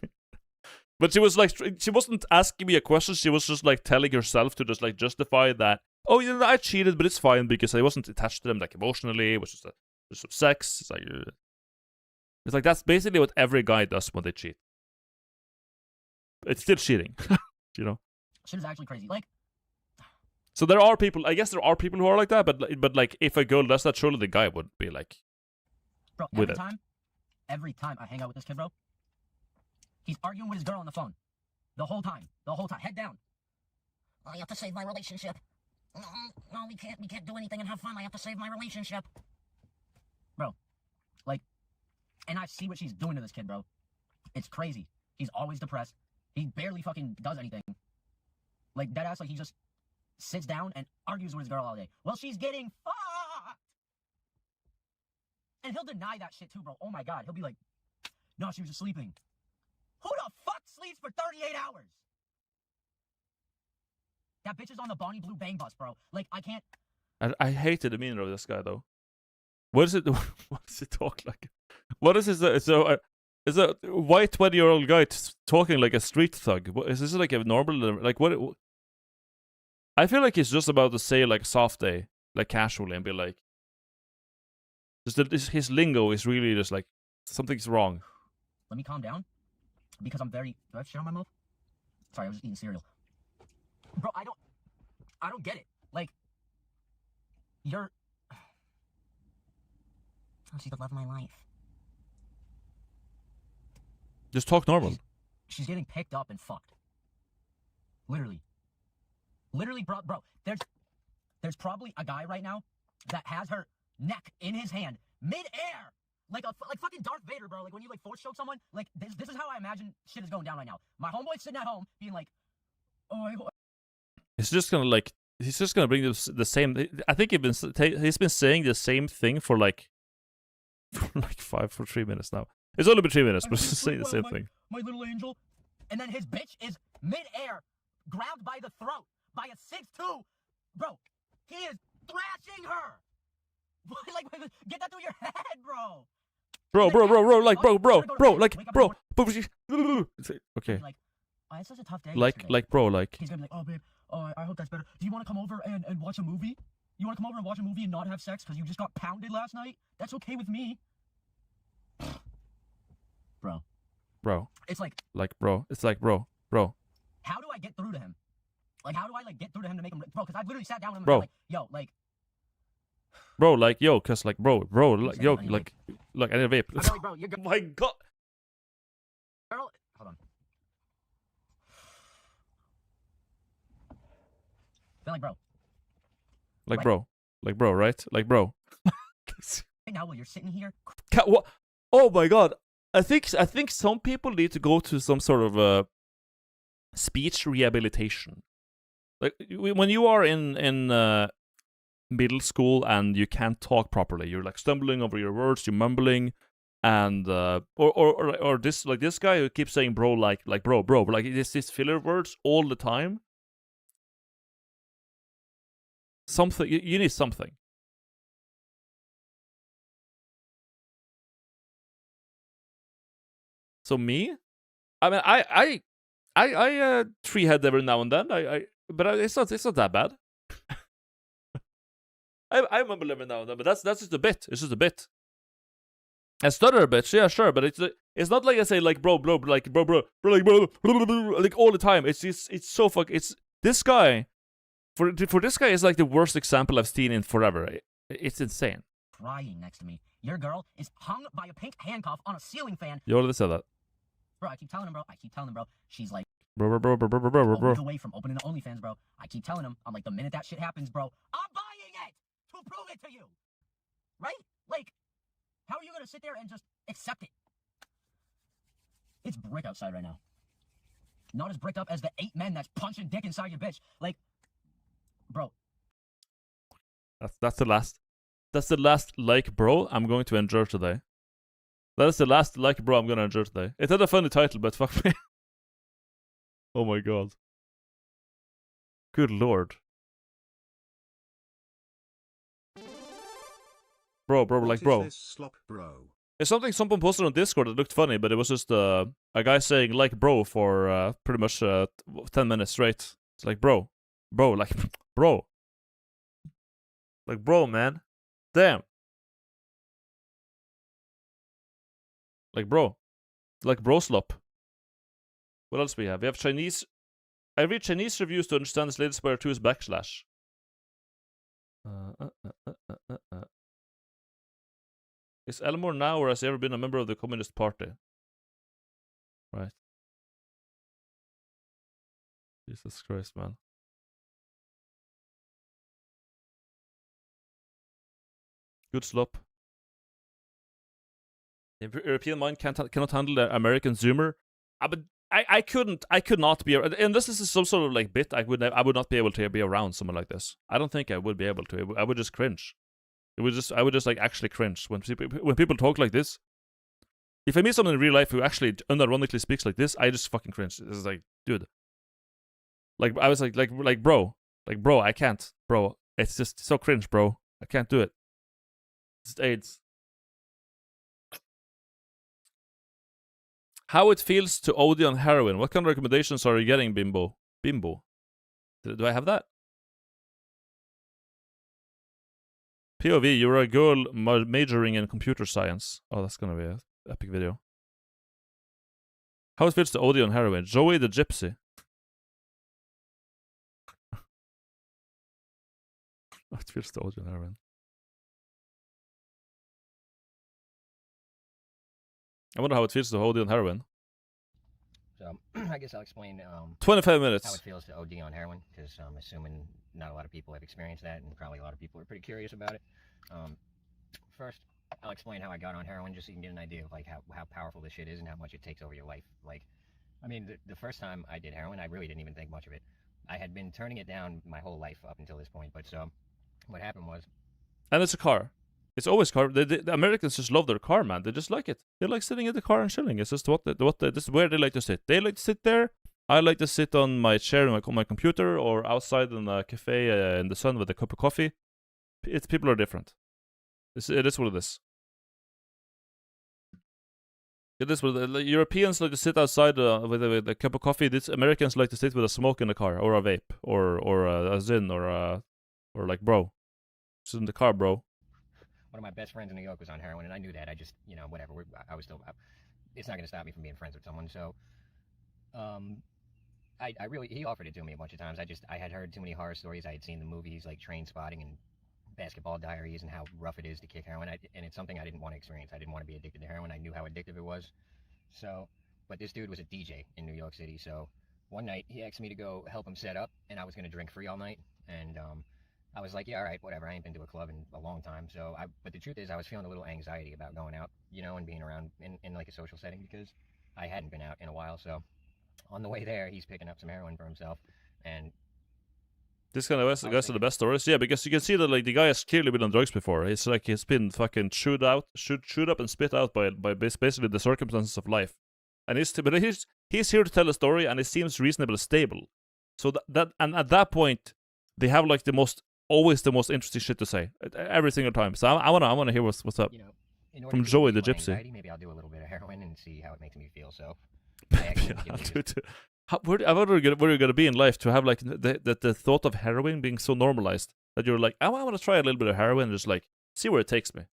but she was like, she wasn't asking me a question. She was just like telling herself to just like justify that. Oh, you know, I cheated, but it's fine because I wasn't attached to them like emotionally. It was just some sex. It's like that's basically what every guy does when they cheat. It's still cheating, you know. Shit is actually crazy. Like, so there are people. I guess there are people who are like that. But like, if a girl does that, surely the guy would be like, bro. Every time I hang out with this kid, bro, he's arguing with his girl on the phone, the whole time, head down. I have to save my relationship. No, we can't do anything and have fun. I have to save my relationship, bro. Like. And I see what she's doing to this kid, bro. It's crazy. He's always depressed. He barely fucking does anything. Like, deadass, like, he just sits down and argues with his girl all day. Well, she's getting fucked! And he'll deny that shit, too, bro. Oh, my God. He'll be like, "No, she was just sleeping." Who the fuck sleeps for 38 hours? That bitch is on the Bonnie Blue Bang bus, bro. Like, I can't... I hate the demeanor of this guy, though. What does it talk like? What is this? Is a white 20-year-old guy talking like a street thug? Is this like a normal, like what? I feel like he's just about to say like soft day, like casually and be like, his lingo is really just like something's wrong. Let me calm down, because I'm very. Do I have shit on my mouth? Sorry, I was just eating cereal. Bro, I don't get it. Like, you're. Oh, she's the love of my life. Just talk normal. She's getting picked up and fucked. Literally, bro. There's probably a guy right now that has her neck in his hand, mid-air, like fucking Darth Vader, bro. Like when you like force choke someone. Like this is how I imagine shit is going down right now. My homeboy's sitting at home being like, oh. He's just gonna bring the same. I think he's been saying the same thing for like 3 minutes now. It's only been 3 minutes, but he's saying the same thing. My little angel, and then his bitch is mid-air, grabbed by the throat by a 6'2", bro. He is thrashing her. Like, get that through your head, bro. Bro, like, bro. Okay. Like, oh, it's such a tough day. Like, bro, like. He's gonna be like, oh, babe, I hope that's better. Do you want to come over and watch a movie? You want to come over and watch a movie and not have sex because you just got pounded last night? That's okay with me. Bro. It's like. Bro. It's like, bro. How do I get through to him? Like, how do I, like, get through to him to make him... Bro, because I've literally sat down with him and I'm like, yo, like... Bro, like, yo, because, like, bro, like, yo, like, look, I need a vape. I'm like, bro, you're Oh my god. Girl, hold on. Feel like, bro. Like, bro. Like, bro, right? Like, bro. Right now, while you're sitting here... What? Oh my god. I think some people need to go to some sort of speech rehabilitation. Like when you are in middle school and you can't talk properly, you're like stumbling over your words, you're mumbling, and or this guy who keeps saying bro like bro, like this filler words all the time. Something you need something. So me, I mean, I tree head every now and then. But it's not that bad. I mumble every now and then, but that's just a bit. It's just a bit. I stutter a bit, yeah, sure, but it's not like I say like bro, like bro, like all the time. It's so it's this guy. For this guy is like the worst example I've seen in forever. It's insane. Crying next to me. Your girl is hung by a pink handcuff on a ceiling fan. You already said that. Bro, I keep telling him, bro. She's like, bro. away from opening the OnlyFans, bro. I keep telling him, I'm like, the minute that shit happens, bro, I'm buying it to prove it to you. Right? Like, how are you gonna sit there and just accept it? It's brick outside right now. Not as bricked up as the 8 men that's punching dick inside your bitch. Like, bro. That's the last like bro I'm going to endure today. That is the last like bro I'm gonna endure today. It had a funny title, but fuck me. Oh my god. Good lord. Bro, like bro. This slop, bro? It's something someone posted on Discord that looked funny, but it was just a guy saying like bro for pretty much 10 minutes straight. It's like bro, like bro. Like bro, man. Damn. Like bro slop. What else we have? We have Chinese. I read Chinese reviews to understand this latest Spire 2's backslash. Is Elmore now or has he ever been a member of the Communist Party? Right. Jesus Christ, man. Good slop. The European mind cannot handle the American Zoomer. But I could not be, and this is some sort of like bit. I would not be able to be around someone like this. I don't think I would be able to. I would just cringe. I would just like actually cringe when people talk like this. If I meet someone in real life who actually unironically speaks like this, I just fucking cringe. This is like, dude. Like I was like bro, I can't, bro. It's just so cringe, bro. I can't do it. It's AIDS. How it feels to OD on heroin. What kind of recommendations are you getting, Bimbo? Do I have that? POV, you're a girl majoring in computer science. Oh, that's gonna be an epic video. How it feels to OD on heroin. Joey the Gypsy. How it feels to OD on heroin. I wonder how it feels to OD on heroin. So, I guess I'll explain 25 minutes. How it feels to OD on heroin, because I'm assuming not a lot of people have experienced that, and probably a lot of people are pretty curious about it. First, I'll explain how I got on heroin, just so you can get an idea of like how powerful this shit is and how much it takes over your life. Like, I mean, the first time I did heroin, I really didn't even think much of it. I had been turning it down my whole life up until this point, but so what happened was... And it's a car. It's always car. The Americans just love their car, man. They just like it. They like sitting in the car and chilling. It's just this is where they like to sit. They like to sit there. I like to sit on my chair on my computer or outside in a cafe in the sun with a cup of coffee. People are different. It is what it is. It is what the Europeans like to sit outside with a cup of coffee. These Americans like to sit with a smoke in the car or a vape or a zin or like bro, sit in the car, bro. One of my best friends in New York was on heroin, and I knew that. I just, you know, whatever. I was still... it's not going to stop me from being friends with someone, so... I really... He offered it to me a bunch of times. I had heard too many horror stories. I had seen the movies like Train Spotting and Basketball Diaries and how rough it is to kick heroin, and it's something I didn't want to experience. I didn't want to be addicted to heroin. I knew how addictive it was. So... But this dude was a DJ in New York City, so... One night, he asked me to go help him set up, and I was going to drink free all night, and, I was like, yeah, all right, whatever. I ain't been to a club in a long time. So, but the truth is, I was feeling a little anxiety about going out, you know, and being around in like a social setting because I hadn't been out in a while. So, on the way there, he's picking up some heroin for himself, and this kind of goes to the best stories. Yeah, because you can see that like the guy has clearly been on drugs before. It's like he's been fucking chewed up and spit out by basically the circumstances of life, and he's here to tell a story, and it seems reasonably stable. So and at that point, they have like always the most interesting shit to say every single time. So I wanna hear what's up. You know, from Joey the Gypsy. Anxiety, maybe I'll do a little bit of heroin and see how it makes me feel. So I where are you gonna be in life to have like the thought of heroin being so normalized that you're like, I want to try a little bit of heroin and just like see where it takes me.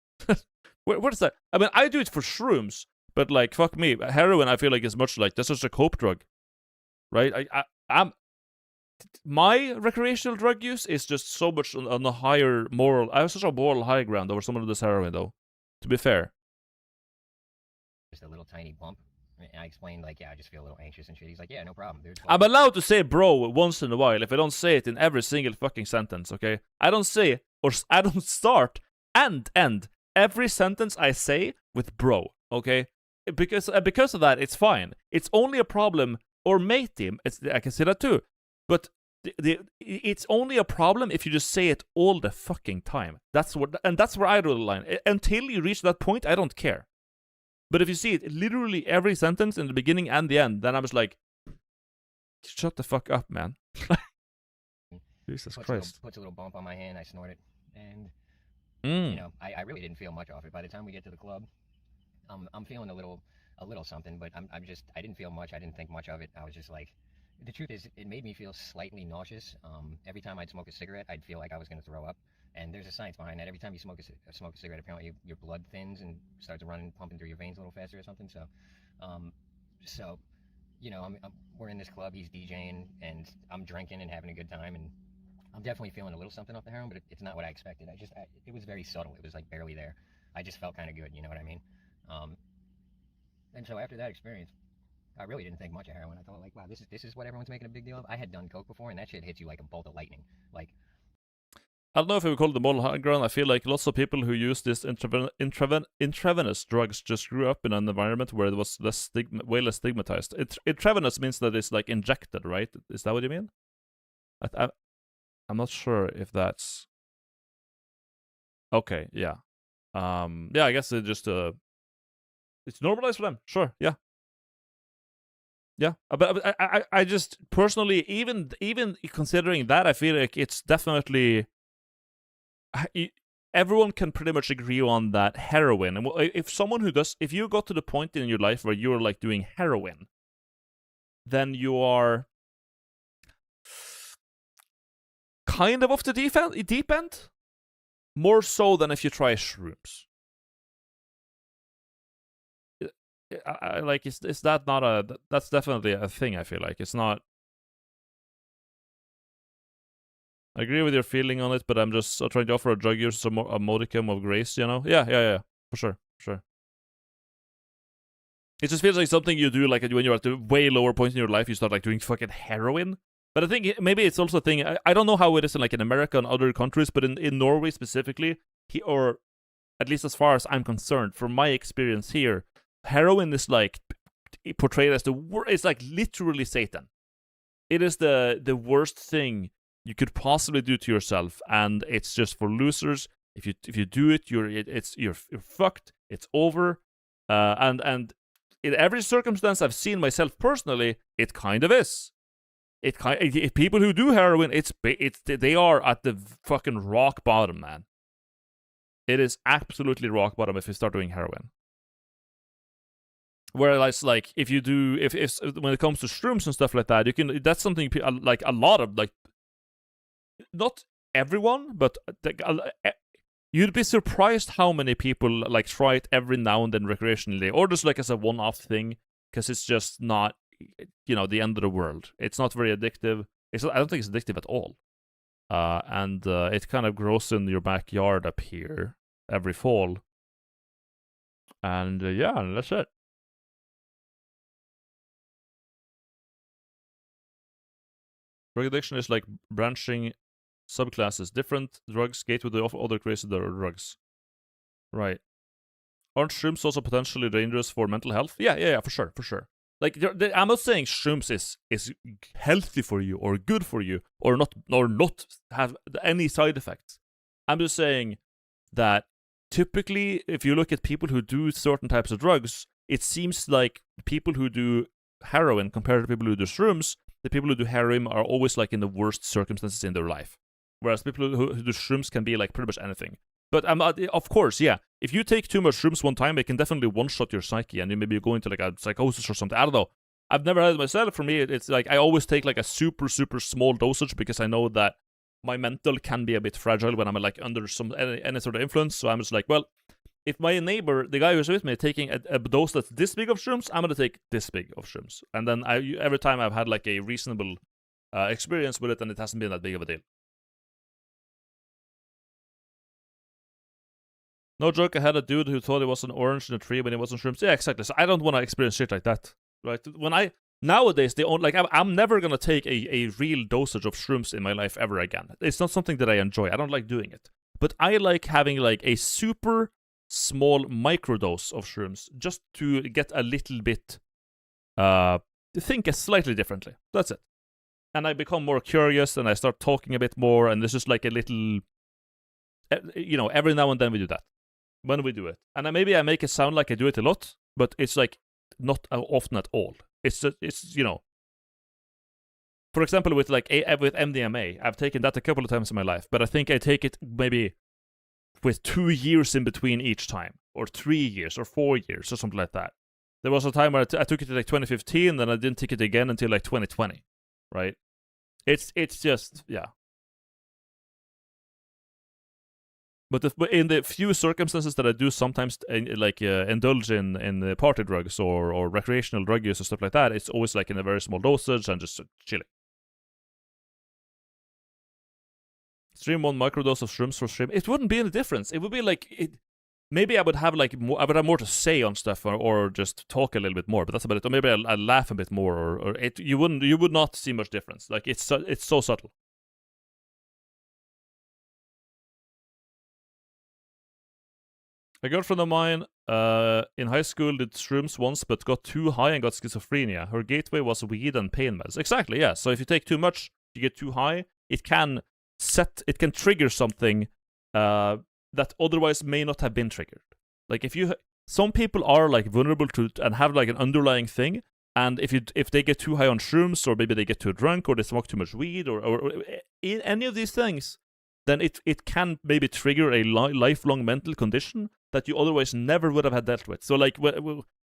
Where's that? I mean, I do it for shrooms, but like fuck me, heroin I feel like is much like that's just a cope drug, right? I'm my recreational drug use is just so much on a higher moral... I have such a moral high ground over some of this heroin, though. To be fair. Just a little tiny bump. I explained, like, yeah, I just feel a little anxious and shit. He's like, yeah, no problem, dude. I'm allowed to say bro once in a while if I don't say it in every single fucking sentence, okay? I don't say, or I don't start and end every sentence I say with bro, okay? Because of that, it's fine. It's only a problem, or matey, I can say that too. But it's only a problem if you just say it all the fucking time. That's where I draw the line. Until you reach that point, I don't care. But if you see it literally every sentence in the beginning and the end, then I'm just like, shut the fuck up, man. Jesus Christ. Puts a little bump on my hand, I snort it, and you know, I really didn't feel much off it. By the time we get to the club, I'm feeling a little something, but I didn't feel much. I didn't think much of it. I was just like, the truth is, it made me feel slightly nauseous. Every time I'd smoke a cigarette, I'd feel like I was going to throw up. And there's a science behind that. Every time you smoke a cigarette, apparently your blood thins and starts running, pumping through your veins a little faster or something. So, you know, we're in this club, he's DJing, and I'm drinking and having a good time, and I'm definitely feeling a little something off the heroin, but it's not what I expected. It was very subtle. It was like barely there. I just felt kind of good, you know what I mean? And so after that experience, I really didn't think much of heroin. I thought, like, wow, this is what everyone's making a big deal of. I had done coke before, and that shit hits you like a bolt of lightning. Like, I don't know if we would call it the moral high ground. I feel like lots of people who use this intravenous drugs just grew up in an environment where it was way less stigmatized. Intravenous means that it's like injected, right? Is that what you mean? I'm not sure if that's... Okay, yeah. Yeah, I guess it just... It's normalized for them. Sure, yeah. Yeah, but I just personally, even considering that, I feel like it's definitely... Everyone can pretty much agree on that heroin. And if you got to the point in your life where you're like doing heroin, then you are kind of off the deep end. More so than if you try shrooms. Like, is that not a... That's definitely a thing, I feel like. It's not... I agree with your feeling on it, but I'm just trying to offer a drug user a modicum of grace, you know? Yeah. For sure. It just feels like something you do, like, when you're at the way lower point in your life, you start, like, doing fucking heroin. But I think maybe it's also a thing... I don't know how it is in, like, in America and other countries, but in Norway specifically, or at least as far as I'm concerned, from my experience here, heroin is, like, portrayed as it's, like, literally Satan. It is the worst thing you could possibly do to yourself, and it's just for losers. If you do it, you're fucked. It's over. And in every circumstance I've seen myself personally, it kind of is. People who do heroin, they are at the fucking rock bottom, man. It is absolutely rock bottom if you start doing heroin. Whereas, like, if when it comes to shrooms and stuff like that, that's something like a lot of, like, not everyone, but you'd be surprised how many people, like, try it every now and then recreationally, or just, like, as a one-off thing, because it's just not, you know, the end of the world. It's not very addictive. I don't think it's addictive at all. And it kind of grows in your backyard up here every fall. And yeah, that's it. Drug addiction is like branching subclasses. Different drugs gateway to other crazy drugs. Right. Aren't shrooms also potentially dangerous for mental health? Yeah, for sure. Like, I'm not saying shrooms is healthy for you or good for you or not have any side effects. I'm just saying that typically, if you look at people who do certain types of drugs, it seems like people who do heroin compared to people who do shrooms, the people who do heroin are always, like, in the worst circumstances in their life. Whereas people who do shrooms can be, like, pretty much anything. But of course, yeah, if you take too much shrooms one time, it can definitely one-shot your psyche, and you maybe go into, like, a psychosis or something. I don't know. I've never had it myself. For me, it's like I always take, like, a super, super small dosage because I know that my mental can be a bit fragile when I'm, like, under any sort of influence. So I'm just like, well, if my neighbor, the guy who's with me, taking a dose that's this big of shrooms, I'm gonna take this big of shrooms. And then every time I've had, like, a reasonable experience with it, and it hasn't been that big of a deal. No joke, I had a dude who thought it was an orange in a tree when it wasn't shrooms. Yeah, exactly. So I don't want to experience shit like that. Right? Nowadays, I'm never going to take a real dosage of shrooms in my life ever again. It's not something that I enjoy. I don't like doing it. But I like having, like, a super small microdose of shrooms just to get a little bit, think slightly differently. That's it. And I become more curious, and I start talking a bit more, and there's just, like, a little, you know, every now and then we do that. When we do it. And maybe I make it sound like I do it a lot, but it's, like, not often at all. It's you know. For example, with, like, with MDMA, I've taken that a couple of times in my life, but I think I take it maybe with 2 years in between each time, or 3 years, or 4 years, or something like that. There was a time where I took it in, like, 2015, then I didn't take it again until, like, 2020, right? It's just, yeah. But in the few circumstances that I do sometimes, indulge in party drugs or recreational drug use and stuff like that, it's always, like, in a very small dosage and just chilling. Stream 1 microdose of shrooms for stream. It wouldn't be any difference. It would be like maybe I would have, like, I would have more to say on stuff, or just talk a little bit more. But that's about it. Or maybe I'll laugh a bit more, or you would not see much difference. Like, it's so subtle. A girlfriend of mine in high school did shrooms once, but got too high and got schizophrenia. Her gateway was weed and pain meds. Exactly, yeah. So if you take too much, you get too high, it can trigger something that otherwise may not have been triggered. Like, some people are, like, vulnerable to and have, like, an underlying thing, and if they get too high on shrooms, or maybe they get too drunk, or they smoke too much weed, or any of these things, then it can maybe trigger a lifelong mental condition that you otherwise never would have had dealt with. So, like,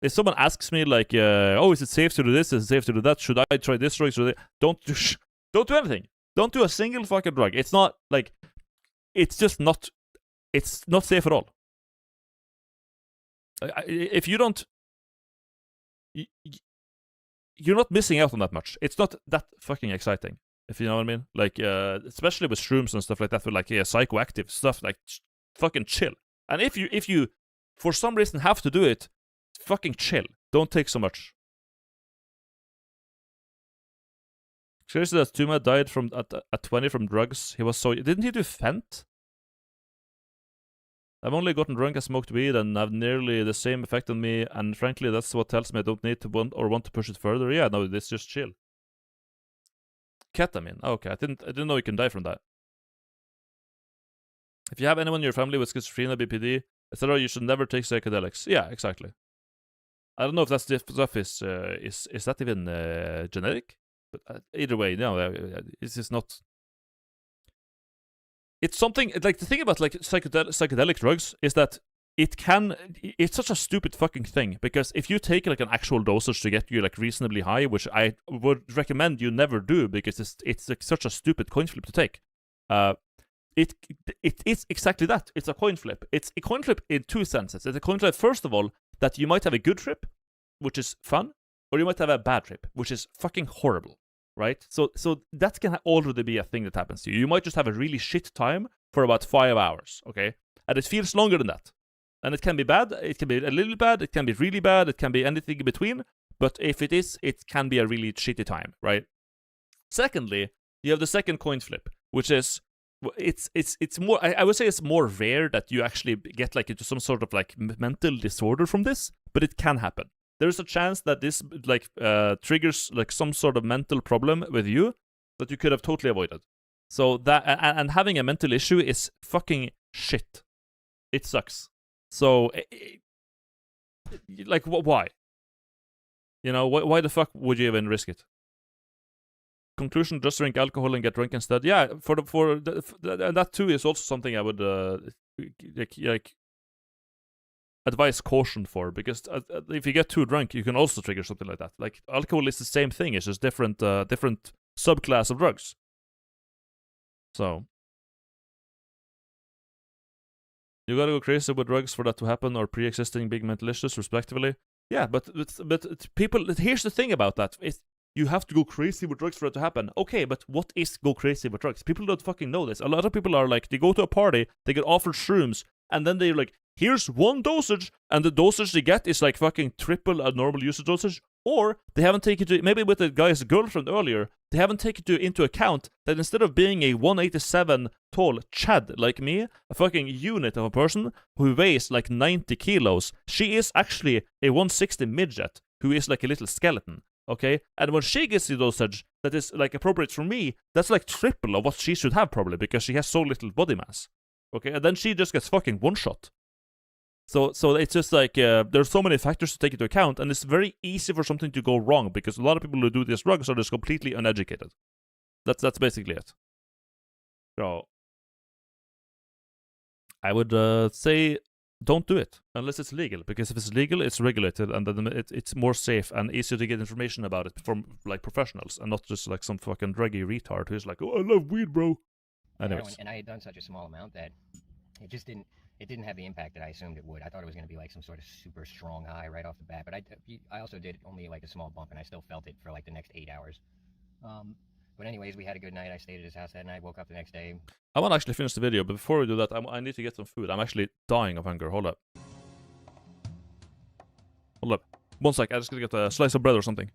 if someone asks me, like, is it safe to do this? Is it safe to do that? Should I try this drug? Don't do anything. Don't do a single fucking drug. It's not, like, it's just not it's not safe at all. If you don't, you're not missing out on that much. It's not that fucking exciting, if you know what I mean. Like, especially with shrooms and stuff like that, with like psychoactive stuff, like fucking chill. And if you for some reason have to do it, fucking chill. Don't take so much. Seriously, that Tuma died from at 20 from drugs. He was so... Didn't he do Fent? I've only gotten drunk and smoked weed and have nearly the same effect on me, and frankly, that's what tells me I don't need to want to push it further. Yeah, no, it's just chill. Ketamine. Oh, okay, I didn't know you can die from that. If you have anyone in your family with schizophrenia, BPD, etc., you should never take psychedelics. Yeah, exactly. I don't know if that stuff is that even genetic? But either way, no, it's just not. It's something like the thing about like psychedelic drugs is that it's such a stupid fucking thing, because if you take like an actual dosage to get you like reasonably high, which I would recommend you never do because it's like such a stupid coin flip to take. It is exactly that. It's a coin flip. It's a coin flip in two senses. It's a coin flip, first of all, that you might have a good trip, which is fun, or you might have a bad trip, which is fucking horrible, right? So that can already be a thing that happens to you. You might just have a really shit time for about 5 hours, okay? And it feels longer than that. And it can be bad, it can be a little bad, it can be really bad, it can be anything in between, but if it is, it can be a really shitty time, right? Secondly, you have the second coin flip, which is, it's more, I would say it's more rare that you actually get like into some sort of like mental disorder from this, but it can happen. There's a chance that this like triggers like some sort of mental problem with you that you could have totally avoided. So that, and having a mental issue is fucking shit. It sucks. So, like, why? You know, why the fuck would you even risk it? Conclusion: just drink alcohol and get drunk instead. Yeah, that too is also something I would like advise caution for, because if you get too drunk, you can also trigger something like that. Like, alcohol is the same thing; it's just different subclass of drugs. So. You gotta go crazy with drugs for that to happen, or pre-existing big mental issues, respectively. Yeah, but people... Here's the thing about that. You have to go crazy with drugs for it to happen. Okay, but what is go crazy with drugs? People don't fucking know this. A lot of people are like, they go to a party, they get offered shrooms, and then they're like, here's one dosage, and the dosage they get is like fucking triple a normal usage dosage. Or they haven't taken to, maybe with the guy's girlfriend earlier, they haven't taken into account that instead of being a 187 tall Chad like me, a fucking unit of a person who weighs like 90 kilos, she is actually a 160 midget who is like a little skeleton, okay? And when she gets the dosage that is like appropriate for me, that's like triple of what she should have probably, because she has so little body mass, okay? And then she just gets fucking one shot. So it's just like, there's so many factors to take into account, and it's very easy for something to go wrong, because a lot of people who do these drugs are just completely uneducated. That's basically it. So, I would say, don't do it, unless it's legal, because if it's legal, it's regulated, and then it's more safe and easier to get information about it from, like, professionals, and not just, like, some fucking druggy retard who's like, oh, I love weed, bro. Anyways. And I had done such a small amount that it just didn't... It didn't have the impact that I assumed it would. I thought it was going to be like some sort of super strong high right off the bat, but I also did only like a small bump, and I still felt it for like the next 8 hours. But anyways, we had a good night. I stayed at his house that night, woke up the next day. I want to actually finish the video, but before we do that, I need to get some food. I'm actually dying of hunger. Hold up. Hold up. One sec, I just gotta get a slice of bread or something.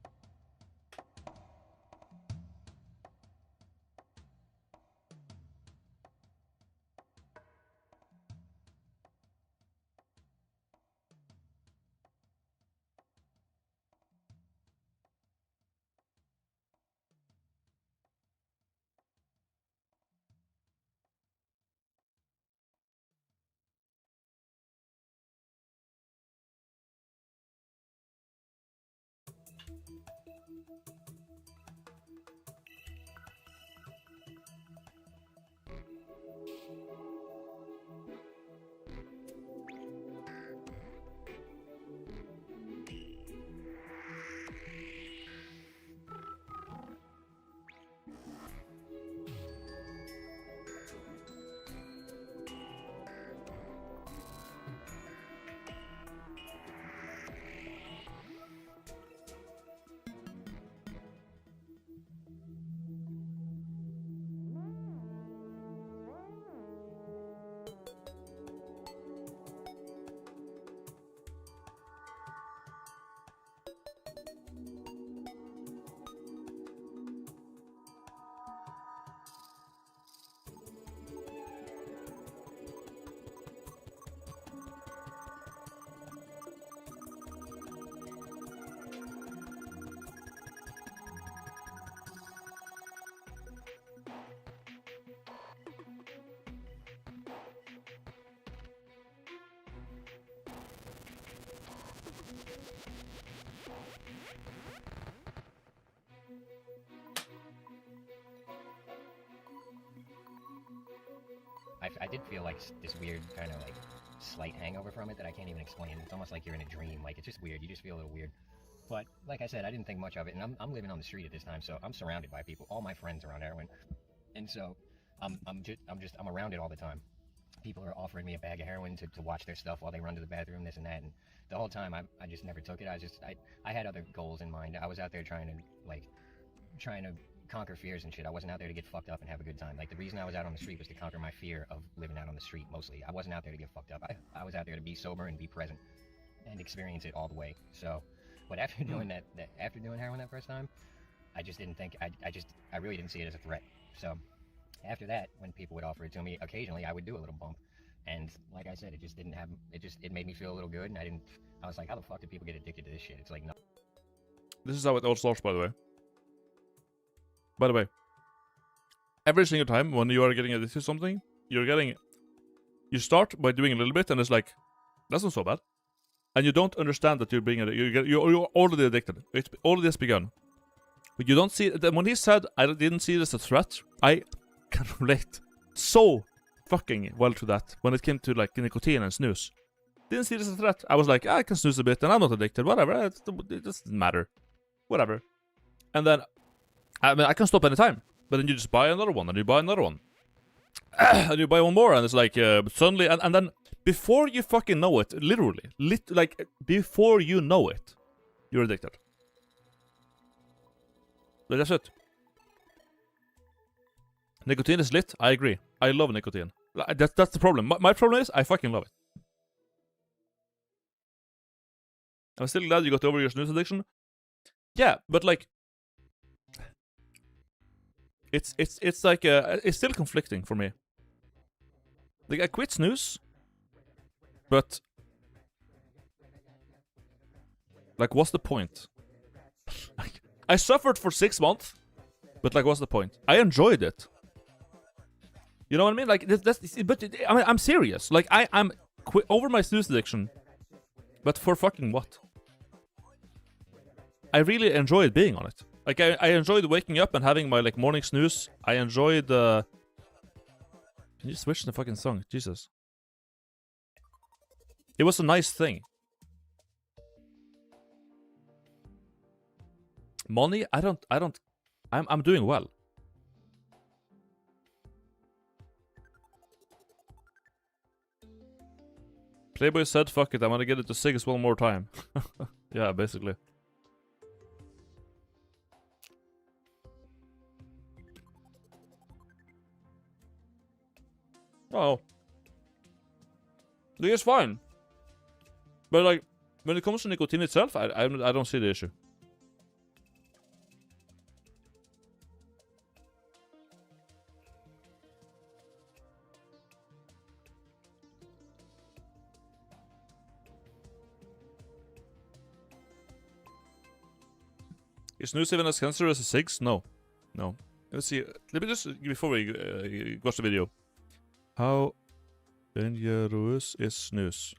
I did feel like this weird kind of like slight hangover from it that I can't even explain. It's almost like you're in a dream. Like, it's just weird. You just feel a little weird. But like I said, I didn't think much of it, and I'm living on the street at this time, so I'm surrounded by people. All my friends are on heroin, and so I'm around it all the time. People are offering me a bag of heroin to watch their stuff while they run to the bathroom, this and that, and the whole time I just never took it. I had other goals in mind. I was out there trying to conquer fears and shit. I wasn't out there to get fucked up and have a good time. Like, the reason I was out on the street was to conquer my fear of living out on the street, mostly. I wasn't out there to get fucked up. I was out there to be sober and be present and experience it all the way. So, but after doing after doing heroin that first time, I just didn't think, I really didn't see it as a threat. So, after that, when people would offer it to me, occasionally I would do a little bump. And like I said, it made me feel a little good, and I was like, how the fuck do people get addicted to this shit? It's like, no. This is how it all starts, by the way. By the way, every single time when you are getting addicted to something, you start by doing a little bit, and it's like, that's not so bad. And you don't understand that you're being addicted. You're already addicted. It's already has begun. But you don't see it. When he said, I didn't see this as a threat, I can relate so fucking well to that when it came to like nicotine and snooze. Didn't see this as a threat. I was like, I can snooze a bit and I'm not addicted. Whatever. It doesn't matter. Whatever. And then, I mean, I can stop anytime. But then you just buy another one and you buy another one. And you buy one more and it's like, suddenly, and then before you fucking know it, literally, like, before you know it, you're addicted. But that's it. Nicotine is lit. I agree. I love nicotine. That's the problem. My problem is I fucking love it. I'm still glad you got over your snooze addiction. Yeah, but like, it's like it's still conflicting for me. Like, I quit snooze, but like, what's the point? Like, I suffered for 6 months, but like, what's the point? I enjoyed it. You know what I mean? Like, but I mean, I'm serious. Like, I'm over my snooze addiction, but for fucking what? I really enjoyed being on it. Like, I enjoyed waking up and having my like morning snooze. I enjoyed Can you switch the fucking song? Jesus. It was a nice thing. Money? I'm doing well. Playboy said, fuck it, I'm gonna get it to cigs one more time. Yeah, basically. Oh. It's fine. But like, when it comes to nicotine itself, I don't see the issue. Is snooze even as cancerous as cigs? No. No. Let's see. Let me just, before we watch the video. How dangerous is snooze?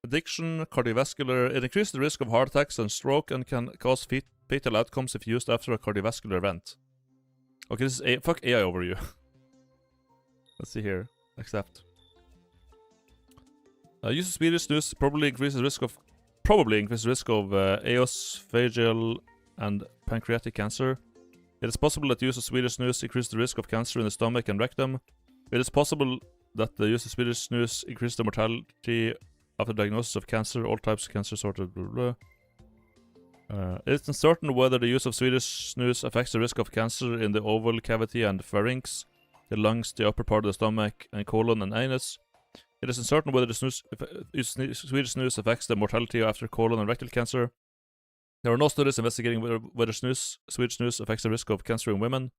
Addiction, cardiovascular. It increases the risk of heart attacks and stroke and can cause fatal outcomes if used after a cardiovascular event. Okay, this is fuck AI over you. Let's see here. Accept. Use of Swedish snooze probably increases risk of esophageal and pancreatic cancer. It is possible that use of Swedish snooze increases the risk of cancer in the stomach and rectum. It is possible that the use of Swedish snooze increases the mortality after diagnosis of cancer, all types of cancer, sort of blah, blah. It is uncertain whether the use of Swedish snooze affects the risk of cancer in the oval cavity and pharynx, the lungs, the upper part of the stomach, and colon and anus. It is uncertain whether the Swedish snooze affects the mortality after colon and rectal cancer. There are no studies investigating whether Swedish snooze affects the risk of cancer in women.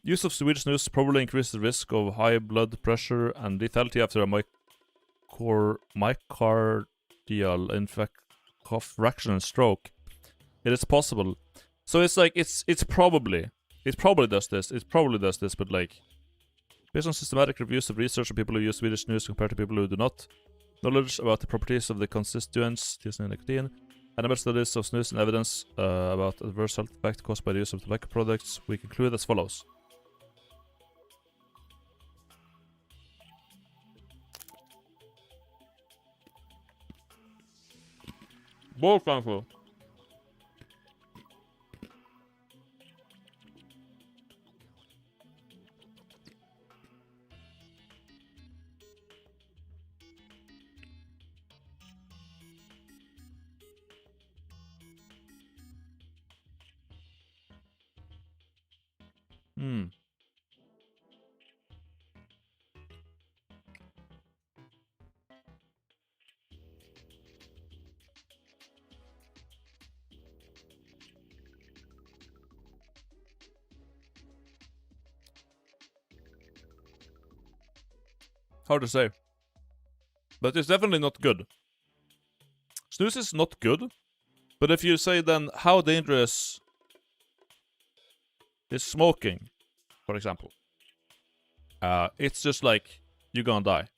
Use of Swedish snooze probably increases the risk of high blood pressure and lethality after a myocardial fraction and stroke. It is possible. So it's like, it's probably. it probably does this. It probably does this, but like, based on systematic reviews of research of people who use Swedish snus compared to people who do not, knowledge about the properties of the constituents, THC and nicotine, and number studies of snus and evidence about adverse health effects caused by the use of tobacco products, we conclude as follows. Both thankful. Hard to say. But it's definitely not good. Snus is not good. But if you say then, how dangerous is smoking, for example? It's just like, you're gonna die.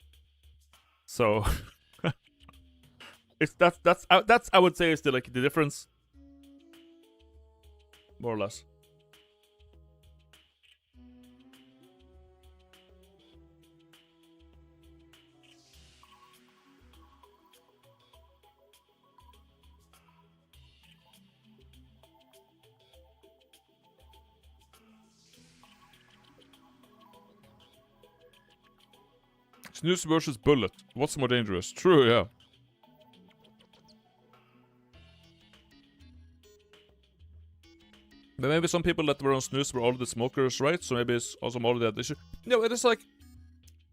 So, it's that's I would say is the like the difference. More or less. Snus versus bullet. What's more dangerous? True, yeah. But maybe some people that were on snus were already smokers, right? So maybe it's also already that issue. No, it is like,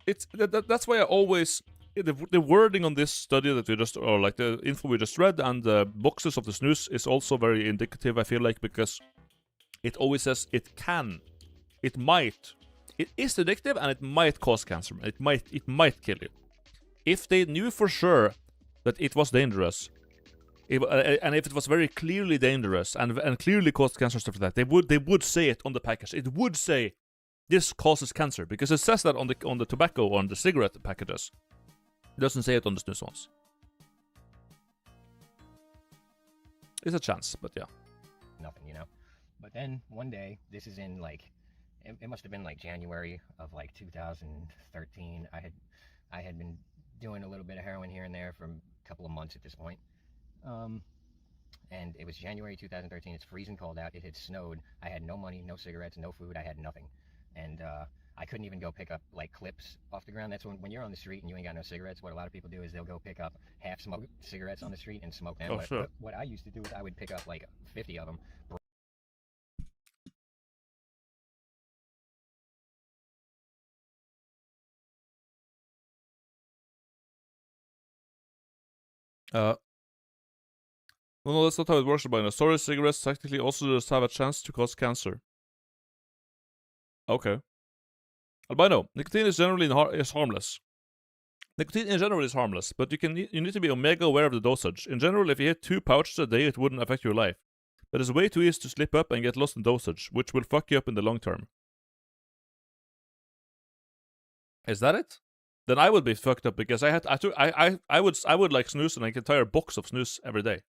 it's that's why I always the wording on this study that we just, or like the info we just read, and the boxes of the snus is also very indicative. I feel like, because it always says it can, it might. It is addictive and it might cause cancer. It might kill you. If they knew for sure that it was dangerous, and if it was very clearly dangerous and clearly caused cancer stuff like that, they would say it on the package. It would say this causes cancer, because it says that on the tobacco or on the cigarette packages. It doesn't say it on the snus ones. It's a chance, but yeah. Nothing, you know. But then one day, this is in like. It must have been like January of like 2013. I had been doing a little bit of heroin here and there for a couple of months at this point. And it was January 2013. It's freezing cold out. It had snowed. I had no money, no cigarettes, no food. I had nothing. And I couldn't even go pick up like clips off the ground. That's when you're on the street and you ain't got no cigarettes, what a lot of people do is they'll go pick up half-smoked cigarettes on the street and smoke them. Oh, sure. What I used to do is I would pick up like 50 of them. No, that's not how it works, albino. Sorry, cigarettes technically also just have a chance to cause cancer. Okay. Albino, nicotine is generally is harmless. Nicotine in general is harmless, but you need to be omega aware of the dosage. In general, if you hit 2 pouches a day, it wouldn't affect your life. But it's way too easy to slip up and get lost in dosage, which will fuck you up in the long term. Is that it? Then I would be fucked up, because I would like snus and like an entire box of snus every day.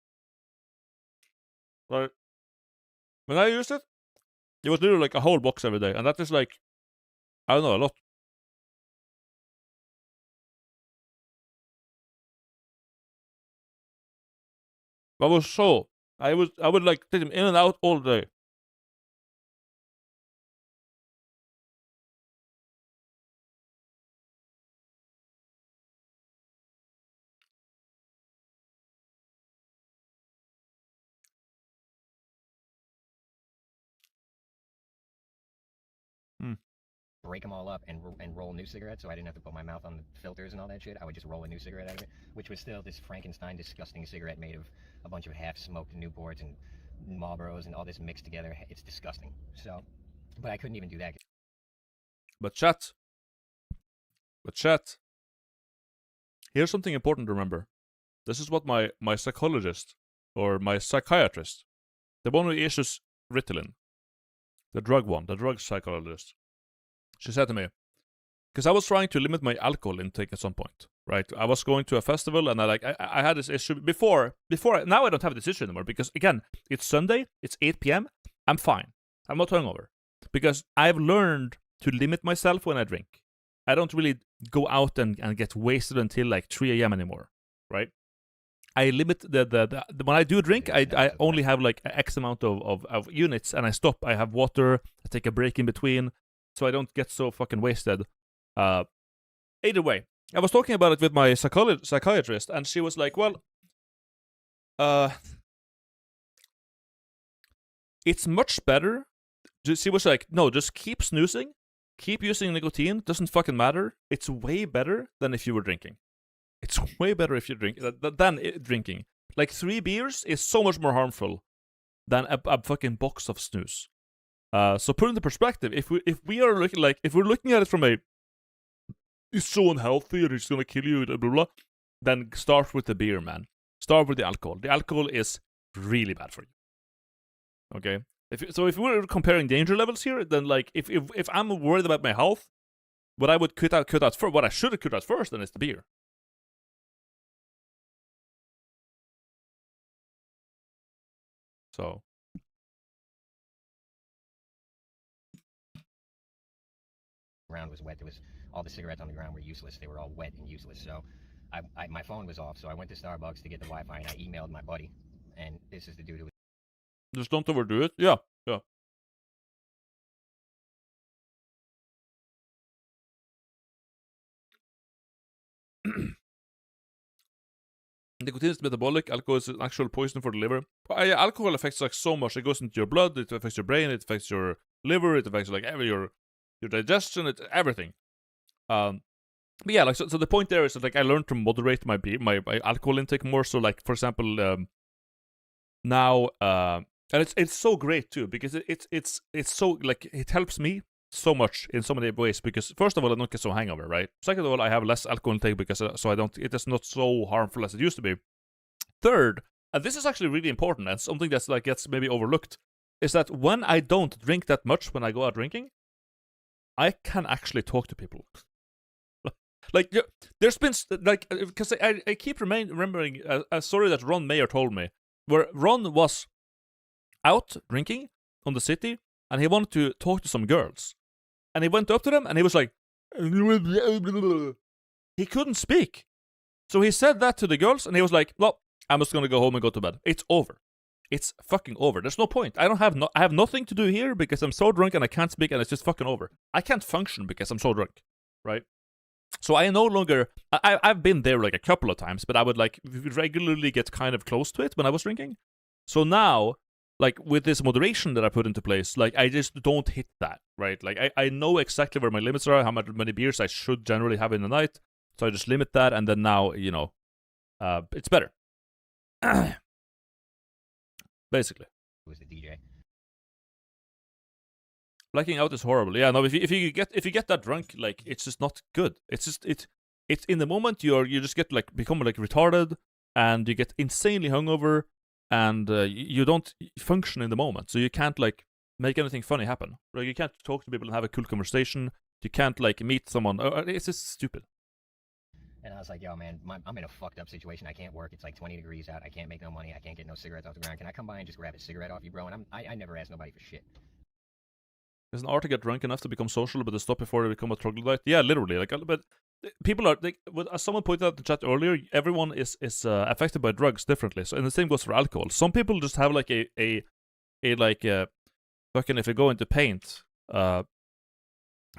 Like, when I used it, it was literally like a whole box every day, and that is like, I don't know, a lot. I would like take them in and out all day. Break them all up and roll new cigarettes, so I didn't have to put my mouth on the filters and all that shit. I would just roll a new cigarette out of it, which was still this Frankenstein disgusting cigarette made of a bunch of half-smoked Newports and Marlboros and all this mixed together. It's disgusting. So, but I couldn't even do that. But chat, here's something important to remember. This is what my psychologist, or my psychiatrist, the one who issues Ritalin, the drug psychologist. She said to me, because I was trying to limit my alcohol intake at some point, right? I was going to a festival and I had this issue before. Now I don't have this issue anymore because, again, it's Sunday, it's 8 p.m., I'm fine. I'm not hungover. Because I've learned to limit myself when I drink. I don't really go out and get wasted until like 3 a.m. anymore, right? I limit the when I do drink, I only have like X amount of units and I stop. I have water, I take a break in between, so I don't get so fucking wasted. Either way, I was talking about it with my psychiatrist, and she was like, well, it's much better. She was like, no, just keep snoozing, keep using nicotine, doesn't fucking matter. It's way better than if you were drinking. It's way better if you drink than drinking. Like 3 beers is so much more harmful than a fucking box of snooze. So put into perspective, if we're looking at it from a it's so unhealthy and it's gonna kill you, blah blah blah, then start with the beer, man. Start with the alcohol. The alcohol is really bad for you. Okay? If we're comparing danger levels here, then like if I'm worried about my health, what I would cut out first, what I should have cut out first, then is the beer. So ground was wet. There was all the cigarettes on the ground were useless. They were all wet and useless. So my phone was off. So I went to Starbucks to get the Wi-Fi and I emailed my buddy. And this is the dude who was just don't overdo it. Yeah. Nicotine is metabolic. Alcohol is an actual poison for the liver. Alcohol affects like so much. It goes into your blood. It affects your brain. It affects your liver. It affects like your digestion. It's everything. But yeah, like so the point there is that like I learned to moderate my alcohol intake more. So like for example, now and it's so great too because it's so like it helps me so much in so many ways because first of all I don't get so hangover, right? Second of all I have less alcohol intake because so I don't, it is not so harmful as it used to be. Third, and this is actually really important and something that's like gets maybe overlooked, is that when I don't drink that much when I go out drinking, I can actually talk to people. Like there's been like because I keep remembering a story that Ron Mayer told me where Ron was out drinking on the city and he wanted to talk to some girls. And he went up to them and he was like, he couldn't speak. So he said that to the girls and he was like, well, I'm just gonna go home and go to bed. It's over. It's fucking over. There's no point. I have nothing to do here because I'm so drunk and I can't speak and it's just fucking over. I can't function because I'm so drunk, right? So I no longer, I've been there like a couple of times, but I would like regularly get kind of close to it when I was drinking. So now, like with this moderation that I put into place, like I just don't hit that, right? Like I know exactly where my limits are, how many beers I should generally have in the night. So I just limit that, and then now, you know, it's better. Basically. Who was the DJ? Blacking out is horrible. Yeah, no. If you get that drunk, like it's just not good. It's just it's in the moment you just get like become like retarded, and you get insanely hungover, and you don't function in the moment. So you can't like make anything funny happen. Like you can't talk to people and have a cool conversation. You can't like meet someone. It's just stupid. And I was like, yo, man, I'm in a fucked up situation. I can't work. It's like 20 degrees out. I can't make no money. I can't get no cigarettes off the ground. Can I come by and just grab a cigarette off you, bro? And I never asked nobody for shit. Is an art to get drunk enough to become social, but to stop before they become a troglodyte? Yeah, literally. Like, but people are like, as someone pointed out in the chat earlier, everyone is affected by drugs differently. So, and the same goes for alcohol. Some people just have like a fucking, if you go into paint, if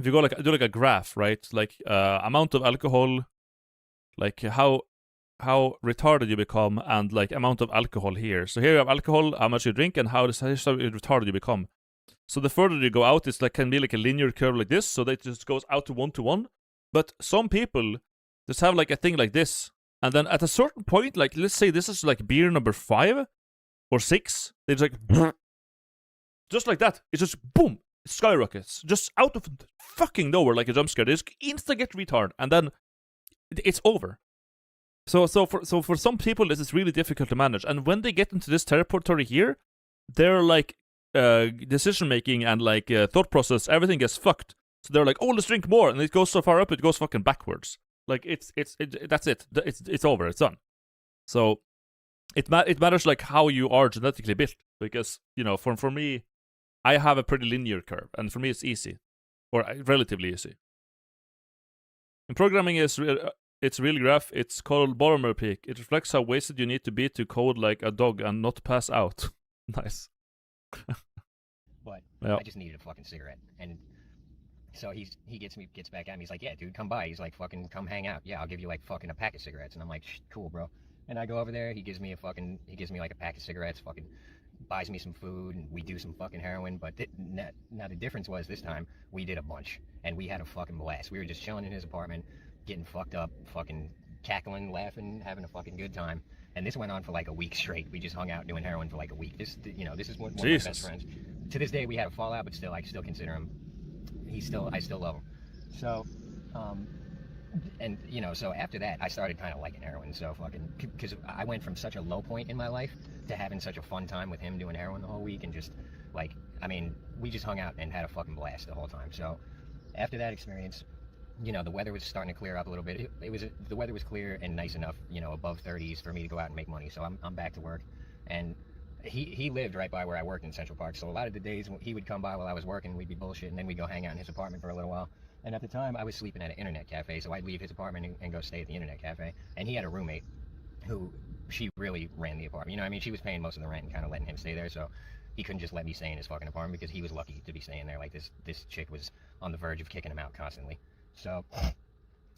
you go like do like a graph, right? Like amount of alcohol, like how retarded you become, and like amount of alcohol here. So here you have alcohol, how much you drink, and how retarded you become. So the further you go out, it's like can be like a linear curve like this, so that it just goes out to 1-to-1. But some people just have like a thing like this, and then at a certain point, like let's say this is like beer number 5 or 6, they just like just like that. It's just boom, it skyrockets, just out of fucking nowhere, like a jump scare. They just instantly get retarded, and then it's over. So for some people, this is really difficult to manage, and when they get into this territory here, they're like decision making and like thought process, everything gets fucked. So they're like, oh, let's drink more, and it goes so far up, it goes fucking backwards. Like that's it. It's over. It's done. So it matters like how you are genetically built, because for me, I have a pretty linear curve, and for me it's easy, or relatively easy. And programming it's really rough. It's called Bottomer Peak. It reflects how wasted you need to be to code like a dog and not pass out. Nice. But yep. I just needed a fucking cigarette, and so he gets back at me. He's like, yeah, dude, come by. He's like, fucking come hang out. Yeah, I'll give you like fucking a pack of cigarettes. And I'm like, cool, bro. And I go over there. He gives me like a pack of cigarettes. Fucking buys me some food, and we do some fucking heroin. But now the difference was this time we did a bunch, and we had a fucking blast. We were just chilling in his apartment, getting fucked up, fucking cackling, laughing, having a fucking good time. And this went on for like a week straight. We just hung out doing heroin for like a week. This is one of my best friends. To this day, we had a fallout, but still, I still consider him. I still love him. So, and so after that, I started kind of liking heroin. So fucking, because I went from such a low point in my life to having such a fun time with him doing heroin the whole week, and just like, I mean, we just hung out and had a fucking blast the whole time. So, after that experience, the weather was starting to clear up a little bit. The weather was clear and nice enough, above 30s for me to go out and make money. So I'm back to work, and he lived right by where I worked in Central Park. So a lot of the days he would come by while I was working, we'd be bullshitting, and then we'd go hang out in his apartment for a little while. And at the time, I was sleeping at an internet cafe, so I'd leave his apartment and go stay at the internet cafe. And he had a roommate who, she really ran the apartment. She was paying most of the rent and kind of letting him stay there, so he couldn't just let me stay in his fucking apartment, because he was lucky to be staying there. Like, this chick was on the verge of kicking him out constantly. So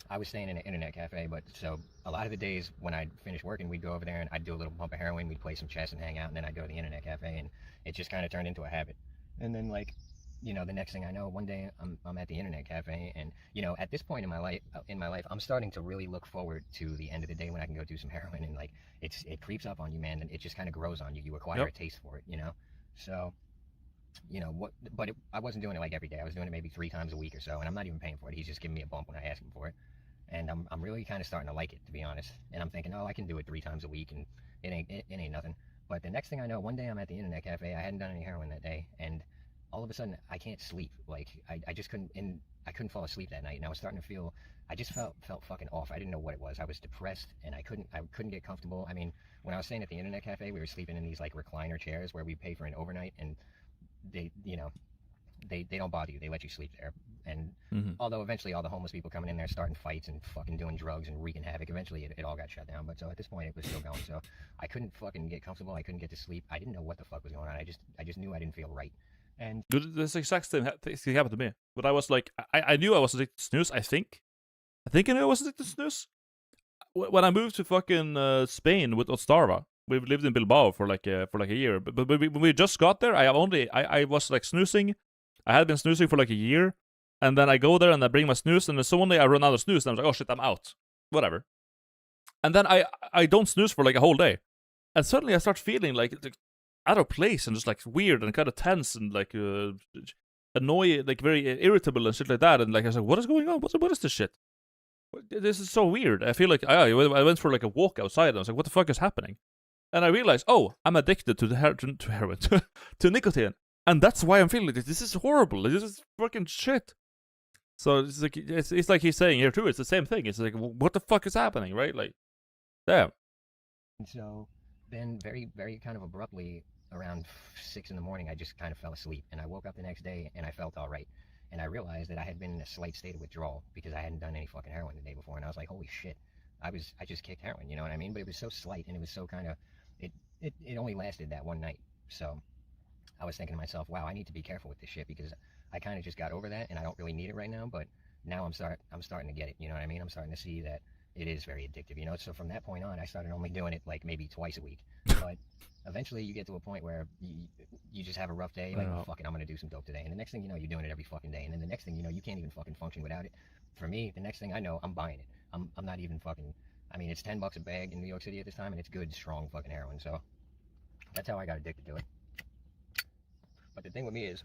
I was staying in an internet cafe, but so a lot of the days when I'd finish working, we'd go over there and I'd do a little pump of heroin, we'd play some chess and hang out, and then I'd go to the internet cafe, and it just kind of turned into a habit. And then, like, the next thing I know, one day I'm at the internet cafe, and at this point in my life, I'm starting to really look forward to the end of the day when I can go do some heroin, and like it creeps up on you, man, and it just kind of grows on you. You acquire a taste for it, So, I wasn't doing it like every day. I was doing it maybe 3 times a week or so, and I'm not even paying for it. He's just giving me a bump when I ask him for it, and I'm really kind of starting to like it, to be honest. And I'm thinking, oh, I can do it 3 times a week, and it ain't nothing. But the next thing I know, one day I'm at the internet cafe. I hadn't done any heroin that day, and all of a sudden I can't sleep. Like I just couldn't, and I couldn't fall asleep that night, and I was starting to feel, I just felt fucking off. I didn't know what it was. I was depressed, and I couldn't get comfortable. I mean, when I was staying at the internet cafe, we were sleeping in these like recliner chairs where we pay for an overnight, and they don't bother you. They let you sleep there. And although eventually all the homeless people coming in there starting fights and fucking doing drugs and wreaking havoc, eventually it all got shut down. But so at this point it was still going. So I couldn't fucking get comfortable. I couldn't get to sleep. I didn't know what the fuck was going on. I just knew I didn't feel right. And this exact same thing happened to me. But I was like, I knew I was addicted to snooze. I think I knew I was addicted to snooze. When I moved to fucking Spain with Ostarva, we've lived in Bilbao for like a year. But when we just got there, I was like snoozing. I had been snoozing for like a year, and then I go there and I bring my snooze, and then so one day I run out of snooze, and I'm like, oh shit, I'm out. Whatever. And then I don't snooze for like a whole day, and suddenly I start feeling like out of place and just like weird and kind of tense and like annoying, like very irritable and shit like that. And like I was like, what is going on? What is this shit? This is so weird. I feel like I went for like a walk outside, and I was like, what the fuck is happening? And I realized, oh, I'm addicted to heroin, to nicotine. And that's why I'm feeling like this. This is horrible. This is fucking shit. So it's like he's saying here too. It's the same thing. It's like, what the fuck is happening, right? Like, damn. And so then very, very kind of abruptly around 6 in the morning, I just kind of fell asleep. And I woke up the next day and I felt all right. And I realized that I had been in a slight state of withdrawal because I hadn't done any fucking heroin the day before. And I was like, holy shit, I just kicked heroin, you know what I mean? But it was so slight, and it was so kind of, it only lasted that one night. So I was thinking to myself, wow, I need to be careful with this shit, because I kind of just got over that and I don't really need it right now. But now I'm starting to get it, you know what I mean? I'm starting to see that it is very addictive, you know? So from that point on, I started only doing it like maybe twice a week. But eventually you get to a point where you just have a rough day, like, oh, fuck it, I'm going to do some dope today. And the next thing you know, you're doing it every fucking day. And then the next thing you know, you can't even fucking function without it. For me, the next thing I know, I'm buying it. I'm not even fucking, I mean, it's $10 a bag in New York City at this time, and it's good, strong fucking heroin. So that's how I got addicted to it. But the thing with me is,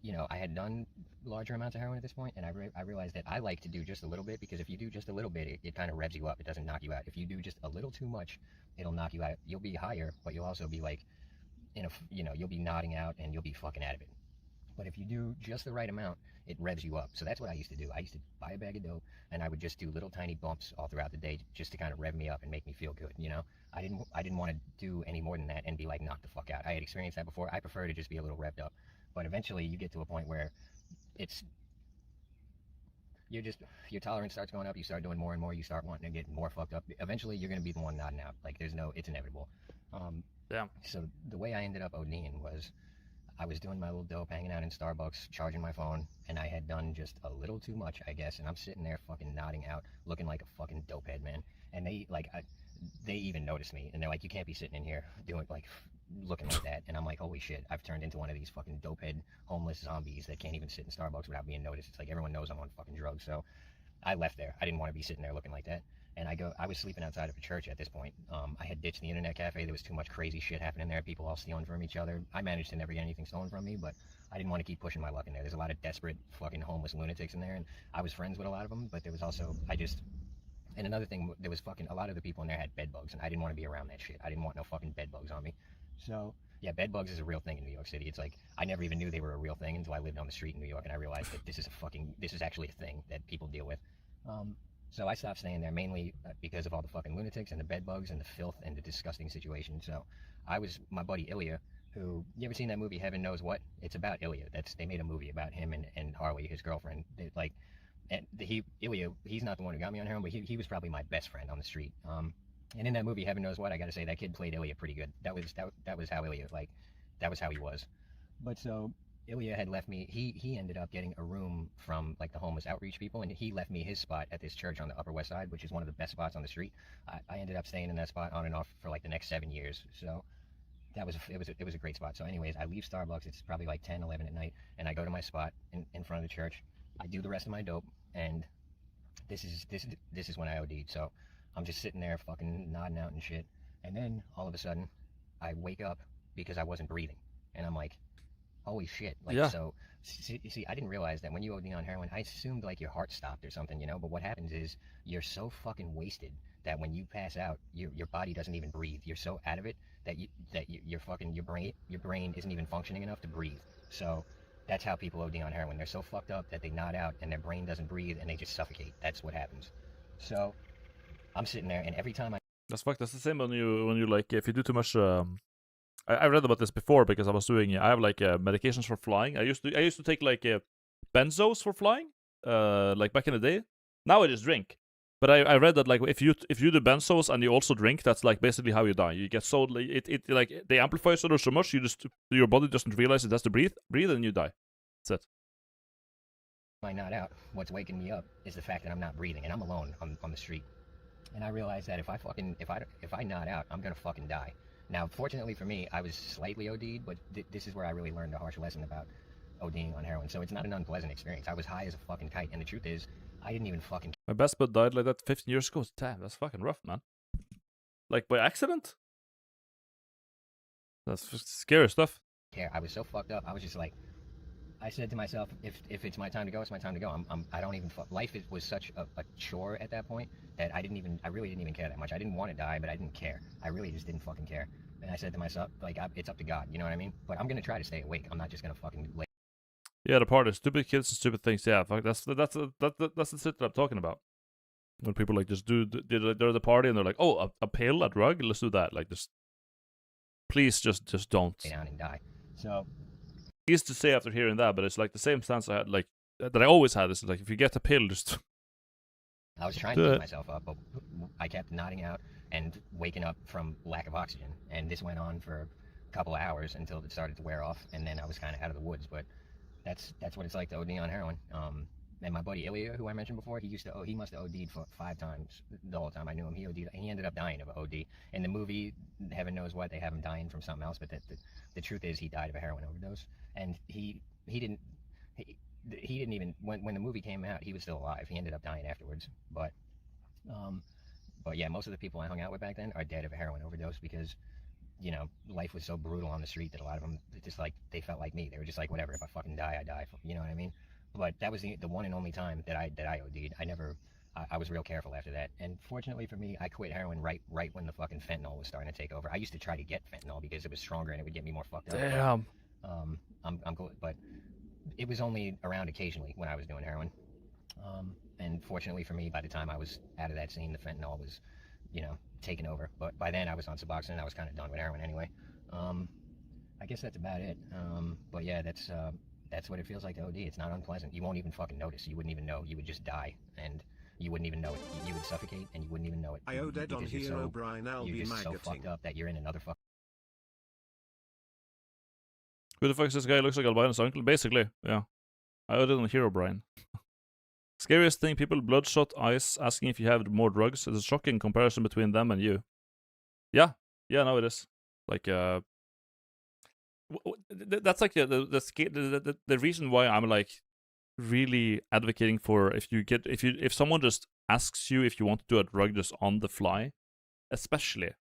you know, I had done larger amounts of heroin at this point, and I realized that I like to do just a little bit, because if you do just a little bit, it kind of revs you up. It doesn't knock you out. If you do just a little too much, it'll knock you out. You'll be higher, but you'll also be like, you'll be nodding out and you'll be fucking out of it. But if you do just the right amount, it revs you up. So that's what I used to do. I used to buy a bag of dope, and I would just do little tiny bumps all throughout the day just to kind of rev me up and make me feel good, you know? I didn't want to do any more than that and be like knocked the fuck out. I had experienced that before. I prefer to just be a little revved up. But eventually you get to a point where your tolerance starts going up, you start doing more and more, you start wanting to get more fucked up. Eventually you're going to be the one nodding out. Like it's inevitable. Yeah. So the way I ended up ODing was I was doing my little dope, hanging out in Starbucks, charging my phone, and I had done just a little too much, I guess, and I'm sitting there fucking nodding out, looking like a fucking dopehead, man. And they even noticed me, and they're like, you can't be sitting in here doing, like, looking like that. And I'm like, holy shit, I've turned into one of these fucking dopehead homeless zombies that can't even sit in Starbucks without being noticed. It's like everyone knows I'm on fucking drugs, so I left there. I didn't want to be sitting there looking like that. And I was sleeping outside of a church at this point. I had ditched the internet cafe. There was too much crazy shit happening there. People all stealing from each other. I managed to never get anything stolen from me, but I didn't want to keep pushing my luck in there. There's a lot of desperate fucking homeless lunatics in there, and I was friends with a lot of them, but there was also, and another thing, there was fucking, a lot of the people in there had bed bugs, and I didn't want to be around that shit. I didn't want no fucking bed bugs on me. So, yeah, bed bugs is a real thing in New York City. It's like, I never even knew they were a real thing until I lived on the street in New York, and I realized that this is actually a thing that people deal with. So I stopped staying there mainly because of all the fucking lunatics and the bed bugs and the filth and the disgusting situation. So my buddy Ilya, who, you ever seen that movie Heaven Knows What? It's about Ilya. They made a movie about him and Harley, his girlfriend. Ilya, he's not the one who got me on heroin, but he was probably my best friend on the street. And in that movie Heaven Knows What, I gotta say, that kid played Ilya pretty good. That was how Ilya, that was how he was. But so Ilya had left me, he ended up getting a room from like the homeless outreach people, and he left me his spot at this church on the Upper West Side, which is one of the best spots on the street. I ended up staying in that spot on and off for like the next 7 years. So it was a great spot. So anyways, I leave Starbucks, it's probably like 10, 11 at night, and I go to my spot in front of the church. I do the rest of my dope, and this is when I OD'd. So I'm just sitting there fucking nodding out and shit. And then all of a sudden I wake up because I wasn't breathing. And I'm like, holy shit. Yeah. So, see, I didn't realize that when you OD on heroin, I assumed like your heart stopped or something, you know? But what happens is you're so fucking wasted that when you pass out, your body doesn't even breathe. You're so out of it that your brain isn't even functioning enough to breathe. So that's how people OD on heroin. They're so fucked up that they nod out and their brain doesn't breathe and they just suffocate. That's what happens. So I'm sitting there, and every time That's fucked. That's the same when you like, if you do too much. I read about this before because I was doing. I have like medications for flying. I used to take like benzos for flying. Like back in the day. Now I just drink. But I read that like if you do benzos and you also drink, that's like basically how you die. You get so it like they amplify so much your body doesn't realize it has to breathe and you die. That's it. I nod out, what's waking me up is the fact that I'm not breathing and I'm alone on the street. And I realized that if I nod out, I'm gonna fucking die. Now, fortunately for me, I was slightly OD'd, but this is where I really learned a harsh lesson about ODing on heroin. So it's not an unpleasant experience. I was high as a fucking kite, and the truth is, I didn't even fucking. My best bud died like that 15 years ago. Damn, that's fucking rough, man. Like by accident? That's scary stuff. Care. I was so fucked up. I was just like, I said to myself, if it's my time to go, it's my time to go. I don't even life was such a chore at that point that I really didn't even care that much. I didn't want to die, but I didn't care. I really just didn't fucking care. And I said to myself, like, it's up to God, you know what I mean? But I'm gonna try to stay awake. I'm not just gonna fucking lay. Yeah, the part is stupid kids and stupid things. Yeah, fuck, that's the shit that I'm talking about. When people like just they're at the party and they're like, oh, a pill, a drug, let's do that. Like, just please, just don't. Lay down and die. So. Easy to say after hearing that, but it's like the same stance I had, like that I always had. Is like if you get a pill, just. I was trying to keep myself up, but I kept nodding out and waking up from lack of oxygen, and this went on for a couple of hours until it started to wear off, and then I was kind of out of the woods. But that's what it's like to OD on heroin. And my buddy Ilya, who I mentioned before, he must have OD'd for 5 times the whole time I knew him. He OD'd, and he ended up dying of an OD. In the movie, heaven knows what, they have him dying from something else, but the truth is he died of a heroin overdose. And he didn't even, when the movie came out, he was still alive. He ended up dying afterwards. But yeah, most of the people I hung out with back then are dead of a heroin overdose because, you know, life was so brutal on the street that a lot of them just like, they felt like me. They were just like, whatever, if I fucking die, I die. You know what I mean? But that was the one and only time that I OD'd. I was real careful after that. And fortunately for me, I quit heroin right when the fucking fentanyl was starting to take over. I used to try to get fentanyl because it was stronger and it would get me more fucked up. Damn. But, I'm cool, but it was only around occasionally when I was doing heroin. And fortunately for me, by the time I was out of that scene, the fentanyl was, you know, taken over. But by then I was on Suboxone and I was kind of done with heroin anyway. I guess that's about it. But yeah, that's what it feels like to OD. It's not unpleasant. You won't even fucking notice. You wouldn't even know. You would just die, and you wouldn't even know it. You would suffocate, and you wouldn't even know it. I dead on Hero Brian. You're just so fucked up that you're in another fuck. Who the fuck is this guy? Looks like Albino's uncle. Basically, yeah. I owed it on Hero Brian. Scariest thing, people bloodshot eyes asking if you have more drugs. It's a shocking comparison between them and you. Yeah, no, it is. Like, that's like the reason why I'm like really advocating for if someone just asks you if you want to do a drug just on the fly, especially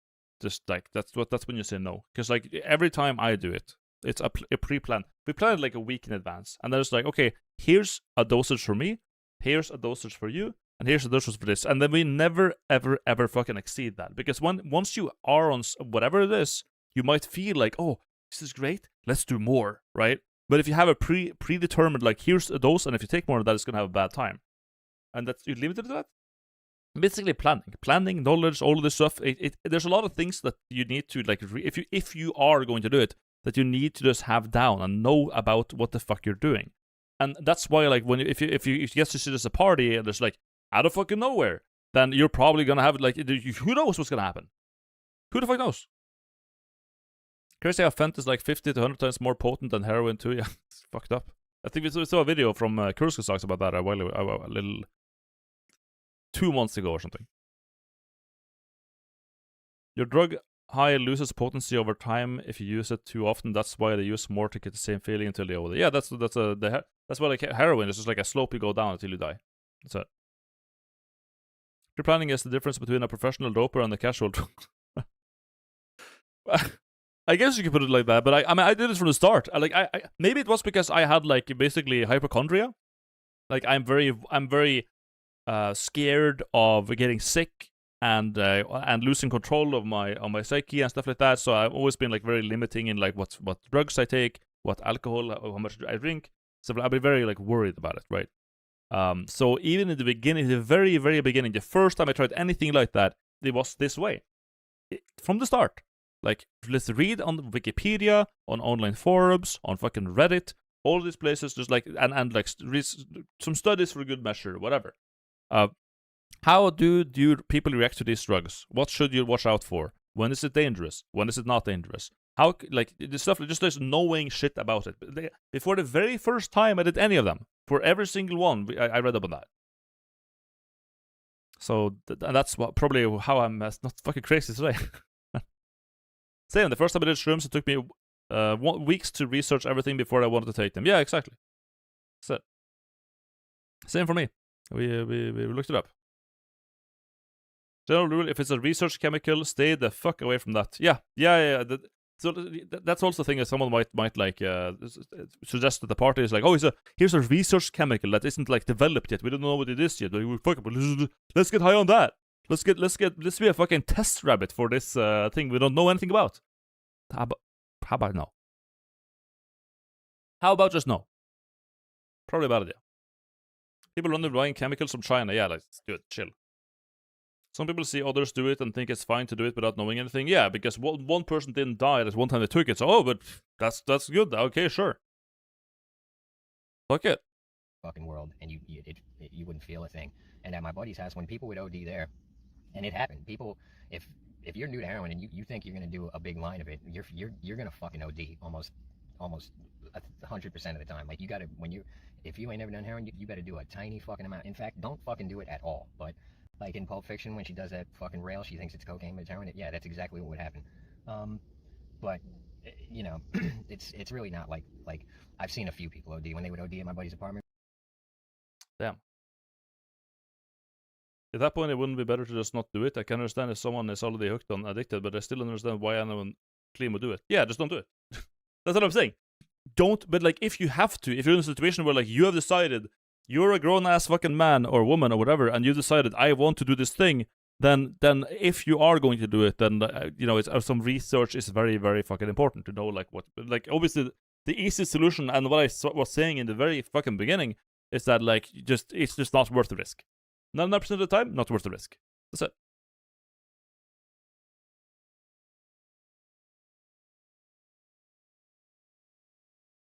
just like that's when you say no, because like every time I do it, it's a pre-plan. We plan it like a week in advance, and there's like, okay, here's a dosage for me, here's a dosage for you, and here's a dosage for this, and then we never ever fucking exceed that, because once you are on whatever it is, you might feel like, oh, this is great, let's do more, right? But if you have a predetermined, like, here's a dose, and if you take more of that, it's gonna have a bad time, and that's you're limited to that. Basically, planning, knowledge, all of this stuff. There's a lot of things that you need to like. If you are going to do it, that you need to just have down and know about what the fuck you're doing, and that's why like if you get to see this at a party and there's like out of fucking nowhere, then you're probably gonna have like who knows what's gonna happen? Who the fuck knows? Crazy how Fent is like 50 to 100 times more potent than heroin too. Yeah, it's fucked up. I think we saw a video from Kurska talks about that a little 2 months ago or something. Your drug high loses potency over time if you use it too often. That's why they use more to get the same feeling until they older. Yeah, that's why like heroin is just like a slope you go down until you die. That's it. Pre-planning is the difference between a professional doper and the casual. I guess you could put it like that, but I mean I did it from the start. I maybe it was because I had like basically hypochondria. Like I'm very scared of getting sick and losing control of my psyche and stuff like that. So I've always been like very limiting in like what drugs I take, what alcohol, how much I drink. So I've been very like worried about it, right? So even in the beginning, the very beginning, the first time I tried anything like that, it was this way from the start. Like, let's read on Wikipedia, on online forums, on fucking Reddit, all these places, just like, and like, some studies for good measure, whatever. How do people react to these drugs? What should you watch out for? When is it dangerous? When is it not dangerous? How, like, the stuff, just knowing shit about it. Before the very first time I did any of them, for every single one, I read up on that. So, that's probably how I'm not fucking crazy today. Same, the first time I did shrooms, it took me weeks to research everything before I wanted to take them. Yeah, exactly. So, same for me. We looked it up. General rule, if it's a research chemical, stay the fuck away from that. Yeah. So that's also a thing that someone might like suggest at the party is like, oh, here's a research chemical that isn't like developed yet. We don't know what it is yet. Let's get high on that. Let's be a fucking test rabbit for this thing we don't know anything about. How about no? How about just no? Probably a bad idea. People run buying chemicals from China. Yeah, let's do it. Chill. Some people see others do it and think it's fine to do it without knowing anything. Yeah, because one person didn't die at one time they took it. So, oh, but that's good. Okay, sure. Fuck it. Fucking world, and you wouldn't feel a thing. And at my buddy's house, when people would OD there, and it happened. People, if you're new to heroin and you think you're gonna do a big line of it, you're gonna fucking OD almost 100% of the time. Like you gotta if you ain't never done heroin, you better do a tiny fucking amount. In fact, don't fucking do it at all. But like in Pulp Fiction, when she does that fucking rail, she thinks it's cocaine, but it's heroin. Yeah, that's exactly what would happen. But you know, it's really not like I've seen a few people OD when they would OD at my buddy's apartment. Damn. At that point, it wouldn't be better to just not do it. I can understand if someone is already hooked on addicted, but I still understand why anyone clean would do it. Yeah, just don't do it. That's what I'm saying. Don't, but like if you have to, if you're in a situation where like you have decided you're a grown-ass fucking man or woman or whatever, and you decided, I want to do this thing, then if you are going to do it, then, some research is very, very fucking important to know, what... obviously, the easy solution, and what I was saying in the very fucking beginning, is that, it's just not worth the risk. 99% of the time, not worth the risk. That's it.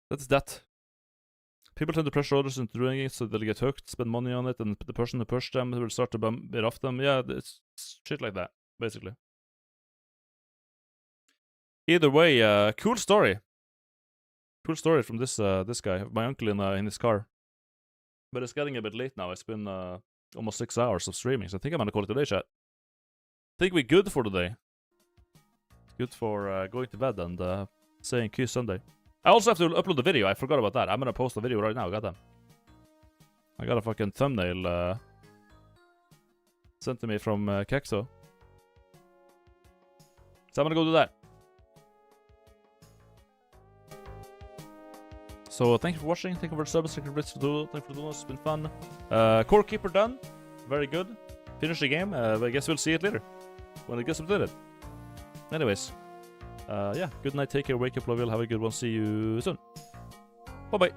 That's that. People tend to pressure others into doing it so they'll get hooked, spend money on it, and the person who pushed them will start to bit off them. Yeah, it's shit like that, basically. Either way, cool story. Cool story from this guy, my uncle in his car. But it's getting a bit late now. It's been almost 6 hours of streaming, so I think I'm gonna call it today, chat. I think we're good for today. Good for going to bed and saying Q Sunday. I also have to upload the video. I forgot about that. I'm gonna post the video right now. Goddamn. I got a fucking thumbnail sent to me from Kexo. So I'm gonna go do that. So thank you for watching. Thank you for the subs. Thank you for the donuts. It's been fun. Core Keeper done. Very good. Finish the game. I guess we'll see it later when it gets updated. Anyways. Yeah, good night, take care, wake up, love you, have a good one, see you soon. Bye-bye.